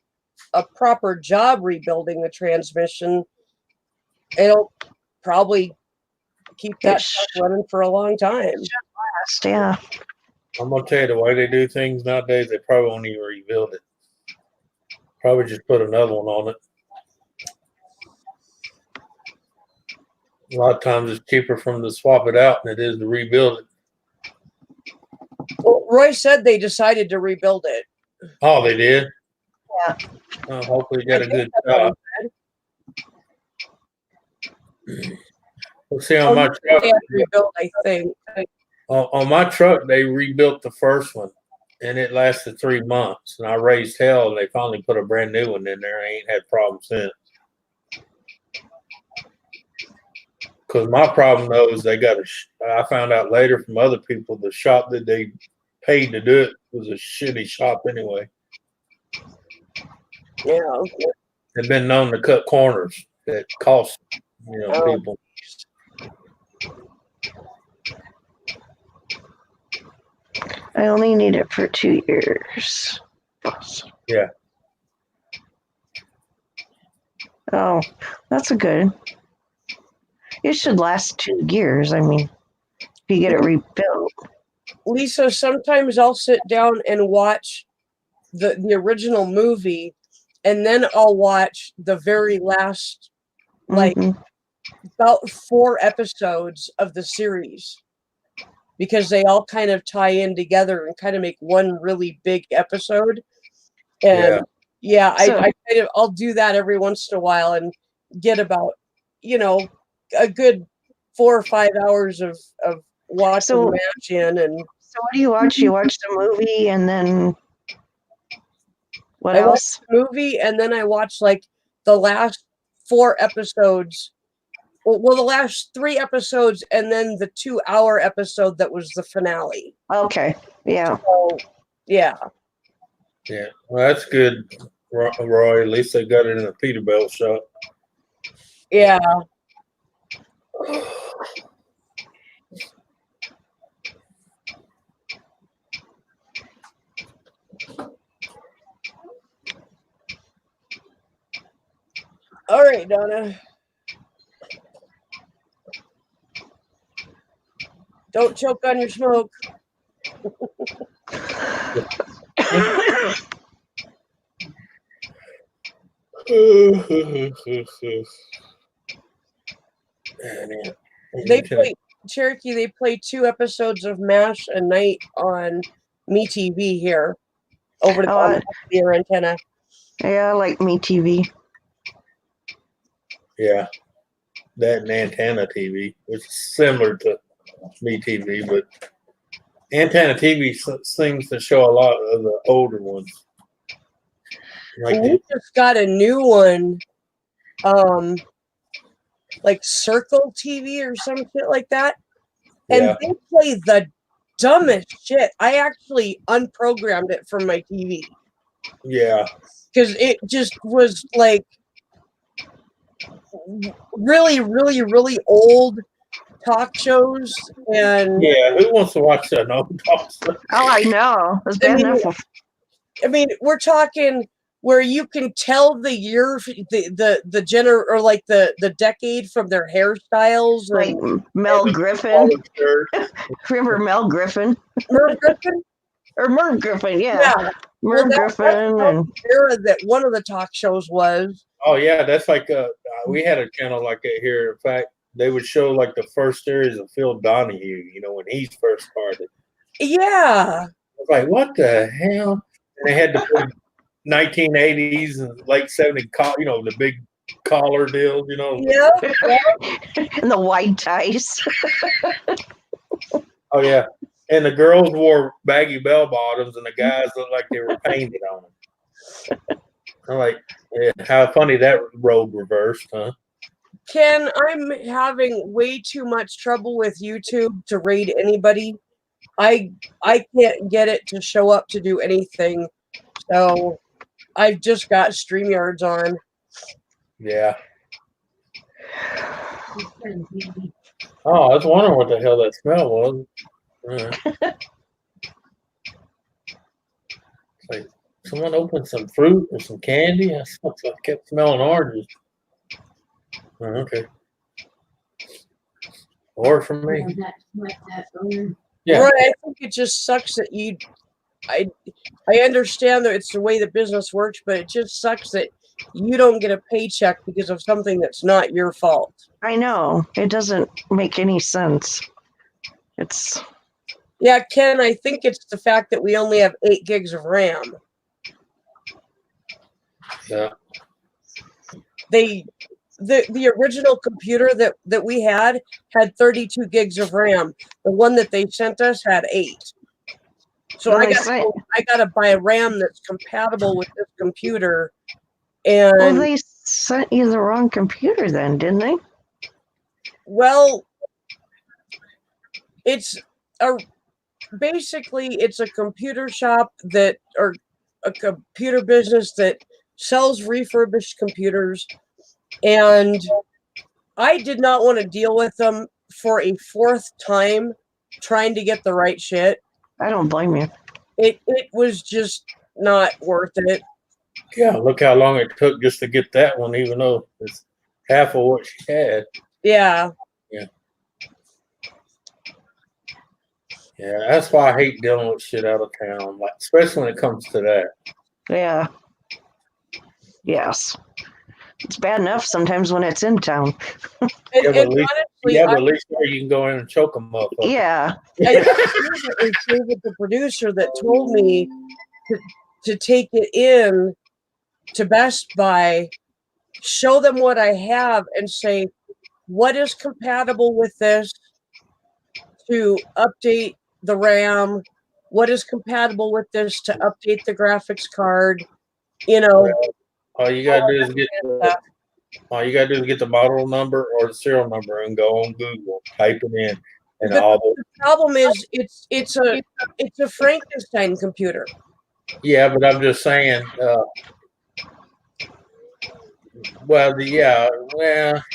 a proper job rebuilding the transmission, it'll probably keep that truck running for a long time. Yeah. I'm gonna tell you, the way they do things nowadays, they probably won't even rebuild it. Probably just put another one on it. A lot of times it's cheaper from to swap it out than it is to rebuild it. Well, Roy said they decided to rebuild it. Oh, they did? Yeah. Hopefully you got a good job. Let's see, on my truck, rebuilt, I think. on my truck, they rebuilt the first one, and it lasted 3 months. And I raised hell, and they finally put a brand new one in there. I ain't had problems since. Because my problem, though, is they got I found out later from other people, the shop that they paid to do it was a shitty shop anyway. Yeah. They've been known to cut corners that cost, people. I only need it for 2 years. Yeah. Oh, that's a good. It should last 2 years. I mean, if you get it rebuilt. Lisa, sometimes I'll sit down and watch the original movie, and then I'll watch the very last, like, about 4 episodes of the series, because they all kind of tie in together and kind of make one really big episode. And I'll do that every once in a while and get about, a good 4 or 5 hours of watching MASH in. And so what do you watch? You watch the movie and then what I else? watch the movie, and then I watch like the last 4 episodes. Well, the last 3 episodes, and then the 2-hour episode that was the finale. Okay. Yeah. So, yeah. Yeah. Well, that's good, Roy. At least they got it in a Peterbilt shop. Yeah. All right, Donna. Don't choke on your smoke. They play Cherokee. They play 2 episodes of MASH a night on MeTV here over the your antenna. Yeah, I like MeTV. Yeah, that and Antenna TV, which is similar to MeTV, but Antenna TV seems to show a lot of the older ones. Like we just got a new one, like Circle TV or some shit like that, and they play the dumbest shit. I actually unprogrammed it from my TV. Yeah, because it just was like really, really, really old talk shows. And who wants to watch that old talk show? Oh, I know. It's bad enough. I mean, we're talking where you can tell the year, the or like the decade from their hairstyles. Like Mel Griffin. Remember Mel Griffin? Merv Griffin? Or Merv Griffin, yeah. Merv Griffin. And era that one of the talk shows was. Oh, yeah, that's like we had a channel like that here. In fact, they would show like the first series of Phil Donahue, when he first started. Yeah. I was like, what the hell? And they had to put 1980s and late 70s, the big collar deals, Yeah. And the white ties. Oh yeah, and the girls wore baggy bell bottoms, and the guys looked like they were painted on them. I'm like, yeah, how funny that role reversed, huh? Ken, I'm having way too much trouble with YouTube to raid anybody. I can't get it to show up to do anything. So I've just got StreamYards on. Yeah. Oh, I was wondering what the hell that smell was. It's like someone opened some fruit or some candy. I kept smelling oranges. Okay. Or for me. Yeah. Right. I think it just sucks that I understand that it's the way the business works, but it just sucks that you don't get a paycheck because of something that's not your fault. I know. It doesn't make any sense. Yeah, Ken, I think it's the fact that we only have 8 gigs of RAM. Yeah. The original computer that we had 32 gigs of RAM. The one that they sent us had 8. So I got to buy a RAM that's compatible with this computer. And well, they sent you the wrong computer then, didn't they? Well, basically it's a computer shop or a computer business that sells refurbished computers, and I did not want to deal with them for a 4th time trying to get the right shit. I don't blame you. It was just not worth it. Yeah, look how long it took just to get that one, even though it's half of what she had. Yeah. Yeah. Yeah, that's why I hate dealing with shit out of town, like especially when it comes to that. Yeah. Yes. It's bad enough sometimes when it's in town. But at least you can go in and choke them up. Yeah. I stayed with the producer that told me to take it in to Best Buy, show them what I have, and say, what is compatible with this to update the RAM? What is compatible with this to update the graphics card? All you gotta do is get the model number or the serial number and go on Google, type it in, and the problem is it's a Frankenstein computer. Yeah, but I'm just saying.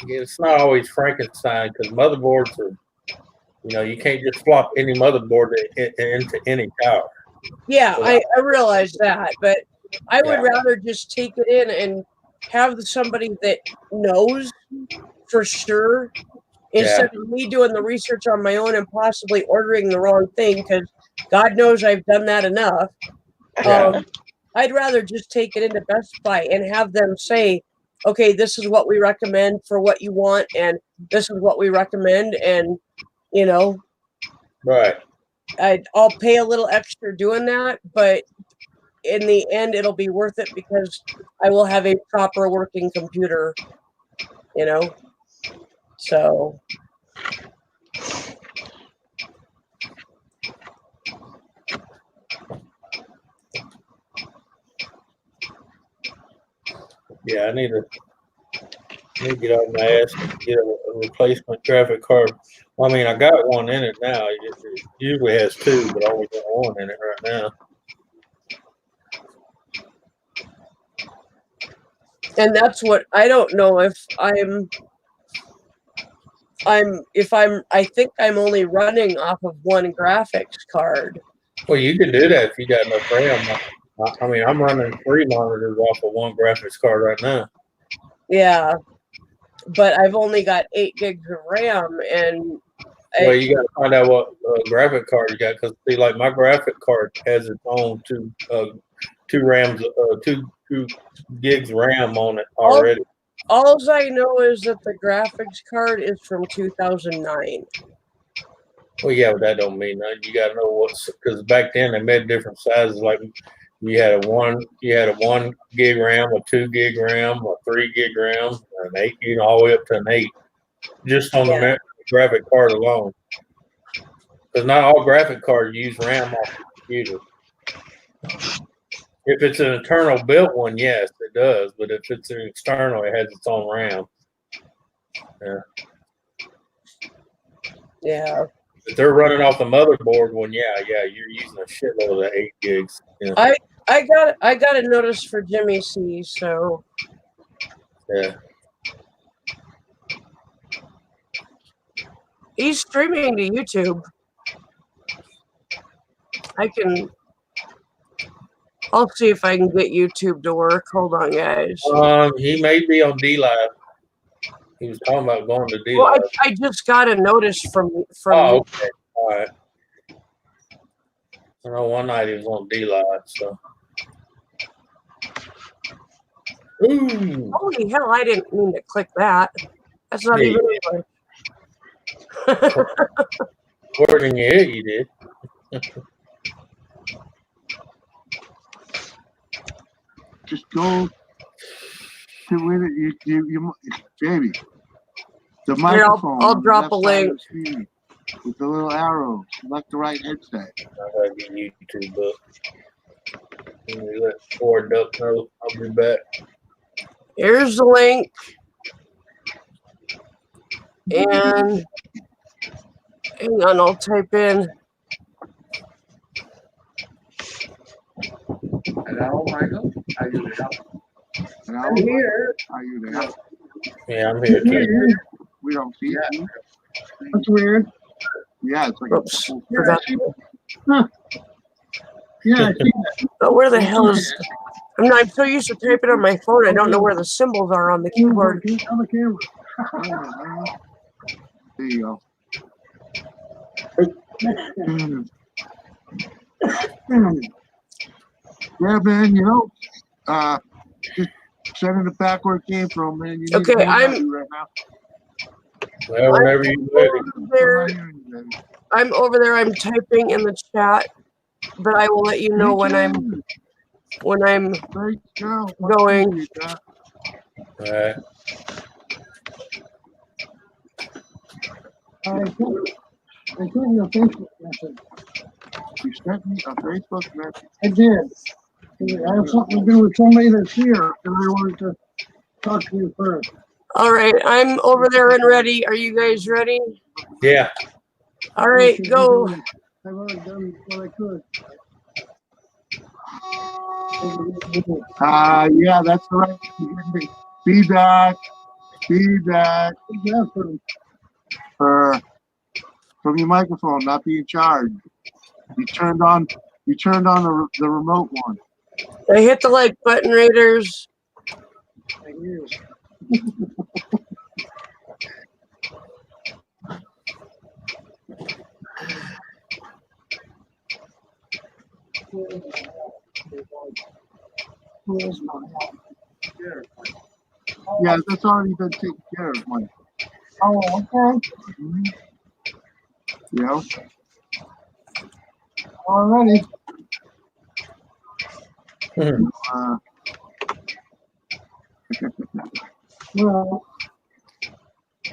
It's not always Frankenstein because motherboards are, you can't just flop any motherboard into any tower. Yeah, I realize that, but I would rather just take it in and have somebody that knows for sure instead of me doing the research on my own and possibly ordering the wrong thing, because God knows I've done that enough. Yeah. I'd rather just take it into Best Buy and have them say, okay, this is what we recommend for what you want, and this is what we recommend, and right. I'll pay a little extra doing that, but in the end it'll be worth it because I will have a proper working computer, so yeah, I need to get on my ass and get a replacement graphic card. Well, I mean, I got one in it now. It usually has 2, but I only got 1 in it right now. And that's what I don't know if I think I'm only running off of 1 graphics card. Well, you can do that if you got enough RAM. I mean, I'm running 3 monitors off of 1 graphics card right now. Yeah, but I've only got 8 gigs of RAM, and well, you got to find out what graphic card you got, because see, like my graphic card has its own 2 gigs RAM on it already. All I know is that the graphics card is from 2009. Well, yeah, but that don't mean nothing. You got to know because back then they made different sizes. Like You had a 1 gig RAM, a 2 gig RAM, a 3 gig RAM, an 8, all the way up to an 8, just on the graphic card alone. Because not all graphic cards use RAM off the computer. If it's an internal built one, yes, it does. But if it's an external, it has its own RAM. Yeah. Yeah. If they're running off the motherboard one, yeah, you're using a shitload of the 8 gigs. Yeah. I got a notice for Jimmy C, so Yeah. he's streaming to YouTube. I'll see if I can get YouTube to work. Hold on, guys. He may be on D Live. He was talking about going to D Well, Live. I just got a notice from Oh, okay. All right. I know one night he was on D Live, so. Ooh. Holy hell, I didn't mean to click that. That's not Yeah, even According to it, you did. Just go to where you baby. The Here, microphone. I'll on the drop a left side of link. the screen with the little arrow, select the right headset. I gotta get YouTube up. Let me let Ford Duck know. I'll be back. Here's the link. And hang on, I'll type in. Hello, Michael. Are you there? Hello? I'm here. Are you there? Yeah, I'm here too. We don't see you. That's weird. Yeah, it's like Oops. a Forgot. Yeah, I see that. But where the hell is? I'm so used to typing on my phone, I don't know where the symbols are on the keyboard. On the camera. There you go. Yeah, man, just sending it back where it came from, man. You need Okay, to I'm- right now. Well, whenever you're ready. I'm over there. I'm typing in the chat, but I will let you know when I'm Great girl. going. All right. I sent you a Facebook message. You sent me a Facebook message. I did. It has something to do with somebody that's here, and I wanted to talk to you first. All right, I'm over there and ready. Are you guys ready? Yeah. All right, go. I've already done what I could. Yeah, that's right. Feedback. From your microphone, not being charged. You turned on the remote one. I hit the like button, Raiders. Yeah, that's already been taken care of, Mike. Oh, okay. Mm-hmm. Yeah. Alrighty. Well,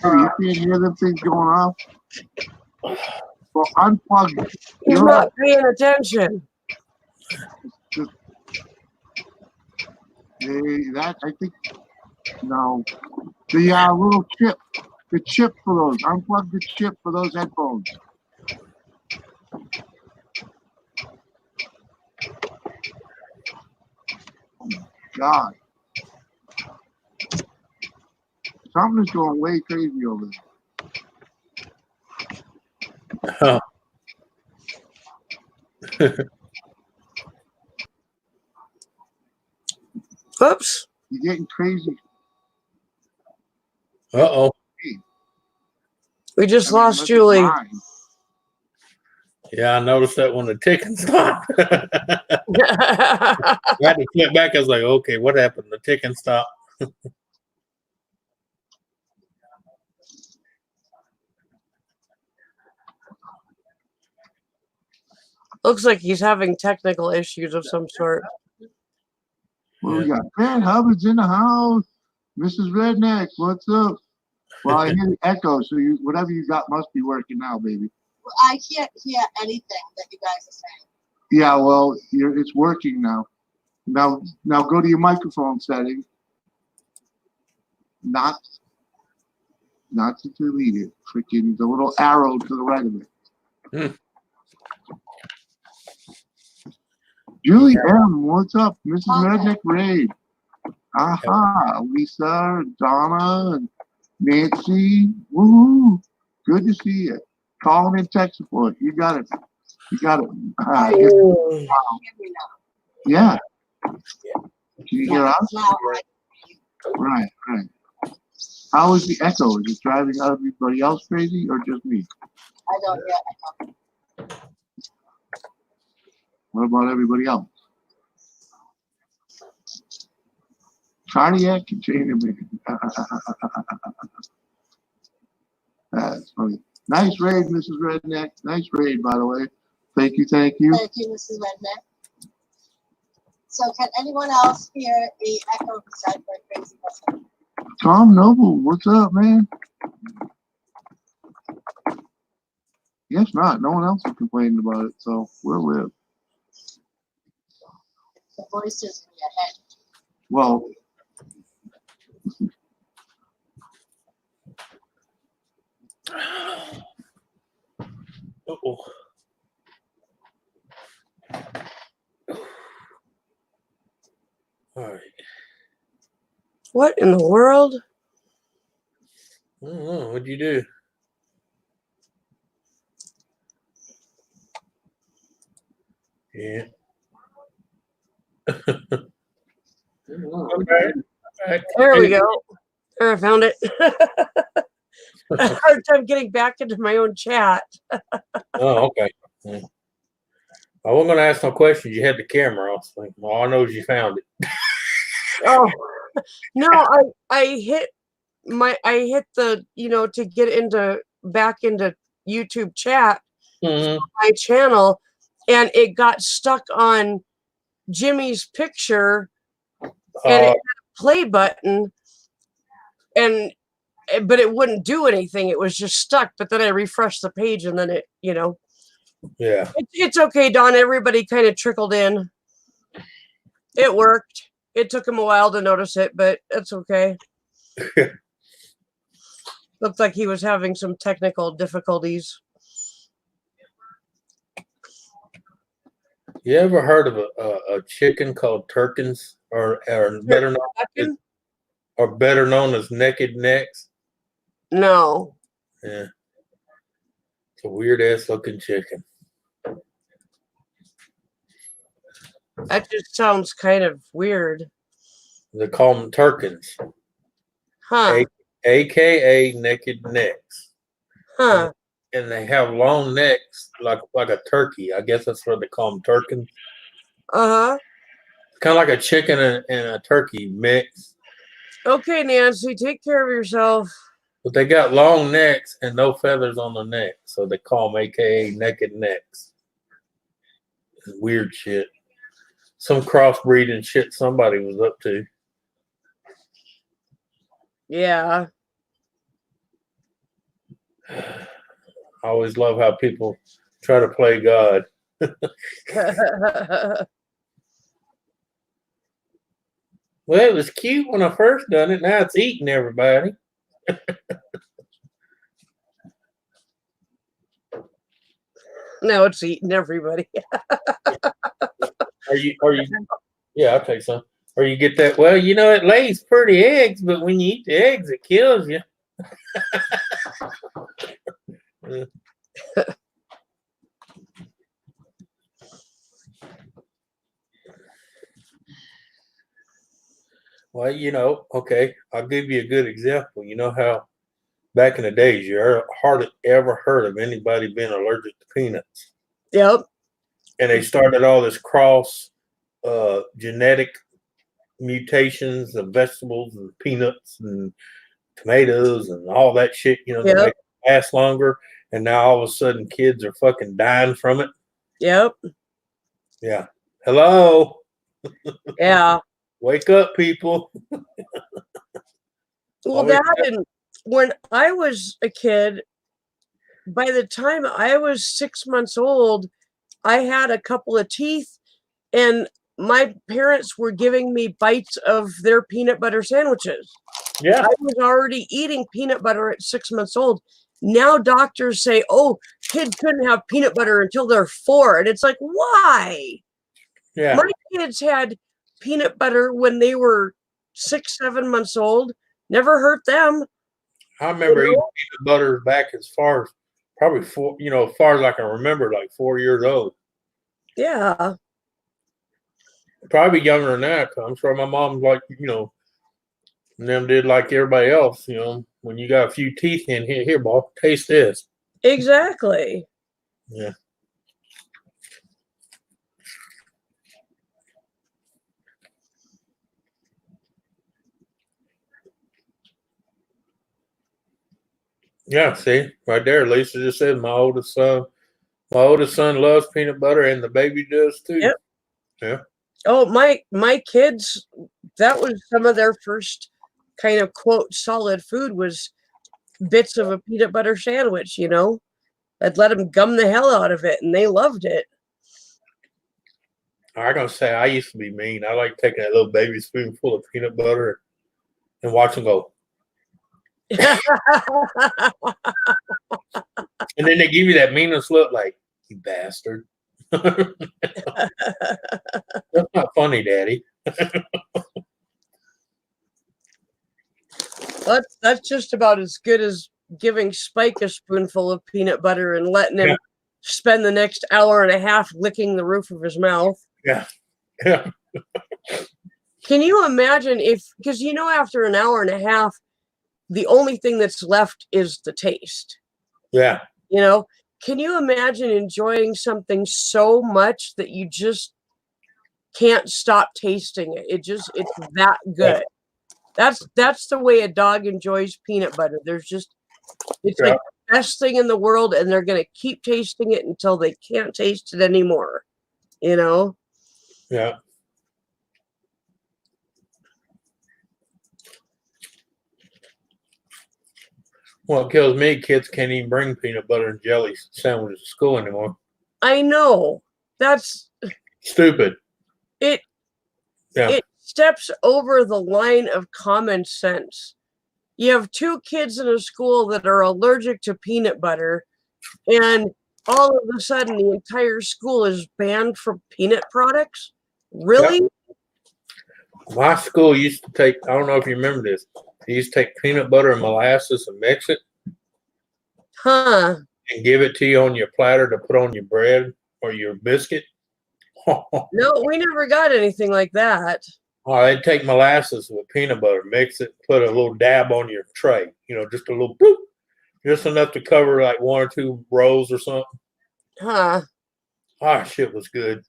You can't hear them things going off? Well, unplug. He's not paying attention. That, I think, no. The little chip. The chip for those. Unplug the chip for those headphones. God. Something is going way crazy over there. Oops. You're getting crazy. Uh-oh. We just lost Julie. Yeah, I noticed that when the ticking stopped. I had to flip back. I was like, okay, what happened? The ticking stopped. Looks like he's having technical issues of some sort. Well, we got Pat Hubbard's in the house. Mrs. Redneck, what's up? Well, I hear the echo, so whatever you got must be working now, baby. Well, I can't hear anything that you guys are saying. Yeah, well, it's working now. Now go to your microphone setting. Not to delete it. Freaking the little arrow to the right of it. Julie M, what's up? Mrs. Redneck Raid. Aha, Lisa, Donna, and Nancy. Woohoo! Good to see you. Calling in tech support. You got it. Yeah. Can you hear us? Right. How is the echo? Is it driving everybody else crazy or just me? I don't hear echo. What about everybody else? Cardiac Containerman. That's funny. Nice raid, Mrs. Redneck. Nice raid, by the way. Thank you. Thank you, Mrs. Redneck. So can anyone else hear the echo besides my crazy person? Tom Noble, what's up, man? Guess not. No one else is complaining about it, so we'll live. The voices in your head. Well, Uh-oh. All right. What in the world? I don't know. What'd you do? Yeah. Okay. There we go. There, I found it. I had a hard time getting back into my own chat. Oh, okay. Yeah. I wasn't going to ask no questions. You had the camera off. Like, all I know is you found it. Oh no, I hit the to get back into YouTube chat my channel, and it got stuck on Jimmy's picture and it had a play button, but it wouldn't do anything. It was just stuck. But then I refreshed the page, and then yeah, it's okay, Don. Everybody kind of trickled in. It worked. It took him a while to notice it, but it's okay. Looked like he was having some technical difficulties. You ever heard of a chicken called turkins, or better known as naked necks? No. Yeah, it's a weird ass looking chicken. That just sounds kind of weird. They call them turkins. Huh. AKA naked necks. Huh. And they have long necks like a turkey. I guess that's what they call them, turkins. Uh-huh. Kind of like a chicken and a turkey mix. Okay, Nancy, take care of yourself. But they got long necks and no feathers on the neck, so they call them AKA naked necks. It's weird shit. Some crossbreeding shit somebody was up to. Yeah. I always love how people try to play God. Well, it was cute when I first done it. Now it's eating everybody. Now it's eating everybody. Are you? Yeah, I'll take some. Or you get that, well, it lays pretty eggs, but when you eat the eggs, it kills you. Well, okay, I'll give you a good example. You know how back in the days, you hardly ever heard of anybody being allergic to peanuts. Yep. And they started all this cross genetic mutations of vegetables and peanuts and tomatoes and all that shit, to make it last longer. And now all of a sudden kids are fucking dying from it. Yep. Yeah. Hello. Yeah. Wake up, people. Well, Always- that and when I was a kid, by the time I was 6 months old, I had a couple of teeth, and my parents were giving me bites of their peanut butter sandwiches. Yeah. I was already eating peanut butter at 6 months old. Now doctors say, oh, kids couldn't have peanut butter until they're 4. And it's like, why? Yeah. My kids had peanut butter when they were 6, 7 months old. Never hurt them. I remember You eating know? peanut butter back as far as probably 4, as far as I can remember, like 4 years old. Yeah. Probably younger than that. 'Cause I'm sure my mom's like, and them did like everybody else, when you got a few teeth in here, boy, taste this. Exactly. Yeah. Yeah, see, right there, Lisa just said my oldest son loves peanut butter and the baby does too. Yep. Yeah. Oh, my kids, that was some of their first kind of quote solid food was bits of a peanut butter sandwich, I'd let them gum the hell out of it, and they loved it. I'm gonna say I used to be mean. I like taking that little baby spoonful of peanut butter and watch them go. And then they give you that meanest look like, you bastard. That's not funny, Daddy. That's just about as good as giving Spike a spoonful of peanut butter and letting him spend the next hour and a half licking the roof of his mouth. Yeah. Yeah. Can you imagine because after an hour and a half, the only thing that's left is the taste. Yeah. Can you imagine enjoying something so much that you just can't stop tasting it? It's that good. That's the way a dog enjoys peanut butter. It's like the best thing in the world, and they're gonna keep tasting it until they can't taste it anymore. Yeah. What kills me, kids can't even bring peanut butter and jelly sandwiches to school anymore. I know. That's stupid. It steps over the line of common sense. You have 2 kids in a school that are allergic to peanut butter, and all of a sudden the entire school is banned from peanut products? Really? Yep. My school used to take, I don't know if you remember this, they used to take peanut butter and molasses and mix it. Huh. And give it to you on your platter to put on your bread or your biscuit. No, we never got anything like that. Oh, they'd take molasses with peanut butter, mix it, put a little dab on your tray, just a little bloop, just enough to cover like 1 or 2 rows or something. Huh. Ah, shit was good.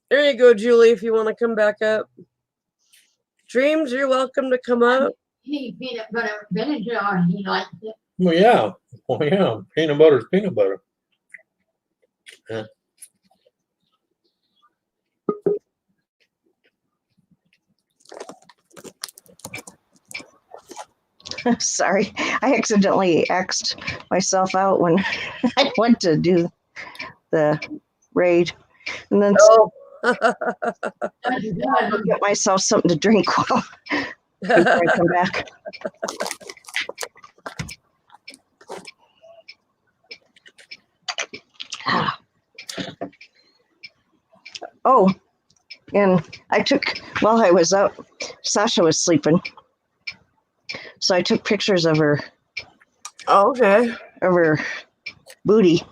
There you go, Julie, if you want to come back up. Dreams, you're welcome to come up. He peanut butter vinegar, he likes it. Well, yeah. Well, yeah. Peanut butter is peanut butter. Yeah. Sorry, I accidentally X'd myself out when I went to do the raid, and then get myself something to drink while before I come back. Oh, and I took, while I was out, Sasha was sleeping, so I took pictures of her. Oh, okay. Of her booty.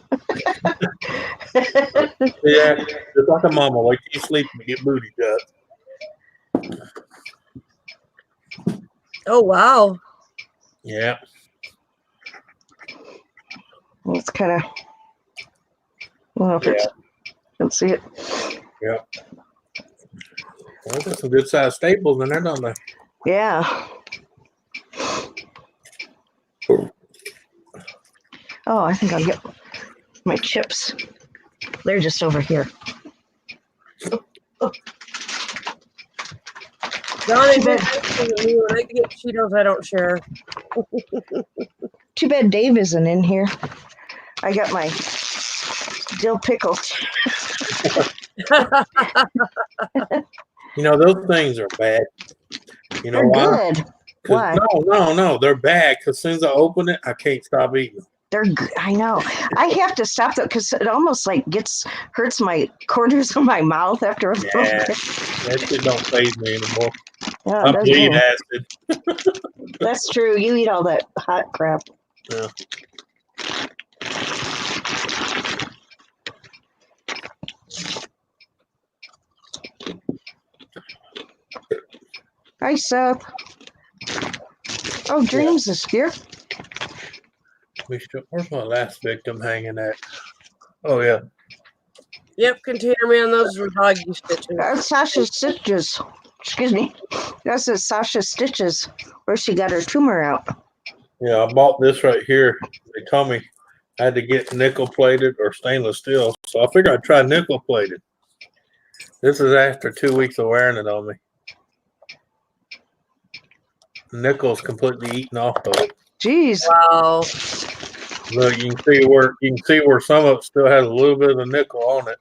Yeah, just like a mama, wait till you sleep and get booty up. Oh, wow. Yeah. It's kind of, I don't know if you can see it. Yeah. Well, there's some good sized staples in there, don't they? Yeah. Oh, I think I'll get my chips. They're just over here. Donna, Too you're bad, nicer than me. When I get Cheetos, I don't share. too bad Dave isn't in here. I got my dill pickle. You know, those things are bad. You know They're why? good. 'Cause Why? no, they're bad. Because as soon as I open it, I can't stop eating. They're good. I know. I have to stop that because it almost like hurts my corners of my mouth after a little Yeah, bit. that shit don't faze me anymore. Yeah, I it does bleed me. acid. That's true. You eat all that hot crap. Yeah. Hi, Seth. Oh, Dreams is here. Where's my last victim hanging at? Oh yeah. Yep, Container Man, those were doggy stitches. That's Sasha Stitches. Excuse me. That's a Sasha Stitches where she got her tumor out. Yeah, I bought this right here. They told me I had to get nickel plated or stainless steel. So I figured I'd try nickel plated. This is after 2 weeks of wearing it on me. Nickel's completely eaten off of it. Jeez. Wow. Look, you can see where some of it still has a little bit of nickel on it.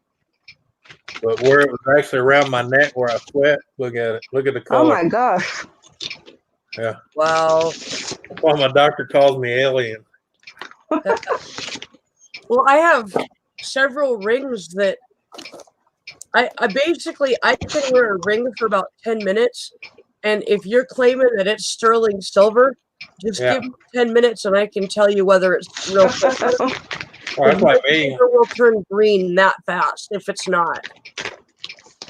But where it was actually around my neck where I sweat, look at it. Look at the color. Oh my gosh. Yeah. Wow. That's why my doctor calls me alien. Well, I have several rings that I basically I can wear a ring for about 10 minutes, and if you're claiming that it's sterling silver, just Yeah. give me 10 minutes and I can tell you whether it's real silver. Oh, that's like me. Silver will turn green that fast if it's not.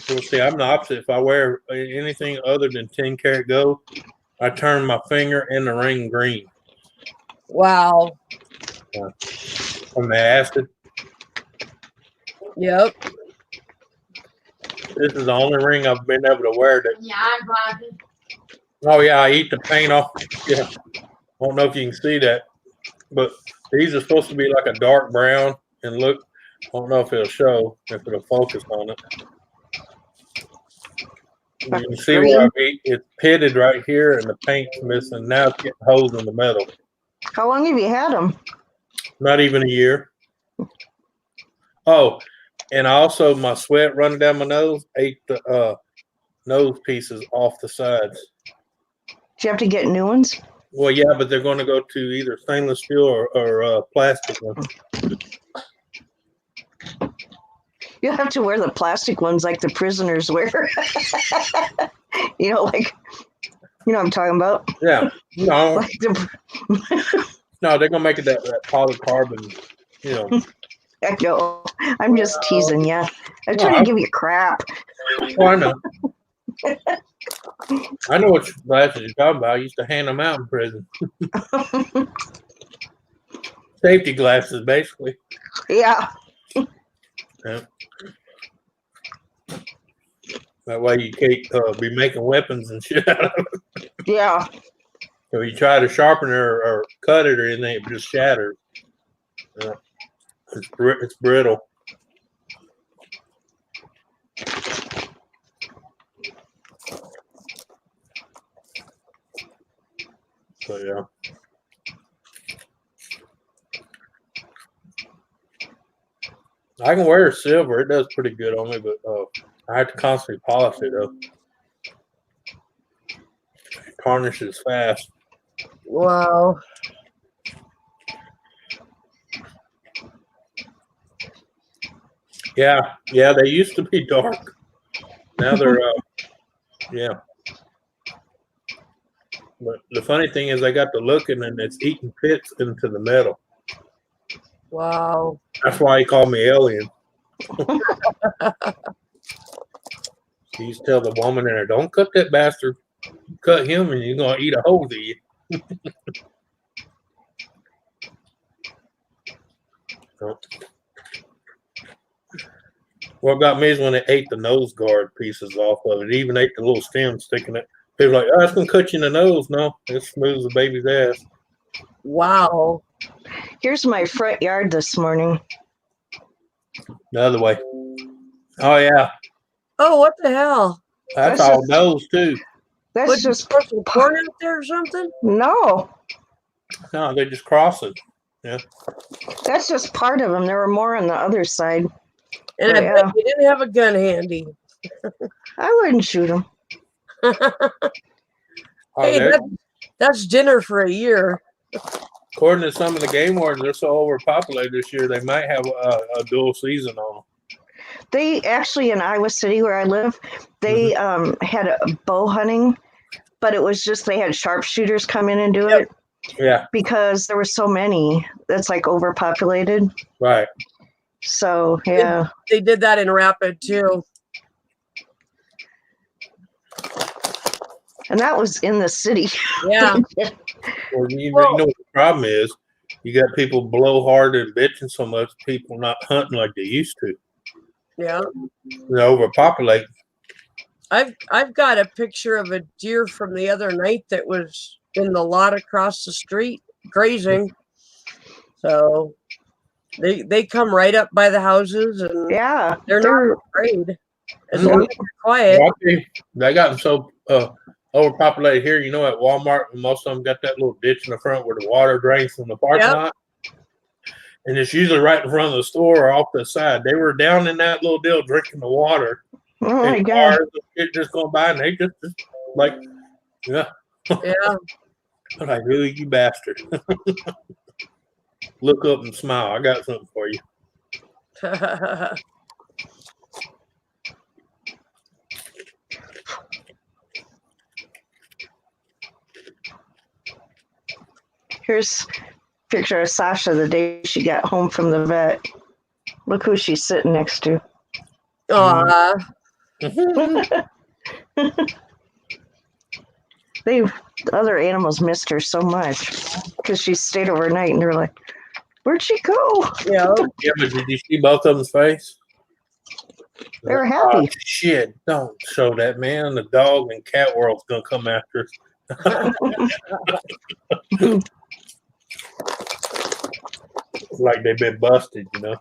Well, see, I'm the opposite. If I wear anything other than 10 karat gold, I turn my finger and the ring green Wow. from the acid. Yep. This is the only ring I've been able to wear that. Yeah, I'm glad. Oh, yeah, I eat the paint off. Yeah. I don't know if you can see that, but these are supposed to be like a dark brown. And look, I don't know if it'll show, if it'll focus on it. You can see where I eat. It's pitted right here and the paint's missing. Now it's getting holes in the metal. How long have you had them? Not even a year. Oh, and also my sweat running down my nose ate the nose pieces off the sides. Do you have to get new ones? Well, yeah, but they're going to go to either stainless steel or plastic one. You'll have to wear the plastic ones like the prisoners wear. You know, like, you know what I'm talking about? Yeah. No, Like no, they're going to make it that polycarbon, you know. I know. I'm just teasing you. I'm No, trying to give you crap. Oh, I know. I know what glasses you're talking about. I used to hand them out in prison. Safety glasses, basically. Yeah. Yeah. That way you can't be making weapons and shit out of it. Yeah. So you try to sharpen it or cut it or anything, it just shatters. Yeah. It's brittle. So yeah. I can wear silver. It does pretty good on me, but I have to constantly polish it though. It tarnishes fast. Wow. Yeah, they used to be dark. Now they're yeah. But the funny thing is I got to looking and it's eating pits into the metal. Wow. That's why he called me alien. He used to tell the woman in there, don't cut that bastard. Cut him and you're going to eat a hole to you. What got me is when it ate the nose guard pieces off of it. It even ate the little stem sticking it. People are like, oh, it's going to cut you in the nose. No, it smooths the baby's ass. Wow. Here's my front yard this morning. The other way. Oh, yeah. Oh, what the hell? That's all nose, too. That's What, just put some corn out there or something? no. No, they just cross it. That's just part of them. There were more on the other side. And I Yeah. bet you didn't have a gun handy. I wouldn't shoot them. Hey, that's dinner for a year. According to some of the game wardens, they're so overpopulated this year, they might have a dual season on them. They actually, in Iowa City where I live, they had a bow hunting, but it was just they had sharpshooters come in and do it. Yeah. Because there were so many. That's like overpopulated. Right. So, yeah. They did that in Rapid, too. And that was in the city. Yeah. Well, you know what the problem is? You got people blowhard and bitching so much, people not hunting like they used to. Yeah. They're overpopulated. I've got a picture of a deer from the other night that was in the lot across the street grazing. So they come right up by the houses and they're not afraid as long as they're quiet. They got them so overpopulated here. You know, at Walmart, most of them got that little ditch in the front where the water drains from the parking lot. And it's usually right in front of the store or off the side. They were down in that little deal drinking the water. Oh my and God. cars and shit just going by and they just like, yeah. Yeah. I'm like, really, you bastard. Look up and smile. I got something for you. Here's a picture of Sasha the day she got home from the vet. Look who she's sitting next to. The other animals missed her so much because she stayed overnight and they're like, where'd she go? Yeah. Yeah, but did you see both of them's face? They were happy. Oh, shit, don't show that, man. The dog and cat world's going to come after us. Like they've been busted, you know?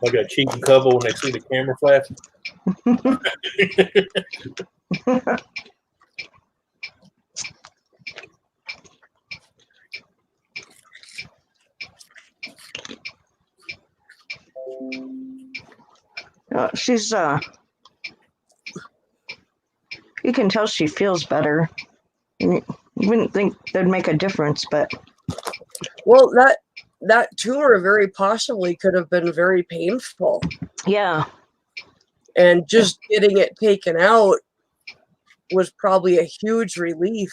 Like a cheating couple when they see the camera flash. She's you can tell she feels better. You wouldn't think that'd make a difference, but well, that tumor very possibly could have been very painful. Yeah. And just getting it taken out was probably a huge relief.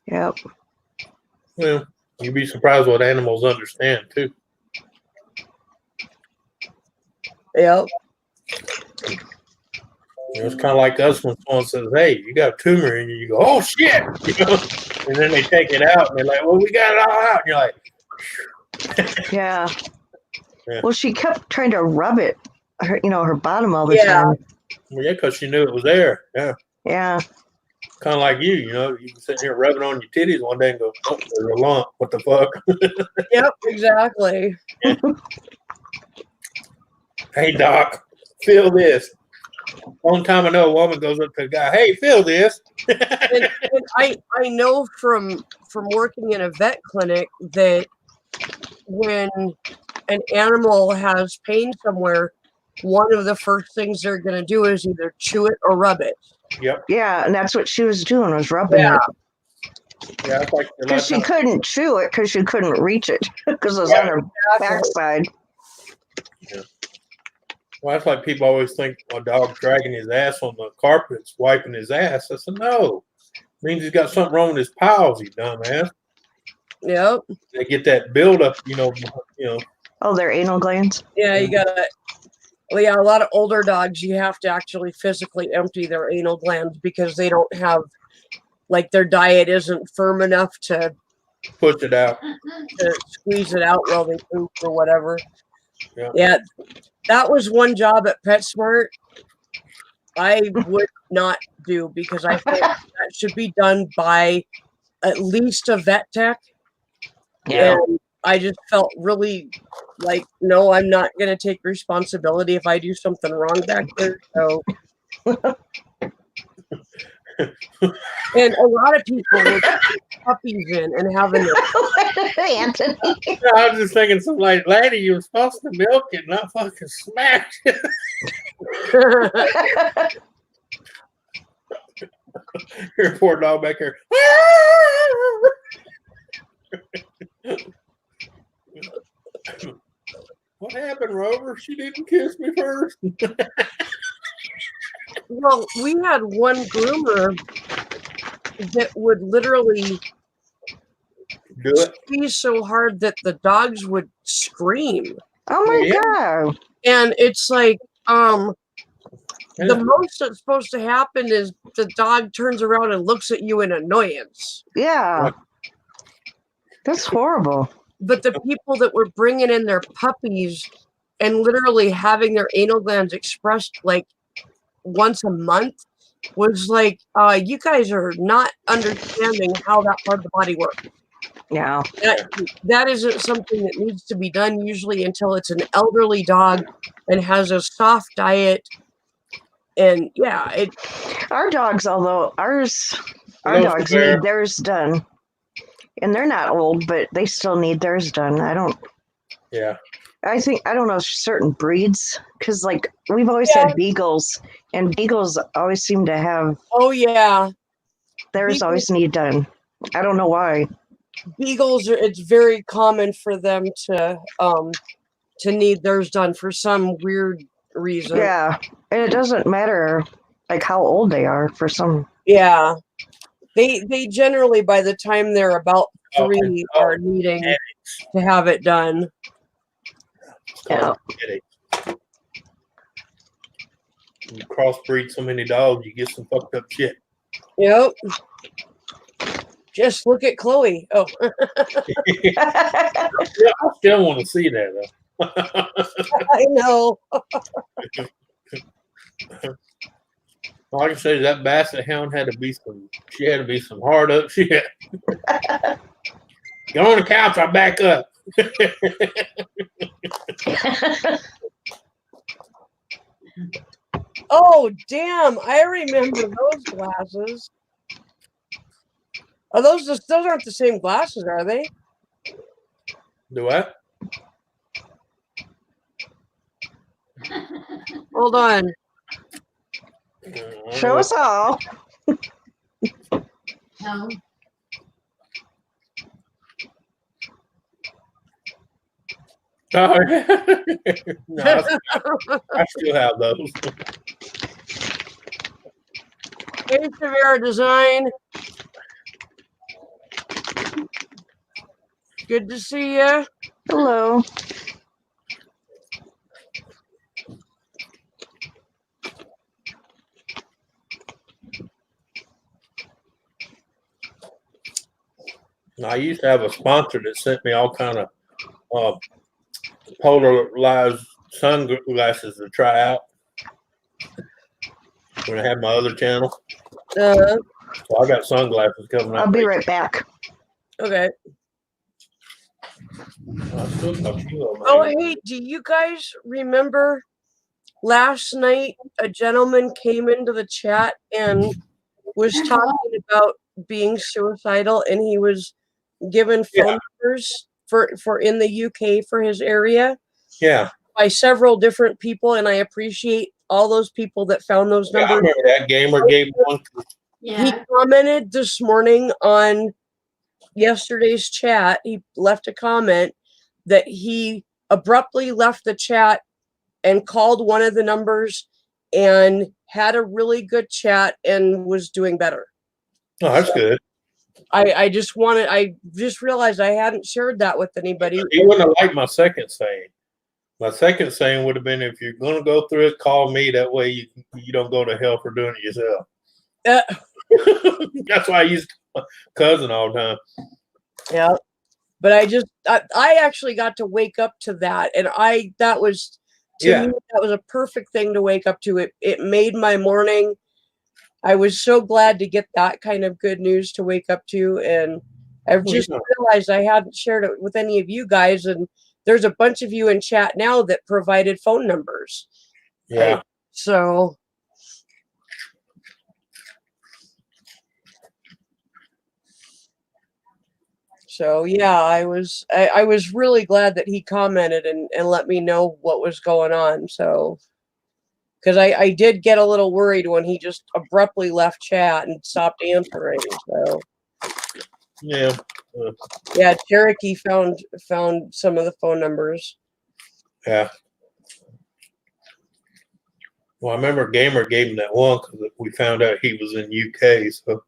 Yep. Well, you'd be surprised what animals understand too. Yep. It's kind of like us when someone says, "Hey, you got a tumor," and you go, "Oh shit!" You know? And then they take it out, and they're like, "Well, we got it all out." And you're like, yeah. Well, she kept trying to rub it, her bottom all the time. Well, yeah, because she knew it was there. Yeah. Yeah. Kind of like you, you can sit here rubbing on your titties one day and go, "Oh, there's a lump. What the fuck?" Yep, exactly. Hey, doc, feel this. One time I know a woman goes up to the guy, "Hey, feel this." and I know from working in a vet clinic that when an animal has pain somewhere, one of the first things they're going to do is either chew it or rub it. Yep. Yeah, and that's what she was doing, was rubbing it. Yeah, it's like because she couldn't chew it because she couldn't reach it because it was on her backside. Yeah. Well, that's like people always think a dog dragging his ass on the carpet's wiping his ass. I said, no. It means he's got something wrong with his paws, you dumbass. Yep. They get that buildup, Oh, their anal glands? Yeah, you gotta. Well, yeah, a lot of older dogs, you have to actually physically empty their anal glands because they don't have, like, their diet isn't firm enough to push it out, to squeeze it out while they poop or whatever. Yeah. That was one job at PetSmart I would not do because I think that should be done by at least a vet tech. Yeah. And I just felt really like, no, I'm not going to take responsibility if I do something wrong back there. So And a lot of people would put puppies in and having Anthony. I was just thinking, some like, lady, you were supposed to milk it, not fucking smack it. Your poor dog back here. What happened, Rover? She didn't kiss me first. Well, we had one groomer that would literally Do it. squeeze so hard that the dogs would scream. Oh my Yeah. god. And it's like, the Yeah. most that's supposed to happen is the dog turns around and looks at you in annoyance. Yeah. Right. That's horrible. But the people that were bringing in their puppies and literally having their anal glands expressed like once a month was like, you guys are not understanding how that part of the body works. Yeah. That isn't something that needs to be done usually until it's an elderly dog and has a soft diet. And yeah, Our dogs, although our Hello, dogs Bear. need theirs done. And they're not old, but they still need theirs done. Yeah. I don't know certain breeds, because like we've always Yeah. had beagles, and beagles always seem to have oh yeah, theirs Beagles- always need done. I don't know why. beagles are. It's very common for them to need theirs done for some weird reason. Yeah, and it doesn't matter like how old they are. For some, Yeah. They generally, by the time they're about 3, Oh. are needing to have it done. yeah. You crossbreed so many dogs, you get some fucked up shit. Yep. Just look at Chloe. Oh, Yeah, I still want to see that though. I know. All I can say is that basset hound had to be some hard up shit. Get on the couch, I'll back up. Oh, damn! I remember those glasses. Are those aren't the same glasses, are they? Do what? Hold on. Show us all. No. No, no, I still have those. Hey, Severe Design. Good to see you. Hello. I used to have a sponsor that sent me all kind of polarized sunglasses to try out when I had my other channel. So I got sunglasses coming out. I'll be right back. Okay. Oh, hey, do you guys remember last night a gentleman came into the chat and was talking about being suicidal, and he was given phone numbers for in the UK for his area? Yeah. By several different people, and I appreciate all those people that found those Yeah, I numbers. remember that gamer gave one. He commented this morning on yesterday's chat. He left a comment that he abruptly left the chat and called one of the numbers and had a really good chat and was doing better. Oh, that's good. I just realized I hadn't shared that with anybody. He wouldn't have liked my second saying. My second saying would have been, if you're going to go through it, call me. That way you don't go to hell for doing it yourself. That's why I used my cousin all the time. Yeah. But I actually got to wake up to that. And that was a perfect thing to wake up to. It made my morning. I was so glad to get that kind of good news to wake up to. And I've just realized I hadn't shared it with any of you guys. And there's a bunch of you in chat now that provided phone numbers. Yeah. So So yeah, I was really glad that he commented and let me know what was going on. So because I did get a little worried when he just abruptly left chat and stopped answering. So Yeah. yeah, Cherokee found some of the phone numbers. Yeah. Well, I remember Gamer gave him that one because we found out he was in UK. So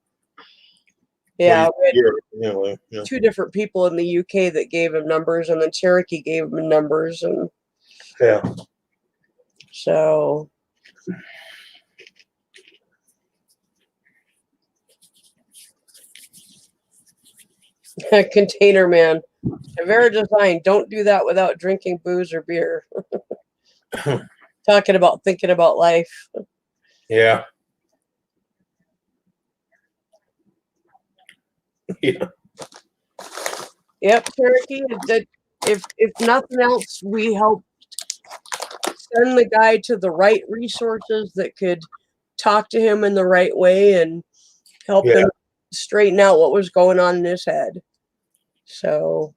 Yeah, well, we had anyway, yeah. 2 different people in the UK that gave him numbers, and then Cherokee gave him numbers, and Yeah. so Container Man, Severe design. Don't do that without drinking booze or beer. Thinking about life. Yeah. Yeah. Yep, Cherokee. That if nothing else, we helped send the guy to the right resources that could talk to him in the right way and help Yeah. him straighten out what was going on in his head. So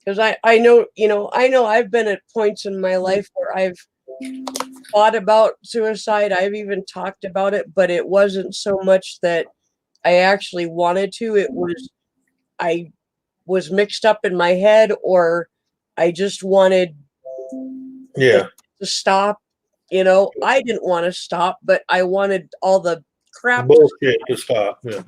because I know, I know I've been at points in my life where I've thought about suicide. I've even talked about it, but it wasn't so much that I actually wanted to. It was I was mixed up in my head, or I just wanted Yeah. to stop. I didn't want to stop, but I wanted all the crap Bullshit to stop. Yeah.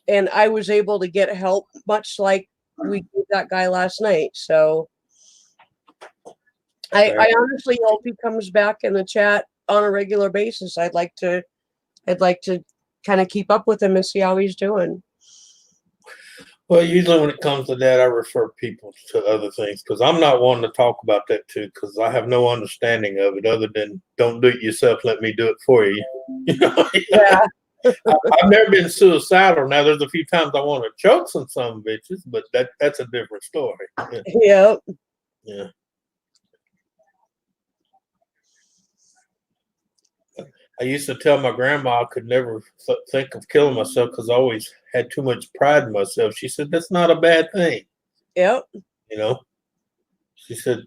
and I was able to get help, much like we gave that guy last night. So I honestly hope he comes back in the chat on a regular basis. I'd like to kind of keep up with him and see how he's doing. Well, usually when it comes to that, I refer people to other things because I'm not one to talk about that too because I have no understanding of it other than don't do it yourself, let me do it for you. Yeah. I've never been suicidal. Now, there's a few times I want to choke some bitches, but that's a different story. Yeah. Yep. Yeah. I used to tell my grandma I could never think of killing myself because I always had too much pride in myself. She said, that's not a bad thing. Yep. She said,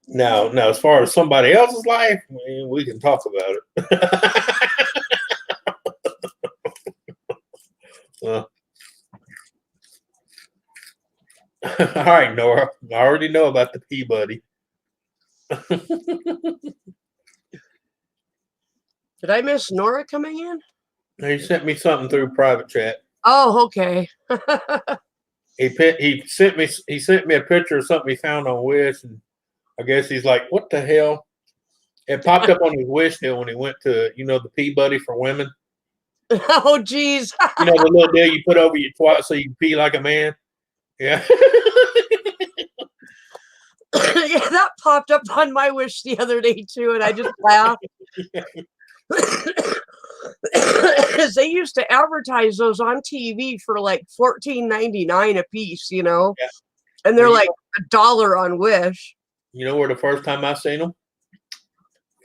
now, as far as somebody else's life, we can talk about it. All right, Nora. I already know about the Peabody. Did I miss Nora coming in? He sent me something through private chat. Oh, okay. He sent me a picture of something he found on Wish, and I guess he's like, "What the hell?" It popped up on his Wish deal when he went to the Peabody for women. Oh, geez. The little deal you put over your twat so you can pee like a man. Yeah. Yeah, that popped up on my Wish the other day too, and I just laughed. Because they used to advertise those on TV for like $14.99 a piece, Yeah. and they're like $1 on Wish. You know where the first time I seen them?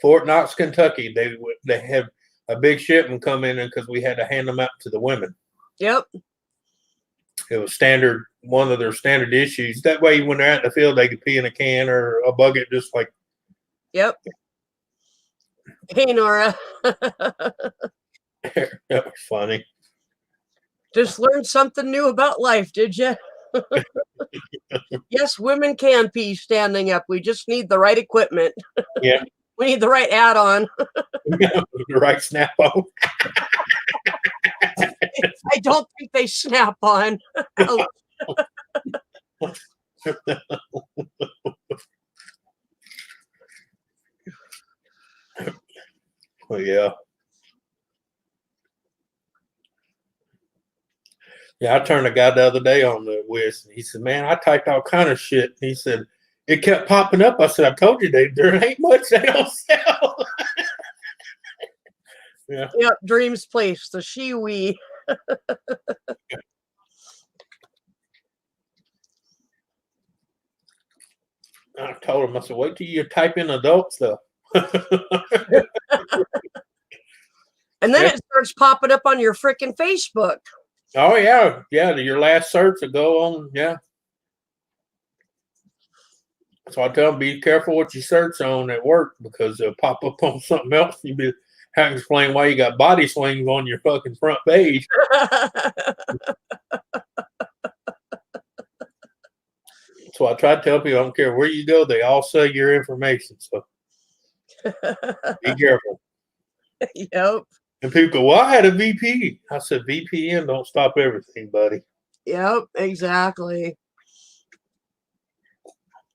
Fort Knox, Kentucky. They have a big shipment come in because we had to hand them out to the women. Yep. It was one of their standard issues. That way, when they're out in the field, they could pee in a can or a bucket, just like. Yep. Hey, Nora. That was funny. Just learned something new about life, did you? Yes, women can pee standing up. We just need the right equipment. Yeah. We need the right add-on. The right snap-on. I don't think they snap on. Well, yeah. Yeah, I turned a guy the other day on the Wish, and he said, "Man, I typed all kind of shit." He said, "It kept popping up." I said, "I told you, there ain't much they don't sell." Yeah. Yep, Dreams Place, the Shiwi. I told him, I said, wait till you type in adult stuff. And then it starts popping up on your freaking Facebook. Oh, yeah. Yeah, your last search will go on. Yeah. So I tell them, be careful what you search on at work because it'll pop up on something else. You'll be having to explain why you got body swings on your fucking front page. So I try to tell people, I don't care where you go, they all sell your information. So be careful. Yep. And people go, well, I had a VP. I said, VPN don't stop everything, buddy. Yep, exactly.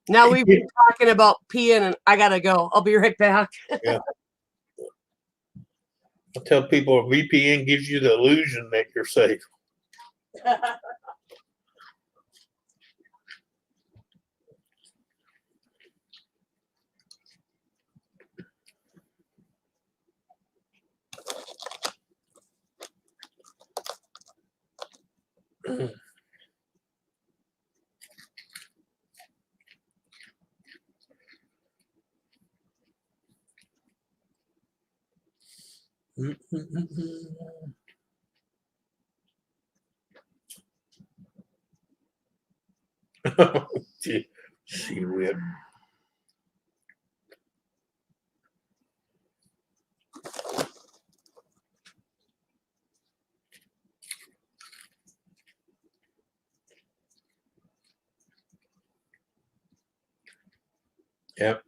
Now we've been talking about peeing, and I gotta go. I'll be right back. Yeah. I tell people a VPN gives you the illusion that you're safe. She whip. Yep.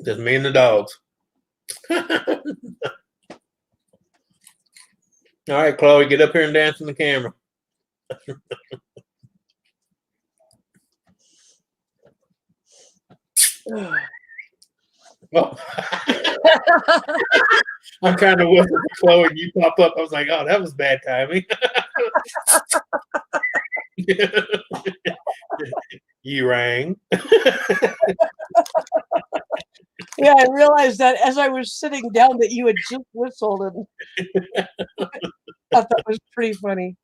Just me and the dogs. All right, Chloe, get up here and dance in the camera. Oh. I'm trying to whistle for Chloe and you pop up. I was like, oh, that was bad timing. You rang. Yeah, I realized that as I was sitting down that you had just whistled, and I thought that was pretty funny.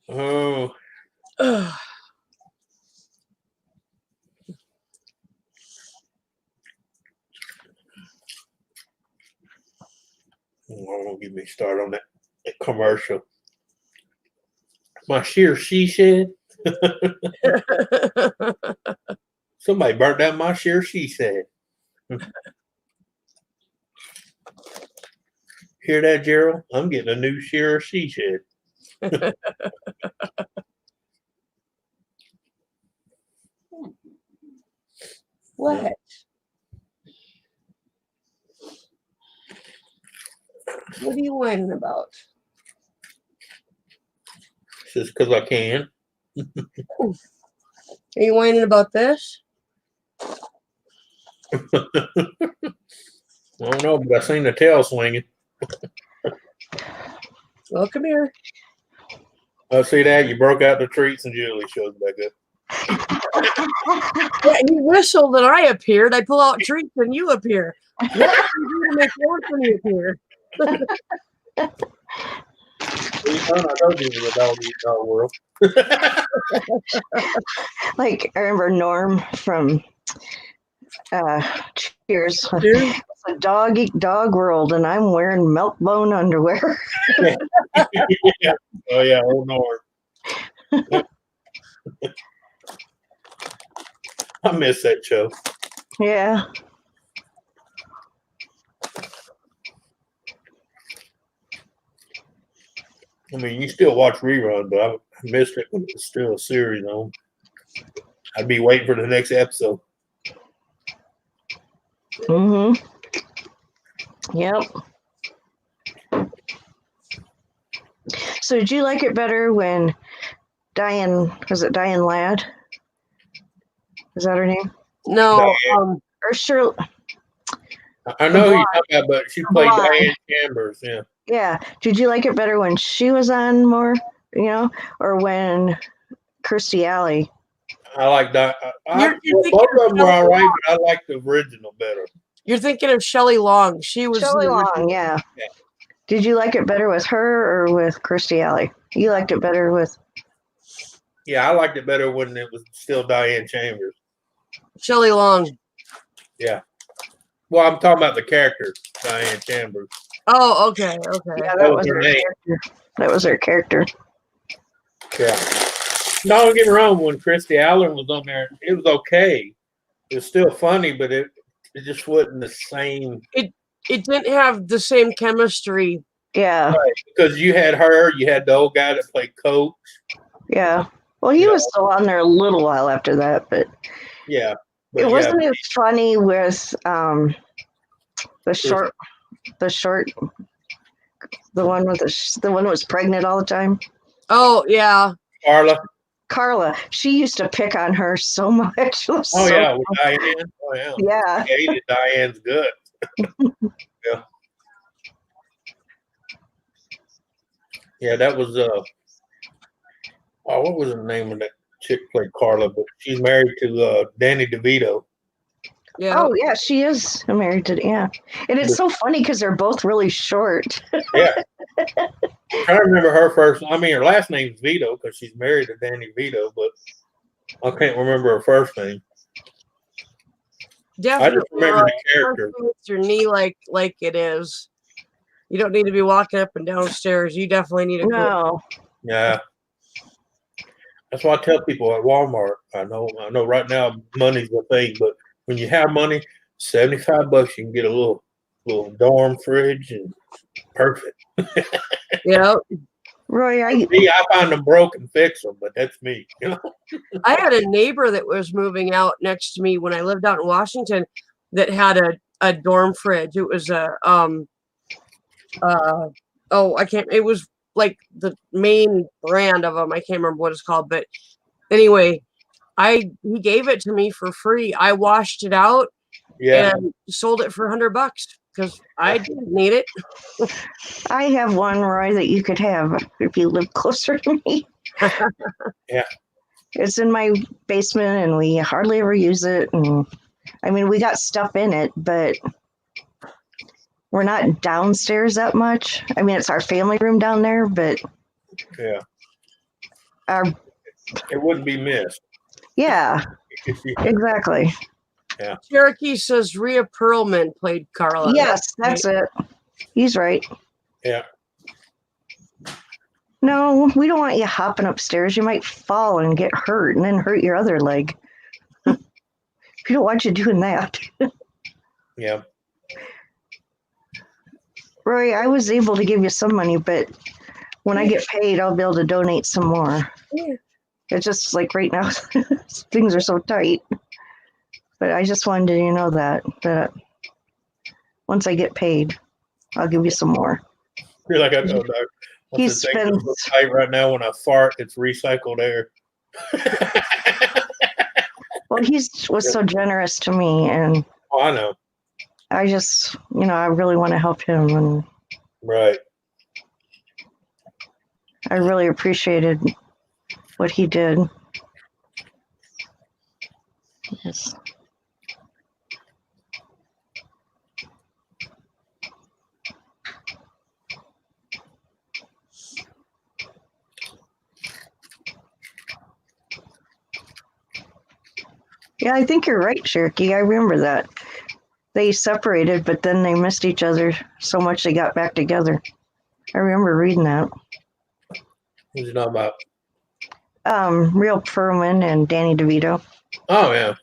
Oh. Don't get me started on that commercial. My sheer she said. Somebody burnt down my sheer she said. Hear that, Gerald? I'm getting a new sheer she said. What? What are you whining about? Just because I can. Are you whining about this? I don't know, but I seen the tail swinging. Well, come here. I see that you broke out the treats and Julie shows back up. Yeah, he whistled and I appeared. I pull out treats and you appear. What do you do to make Anthony appear? I told you it was a dog eat dog world. Like I remember Norm from Cheers. Cheers. It's a dog eat dog world, and I'm wearing milk bone underwear. Yeah. Oh yeah, old Norm. I miss that show. Yeah. I mean, you still watch rerun, but I missed it when it was still a series on. I'd be waiting for the next episode. Mm-hmm. Yep. So did you like it better when was it Diane Ladd? Is that her name? No. Or Shirley? I know who you're talking about, but she played Diane Chambers. Yeah. Yeah. Did you like it better when she was on more, or when Kirstie Alley? I like that. You're Both of them were all right, but I like the original better. You're thinking of Shelley Long. She was Shelley Long, yeah. Did you like it better with her or with Kirstie Alley? You liked it better with Yeah, I liked it better when it was still Diane Chambers. Shelley Long. Yeah. Well, I'm talking about the character, Diane Chambers. Oh, okay, okay. Yeah, That was her name. character. That was her character. Yeah. No, don't get me wrong. When Christy Allen was on there, it was okay. It was still funny, but it just wasn't the same. It didn't have the same chemistry. Yeah, Right, because you had her, you had the old guy that played Coach. yeah. Well, he You was know. still on there a little while after that, but Yeah. it But wasn't as funny with the short, the one with the one who was pregnant all the time. Oh, yeah. Carla. She used to pick on her so much. Oh, yeah, with Diane. Oh, yeah. Yeah. I hated Diane's gut. Yeah. Yeah, that was what was the name of that chick played Carla? But she's married to Danny DeVito. Yeah. Oh, yeah, she is married to, yeah. And it's so funny because they're both really short. Yeah. I'm trying to remember her first. I mean, her last name's Vito because she's married to Danny Vito, but I can't remember her first name. Definitely. I just remember the character. Your knee like it is. You don't need to be walking up and downstairs. You definitely need a No. Yeah. That's why I tell people at Walmart. I know right now money's the thing, but when you have money, $75 you can get a little dorm fridge and perfect. Yeah. Roy, I find them broke and fix them, but that's me. You know? I had a neighbor that was moving out next to me when I lived out in Washington that had a dorm fridge. It was it was like the main brand of them. I can't remember what it's called, but anyway, he gave it to me for free. I washed it out and sold it for $100 because I didn't need it. I have one, Roy, that you could have if you live closer to me. Yeah. It's in my basement and we hardly ever use it. And I mean, we got stuff in it, but we're not downstairs that much. I mean, it's our family room down there, but yeah, it wouldn't be missed. Yeah, exactly. Yeah. Cherokee says Rhea Perlman played Carla. Yes, that's it. He's right. Yeah. No, we don't want you hopping upstairs. You might fall and get hurt and then hurt your other leg. We don't want you doing that. Yeah. Roy, I was able to give you some money, but when I get paid, I'll be able to donate some more. Yeah. It's just like right now, things are so tight. But I just wanted you to know that once I get paid, I'll give you some more. You're like, I know, Doc. He What's the thing that's so tight right now? When I fart, it's recycled air. Well, he was so generous to me, and I know. I just, I really want to help him, and right. I really appreciated what he did. Yes. Yeah, I think you're right, Cherokee. I remember that. They separated, but then they missed each other so much they got back together. I remember reading that. Who's you talking about? Real Perlman and Danny DeVito. Oh, yeah.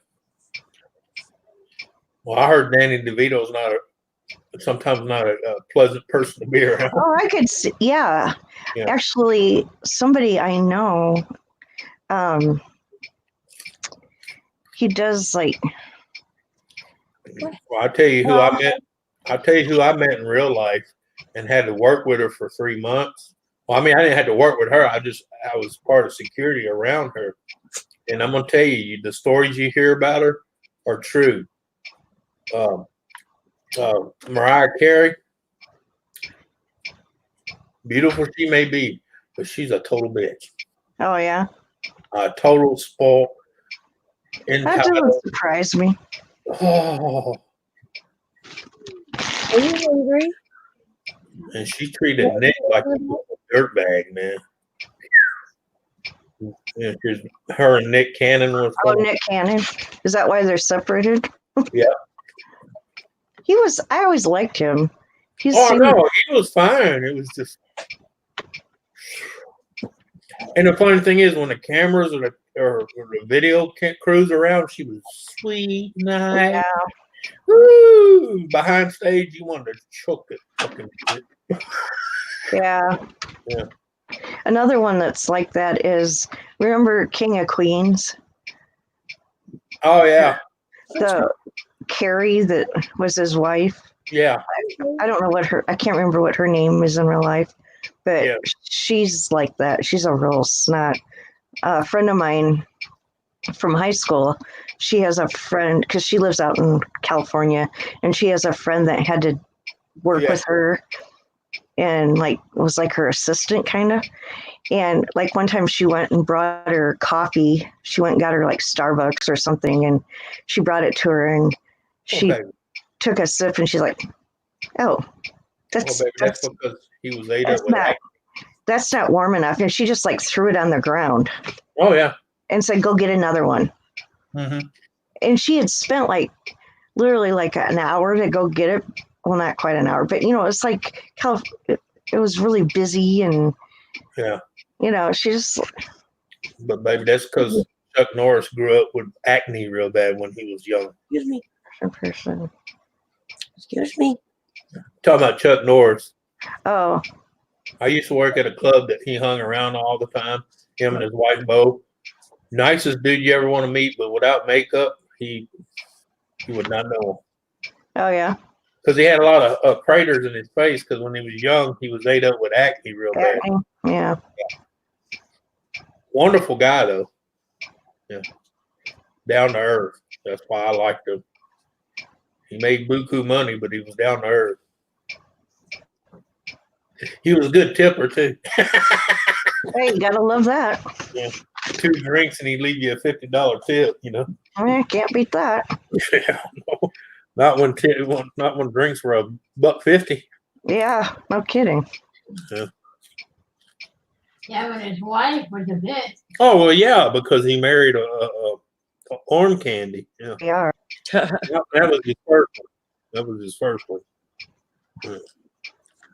Well, I heard Danny DeVito's sometimes not a pleasant person to be around. Oh, I could see. Yeah. Actually, somebody I know, he does like. Well, I'll tell you who I met. I'll tell you who I met in real life and had to work with her for 3 months. Well, I mean, I didn't have to work with her. I was part of security around her. And I'm going to tell you, the stories you hear about her are true. Mariah Carey, beautiful she may be, but she's a total bitch. Oh, yeah? A total spoil. That doesn't surprise me. Oh. Are you hungry? And she treated Nick like a dirtbag, man. Yeah, 'cause her and Nick Cannon was. Oh, Nick Cannon. Is that why they're separated? Yeah. I always liked him. He's Oh no, he was fine. It was just. And the funny thing is, when the cameras or the video crews around, she was sweet, nice. Yeah. Woo! Behind stage, you wanted to choke it. Fucking shit. Yeah. Yeah. Another one that's like that is, remember King of Queens? Oh yeah. The Carrie that was his wife. Yeah. I don't know I can't remember what her name is in real life, but Yeah. she's like that. She's a real snot. A friend of mine from high school, she has a friend, because she lives out in California, and she has a friend that had to work with her and was like her assistant kind of. And like one time she went and brought her coffee. She went and got her like Starbucks or something, and she brought it to her, and she took a sip, and she's like, "Oh, that's because he was ate up with that's not warm enough." And she just like threw it on the ground. Oh yeah. And said, "Go get another one." Mm-hmm. And she had spent literally like an hour to go get it. Well, not quite an hour, but it's like it was really busy, and she just. But baby, that's because Chuck Norris grew up with acne real bad when he was young. Excuse me. Person. Excuse me. Talking about Chuck Norris. Oh. I used to work at a club that he hung around all the time. Him and his wife Bo. Nicest dude you ever want to meet, but without makeup, he would not know him. Oh yeah. Because he had a lot of craters in his face. Because when he was young, he was ate up with acne real bad. Yeah. Wonderful guy though. Yeah. Down to earth. That's why I liked him. He made buku money, but he was down to earth. He was a good tipper too. Hey, you gotta love that. Yeah. 2 drinks and he'd leave you a $50 tip, Can't beat that. Yeah, no. Not when drinks were $1.50. Yeah, no kidding. Yeah. Yeah, when his wife was a bit. Oh well, yeah, because he married a arm candy. Yeah. Yeah. That was his first one. That was his first one.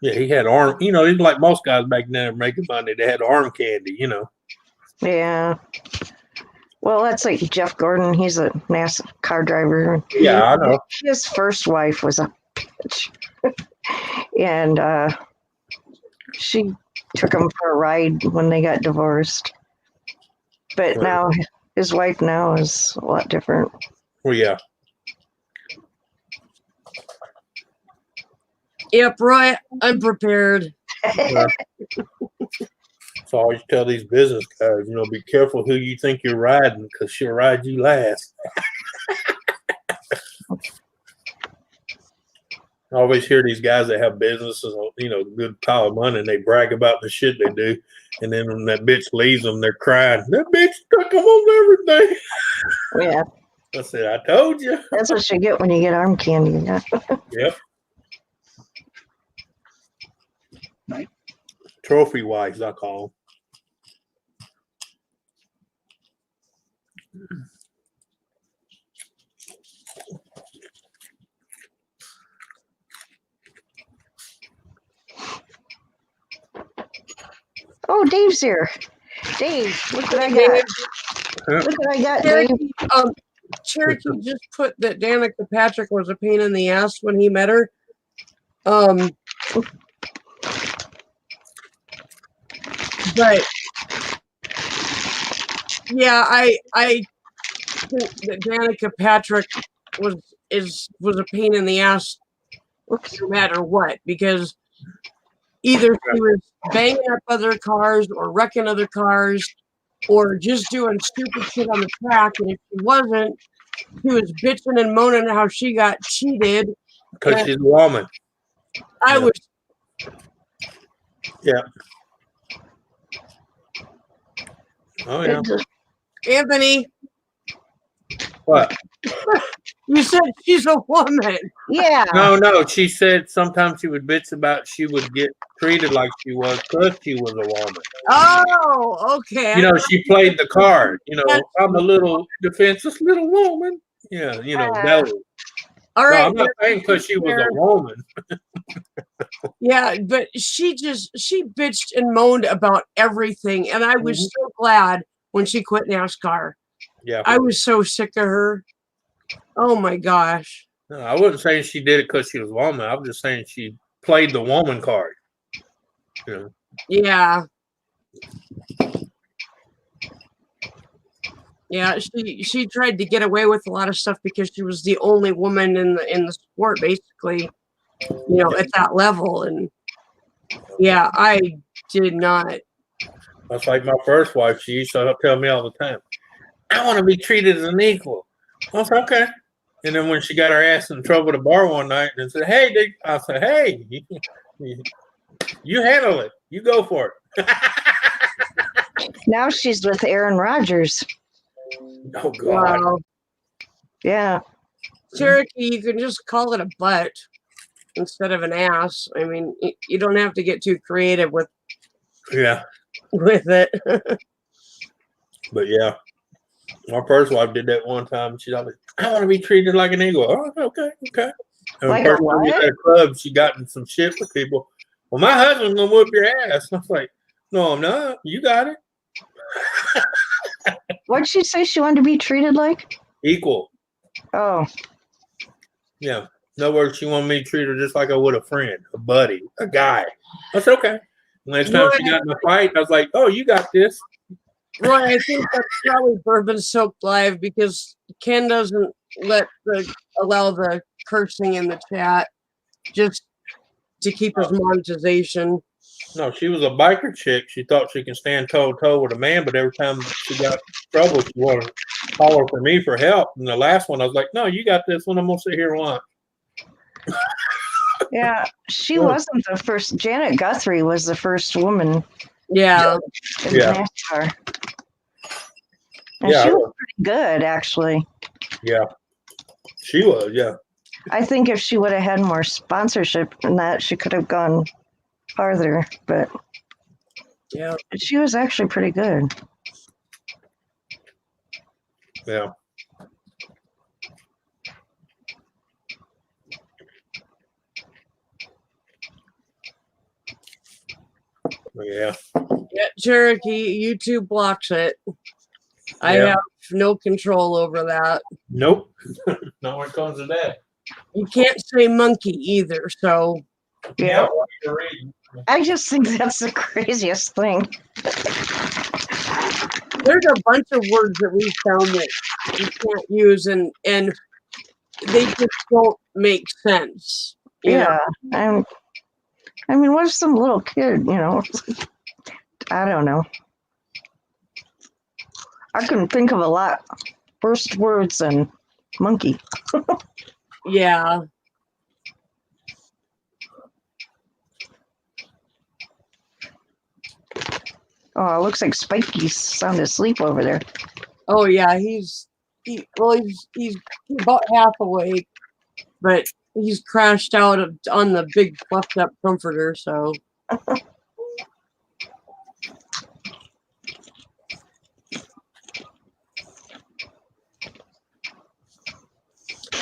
Yeah, he had arm. He's like most guys back then making money. They had arm candy. Yeah. Well, that's like Jeff Gordon. He's a NASCAR driver. Yeah, I know. His first wife was a bitch. And she took him for a ride when they got divorced. But now his wife now is a lot different. Well, yeah. Yep, Roy, I'm prepared. So I always tell these business guys, be careful who you think you're riding, because she'll ride you last. I always hear these guys that have businesses, good pile of money, and they brag about the shit they do. And then when that bitch leaves them, they're crying. That bitch took them on everything. Yeah. I said, I told you. That's what you get when you get arm candy. Yeah. Yep. Trophy wives, I call them. Oh, Dave's here. Dave, look what I got. Look what I got, Dave. Cherokee just put that Danica Patrick was a pain in the ass when he met her. But yeah, I think that Danica Patrick was a pain in the ass no matter what, because either she was banging up other cars or wrecking other cars or just doing stupid shit on the track, and if she wasn't, she was bitching and moaning how she got cheated. Because she's a woman. I was. Yeah. Oh, yeah. Anthony. What? You said she's a woman. Yeah. No. She said sometimes she would bitch about she would get treated like she was because she was a woman. Oh, okay. You know, she played the card. You know, I'm a little defenseless little woman. Yeah, you know, that was. All No, right. I'm not saying because she was a woman. Yeah, but she bitched and moaned about everything, and I was so glad when she quit NASCAR. Yeah. I was so sick of her. Oh my gosh. No, I wasn't saying she did it because she was a woman. I was just saying she played the woman card. You know. Yeah. Yeah, she tried to get away with a lot of stuff because she was the only woman in the sport, basically, you know, at that level. And yeah, I did not. That's like my first wife. She used to tell me all the time, I want to be treated as an equal. I was like, okay. And then when she got her ass in trouble at a bar one night and said, hey, Dick, I said, hey, you handle it. You go for it. Now she's with Aaron Rodgers. Oh, God. Wow. Yeah. Cherokee, you can just call it a butt instead of an ass. I mean, you don't have to get too creative with it. But yeah, my first wife did that one time. She's like, I want to be treated like an eagle. Oh, okay. And Like the a first time we what? had a club, she got in some shit with people. Well, my husband's gonna whoop your ass. I was like, no, I'm not. You got it. What'd she say she wanted to be treated like? Equal. Oh. Yeah. In other words, she wanted me to treat her just like I would a friend, a buddy, a guy. I said, okay. Next time she got in a fight, I was like, oh, you got this. Roy, I think that's probably Bourbon Soaked Live because Ken doesn't allow the cursing in the chat just to keep his monetization. No, she was a biker chick. She thought she could stand toe to toe with a man, but every time she got in trouble, she wanted to holler for me for help. And the last one, I was like, no, you got this one. I'm going to sit here and watch. Yeah, she wasn't the first. Janet Guthrie was the first woman. Yeah. In NASCAR. And she was pretty good, actually. Yeah. She was, yeah. I think if she would have had more sponsorship and that, she could have gone farther. But yeah, she was actually pretty good. Yeah. Yeah. Yeah, Cherokee, YouTube blocks it. I have no control over that. Nope. Not when it comes to that. You can't say monkey either, so. Yeah. I just think that's the craziest thing. There's a bunch of words that we found that you can't use, and they just don't make sense. You know? I mean, what if some little kid, you know? I don't know. I couldn't think of a lot worse words than monkey. Yeah. Oh, it looks like Spikey's sound asleep over there. Oh yeah, he's about half awake, but he's crashed out on the big fluffed up comforter. So.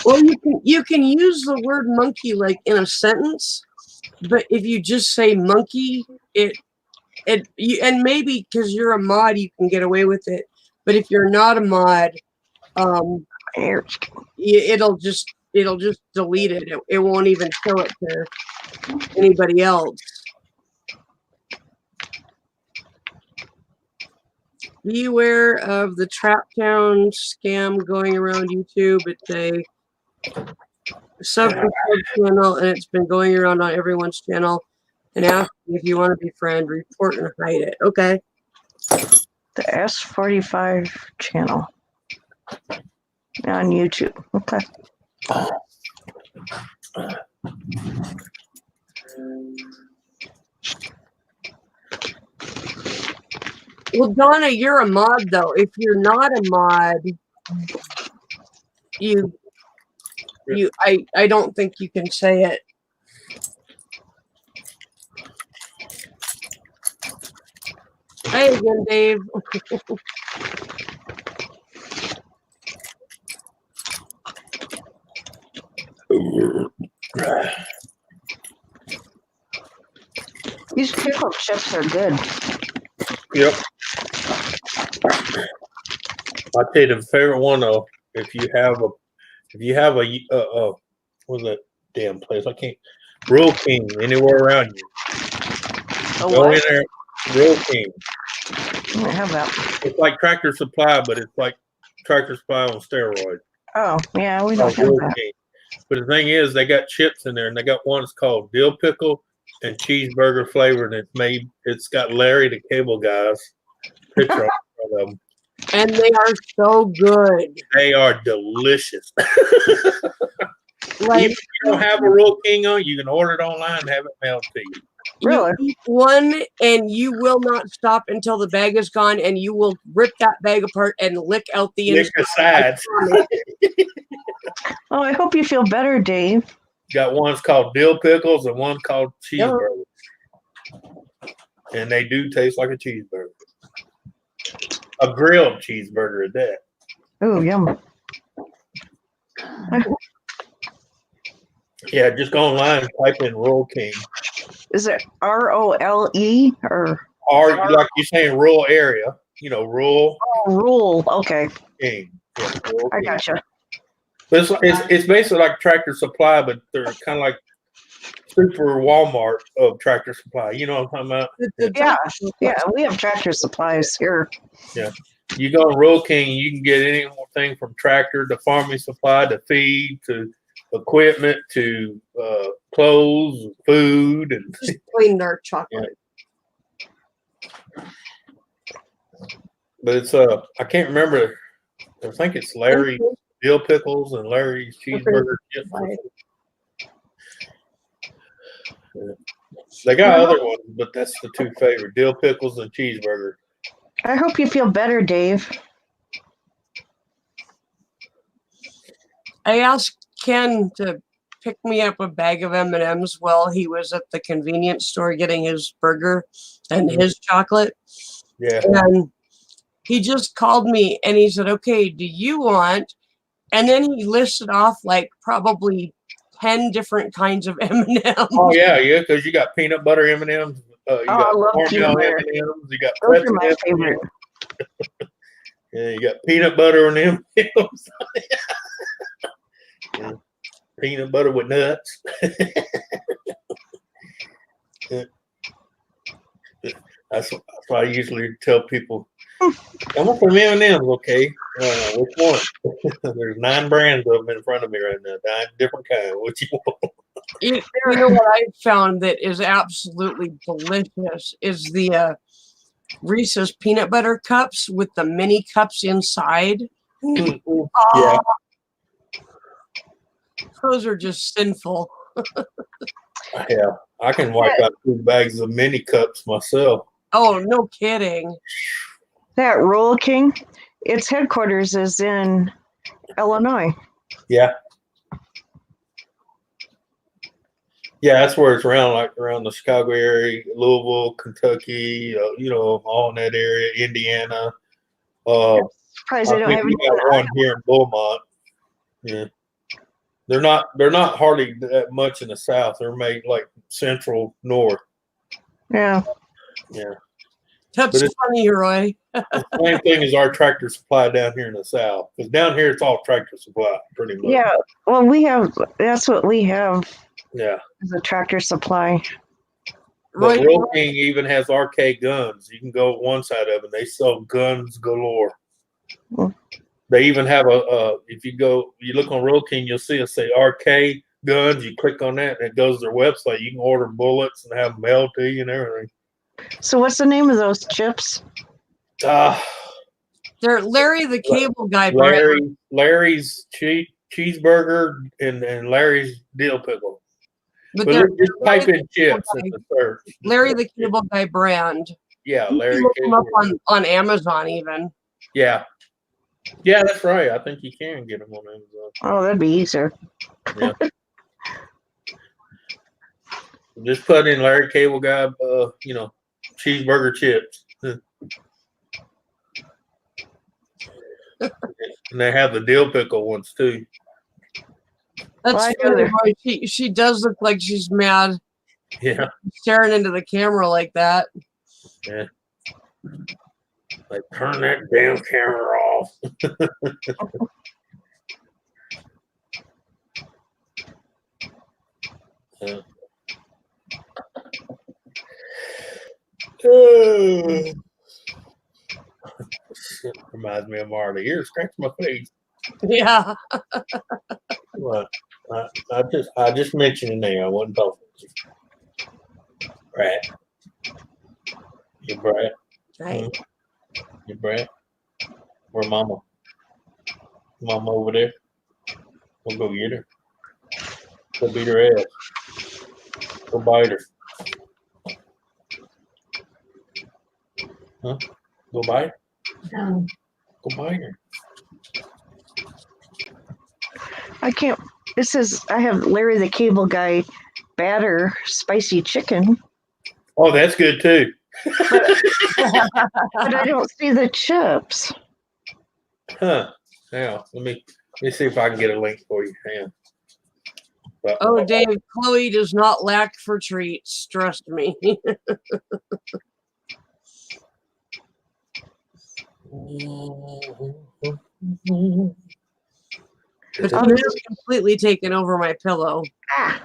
Well, you can use the word monkey like in a sentence, but if you just say monkey, and maybe because you're a mod, you can get away with it. But if you're not a mod, it'll just delete it. It won't even show it to anybody else. Beware of the Trap Town scam going around YouTube. It's a sub channel, and it's been going around on everyone's channel. And ask if you want to be friend, report and hide it. Okay. The S45 channel on YouTube. Okay. Well, Donna, you're a mod though. If you're not a mod, I don't think you can say it. Hi again, Dave. These pickle chips are good. Yep. I tell you the favorite one though. If you have a what's that damn place? I can't. Rural King anywhere around you. Go in there. Rural King. I have that. It's like Tractor Supply, but it's like Tractor Supply on steroids. Oh, yeah, we don't have Rural that. King. But the thing is, they got chips in there, and they got one that's called dill pickle and cheeseburger flavored. And it's got Larry the Cable Guy's picture on them. And they are so good. They are delicious. Like, Even if you don't have a Rural King on, you can order it online and have it mailed to you. Really? You eat one and you will not stop until the bag is gone, and you will rip that bag apart and lick out the Lick inside. the sides. Oh, I hope you feel better, Dave. Got one's called dill pickles and one called cheeseburger. And they do taste like a cheeseburger. A grilled cheeseburger at that. Oh, yum. Yeah, just go online and type in Rural King. Is it ROLE or Like you're saying, rural area. Rural rule? Okay, King. Yeah, Rural I King. gotcha. It's basically like Tractor Supply, but they're kind of like super Walmart of Tractor Supply. You know what I'm talking about? Yeah, we have Tractor Supplies here. Yeah. You go to Rural King, you can get anything from tractor to farming supply to feed to equipment to clothes, food, and just plain dark chocolate. Yeah. But it's I can't remember. I think it's Larry dill pickles and Larry's cheeseburger chips. They got other ones, but that's the two favorite: dill pickles and cheeseburger. I hope you feel better, Dave. I asked Ken to pick me up a bag of M&Ms while he was at the convenience store getting his burger and his chocolate. Yeah. And he just called me and he said, "Okay, do you want?" And then he listed off like probably 10 different kinds of M&Ms. Oh yeah, because you got peanut butter M&Ms. You got I love caramel peanut butter. M&Ms. You got Those are pretzel my M&Ms. favorite. Yeah, you got peanut butter and M&Ms. Yeah. Peanut butter with nuts. That's why I usually tell people, I want some M&Ms, okay? Which one? There's 9 brands of them in front of me right now. 9 different kinds. What you want? You know what I found that is absolutely delicious is the Reese's peanut butter cups with the mini cups inside. Yeah. Those are just sinful. Yeah, I can wipe out 2 bags of mini cups myself. Oh, no kidding. That Roll King, its headquarters is in Illinois. Yeah. Yeah, that's where it's around the Chicago area, Louisville, Kentucky, all in that area, Indiana. Surprised they don't have we got one here in Beaumont. Yeah. They're not hardly that much in the South. They're made like central north. Yeah. Yeah. That's funny, Roy. The same thing as our Tractor Supply down here in the South. Because down here it's all Tractor Supply, pretty much. Yeah. Well, that's what we have. Yeah. Is a Tractor Supply. But Roll King even has arcade guns. You can go one side of it. They sell guns galore. They even have if you look on Roll King, you'll see it say arcade guns. You click on that and it goes to their website. You can order bullets and have them mailed to you and everything. So what's the name of those chips? They're Larry the Cable Guy brand. Larry's cheeseburger and Larry's dill pickle. But just type in chips in the search. Larry the Cable Guy brand. Yeah, You Larry. can look them up on Amazon even. Yeah. Yeah, that's right. I think you can get them on Amazon. Oh, that'd be easier. Yeah. Just put in Larry Cable Guy, cheeseburger chips. And they have the dill pickle ones too. That's Well, funny. Boy. She does look like she's mad. Yeah. Staring into the camera like that. Yeah. Like, turn that damn camera off. Shit, reminds me of Marty. Here, scratch my face. Yeah. Well, I just mentioned your name. I wasn't talking to you. Brad. You Brad. Right. You Brad. Where Mama? Mama over there. We'll go get her. Go beat her ass. Go bite her. Huh? Go bite her. Go bite her. I can't. This is. I have Larry the Cable Guy batter spicy chicken. Oh, that's good too. But I don't see the chips. Huh. Now, let me see if I can get a link for you. Hang on. But, Oh, Dave, Chloe does not lack for treats. Trust me. But she has completely taken over my pillow. Ah.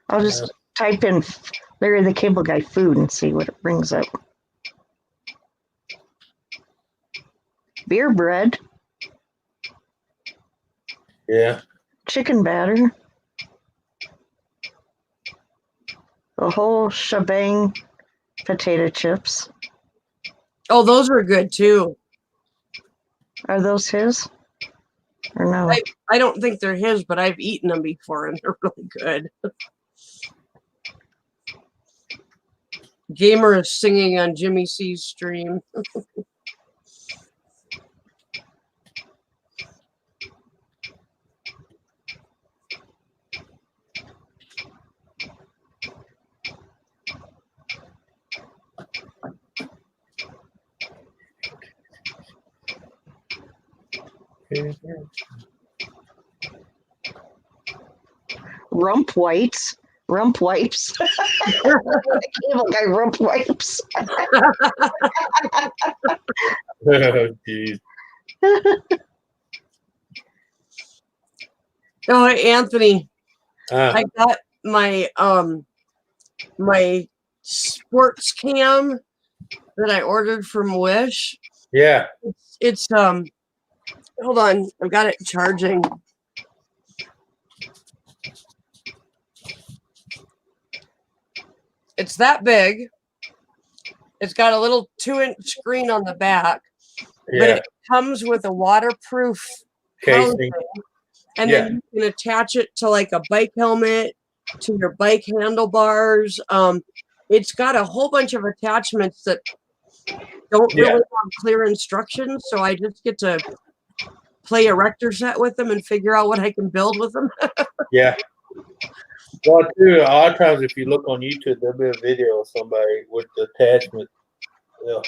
I'll just type in Larry the Cable Guy food and see what it brings up. Beer bread. Yeah. Chicken batter. The whole shebang potato chips. Oh, those were good too. Are those his? Or no? I don't think they're his, but I've eaten them before and they're really good. Gamer is singing on Jimmy C's stream. Rump whites. Rump wipes. Cable Guy rump wipes. Oh, geez. Oh, hey, Anthony. Ah. I got my my sports cam that I ordered from Wish. Yeah. It's hold on, I've got it charging. It's that big. It's got a little 2-inch screen on the back, but it comes with a waterproof casing, and then you can attach it to like a bike helmet, to your bike handlebars. It's got a whole bunch of attachments that don't really have clear instructions, so I just get to play a Rector set with them and figure out what I can build with them. Yeah. Well, too, a lot of times if you look on YouTube, there'll be a video of somebody with the attachment. Yeah.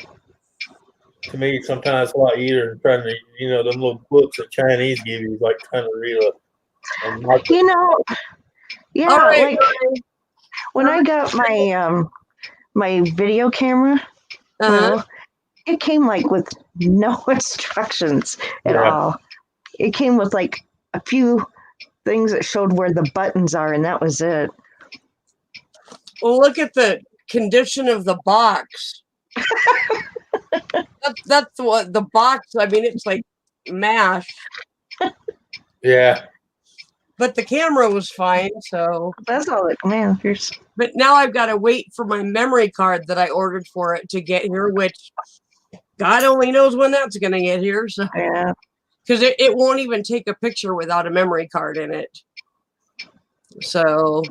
To me, sometimes it's a lot easier than trying to, them little books that Chinese give you, like trying to read a market. Yeah, right, like when I got my my video camera, well, it came like with no instructions at all. It came with like a few things that showed where the buttons are, and that was it. Well, look at the condition of the box. That's what the box. I mean, it's like mash. Yeah. But the camera was fine, so that's all. Man, here's. But now I've got to wait for my memory card that I ordered for it to get here, which God only knows when that's gonna get here. So Yeah. because it won't even take a picture without a memory card in it. So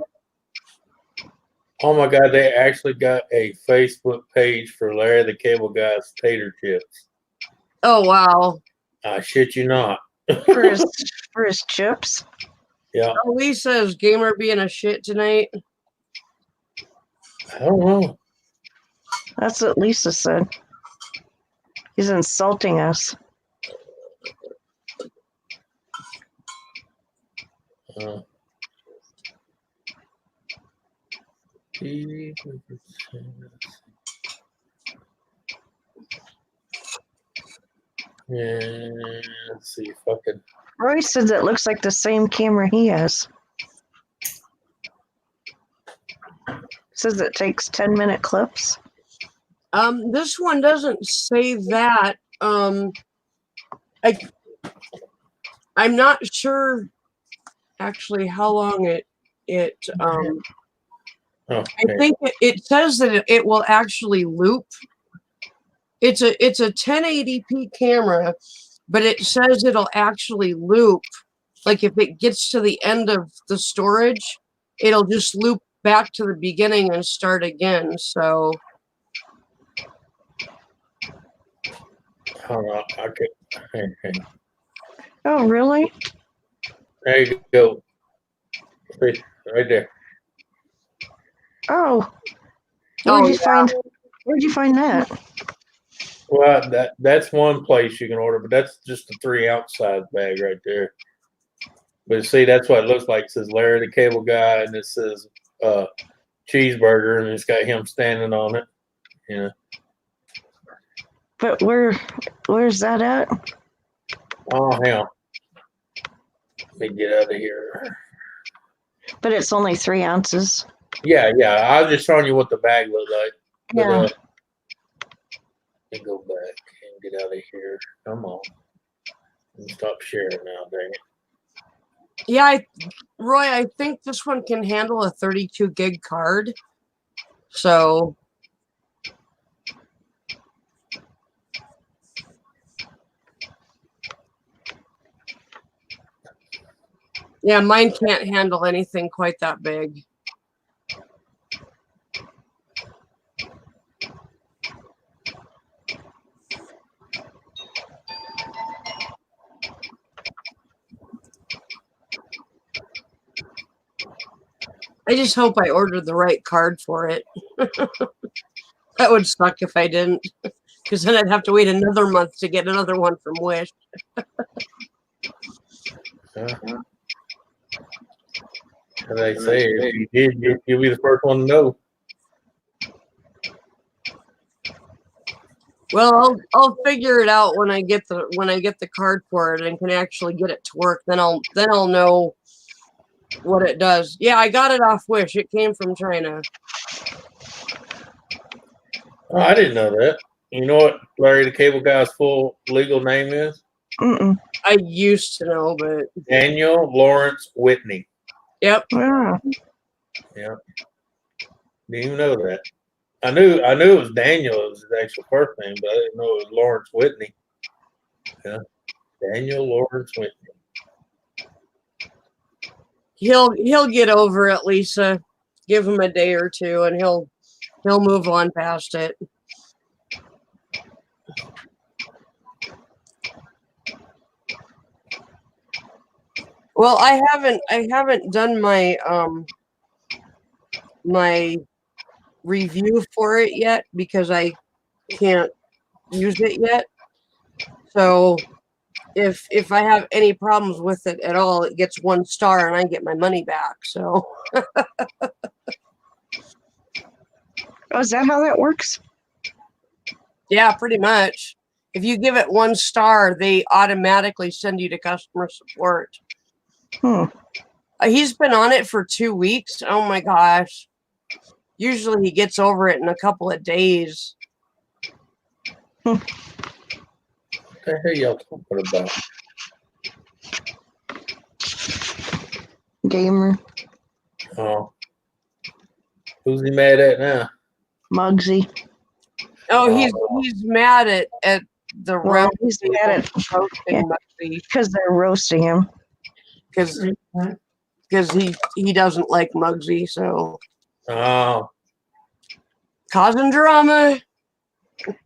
Oh my God, they actually got a Facebook page for Larry the Cable Guy's tater chips. oh wow. I shit you not. For his chips. Yeah. Lisa, is Gamer being a shit tonight? I don't know. That's what Lisa said. He's insulting us. Yeah, let's see if I can. Roy says it looks like the same camera he has. Says it takes 10-minute clips. This one doesn't say that. I'm not sure actually how long it Oh, I think it says that it will actually loop. It's a 1080p camera, but it says it'll actually loop. Like if it gets to the end of the storage, it'll just loop back to the beginning and start again. So hold on. I could. Oh, really? There you go. See, right there. Oh. Oh, Where'd you find that? Well, that's one place you can order, but that's just a 3-ounce size bag right there. But see, that's what it looks like. It says Larry the Cable Guy, and it says cheeseburger, and it's got him standing on it. Yeah. But where's that at? Oh hell. Let me get out of here. But it's only 3 ounces. Yeah. I was just showing you what the bag looked like. But, Yeah. let me go back and get out of here. Come on. Stop sharing now, dang it. yeah, Roy, I think this one can handle a 32 gig card. So yeah, mine can't handle anything quite that big. I just hope I ordered the right card for it. That would suck if I didn't, because then I'd have to wait another month to get another one from Wish. As I say, if you did, you'll be the first one to know. Well, I'll figure it out when I get the card for it and can actually get it to work. Then I'll know what it does. Yeah, I got it off Wish. It came from China. Oh, I didn't know that. You know what Larry the Cable Guy's full legal name is? Mm-mm. I used to know, but Daniel Lawrence Whitney. Yep. Yeah. Yep. Didn't even know that. I knew it was Daniel. It was his actual first name, but I didn't know it was Lawrence Whitney. Yeah. Daniel Lawrence Whitney. He'll get over it, Lisa. Give him a day or two, and he'll move on past it. Well, I haven't done my my review for it yet because I can't use it yet. So if I have any problems with it at all, it gets 1 star and I get my money back. So Oh, is that how that works? yeah, pretty much. If you give it 1 star, they automatically send you to customer support. He's been on it for 2 weeks. Oh my gosh. Usually he gets over it in a couple of days. What the hell y'all talking about? Gamer. Oh. Who's he mad at now? Muggsy. Oh, he's mad at the Well, round he's mad at roasting Muggsy because they're roasting him. because he doesn't like Muggsy, so Oh, causing drama.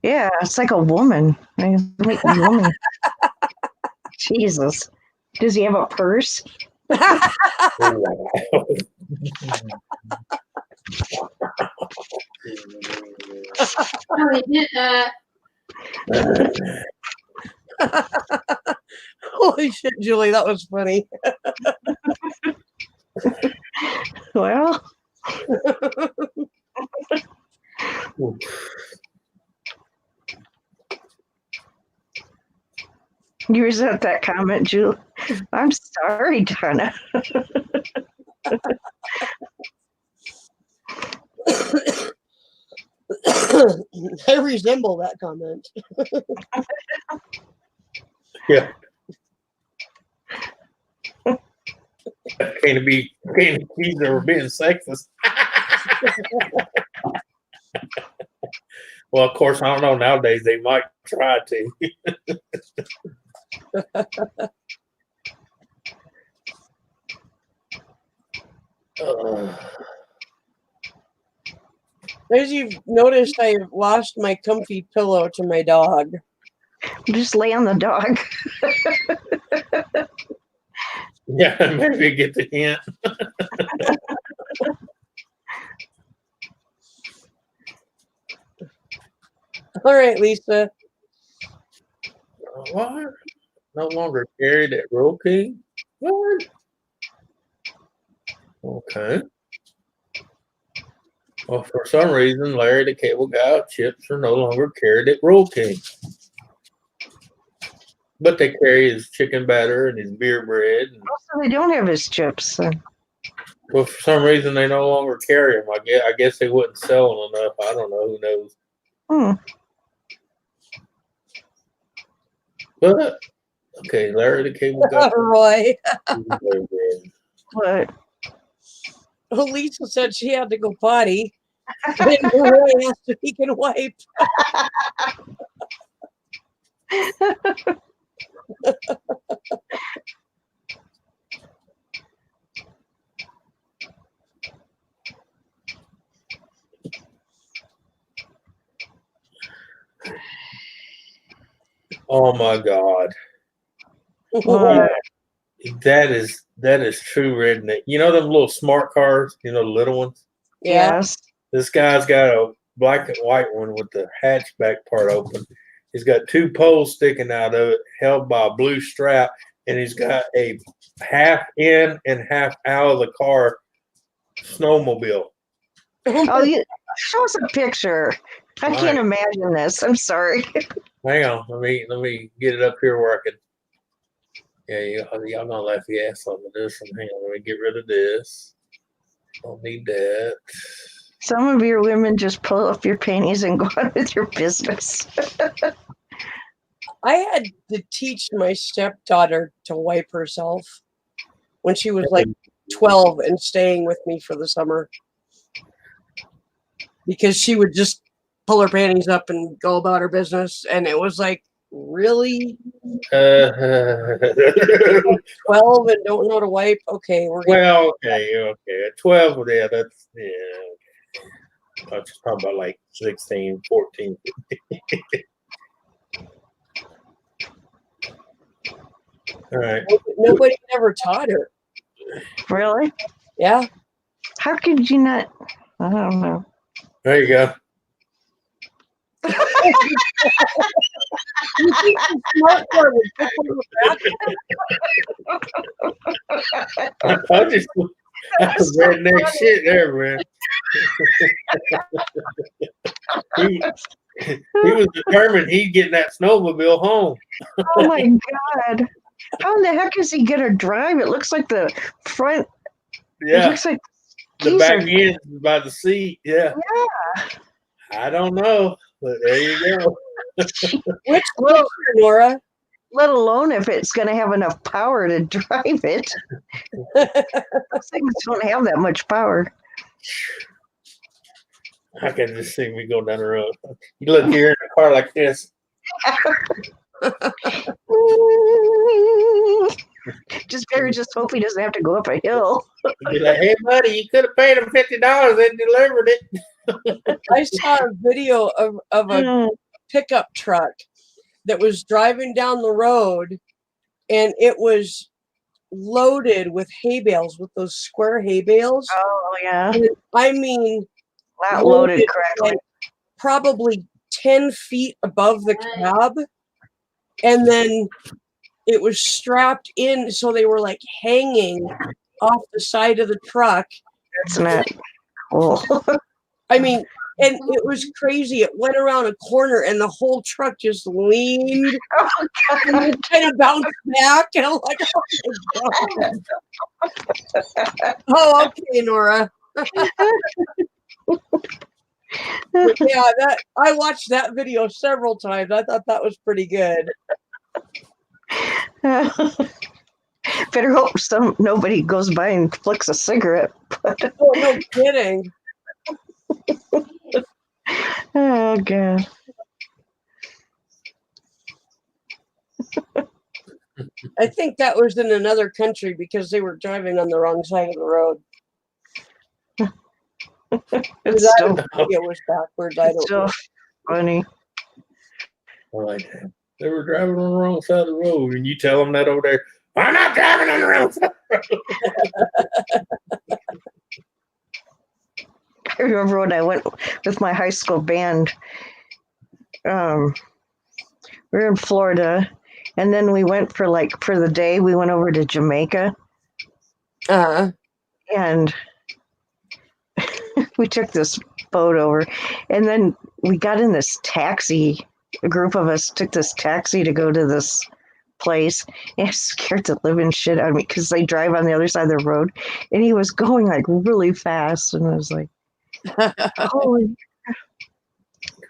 Yeah, it's like a woman. Like a woman. Jesus. Does he have a purse? No, he did that. Holy shit, Julie, that was funny. Well, you resent that comment, Julie. I'm sorry, Donna. I resemble that comment. yeah. Can't accuse her of being sexist. Well, of course, I don't know. Nowadays, they might try to. As you've noticed, I've lost my comfy pillow to my dog. Just lay on the dog. Yeah, maybe get the hint. All right, Lisa. What? No longer carried at Roll-King? What? Okay. Well, for some reason, Larry the Cable Guy chips are no longer carried at Roll-King. But they carry his chicken batter and his beer bread. And, Also, they don't have his chips. well, for some reason, they no longer carry them. I guess they wouldn't sell them enough. I don't know. Who knows? But, okay, Larry the Cable Guy. Roy. What? Oh, Lisa said she had to go potty. And Roy asked if he can wipe. Oh my God. What? That is true redneck. You know them little smart cars, you know, the little ones? Yeah. Yes. This guy's got a black and white one with the hatchback part open. He's got two poles sticking out of it, held by a blue strap, and he's got a half in and half out of the car snowmobile. Oh, you show us a picture. I can't imagine this. I'm sorry. Hang on, let me get it up here where I can. Yeah, y'all gonna laugh your ass off with this one. Hang on, let me get rid of this. Don't need that. Some of your women just pull up your panties and go on with your business. I had to teach my stepdaughter to wipe herself when she was like 12 and staying with me for the summer. Because she would just pull her panties up and go about her business. And it was like, really? 12 and don't know how to wipe? Okay, we're good. Well, okay. At 12, yeah, that's, yeah. I was just talking about like 16, 14. All right. Nobody ever taught her. Really? Yeah. How could you not? I don't know. There you go. You think the smart car would pick on the back? I told you that's redneck shit there, man. he was determined he'd get that snowmobile home. Oh my God. How in the heck is he going to drive? It looks like the front. Yeah. It looks like the back end by the seat. Yeah. Yeah. I don't know, but there you go. Which picture, Nora? Let alone if it's going to have enough power to drive it. Those things don't have that much power. I can just see me go down the road. You look here in a car like this. Just hope he doesn't have to go up a hill. Be like, hey, buddy, you could have paid him $50 and delivered it. I saw a video of a pickup truck that was driving down the road, and it was loaded with hay bales, with those square hay bales. Oh yeah, And, I mean, not loaded correctly. like probably 10 feet above the cab, and then it was strapped in, so they were like hanging off the side of the truck. That's not cool. I mean, and it was crazy. It went around a corner, and the whole truck just leaned and kind of bounced back. And I'm like, oh my God. Oh, okay, Nora. But yeah, I watched that video several times. I thought that was pretty good. Better hope nobody goes by and flicks a cigarette. Oh, no kidding. Oh God. I think that was in another country because they were driving on the wrong side of the road. It's still, it was backwards. I don't still know. funny. Like, they were driving on the wrong side of the road, and you tell them that over there. I'm not driving on the wrong side of the road. I remember when I went with my high school band. We were in Florida, and then we went for the day. We went over to Jamaica, and we took this boat over, and then we got in this taxi. A group of us took this taxi to go to this place, and it scared the living shit out of me because they drive on the other side of the road, and he was going like really fast, and I was like, holy.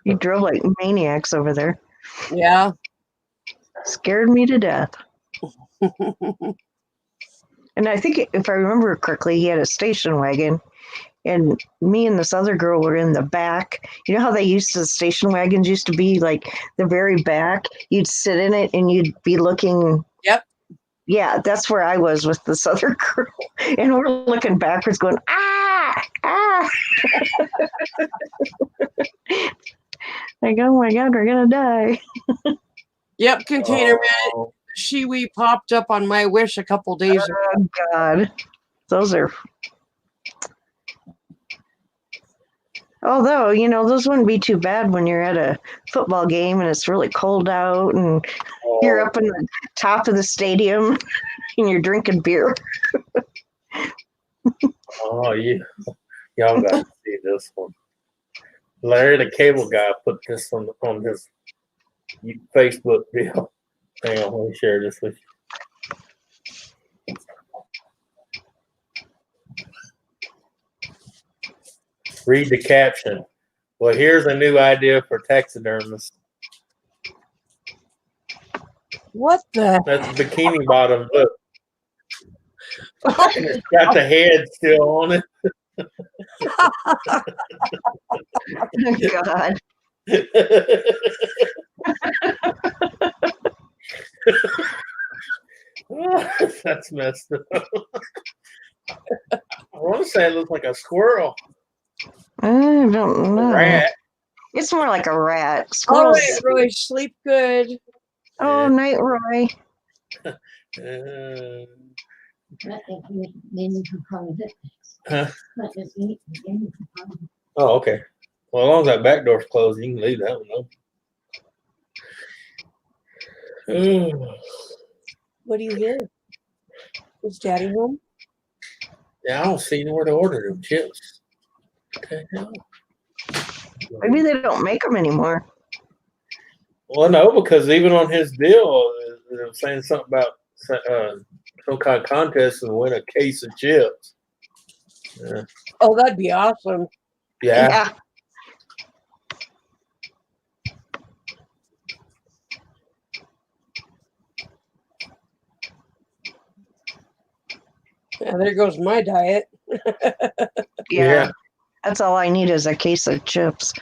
He drove like maniacs over there. Yeah. Scared me to death. And I think if I remember correctly, he had a station wagon, and me and this other girl were in the back. You know how station wagons used to be like the very back? You'd sit in it and you'd be looking. Yep. Yeah, that's where I was with this other girl. And we're looking backwards going, ah, ah. Like, oh my God, we're going to die. Yep, Containerman. Shiwi popped up on my wish a couple days ago. Oh God. Those are. Although, those wouldn't be too bad when you're at a football game and it's really cold out and you're up in the top of the stadium and you're drinking beer. Oh, yeah. Y'all got to see this one. Larry, the cable guy, put this on his Facebook deal. Hang on, let me share this with you. Read the caption. Well, here's a new idea for taxidermists. What the? That's Bikini Bottom. Look. And it's got the head still on it. Oh, God. That's messed up. I want to say it looks like a squirrel. I don't know. A rat. It's more like a rat. All Squirrels. right, Roy, sleep good. Oh, night, Roy. Oh, okay. Well, as long as that back door's closed, you can leave that one open. What do you hear? Is Daddy home? Yeah, I don't see nowhere to order them chips. Okay, no. Maybe they don't make them anymore. Well, no, because even on his deal, it was saying something about some kind of contest and win a case of chips. Yeah. Oh, that'd be awesome. Yeah. Yeah, there goes my diet. Yeah. That's all I need is a case of chips.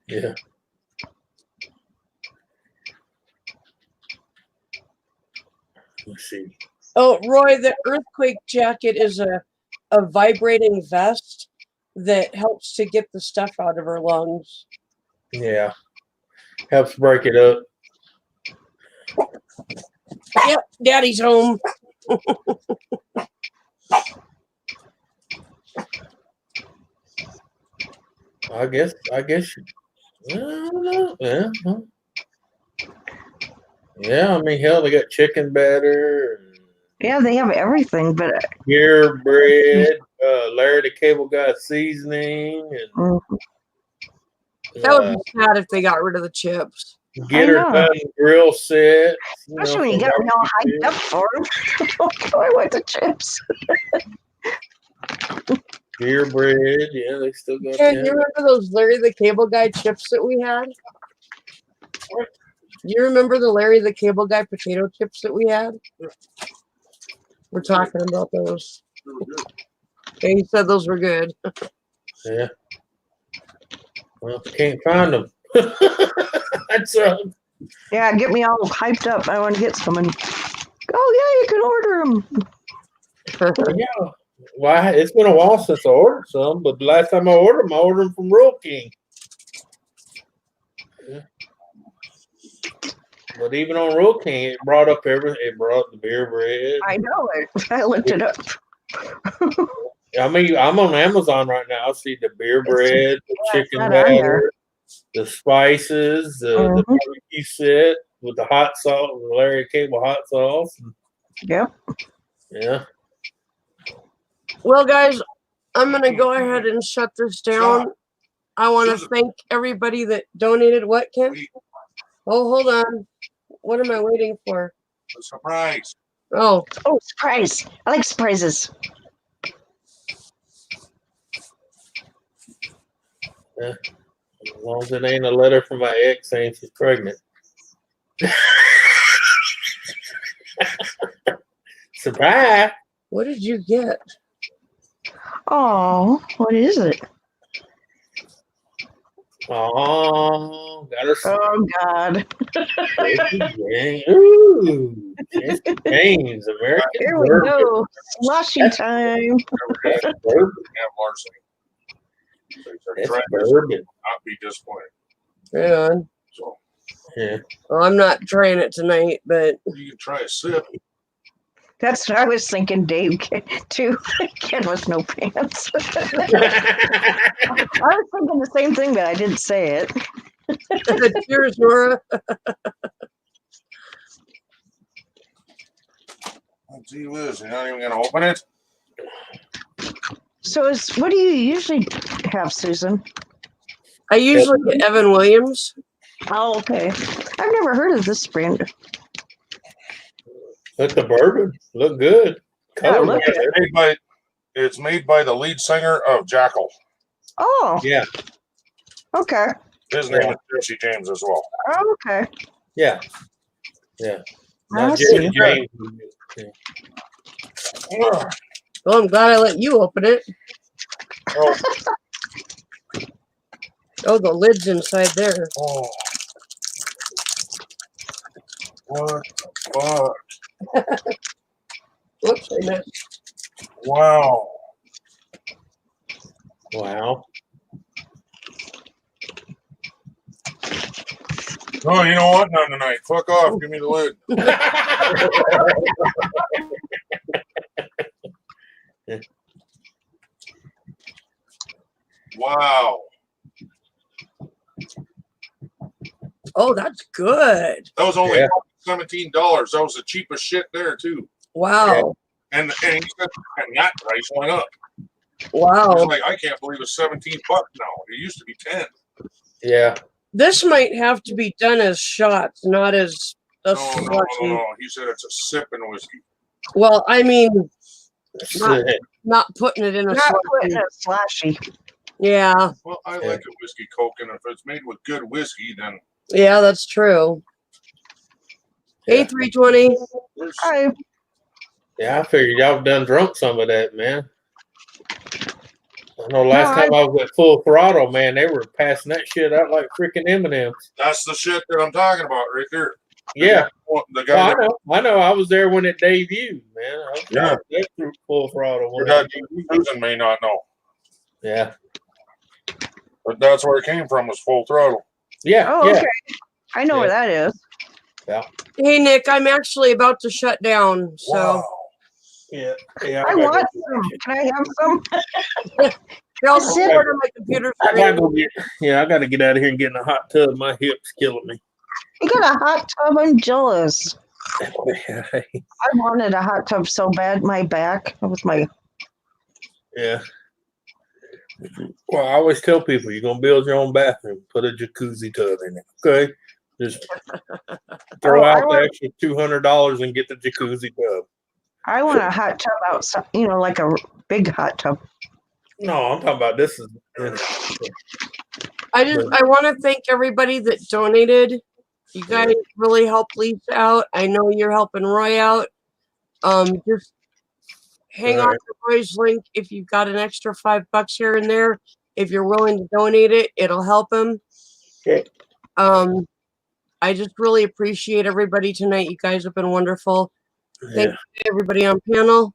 Yeah. Let's see. Oh, Roy, the earthquake jacket is a vibrating vest that helps to get the stuff out of her lungs. Yeah. Helps break it up. Yep, Daddy's home. I guess. I don't know. Yeah. Yeah. I mean, hell, they got chicken batter. Yeah, they have everything, but Gear bread, Larry the Cable Guy seasoning, and That would be sad if they got rid of the chips. get her done grill set. Especially when you got me all hyped up for them. I want the chips. Gear bread, yeah, they still got Yeah, that. you remember those Larry the Cable Guy chips that we had? What? You remember the Larry the Cable Guy potato chips that we had? We're talking about those. Yeah, he said those were good. Yeah. Well, can't find them. That's Yeah, get me all hyped up. I want to get some. And oh, yeah, you can order them. yeah. Well, it's been a while since I ordered some, but the last time I ordered them from Royal King. Yeah. But even on Royal King, it brought up everything. It brought the beer bread. I know it. I looked it up. I mean, I'm on Amazon right now. I see the beer bread, the chicken not on there. batter, the spices, the barbecue set with the hot sauce, the Larry Cable hot sauce. Yep. Yeah. Well, guys, I'm going to go ahead and shut this down. I want to thank everybody that donated. What, Ken? Oh, hold on. What am I waiting for? A surprise. Oh. Oh, surprise. I like surprises. Yeah. As long as it ain't a letter from my ex saying she's pregnant. Surprise. What did you get? Oh, what is it? Oh, got her. Oh, God. Ooh, James, American. Here we go. Slushy time. That's bourbon. That's bourbon. Not be disappointed. Hang on. So Yeah. Well, I'm not trying it tonight, but you can try a sip. That's what I was thinking, Dave, too. Ken with no pants. I was thinking the same thing, but I didn't say it. cheers, Nora. Gee whiz, you're not even going to open it? So, what do you usually have, Susan? I usually get Evan Williams. Oh, okay. I've never heard of this brand. Let the bourbon look good. Color look good. It's made by the lead singer of Jackal. Oh. Yeah. Okay. His name is Jesse James as well. Oh, okay. Yeah. Yeah. I Not see. James. Ugh. Well, I'm glad I let you open it. Oh, Oh, the lid's inside there. oh. What the fuck? Whoops, I missed. Wow. Wow. Oh, you know what? Not tonight. Fuck off. Give me the lid. Wow. Oh, that's good. That was only $17. That was the cheapest shit there, too. Wow. And he said, and that price went up. Wow. He's like, I can't believe it's $17 now. It used to be 10. Yeah. This might have to be done as shots, not as a slushy. No. He said it's a sipping whiskey. Well, I mean, not putting it in a Not putting it slushy. Yeah. Well, I like a whiskey Coke, and if it's made with good whiskey, then Yeah, that's true. Hey, 320. Hi. Yeah, I figured y'all done drunk some of that, man. I know last No, time I was at Full Throttle, man, they were passing that shit out like freaking M&Ms. That's the shit that I'm talking about right there. Yeah. The guy Well, I know. I was there when it debuted, man. Yeah. That's Full Throttle. Your dad Susan may not know. Yeah. But that's where it came from, was Full Throttle. Yeah. Oh, yeah. okay. I know where that is. Yeah. Hey, Nick, I'm actually about to shut down. So. Wow. Yeah. Yeah. I want some. Can I have some? I'll Sit- sit on my computer I screen. gotta go get. Yeah, I gotta get out of here and get in a hot tub. My hip's killing me. You got a hot tub? I'm jealous. Yeah. I wanted a hot tub so bad. My back with my. Yeah. Well, I always tell people you're gonna build your own bathroom, put a jacuzzi tub in it. Okay, just throw out the extra $200 and get the jacuzzi tub. I want a hot tub outside. You know, like a big hot tub. No, I'm talking about this is. I want to thank everybody that donated. You guys really helped Lisa out. I know you're helping Roy out. Just hang on to Roy's link if you've got an extra $5 here and there. If you're willing to donate it, it'll help him. Okay. I just really appreciate everybody tonight. You guys have been wonderful. Thank you to everybody on panel.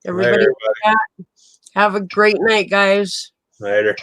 Everybody. Later, Have a great night, guys. Later.